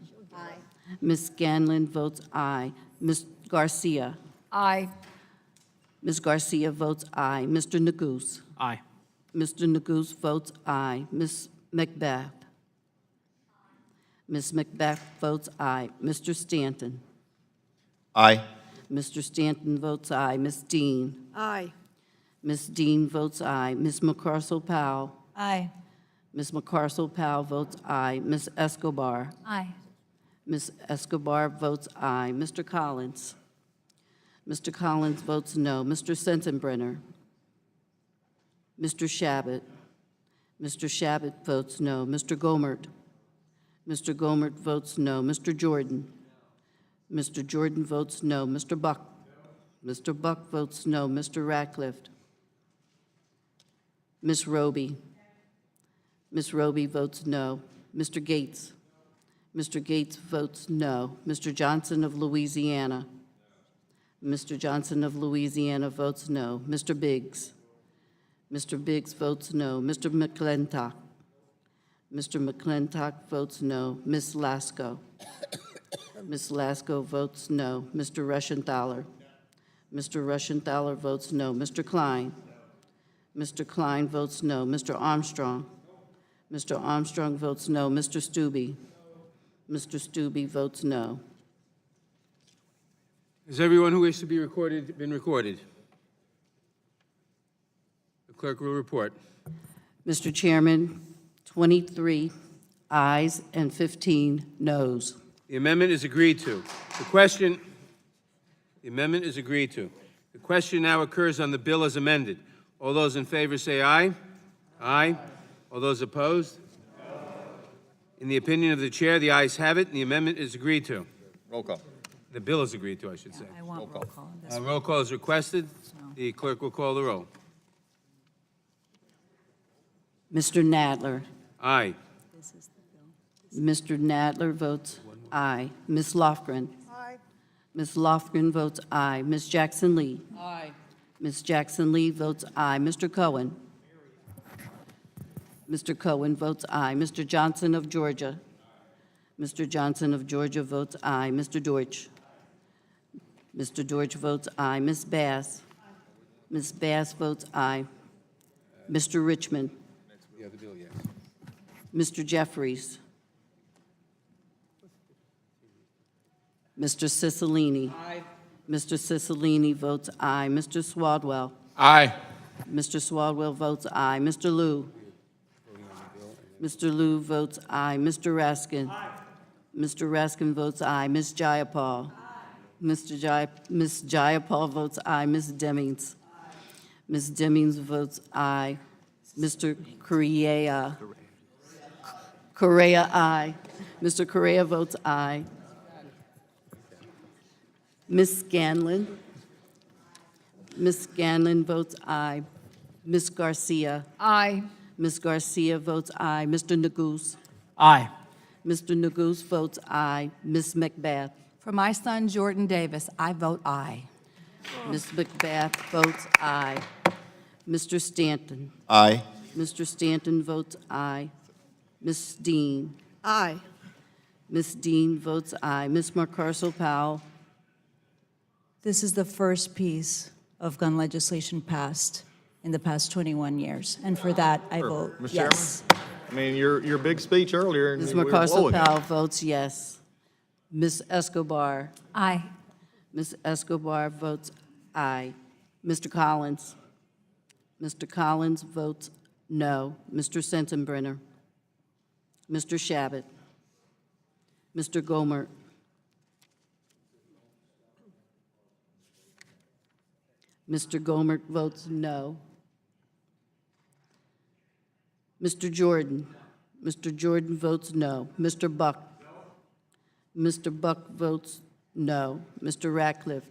Ms. Scanlon votes aye. Ms. Garcia. Aye. Ms. Garcia votes aye. Mr. Neguse. Aye. Mr. Neguse votes aye. Ms. Macbeth. Ms. Macbeth votes aye. Mr. Stanton. Aye. Mr. Stanton votes aye. Ms. Dean. Aye. Ms. Dean votes aye. Ms. McCarcel-Powell. Aye. Ms. McCarcel-Powell votes aye. Ms. Escobar. Aye. Ms. Escobar votes aye. Mr. Collins. Mr. Collins votes no. Mr. Sensenbrenner. Mr. Shabbat. Mr. Shabbat votes no. Mr. Gomert. Mr. Gomert votes no. Mr. Jordan. Mr. Jordan votes no. Mr. Buck. Mr. Buck votes no. Mr. Ratcliffe. Ms. Roby. Ms. Roby votes no. Mr. Gates. Mr. Gates votes no. Mr. Johnson of Louisiana. Mr. Johnson of Louisiana votes no. Mr. Biggs. Mr. Biggs votes no. Mr. McClintock. Mr. McClintock votes no. Ms. Lasko. Ms. Lasko votes no. Mr. Rushenthaler. Mr. Rushenthaler votes no. Mr. Klein. Mr. Klein votes no. Mr. Armstrong. Mr. Armstrong votes no. Mr. Stube. Mr. Stube votes no. Has everyone who wishes to be recorded been recorded? The clerk will report. Mr. Chairman, 23 ayes and 15 noes. The amendment is agreed to. The amendment is agreed to. The question now occurs on the bill as amended. All those in favor say aye. Aye. All those opposed? In the opinion of the chair, the ayes have it, and the amendment is agreed to. Roll call. The bill is agreed to, I should say. I want roll call on this. Roll call is requested. The clerk will call the roll. Mr. Nadler. Aye. Mr. Nadler votes aye. Ms. Lofgren. Aye. Ms. Lofgren votes aye. Ms. Jackson Lee. Aye. Ms. Jackson Lee votes aye. Mr. Cohen. Mr. Cohen votes aye. Mr. Johnson of Georgia. Mr. Johnson of Georgia votes aye. Mr. Deutsch. Mr. Deutsch votes aye. Ms. Bass. Ms. Bass votes aye. Mr. Richmond. The other bill, yes. Mr. Jeffries. Mr. Cicilline. Aye. Mr. Cicilline votes aye. Mr. Swalwell. Aye. Mr. Swalwell votes aye. Mr. Liu. Mr. Liu votes aye. Mr. Raskin. Mr. Raskin votes aye. Ms. Jayapal. Ms. Jayapal votes aye. Ms. Demings. Ms. Demings votes aye. Mr. Correa. Correa, aye. Mr. Correa votes aye. Ms. Scanlon. Ms. Scanlon votes aye. Ms. Garcia. Aye. Ms. Garcia votes aye. Mr. Neguse. Aye. Mr. Neguse votes aye. Ms. Macbeth. For my son, Jordan Davis, I vote aye. Ms. Macbeth votes aye. Mr. Stanton. Aye. Mr. Stanton votes aye. Ms. Dean. Aye. Ms. Dean votes aye. Ms. McCarcel-Powell. This is the first piece of gun legislation passed in the past 21 years, and for that, I vote Mr. yes. I mean, your big speech earlier. and Ms. we were blowing it. McCarcel-Powell votes yes. Ms. Escobar. Aye. Ms. Escobar votes aye. Mr. Collins? Mr. Collins votes no. Mr. Sensenbrenner? Mr. Shabbat? Mr. Gomer? Mr. Gomer votes no. Mr. Jordan? Mr. Jordan votes no. Mr. Buck? Mr. Buck votes no. Mr. Ratcliffe?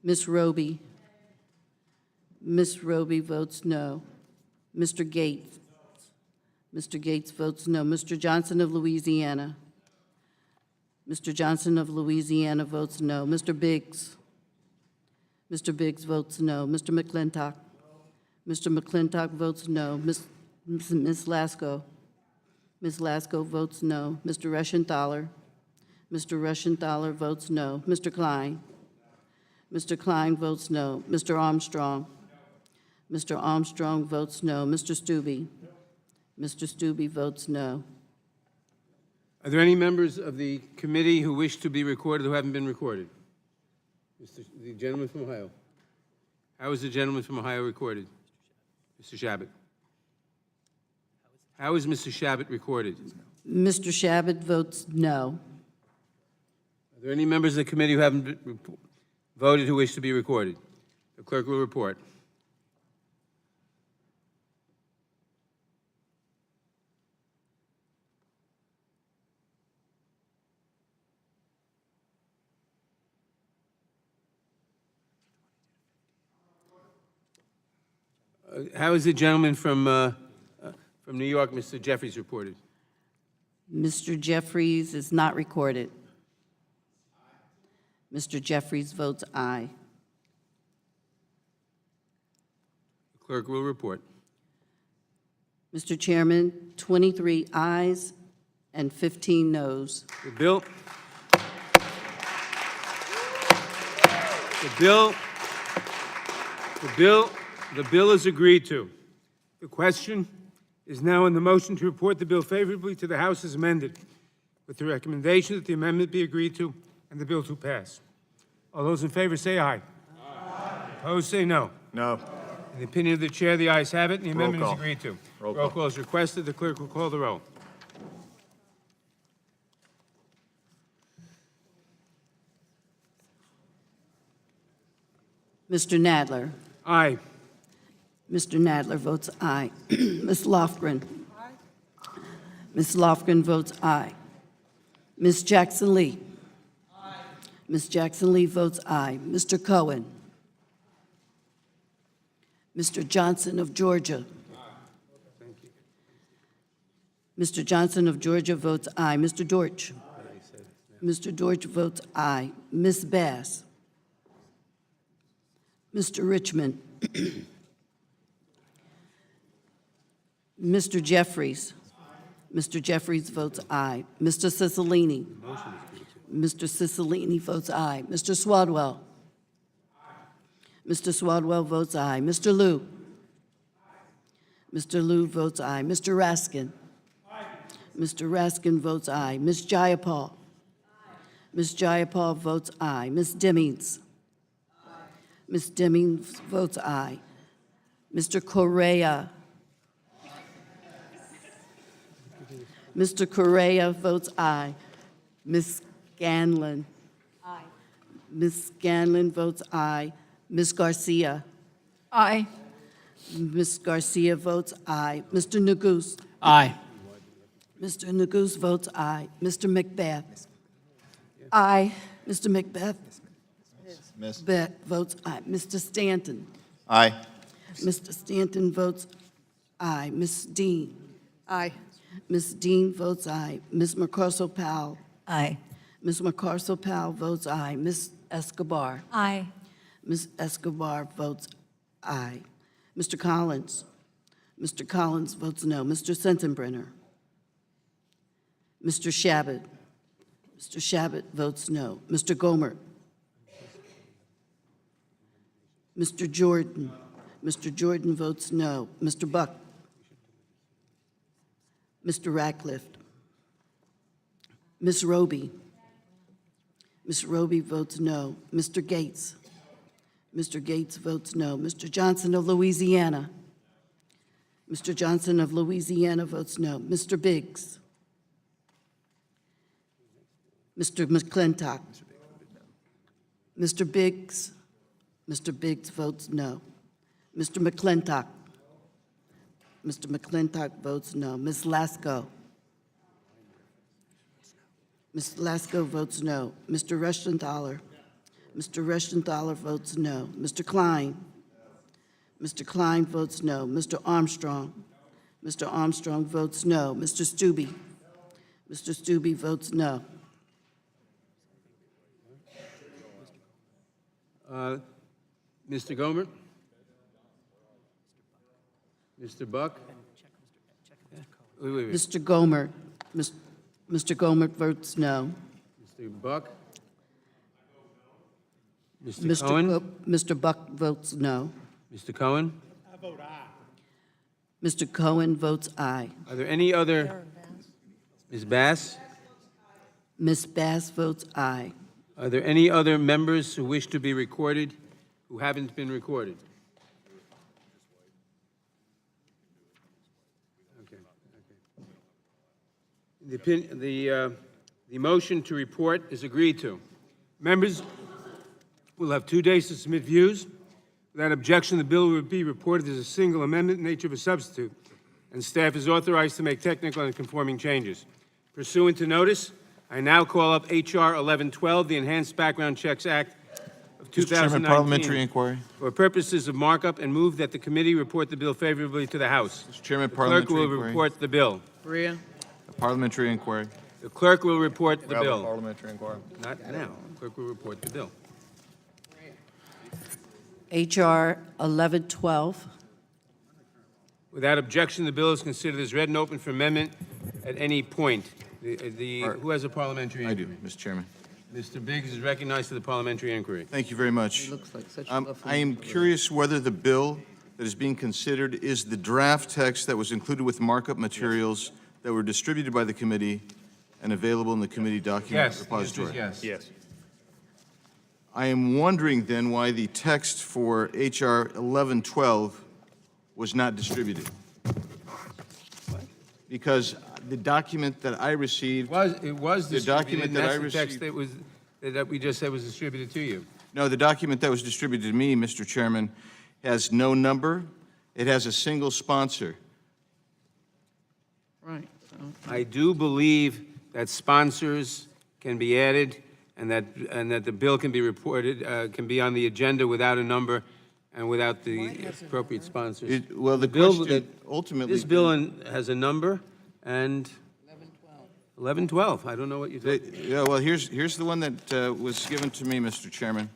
Ms. Roby? Ms. Roby votes no. Mr. Gates? Mr. Gates votes no. Mr. Johnson of Louisiana? Mr. Johnson of Louisiana votes no. Mr. Biggs? Mr. Biggs votes no. Mr. McClintock? Mr. McClintock votes no. Ms. Lasko? Ms. Lasko votes no. Mr. Reschenthaler? Mr. Reschenthaler votes no. Mr. Klein? Mr. Klein votes no. Mr. Armstrong? Mr. Armstrong votes no. Mr. Stube? Mr. Stube votes no. Are there any members of the committee who wish to be recorded who haven't been recorded? The gentleman from Ohio. How is the gentleman from Ohio recorded? Mr. Shabbat. How is Mr. Shabbat recorded? Mr. Shabbat votes no. Are there any members of the committee who haven't voted who wish to be recorded? The clerk will report. How is the gentleman from New York, Mr. Jeffries, reported? Mr. Jeffries is not recorded. Mr. Jeffries votes aye. The clerk will report. Mr. Chairman, 23 ayes and 15 noes. The bill is agreed to. The question is now on the motion to report the bill favorably to the House as amended, with the recommendation that the amendment be agreed to and the bill to pass. All those in favor say aye. Aye. Opposed say no. No. In the opinion of the chair, the ayes have it, and the amendment is call. agreed to. Roll Roll call. call is requested. The clerk will call the roll. Mr. Nadler? Aye. Mr. Nadler votes aye. Ms. Lofgren? Aye. Ms. Lofgren votes aye. Ms. Jackson Lee? Aye. Ms. Jackson Lee votes aye. Mr. Cohen? Mr. Johnson of Georgia? Thank you. Mr. Johnson of Georgia votes aye. Mr. Dortch? Mr. Dortch votes aye. Ms. Bass? Mr. Richmond? Mr. Jeffries? Mr. Jeffries votes aye. Mr. Cicilline? Mr. Cicilline votes aye. Mr. Swadwell? Mr. Swadwell votes aye. Mr. Liu? Mr. Liu votes aye. Mr. Raskin? Mr. Raskin votes aye. Ms. Jayapal? Ms. Jayapal votes aye. Ms. Demings? Ms. Demings votes aye. Mr. Correa? Mr. Correa votes aye. Ms. Scanlon? Aye. Ms. Scanlon votes aye. Ms. Garcia? Aye. Ms. Garcia votes aye. Mr. Neguse? Aye. Mr. Neguse votes aye. Mr. Macbeth? Aye. Mr. Macbeth? Miss. Macbeth votes aye. Mr. Stanton? Aye. Mr. Stanton votes aye. Ms. Dean? Aye. Ms. Dean votes aye. Ms. Mercarso-Powell? Aye. Ms. Mercarso-Powell votes aye. Ms. Escobar? Aye. Ms. Escobar votes aye. Mr. Collins? Mr. Collins votes no. Mr. Sensenbrenner? Mr. Shabbat? Mr. Shabbat votes no. Mr. Gomer? Mr. Jordan? Mr. Jordan votes no. Mr. Buck? Mr. Ratcliffe? Ms. Roby? Ms. Roby votes no. Mr. Gates? Mr. Gates votes no. Mr. Johnson of Louisiana? Mr. Johnson of Louisiana votes no. Mr. Biggs? Mr. McClintock? Mr. Biggs? Mr. Biggs votes no. Mr. McClintock? Mr. McClintock votes no. Ms. Lasko? Ms. Lasko votes no. Mr. Reschenthaler? Mr. Reschenthaler votes no. Mr. Klein? Mr. Klein votes no. Mr. Armstrong? Mr. Armstrong votes no. Mr. Stube? Mr. Stube votes no. Mr. Gomer? Mr. Buck? Wait. Mr. Gomer? Mr. Gomer votes no. Mr. Buck? Mr. Cohen? Mr. Buck votes no. Mr. Cohen? Mr. Cohen votes aye. Are there any other? Ms. Bass? Ms. Bass votes aye. Are there any other members who wish to be recorded who haven't been recorded? The motion to report is agreed to. Members will have 2 days to submit views. Without objection, the bill will be reported as a single amendment in nature of a substitute, and staff is authorized to make technical and conforming changes. Pursuant to notice, I now call up H.R. 1112, the Enhanced Background Checks Act of 2019. Mr. Chairman, parliamentary inquiry. For purposes of markup, and move that the committee report the bill favorably to the House. Mr. Chairman, The clerk parliamentary will inquiry. report the bill. Korea? A parliamentary inquiry. The clerk will report the We have a bill. parliamentary inquiry. Not now. The clerk will report the bill. H.R. 1112. Without objection, the bill is considered as read and open for amendment at any point. Who has a parliamentary I inquiry? do, Mr. Chairman. Mr. Biggs is recognized for the parliamentary inquiry. Thank you very much. Looks like such a I lovely- am curious whether the bill that is being considered is the draft text that was included with markup materials that were distributed by the committee and available in the committee document Yes, the answer repository. is yes. Yes. I am wondering then why the text for H.R. 1112 was not distributed. Because the document that I received. It was The distributed, document and that that's I the text received. that we just said was distributed to you. No, the document that was distributed to me, Mr. Chairman, has no number. It has a single sponsor. Right. I do believe that sponsors can be added and that the bill can be reported, can be on the agenda without a number and without the appropriate sponsors. Well, the bill question that- ultimately. This bill has a number and 1112. I don't know what you think. Yeah, well, here's the one that was given to me, Mr. Chairman.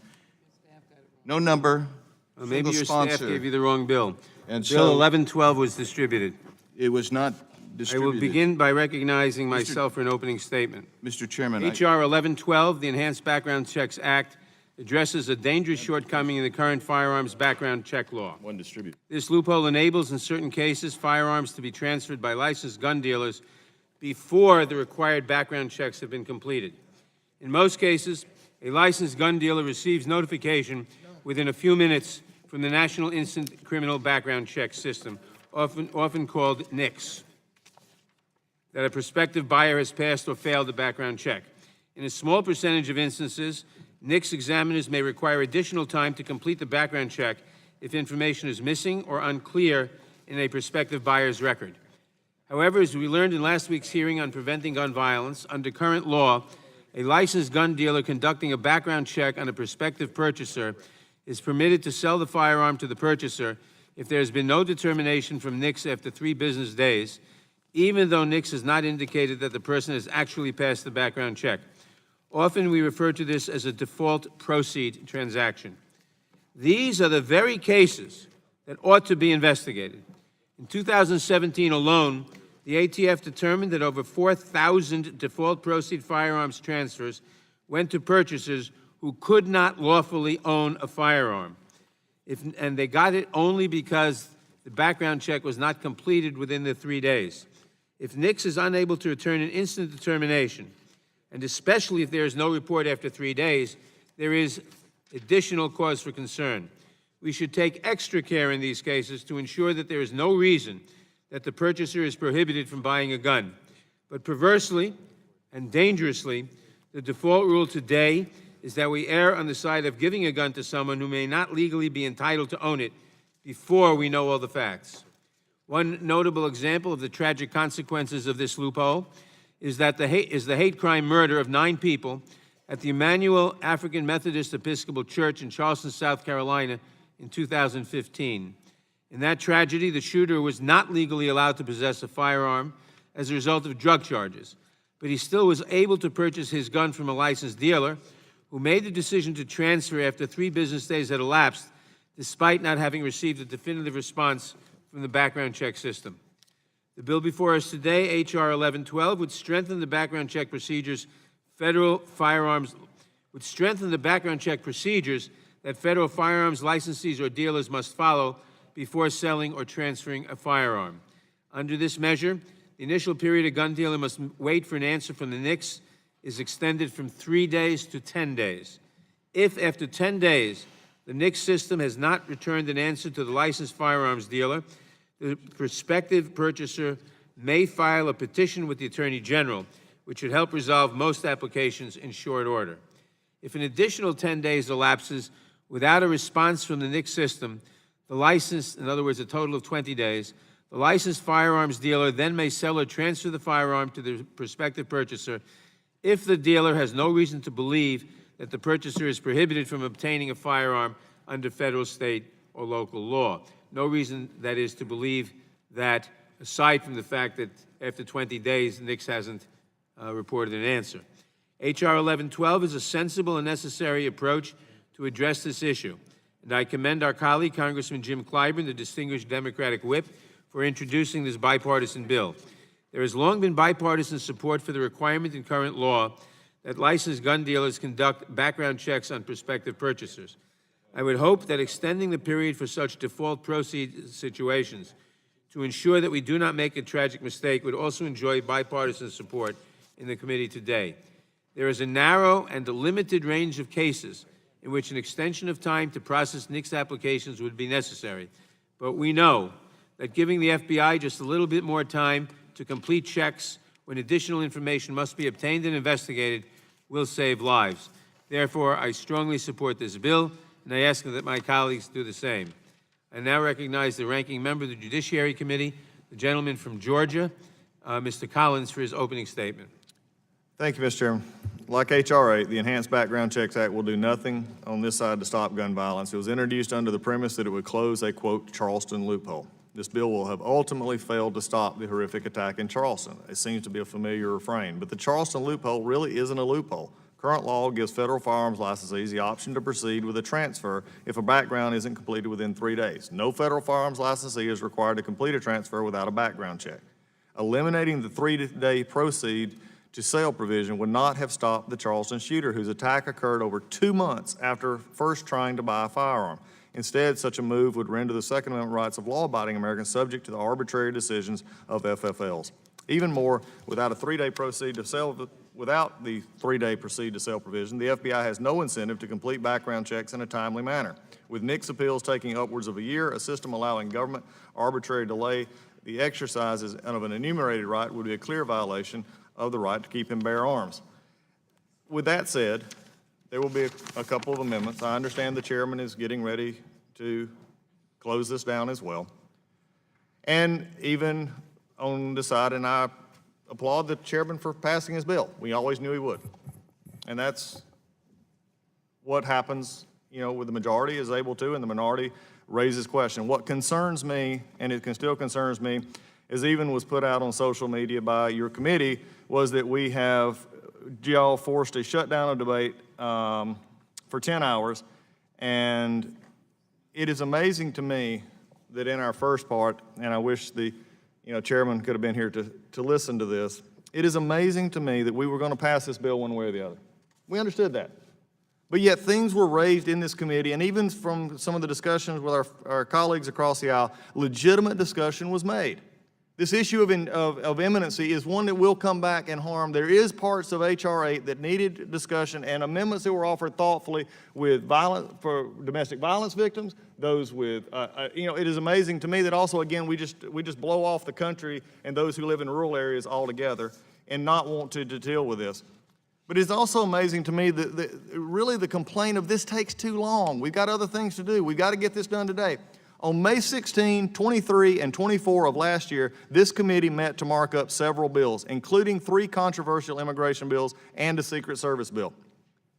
No number, Well, maybe single your sponsor. staff gave you the wrong bill. And Bill so- 1112 was distributed. It was not I distributed. will begin by recognizing myself for an opening statement. Mr. Chairman, H.R. 1112, the Enhanced Background Checks Act, addresses a dangerous shortcoming in the current firearms background check law. one distributed. This loophole enables, in certain cases, firearms to be transferred by licensed gun dealers before the required background checks have been completed. In most cases, a licensed gun dealer receives notification within a few minutes from the National Instant Criminal Background Check System, often called NICS, that a prospective buyer has passed or failed a background check. In a small percentage of instances, NICS examiners may require additional time to complete the background check if information is missing or unclear in a prospective buyer's record. However, as we learned in last week's hearing on preventing gun violence, under current law, a licensed gun dealer conducting a background check on a prospective purchaser is permitted to sell the firearm to the purchaser if there has been no determination from NICS after 3 business days, even though NICS has not indicated that the person has actually passed the background check. Often we refer to this as a default proceed transaction. These are the very cases that ought to be investigated. In 2017 alone, the ATF determined that over 4,000 default proceed firearms transfers went to purchasers who could not lawfully own a firearm. And they got it only because the background check was not completed within the 3 days. If NICS is unable to return an instant determination, and especially if there is no report after 3 days, there is additional cause for concern. We should take extra care in these cases to ensure that there is no reason that the purchaser is prohibited from buying a gun. But perversely and dangerously, the default rule today is that we err on the side of giving a gun to someone who may not legally be entitled to own it before we know all the facts. One notable example of the tragic consequences of this loophole is the hate crime murder of 9 people at the Emmanuel African Methodist Episcopal Church in Charleston, South Carolina in 2015. In that tragedy, the shooter was not legally allowed to possess a firearm as a result of drug charges, but he still was able to purchase his gun from a licensed dealer who made the decision to transfer after 3 business days had elapsed, despite not having received a definitive response from the background check system. The bill before us today, H.R. 1112, would strengthen the background check procedures that federal firearms licensees or dealers must follow before selling or transferring a firearm. Under this measure, the initial period a gun dealer must wait for an answer from the NICS is extended from 3 days to 10 days. If after 10 days the NICS system has not returned an answer to the licensed firearms dealer, the prospective purchaser may file a petition with the Attorney General, which should help resolve most applications in short order. If an additional 10 days elapses without a response from the NICS system, the licensed, in other words, a total of 20 days, the licensed firearms dealer then may sell or transfer the firearm to the prospective purchaser if the dealer has no reason to believe that the purchaser is prohibited from obtaining a firearm under federal, state, or local law. No reason, that is, to believe that, aside from the fact that after 20 days, NICS hasn't reported an answer. H.R. 1112 is a sensible and necessary approach to address this issue, and I commend our colleague, Congressman Jim Clyburn, the distinguished Democratic whip, for introducing this bipartisan bill. There has long been bipartisan support for the requirement in current law that licensed gun dealers conduct background checks on prospective purchasers. I would hope that extending the period for such default proceed situations to ensure that we do not make a tragic mistake would also enjoy bipartisan support in the committee today. There is a narrow and a limited range of cases in which an extension of time to process NICS applications would be necessary, but we know that giving the FBI just a little bit more time to complete checks when additional information must be obtained and investigated will save lives. Therefore, I strongly support this bill, and I ask that my colleagues do the same. I now recognize the ranking member of the Judiciary Committee, the gentleman from Georgia, Mr. Collins, for his opening statement. Thank you, Mr. Chairman. Like H.R. 8, the Enhanced Background Checks Act will do nothing on this side to stop gun violence. It was introduced under the premise that it would close a, quote, Charleston loophole. This bill will have ultimately failed to stop the horrific attack in Charleston. It seems to be a familiar refrain, but the Charleston loophole really isn't a loophole. Current law gives federal firearms licensees the option to proceed with a transfer if a background isn't completed within 3 days. No federal firearms licensee is required to complete a transfer without a background check. Eliminating the 3-day proceed to sale provision would not have stopped the Charleston shooter, whose attack occurred over 2 months after first trying to buy a firearm. Instead, such a move would render the Second Amendment rights of law-abiding Americans subject to the arbitrary decisions of FFLs. Even more, without the 3-day proceed to sale provision, the FBI has no incentive to complete background checks in a timely manner. With NICS appeals taking upwards of a year, a system allowing government arbitrary delay the exercises of an enumerated right would be a clear violation of the right to keep and bear arms. With that said, there will be a couple of amendments. I understand the chairman is getting ready to close this down as well. And even on the side, and I applaud the chairman for passing his bill. We always knew he would. And that's what happens, with the majority is able to, and the minority raises question. What concerns me, and it still concerns me, as even was put out on social media by your committee, was that we have y'all forced a shutdown of debate for 10 hours, and it is amazing to me that in our first part, and I wish the chairman could have been here to listen to this, it is amazing to me that we were going to pass this bill one way or the other. We understood that. But yet things were raised in this committee, and even from some of the discussions with our colleagues across the aisle, legitimate discussion was made. This issue of imminency is one that will come back and harm. There is parts of H.R. 8 that needed discussion and amendments that were offered thoughtfully with for domestic violence victims, those with, it is amazing to me that also, again, we just blow off the country and those who live in rural areas altogether and not want to deal with this. But it's also amazing to me that really the complaint of this takes too long. We've got other things to do. We've got to get this done today. On May 16, 23, and 24 of last year, this committee met to mark up several bills, including 3 controversial immigration bills and a Secret Service bill.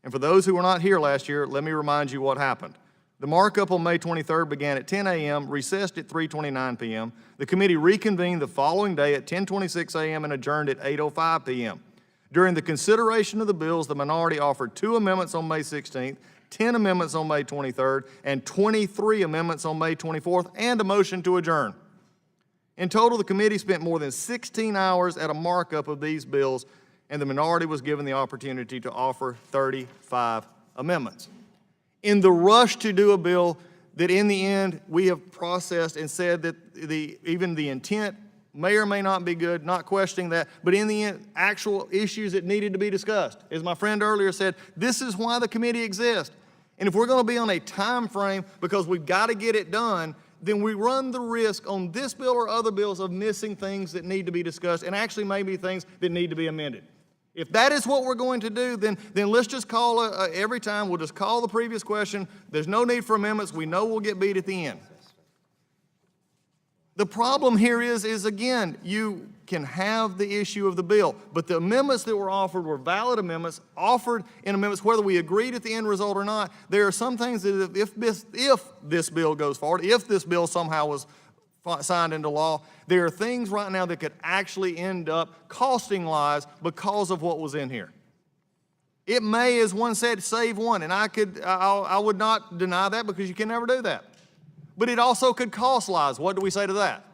And for those who were not here last year, let me remind you what happened. The markup on May 23rd began at 10 a.m., recessed at 3:29 p.m. The committee reconvened the following day at 10:26 a.m. and adjourned at 8:05 p.m. During the consideration of the bills, the minority offered 2 amendments on May 16th, 10 amendments on May 23rd, and 23 amendments on May 24th, and a motion to adjourn. In total, the committee spent more than 16 hours at a markup of these bills, and the minority was given the opportunity to offer 35 amendments. In the rush to do a bill that in the end we have processed and said that even the intent may or may not be good, not questioning that, but in the end, actual issues that needed to be discussed. As my friend earlier said, this is why the committee exists. And if we're going to be on a time frame because we've got to get it done, then we run the risk on this bill or other bills of missing things that need to be discussed and actually maybe things that need to be amended. If that is what we're going to do, then let's just call every time, we'll just call the previous question. There's no need for amendments. We know we'll get beat at the end. The problem here is again, you can have the issue of the bill, but the amendments that were offered were valid amendments, offered in amendments, whether we agreed at the end result or not. There are some things that if this bill goes forward, if this bill somehow was signed into law, there are things right now that could actually end up costing lives because of what was in here. It may, as one said, save one, and I would not deny that because you can never do that. But it also could cost lives. What do we say to that?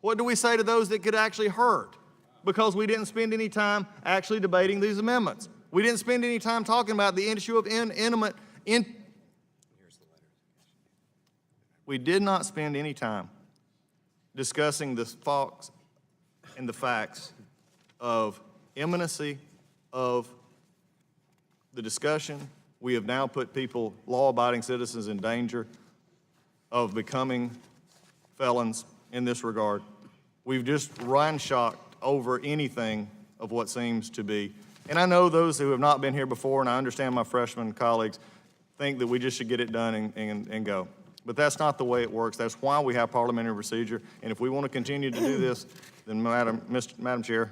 What do we say to those that could actually hurt? Because we didn't spend any time actually debating these amendments. We didn't spend any time talking about the issue of We did not spend any time discussing the facts and the facts of imminency of the discussion. We have now put people, law-abiding citizens, in danger of becoming felons in this regard. We've just run shocked over anything of what seems to be. And I know those who have not been here before, and I understand my freshman colleagues, think that we just should get it done and go. But that's not the way it works. That's why we have parliamentary procedure. And if we want to continue to do this, then Madam Chair,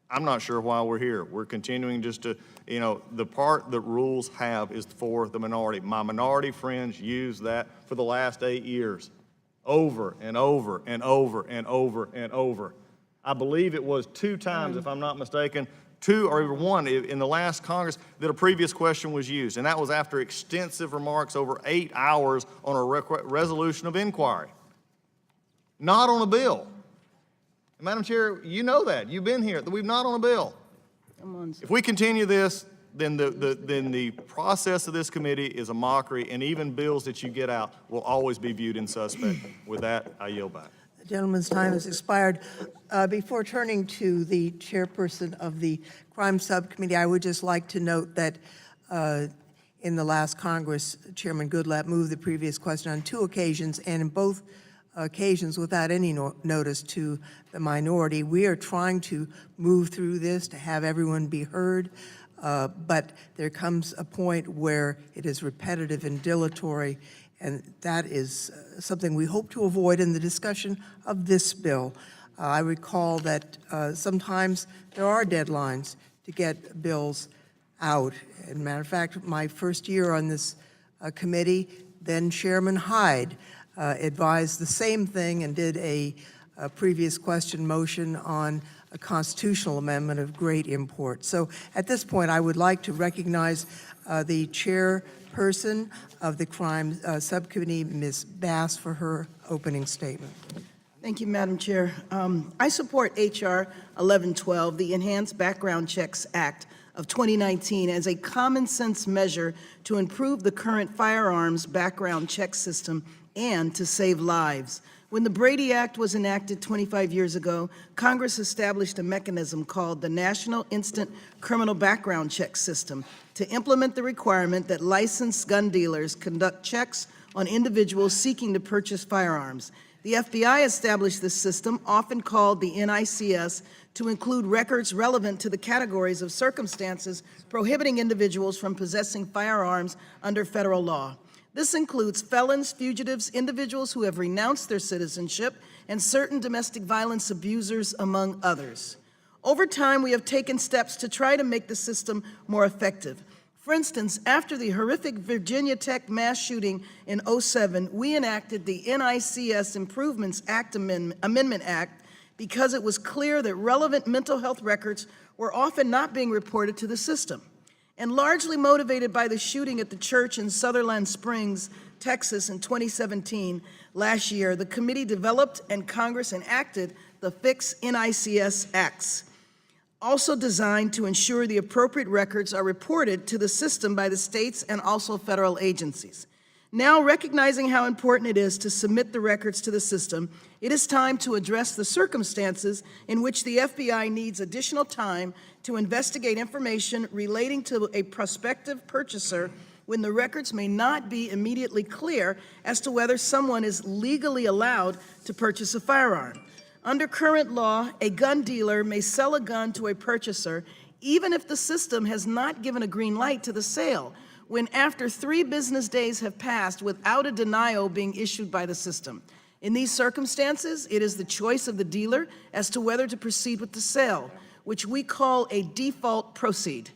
I'm not sure why we're here. We're continuing just to, the part that rules have is for the minority. My minority friends use that for the last 8 years, over and over and over and over and over. I believe it was 2 times, if I'm not mistaken, 2 or even 1 in the last Congress that a previous question was used, and that was after extensive remarks over 8 hours on a resolution of inquiry, not on a bill. Madam Chair, you know that. You've been here. We've not on a bill. If we continue this, then the process of this committee is a mockery, and even bills that you get out will always be viewed in suspect. With that, I yield back. The gentleman's time has expired. Before turning to the chairperson of the Crime Subcommittee, I would just like to note that in the last Congress, Chairman Goodlatte moved the previous question on 2 occasions, and in both occasions without any notice to the minority. We are trying to move through this to have everyone be heard, but there comes a point where it is repetitive and dilatory, and that is something we hope to avoid in the discussion of this bill. I recall that sometimes there are deadlines to get bills out. As a matter of fact, my first year on this committee, then Chairman Hyde advised the same thing and did a previous question motion on a constitutional amendment of great import. So at this point, I would like to recognize the chairperson of the Crime Subcommittee, Ms. Bass, for her opening statement. Thank you, Madam Chair. I support H.R. 1112, the Enhanced Background Checks Act of 2019, as a common-sense measure to improve the current firearms background check system and to save lives. When the Brady Act was enacted 25 years ago, Congress established a mechanism called the National Instant Criminal Background Check System to implement the requirement that licensed gun dealers conduct checks on individuals seeking to purchase firearms. The FBI established this system, often called the NICS, to include records relevant to the categories of circumstances prohibiting individuals from possessing firearms under federal law. This includes felons, fugitives, individuals who have renounced their citizenship, and certain domestic violence abusers, among others. Over time, we have taken steps to try to make the system more effective. For instance, after the horrific Virginia Tech mass shooting in 2007, we enacted the NICS Improvements Act Amendment Act because it was clear that relevant mental health records were often not being reported to the system. And largely motivated by the shooting at the church in Sutherland Springs, Texas in 2017, last year, the committee developed and Congress enacted the Fix NICS Acts, also designed to ensure the appropriate records are reported to the system by the states and also federal agencies. Now, recognizing how important it is to submit the records to the system, it is time to address the circumstances in which the FBI needs additional time to investigate information relating to a prospective purchaser when the records may not be immediately clear as to whether someone is legally allowed to purchase a firearm. Under current law, a gun dealer may sell a gun to a purchaser even if the system has not given a green light to the sale, when after 3 business days have passed without a denial being issued by the system. In these circumstances, it is the choice of the dealer as to whether to proceed with the sale, which we call a default proceed,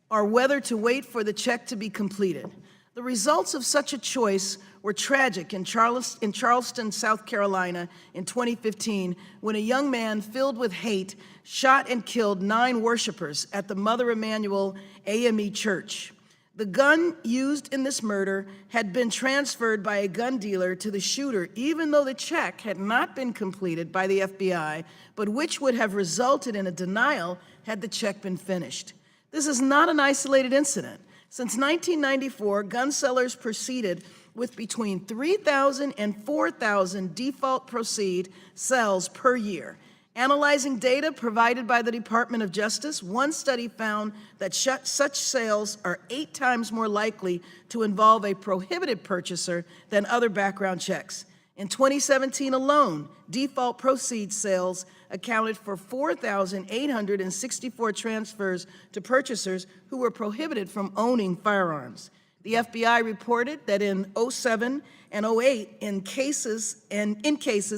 or whether to wait for the check to be completed. The results of such a choice were tragic in Charleston, South Carolina in 2015, when a young man filled with hate shot and killed 9 worshipers at the Mother Emanuel AME Church. The gun used in this murder had been transferred by a gun dealer to the shooter, even though the check had not been completed by the FBI, but which would have resulted in a denial had the check been finished. This is not an isolated incident. Since 1994, gun sellers proceeded with between 3,000 and 4,000 default proceed sales per year. Analyzing data provided by the Department of Justice, one study found that such sales are 8 times more likely to involve a prohibited purchaser than other background checks. In 2017 alone, default proceeds sales accounted for 4,864 transfers to purchasers who were prohibited from owning firearms. The FBI reported that in 2007 and 2008, in cases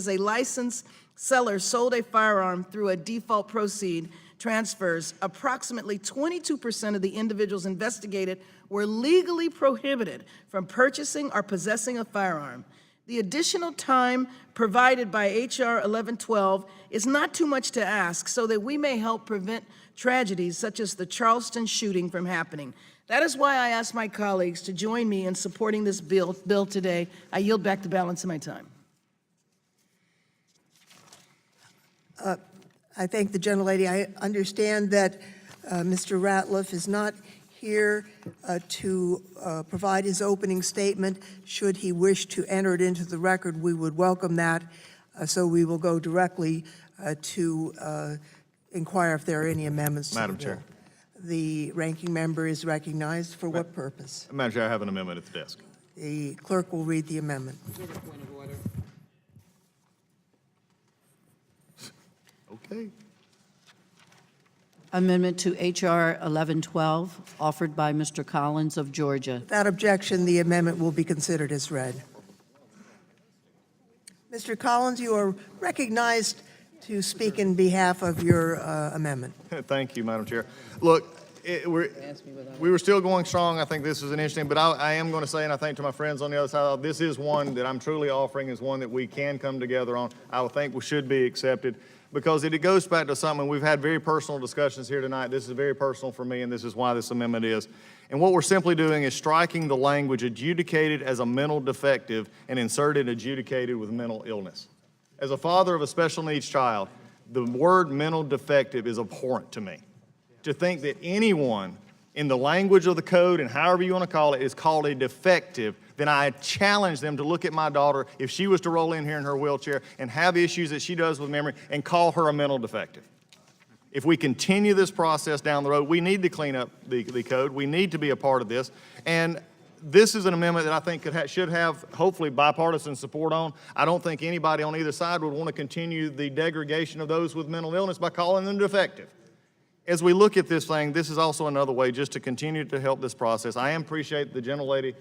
a licensed seller sold a firearm through a default proceed transfers, approximately 22% of the individuals investigated were legally prohibited from purchasing or possessing a firearm. The additional time provided by H.R. 1112 is not too much to ask so that we may help prevent tragedies such as the Charleston shooting from happening. That is why I ask my colleagues to join me in supporting this bill today. I yield back the balance of my time. I thank the gentlelady. I understand that Mr. Ratliff is not here to provide his opening statement. Should he wish to enter it into the record, we would welcome that. So we will go directly to inquire if there are any amendments to the bill. Madam Chair. The ranking member is recognized. For what purpose? Madam Chair, I have an amendment at the desk. The clerk will read the amendment. Okay. Amendment to H.R. 1112, offered by Mr. Collins of Georgia. Without objection, the amendment will be considered as read. Mr. Collins, you are recognized to speak in behalf of your amendment. Thank you, Madam Chair. Look, we were still going strong. I think this is an interesting, but I am going to say, and I think to my friends on the other side, this is one that I'm truly offering as one that we can come together on. I would think we should be accepted, because it goes back to something we've had very personal discussions here tonight. This is very personal for me, and this is why this amendment is. And what we're simply doing is striking the language adjudicated as a mental defective and inserted adjudicated with mental illness. As a father of a special needs child, the word mental defective is abhorrent to me. To think that anyone in the language of the code and however you want to call it, is called a defective, then I challenge them to look at my daughter if she was to roll in here in her wheelchair and have issues that she does with memory and call her a mental defective. If we continue this process down the road, we need to clean up the code. We need to be a part of this. And this is an amendment that I think should have, hopefully, bipartisan support on. I don't think anybody on either side would want to continue the degradation of those with mental illness by calling them defective. As we look at this thing, this is also another way just to continue to help this process. I appreciate the gentlelady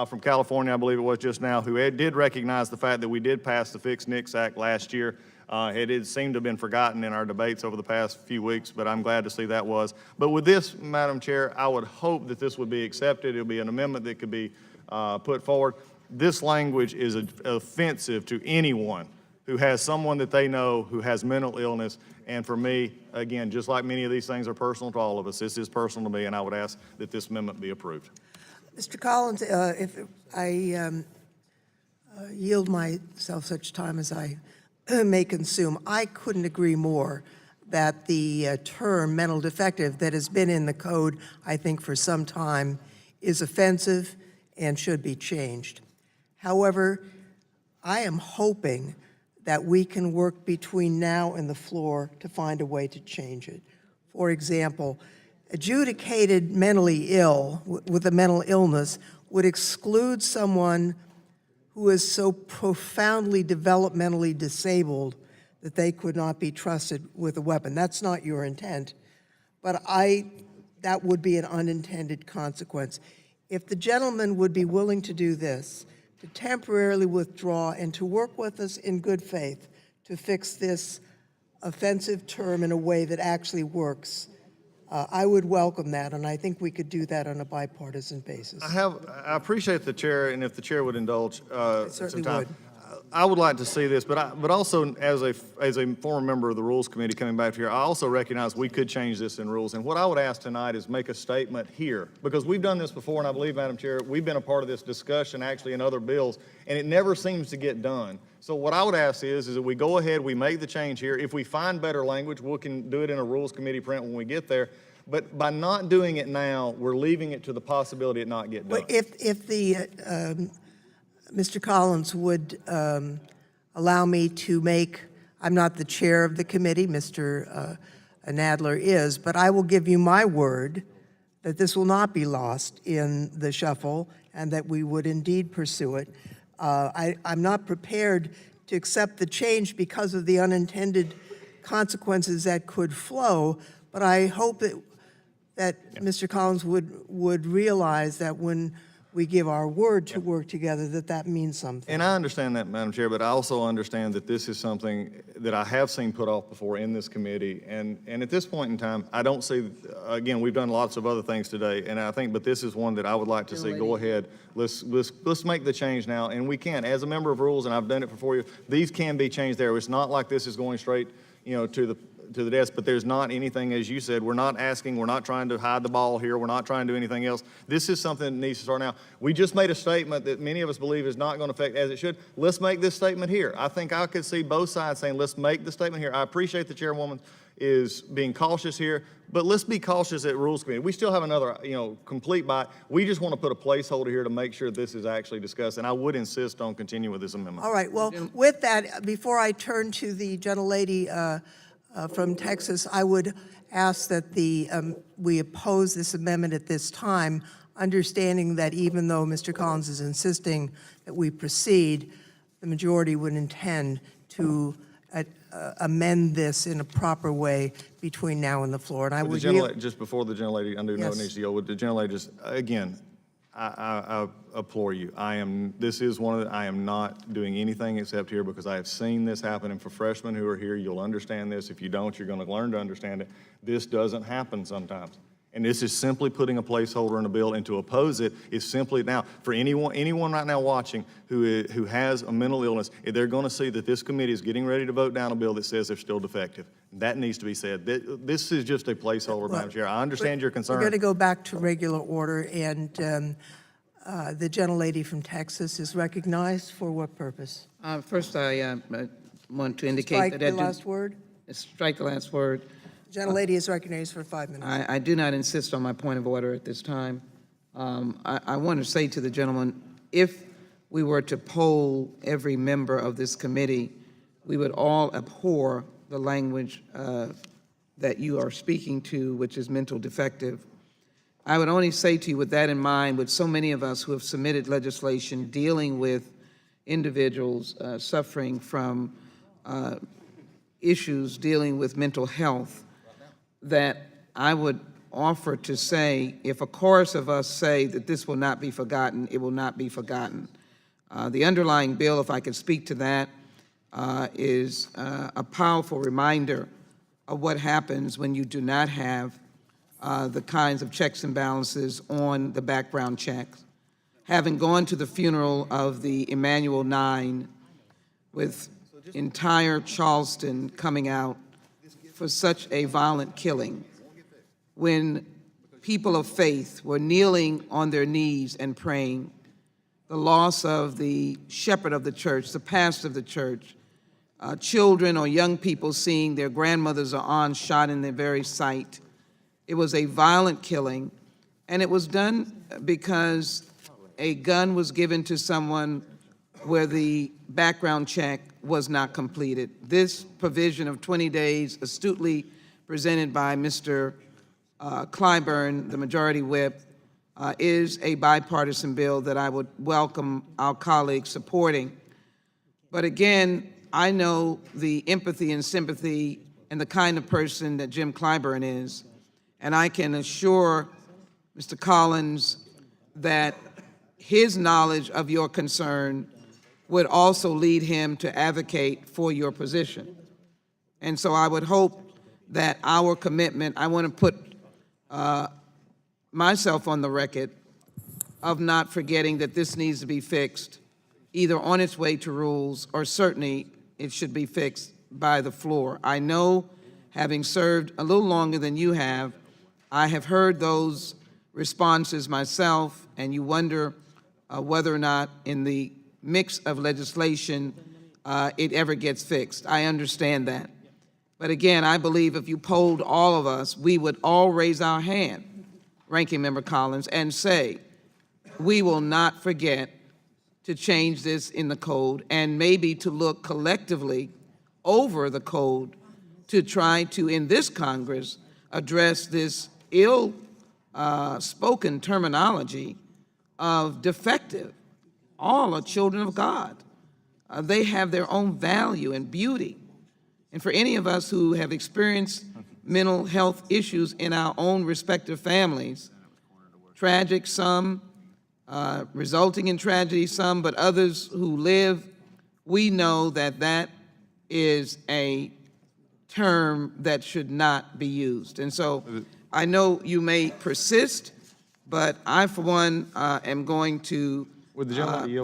from California, I believe it was just now, who did recognize the fact that we did pass the Fix NICS Act last year. It did seem to have been forgotten in our debates over the past few weeks, but I'm glad to see that was. But with this, Madam Chair, I would hope that this would be accepted. It would be an amendment that could be put forward. This language is offensive to anyone who has someone that they know who has mental illness. And for me, again, just like many of these things are personal to all of us, this is personal to me, and I would ask that this amendment be approved. Mr. Collins, if I yield myself such time as I may consume, I couldn't agree more that the term mental defective that has been in the code, I think, for some time is offensive and should be changed. However, I am hoping that we can work between now and the floor to find a way to change it. For example, adjudicated mentally ill with a mental illness would exclude someone who is so profoundly developmentally disabled that they could not be trusted with a weapon. That's not your intent, but that would be an unintended consequence. If the gentleman would be willing to do this, to temporarily withdraw and to work with us in good faith to fix this offensive term in a way that actually works, I would welcome that, and I think we could do that on a bipartisan basis. I appreciate the chair, and if the chair would indulge certainly some time. would. I would like to see this, but also as a former member of the Rules Committee coming back here, I also recognize we could change this in rules. And what I would ask tonight is make a statement here, because we've done this before, and I believe, Madam Chair, we've been a part of this discussion actually in other bills, and it never seems to get done. So what I would ask is that we go ahead, we make the change here. If we find better language, we can do it in a Rules Committee print when we get there. But by not doing it now, we're leaving it to the possibility it not get done. But if the Mr. Collins would allow me to make, I'm not the chair of the committee, Mr. Nadler is, but I will give you my word that this will not be lost in the shuffle and that we would indeed pursue it. I'm not prepared to accept the change because of the unintended consequences that could flow, but I hope that Mr. Collins would realize that when we give our word to work together, that means something. And I understand that, Madam Chair, but I also understand that this is something that I have seen put off before in this committee. And at this point in time, I don't see, again, we've done lots of other things today, and I think, but this is one that I would like to see go ahead. Let's make the change now, and we can. As a member of Rules, and I've done it for 4 years, these can be changed there. It's not like this is going straight, to the desk, but there's not anything, as you said, we're not trying to hide the ball here, we're not trying to do anything else. This is something that needs to start now. We just made a statement that many of us believe is not going to affect as it should. Let's make this statement here. I think I could see both sides saying, let's make the statement here. I appreciate the chairwoman is being cautious here, but let's be cautious at Rules Committee. We still have another, complete bite. We just want to put a placeholder here to make sure this is actually discussed, and I would insist on continuing with this amendment. All right, well, with that, before I turn to the gentlelady from Texas, I would ask that we oppose this amendment at this time, understanding that even though Mr. Collins is insisting that we proceed, the majority would intend to amend this in a proper way between now and the floor. And I would just before the gentlelady, I do know it needs to go. Would the gentlelady just again? I implore you. This is one of the, I am not doing anything except here because I have seen this happen. And for freshmen who are here, you'll understand this. If you don't, you're going to learn to understand it. This doesn't happen sometimes. And this is simply putting a placeholder in a bill, and to oppose it is simply now, for anyone right now watching who has a mental illness, they're going to see that this committee is getting ready to vote down a bill that says they're still defective. That needs to be said. This is just a placeholder, Madam Chair. I understand your concern. We're going to go back to regular order, and the gentlelady from Texas is recognized for what purpose? First, I want to indicate Strike that the last word? Strike the last word. Gentlelady is recognized for 5 minutes. I do not insist on my point of order at this time. I want to say to the gentleman, if we were to poll every member of this committee, we would all abhor the language that you are speaking to, which is mental defective. I would only say to you, with that in mind, with so many of us who have submitted legislation dealing with individuals suffering from issues dealing with mental health, that I would offer to say, if a chorus of us say that this will not be forgotten, it will not be forgotten. The underlying bill, if I could speak to that, is a powerful reminder of what happens when you do not have the kinds of checks and balances on the background checks. Having gone to the funeral of the Emanuel 9 with entire Charleston coming out for such a violent killing, when people of faith were kneeling on their knees and praying, the loss of the shepherd of the church, the pastor of the church, children or young people seeing their grandmothers or aunts shot in their very sight. It was a violent killing, and it was done because a gun was given to someone where the background check was not completed. This provision of 20 days, astutely presented by Mr. Clyburn, the majority whip, is a bipartisan bill that I would welcome our colleagues supporting. But again, I know the empathy and sympathy and the kind of person that Jim Clyburn is, and I can assure Mr. Collins that his knowledge of your concern would also lead him to advocate for your position. And so I would hope that our commitment, I want to put myself on the record of not forgetting that this needs to be fixed, either on its way to rules or certainly it should be fixed by the floor. I know, having served a little longer than you have, I have heard those responses myself, and you wonder whether or not in the mix of legislation it ever gets fixed. I understand that. But again, I believe if you polled all of us, we would all raise our hand, Ranking Member Collins, and say, we will not forget to change this in the code, and maybe to look collectively over the code to try to, in this Congress, address this ill-spoken terminology of defective. All are children of God. They have their own value and beauty. And for any of us who have experienced mental health issues in our own respective families, tragic some, resulting in tragedy some, but others who live, we know that that is a term that should not be used. And so I know you may persist, but I, for one, am going to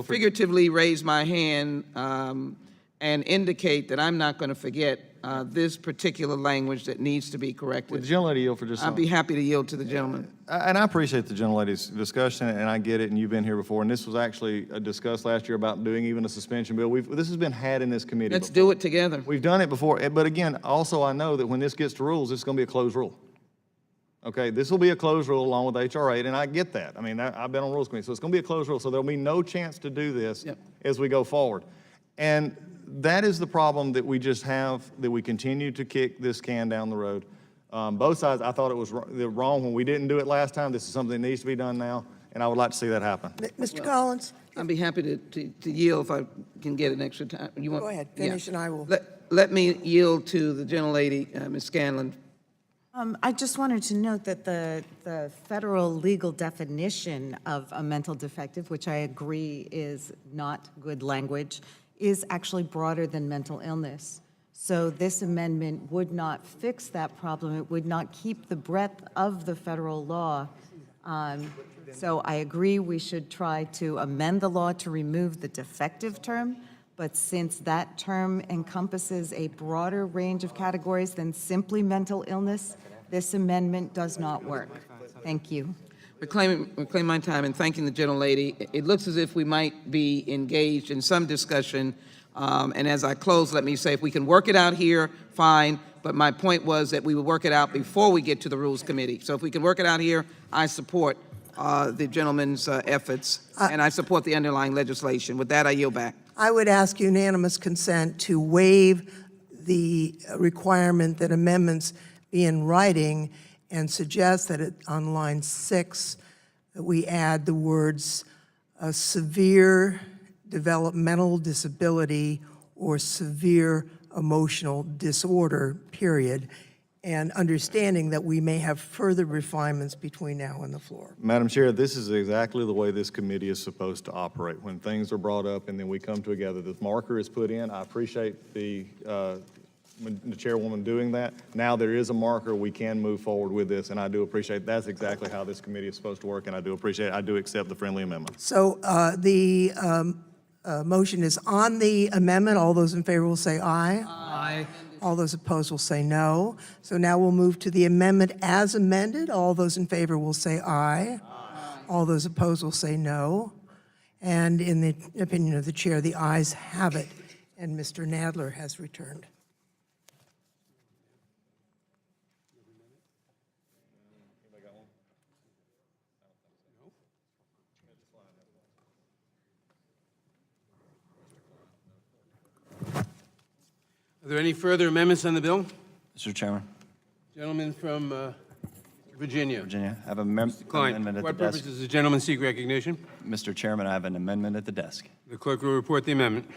figuratively raise my hand and indicate that I'm not going to forget this particular language that needs to be corrected. Would the gentlelady yield for just I'd be happy to yield to the gentleman. And I appreciate the gentlelady's discussion, and I get it, and you've been here before, and this was actually discussed last year about doing even a suspension bill. This has been had in this committee Let's before. do it together. We've done it before, but again, also I know that when this gets to rules, it's going to be a closed rule. Okay, this will be a closed rule along with H.R. 8, and I get that. I mean, I've been on Rules Committee, so it's going to be a closed rule, so there'll be no chance to do this as we go forward. And that is the problem that we just have, that we continue to kick this can down the road. Both sides, I thought it was wrong when we didn't do it last time. This is something that needs to be done now, and I would like to see that happen. Mr. Collins? I'd be happy to yield if I can get an extra time. You want? Go ahead, finish, and I will. Let me yield to the gentlelady, Ms. Scanlon. I just wanted to note that the federal legal definition of a mental defective, which I agree is not good language, is actually broader than mental illness. So this amendment would not fix that problem. It would not keep the breadth of the federal law. So I agree we should try to amend the law to remove the defective term, but since that term encompasses a broader range of categories than simply mental illness, this amendment does not work. Thank you. Reclaim my time and thanking the gentlelady. It looks as if we might be engaged in some discussion And as I close, let me say, if we can work it out here, fine, but my point was that we would work it out before we get to the Rules Committee. So if we can work it out here, I support the gentleman's efforts, and I support the underlying legislation. With that, I yield back. I would ask unanimous consent to waive the requirement that amendments be in writing and suggest that on line 6, that we add the words severe developmental disability or severe emotional disorder, period, and understanding that we may have further refinements between now and the floor. Madam Chair, this is exactly the way this committee is supposed to operate. When things are brought up and then we come together, this marker is put in. I appreciate the chairwoman doing that. Now there is a marker, we can move forward with this, and I do appreciate that's exactly how this committee is supposed to work, and I do appreciate it. I do accept the friendly amendment. So the motion is on the amendment. All those in favor will say aye. Aye. All those opposed will say no. So now we'll move to the amendment as amended. All those in favor will say aye. All those opposed will say no. And in the opinion of the chair, the ayes have it, and Mr. Nadler has returned. Are there any further amendments on the bill? Mr. Chairman. Gentleman from Virginia. Virginia, I have an Klein, amendment at the what desk. purpose does the gentleman seek recognition? Mr. Chairman, I have an amendment at the desk. The clerk will report the amendment.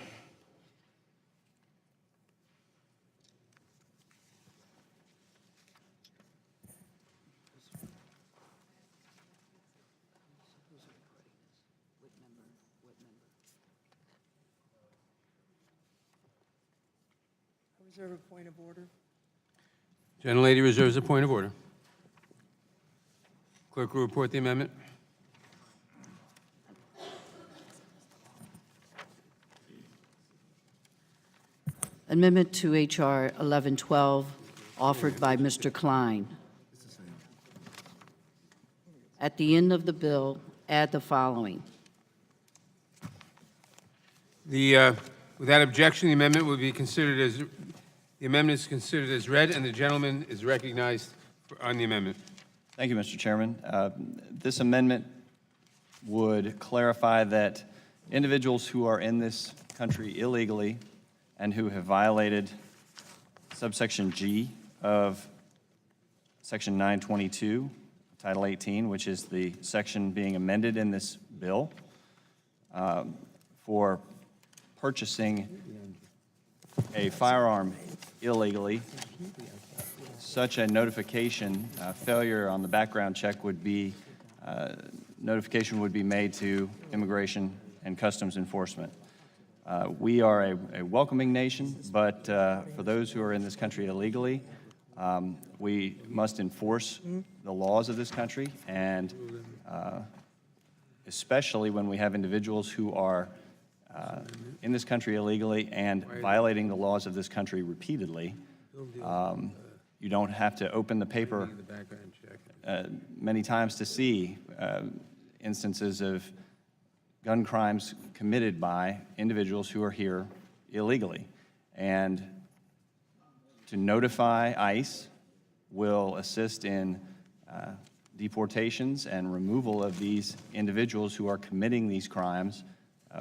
Reserve a point of order. Gentlelady reserves a point of order. Clerk will report the amendment. Amendment to H.R. 1112, offered by Mr. Klein. At the end of the bill, add the following. Without objection, the amendment will be considered as, the amendment is considered as read, and the gentleman is recognized on the amendment. Thank you, Mr. Chairman. This amendment would clarify that individuals who are in this country illegally and who have violated subsection G of section 922, Title 18, which is the section being amended in this bill, for purchasing a firearm illegally, such a notification, failure on the background check would be, notification would be made to Immigration and Customs Enforcement. We are a welcoming nation, but for those who are in this country illegally, we must enforce the laws of this country, and especially when we have individuals who are in this country illegally and violating the laws of this country repeatedly. You don't have to open the paper many times to see instances of gun crimes committed by individuals who are here illegally. And to notify ICE will assist in deportations and removal of these individuals who are committing these crimes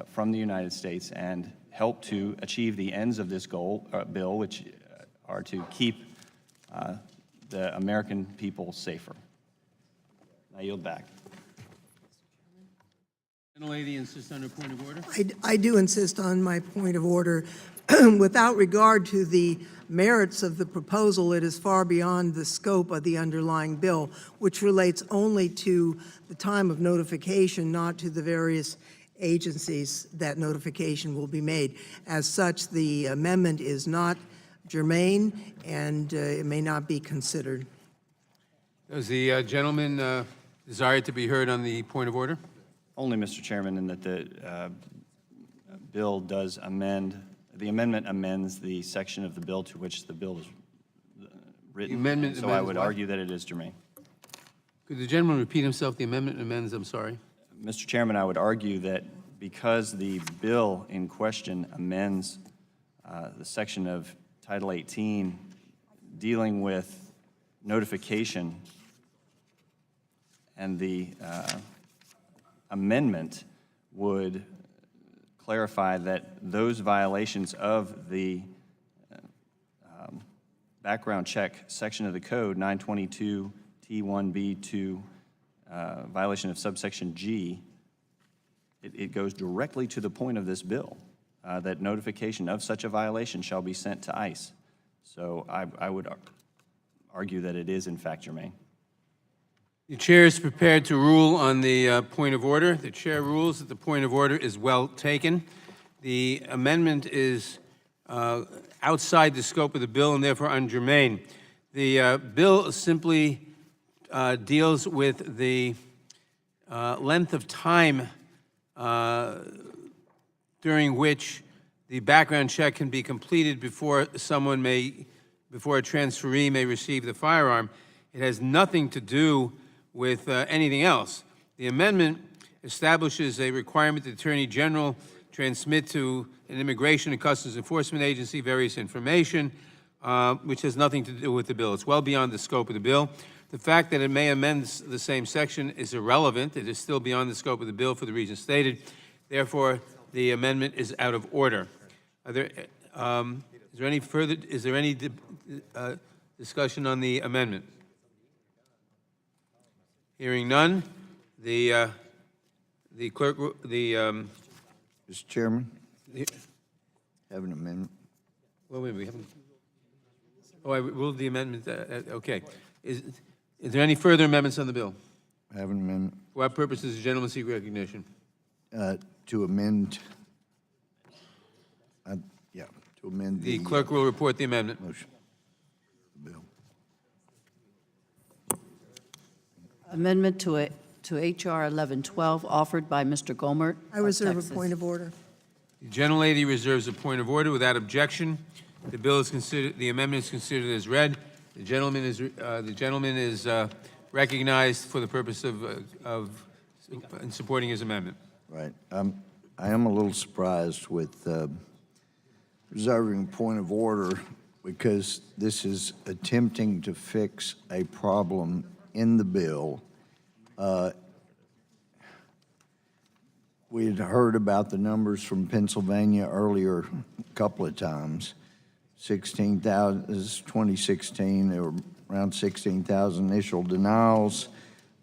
from the United States, and help to achieve the ends of this bill, which are to keep the American people safer. I yield back. Gentlelady insists on her point of order. I do insist on my point of order. Without regard to the merits of the proposal, it is far beyond the scope of the underlying bill, which relates only to the time of notification, not to the various agencies that notification will be made. As such, the amendment is not germane, and it may not be considered. Does the gentleman desire to be heard on the point of order? Only, Mr. Chairman, in that the bill does amend, the amendment amends the section of the bill to which the bill is written. The amendment so I amends would what? argue that it is germane. Could the gentleman repeat himself? The amendment amends, I'm sorry. Mr. Chairman, I would argue that because the bill in question amends the section of Title 18 dealing with notification, and the amendment would clarify that those violations of the background check section of the code, 922 T1B2, violation of subsection G, it goes directly to the point of this bill, that notification of such a violation shall be sent to ICE. So I would argue that it is in fact germane. The chair is prepared to rule on the point of order. The chair rules that the point of order is well taken. The amendment is outside the scope of the bill and therefore ungermane. The bill simply deals with the length of time during which the background check can be completed before before a transferee may receive the firearm. It has nothing to do with anything else. The amendment establishes a requirement that the Attorney General transmit to an Immigration and Customs Enforcement Agency various information, which has nothing to do with the bill. It's well beyond the scope of the bill. The fact that it may amend the same section is irrelevant. It is still beyond the scope of the bill for the reasons stated. Therefore, the amendment is out of order. Is there any further? Is there any discussion on the amendment? Hearing none, the clerk, Mr. Chairman, have an amendment. Well, wait, we haven't. Oh, I ruled the amendment. Okay. Is there any further amendments on the bill? Have an amendment. For what purpose does the gentleman seek recognition? To amend, to amend The clerk will report the amendment. motion. Bill. Amendment to H.R. 1112 offered by Mr. Gohmert. I reserve a point of order. The gentlelady reserves a point of order. Without objection, the bill is considered. The amendment is considered as read. The gentleman is recognized for the purpose of in supporting his amendment. Right. I am a little surprised with reserving point of order because this is attempting to fix a problem in the bill. We had heard about the numbers from Pennsylvania earlier a couple of times. 16,000, this is 2016, there were around 16,000 initial denials.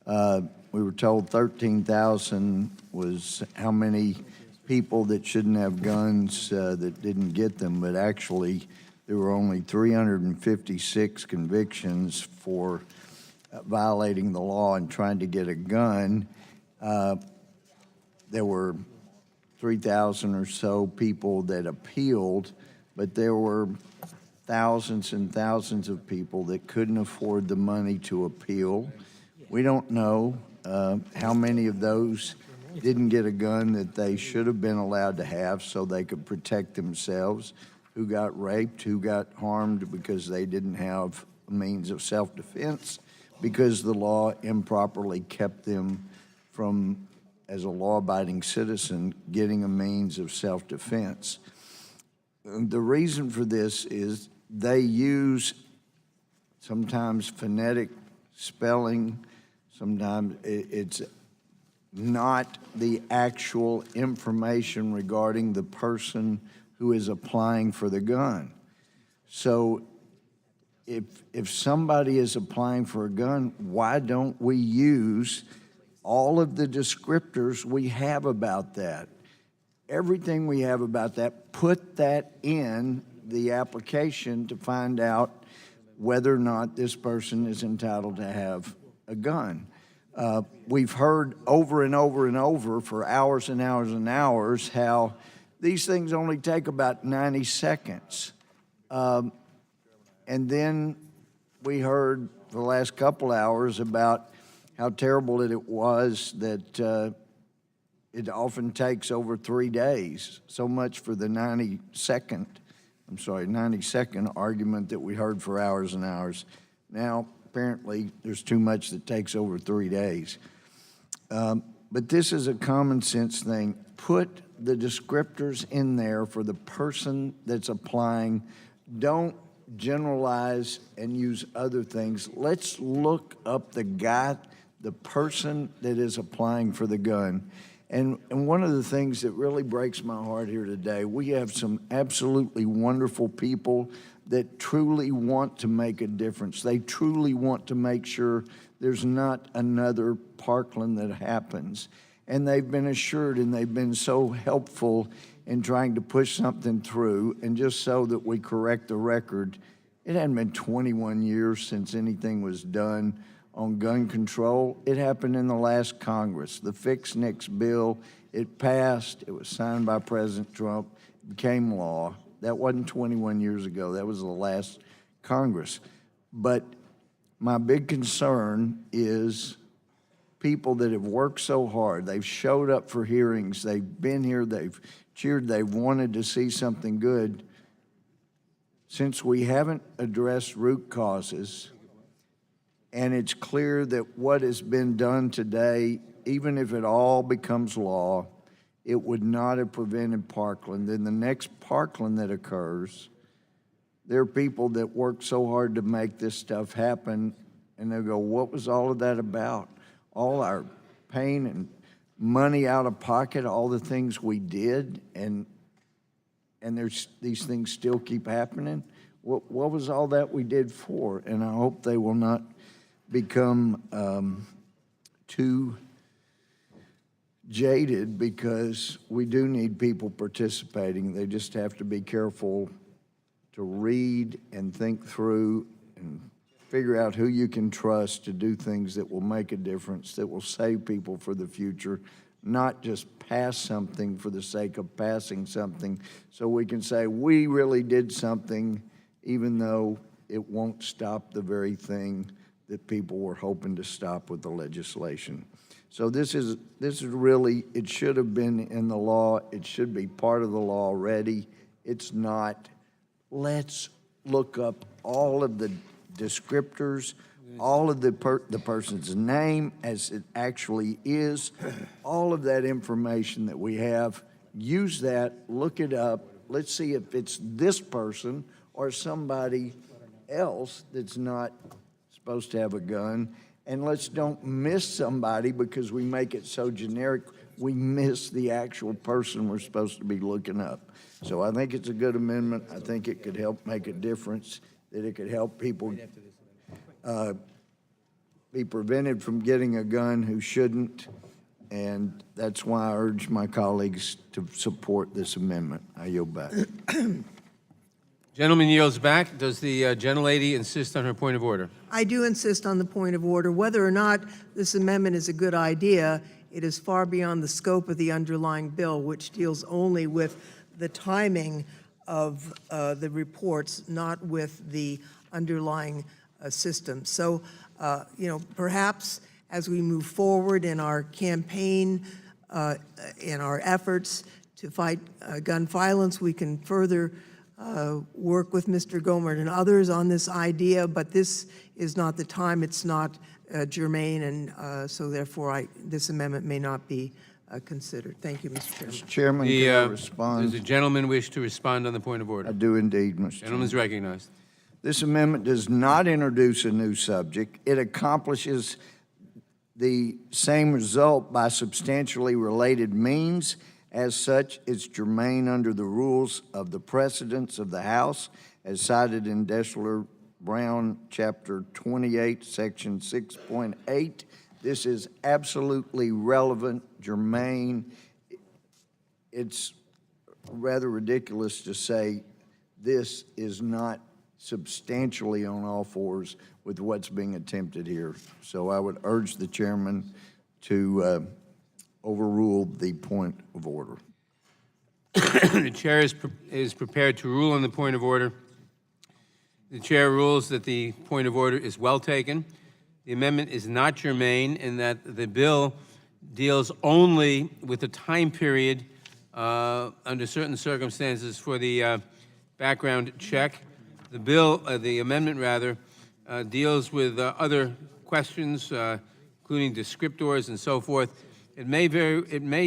We were told 13,000 was how many people that shouldn't have guns that didn't get them, but actually there were only 356 convictions for violating the law and trying to get a gun. There were 3,000 or so people that appealed, but there were thousands and thousands of people that couldn't afford the money to appeal. We don't know how many of those didn't get a gun that they should have been allowed to have so they could protect themselves, who got raped, who got harmed because they didn't have a means of self-defense, because the law improperly kept them from, as a law-abiding citizen, getting a means of self-defense. The reason for this is they use sometimes phonetic spelling, sometimes it's not the actual information regarding the person who is applying for the gun. So if somebody is applying for a gun, why don't we use all of the descriptors we have about that? Everything we have about that, put that in the application to find out whether or not this person is entitled to have a gun. We've heard over and over and over for hours and hours and hours how these things only take about 90 seconds. And then we heard for the last couple hours about how terrible it was that it often takes over 3 days. So much for the 90-second argument that we heard for hours and hours. Now, apparently, there's too much that takes over 3 days. But this is a common sense thing. Put the descriptors in there for the person that's applying. Don't generalize and use other things. Let's look up the guy, the person that is applying for the gun. And one of the things that really breaks my heart here today, we have some absolutely wonderful people that truly want to make a difference. They truly want to make sure there's not another Parkland that happens. And they've been assured, and they've been so helpful in trying to push something through. And just so that we correct the record, it hadn't been 21 years since anything was done on gun control. It happened in the last Congress. The Fix Nix bill, it passed, it was signed by President Trump, it became law. That wasn't 21 years ago, that was the last Congress. But my big concern is people that have worked so hard, they've showed up for hearings, they've been here, they've cheered, they've wanted to see something good. Since we haven't addressed root causes, and it's clear that what has been done today, even if it all becomes law, it would not have prevented Parkland. Then the next Parkland that occurs, there are people that work so hard to make this stuff happen, and they'll go, what was all of that about? All our pain and money out of pocket, all the things we did, and there's these things still keep happening. What was all that we did for? And I hope they will not become too jaded, because we do need people participating. They just have to be careful to read and think through and figure out who you can trust to do things that will make a difference, that will save people for the future, not just pass something for the sake of passing something so we can say we really did something, even though it won't stop the very thing that people were hoping to stop with the legislation. So this is really, it should have been in the law. It should be part of the law already. It's not. Let's look up all of the descriptors, all of the person's name as it actually is, all of that information that we have. Use that, look it up. Let's see if it's this person or somebody else that's not supposed to have a gun. And let's don't miss somebody because we make it so generic, we miss the actual person we're supposed to be looking up. So I think it's a good amendment. I think it could help make a difference, that it could help people be prevented from getting a gun who shouldn't. And that's why I urge my colleagues to support this amendment. I yield back. Gentleman yields back. Does the gentlelady insist on her point of order? I do insist on the point of order. Whether or not this amendment is a good idea, it is far beyond the scope of the underlying bill, which deals only with the timing of the reports, not with the underlying system. So, perhaps as we move forward in our campaign, in our efforts to fight gun violence, we can further work with Mr. Gohmert and others on this idea, but this is not the time. It's not germane, and so therefore this amendment may not be considered. Thank you, Mr. Chairman. Mr. Chairman, can I respond? Does the gentleman wish to respond on the point of order? I do indeed, Mr. Chairman. Gentleman's recognized. This amendment does not introduce a new subject. It accomplishes the same result by substantially related means. As such, it's germane under the rules of the precedents of the House, as cited in Deshler Brown, Chapter 28, Section 6.8. This is absolutely relevant, germane. It's rather ridiculous to say this is not substantially on all fours with what's being attempted here. So I would urge the chairman to overrule the point of order. The chair is prepared to rule on the point of order. The chair rules that the point of order is well taken. The amendment is not germane in that the bill deals only with the time period under certain circumstances for the background check. The bill, the amendment rather, deals with other questions, including descriptors and so forth. It may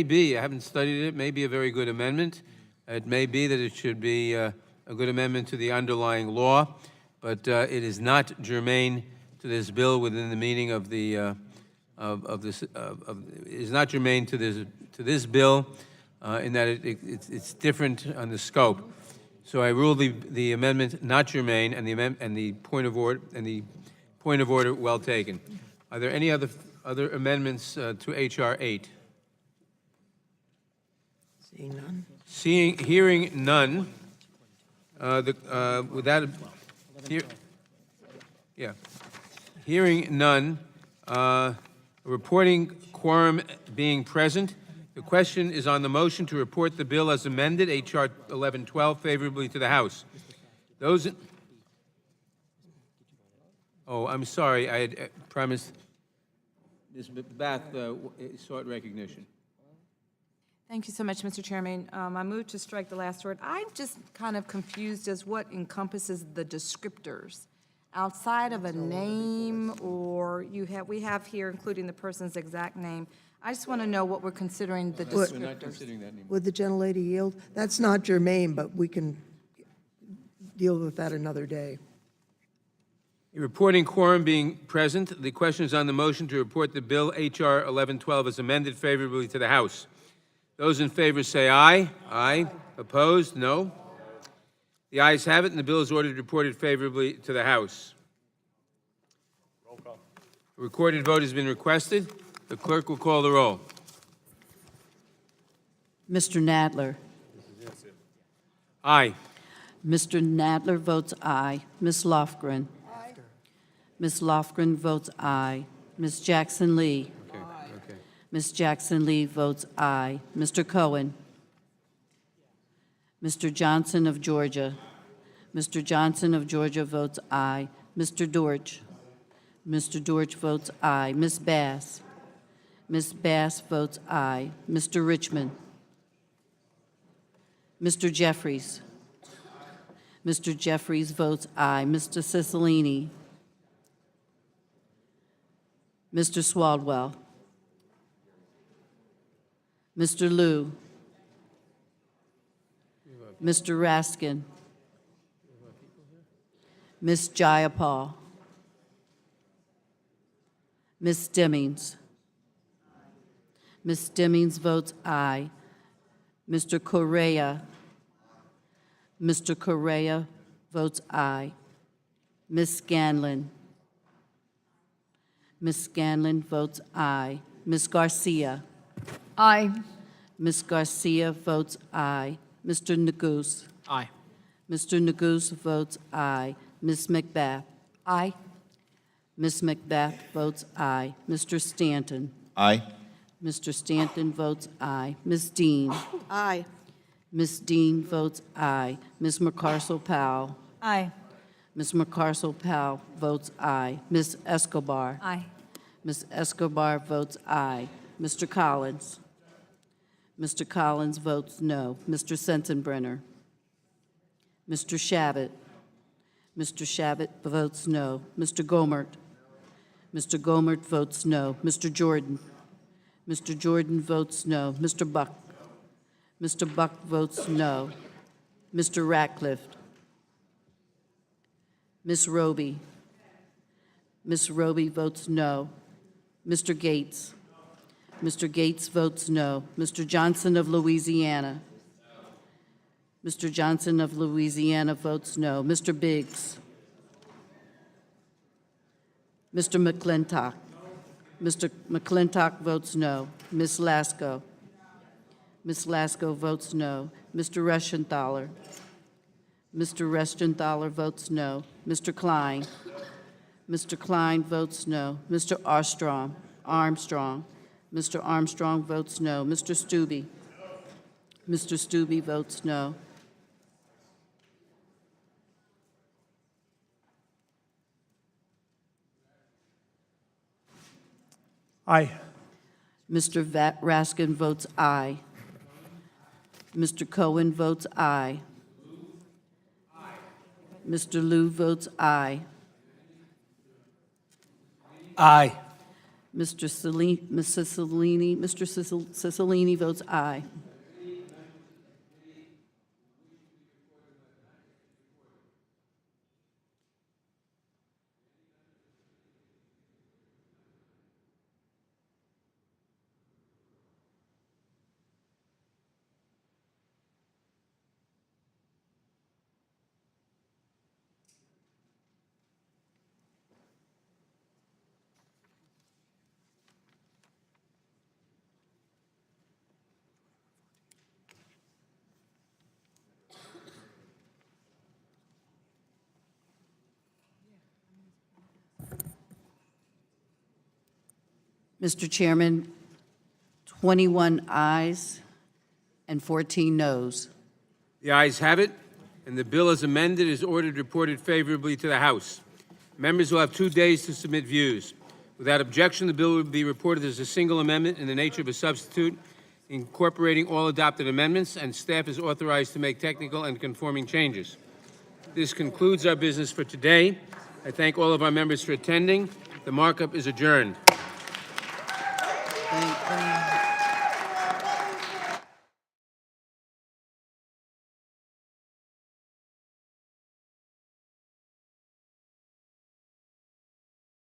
be, I haven't studied it, may be a very good amendment. It may be that it should be a good amendment to the underlying law, but it is not germane to this bill within the meaning of the, it is not germane to this bill in that it's different on the scope. So I rule the amendment not germane and the point of order well taken. Are there any other amendments to H.R. 8? Seeing none. Hearing none, hearing none, reporting quorum being present, the question is on the motion to report the bill as amended, H.R. 1112, favorably to the House. Oh, I'm sorry, I had promised. Ms. Bath sought recognition. Thank you so much, Mr. Chairman. I move to strike the last word. I'm just kind of confused as what encompasses the descriptors. Outside of a name, or we have here including the person's exact name. I just want to know what we're considering the descriptors. We're not considering that anymore. Would the gentlelady yield? That's not germane, but we can deal with that another day. Reporting quorum being present, the question is on the motion to report the bill H.R. 1112 as amended favorably to the House. Those in favor say aye. Aye. Opposed? No. The ayes have it, and the bill is ordered reported favorably to the House. A recorded vote has been requested. The clerk will call the roll. Mr. Nadler. Aye. Mr. Nadler votes aye. Ms. Lofgren. Aye. Ms. Lofgren votes aye. Ms. Jackson Lee. Okay. Ms. Jackson Lee votes aye. Mr. Cohen. Mr. Johnson of Georgia. Mr. Johnson of Georgia votes aye. Mr. Dortch. Mr. Dortch votes aye. Ms. Bass. Ms. Bass votes aye. Mr. Richmond. Mr. Jeffries. Mr. Jeffries votes aye. Mr. Cicilline. Mr. Swaldwell. Mr. Liu. Mr. Raskin. Ms. Jayapal. Ms. Demings. Ms. Demings votes aye. Mr. Correa. Mr. Correa votes aye. Ms. Scanlon. Ms. Scanlon votes aye. Ms. Garcia. Aye. Ms. Garcia votes aye. Mr. Neguse. Aye. Mr. Neguse votes aye. Ms. McBath. Aye. Ms. McBath votes aye. Mr. Stanton. Aye. Mr. Stanton votes aye. Ms. Dean. Aye. Ms. Dean votes aye. Ms. McCarcel-Powell. Aye. Ms. McCarcel-Powell votes aye. Ms. Escobar. Aye. Ms. Escobar votes aye. Mr. Collins. Mr. Collins votes no. Mr. Sensenbrenner. Mr. Shabbat. Mr. Shabbat votes no. Mr. Gomert. Mr. Gomert votes no. Mr. Jordan. Mr. Jordan votes no. Mr. Buck. Mr. Buck votes no. Mr. Ratcliffe. Ms. Roby. Ms. Roby votes no. Mr. Gates. Mr. Gates votes no. Mr. Johnson of Louisiana. Mr. Johnson of Louisiana votes no. Mr. Biggs. Mr. McClintock. Mr. McClintock votes no. Ms. Lasko. Ms. Lasko votes no. Mr. Reschenthaler. Mr. Reschenthaler votes no. Mr. Klein. Mr. Klein votes no. Mr. Armstrong. Mr. Armstrong votes no. Mr. Stube. Mr. Stube votes no. Aye. Mr. Raskin votes aye. Mr. Cohen votes aye. Mr. Liu votes aye. Aye. Mr. Cicilline votes aye. Mr. Chairman, 21 ayes and 14 noes. The ayes have it, and the bill as amended is ordered reported favorably to the House. Members will have 2 days to submit views. Without objection, the bill will be reported as a single amendment in the nature of a substitute, incorporating all adopted amendments, and staff is authorized to make technical and conforming changes. This concludes our business for today. I thank all of our members for attending. The markup is adjourned.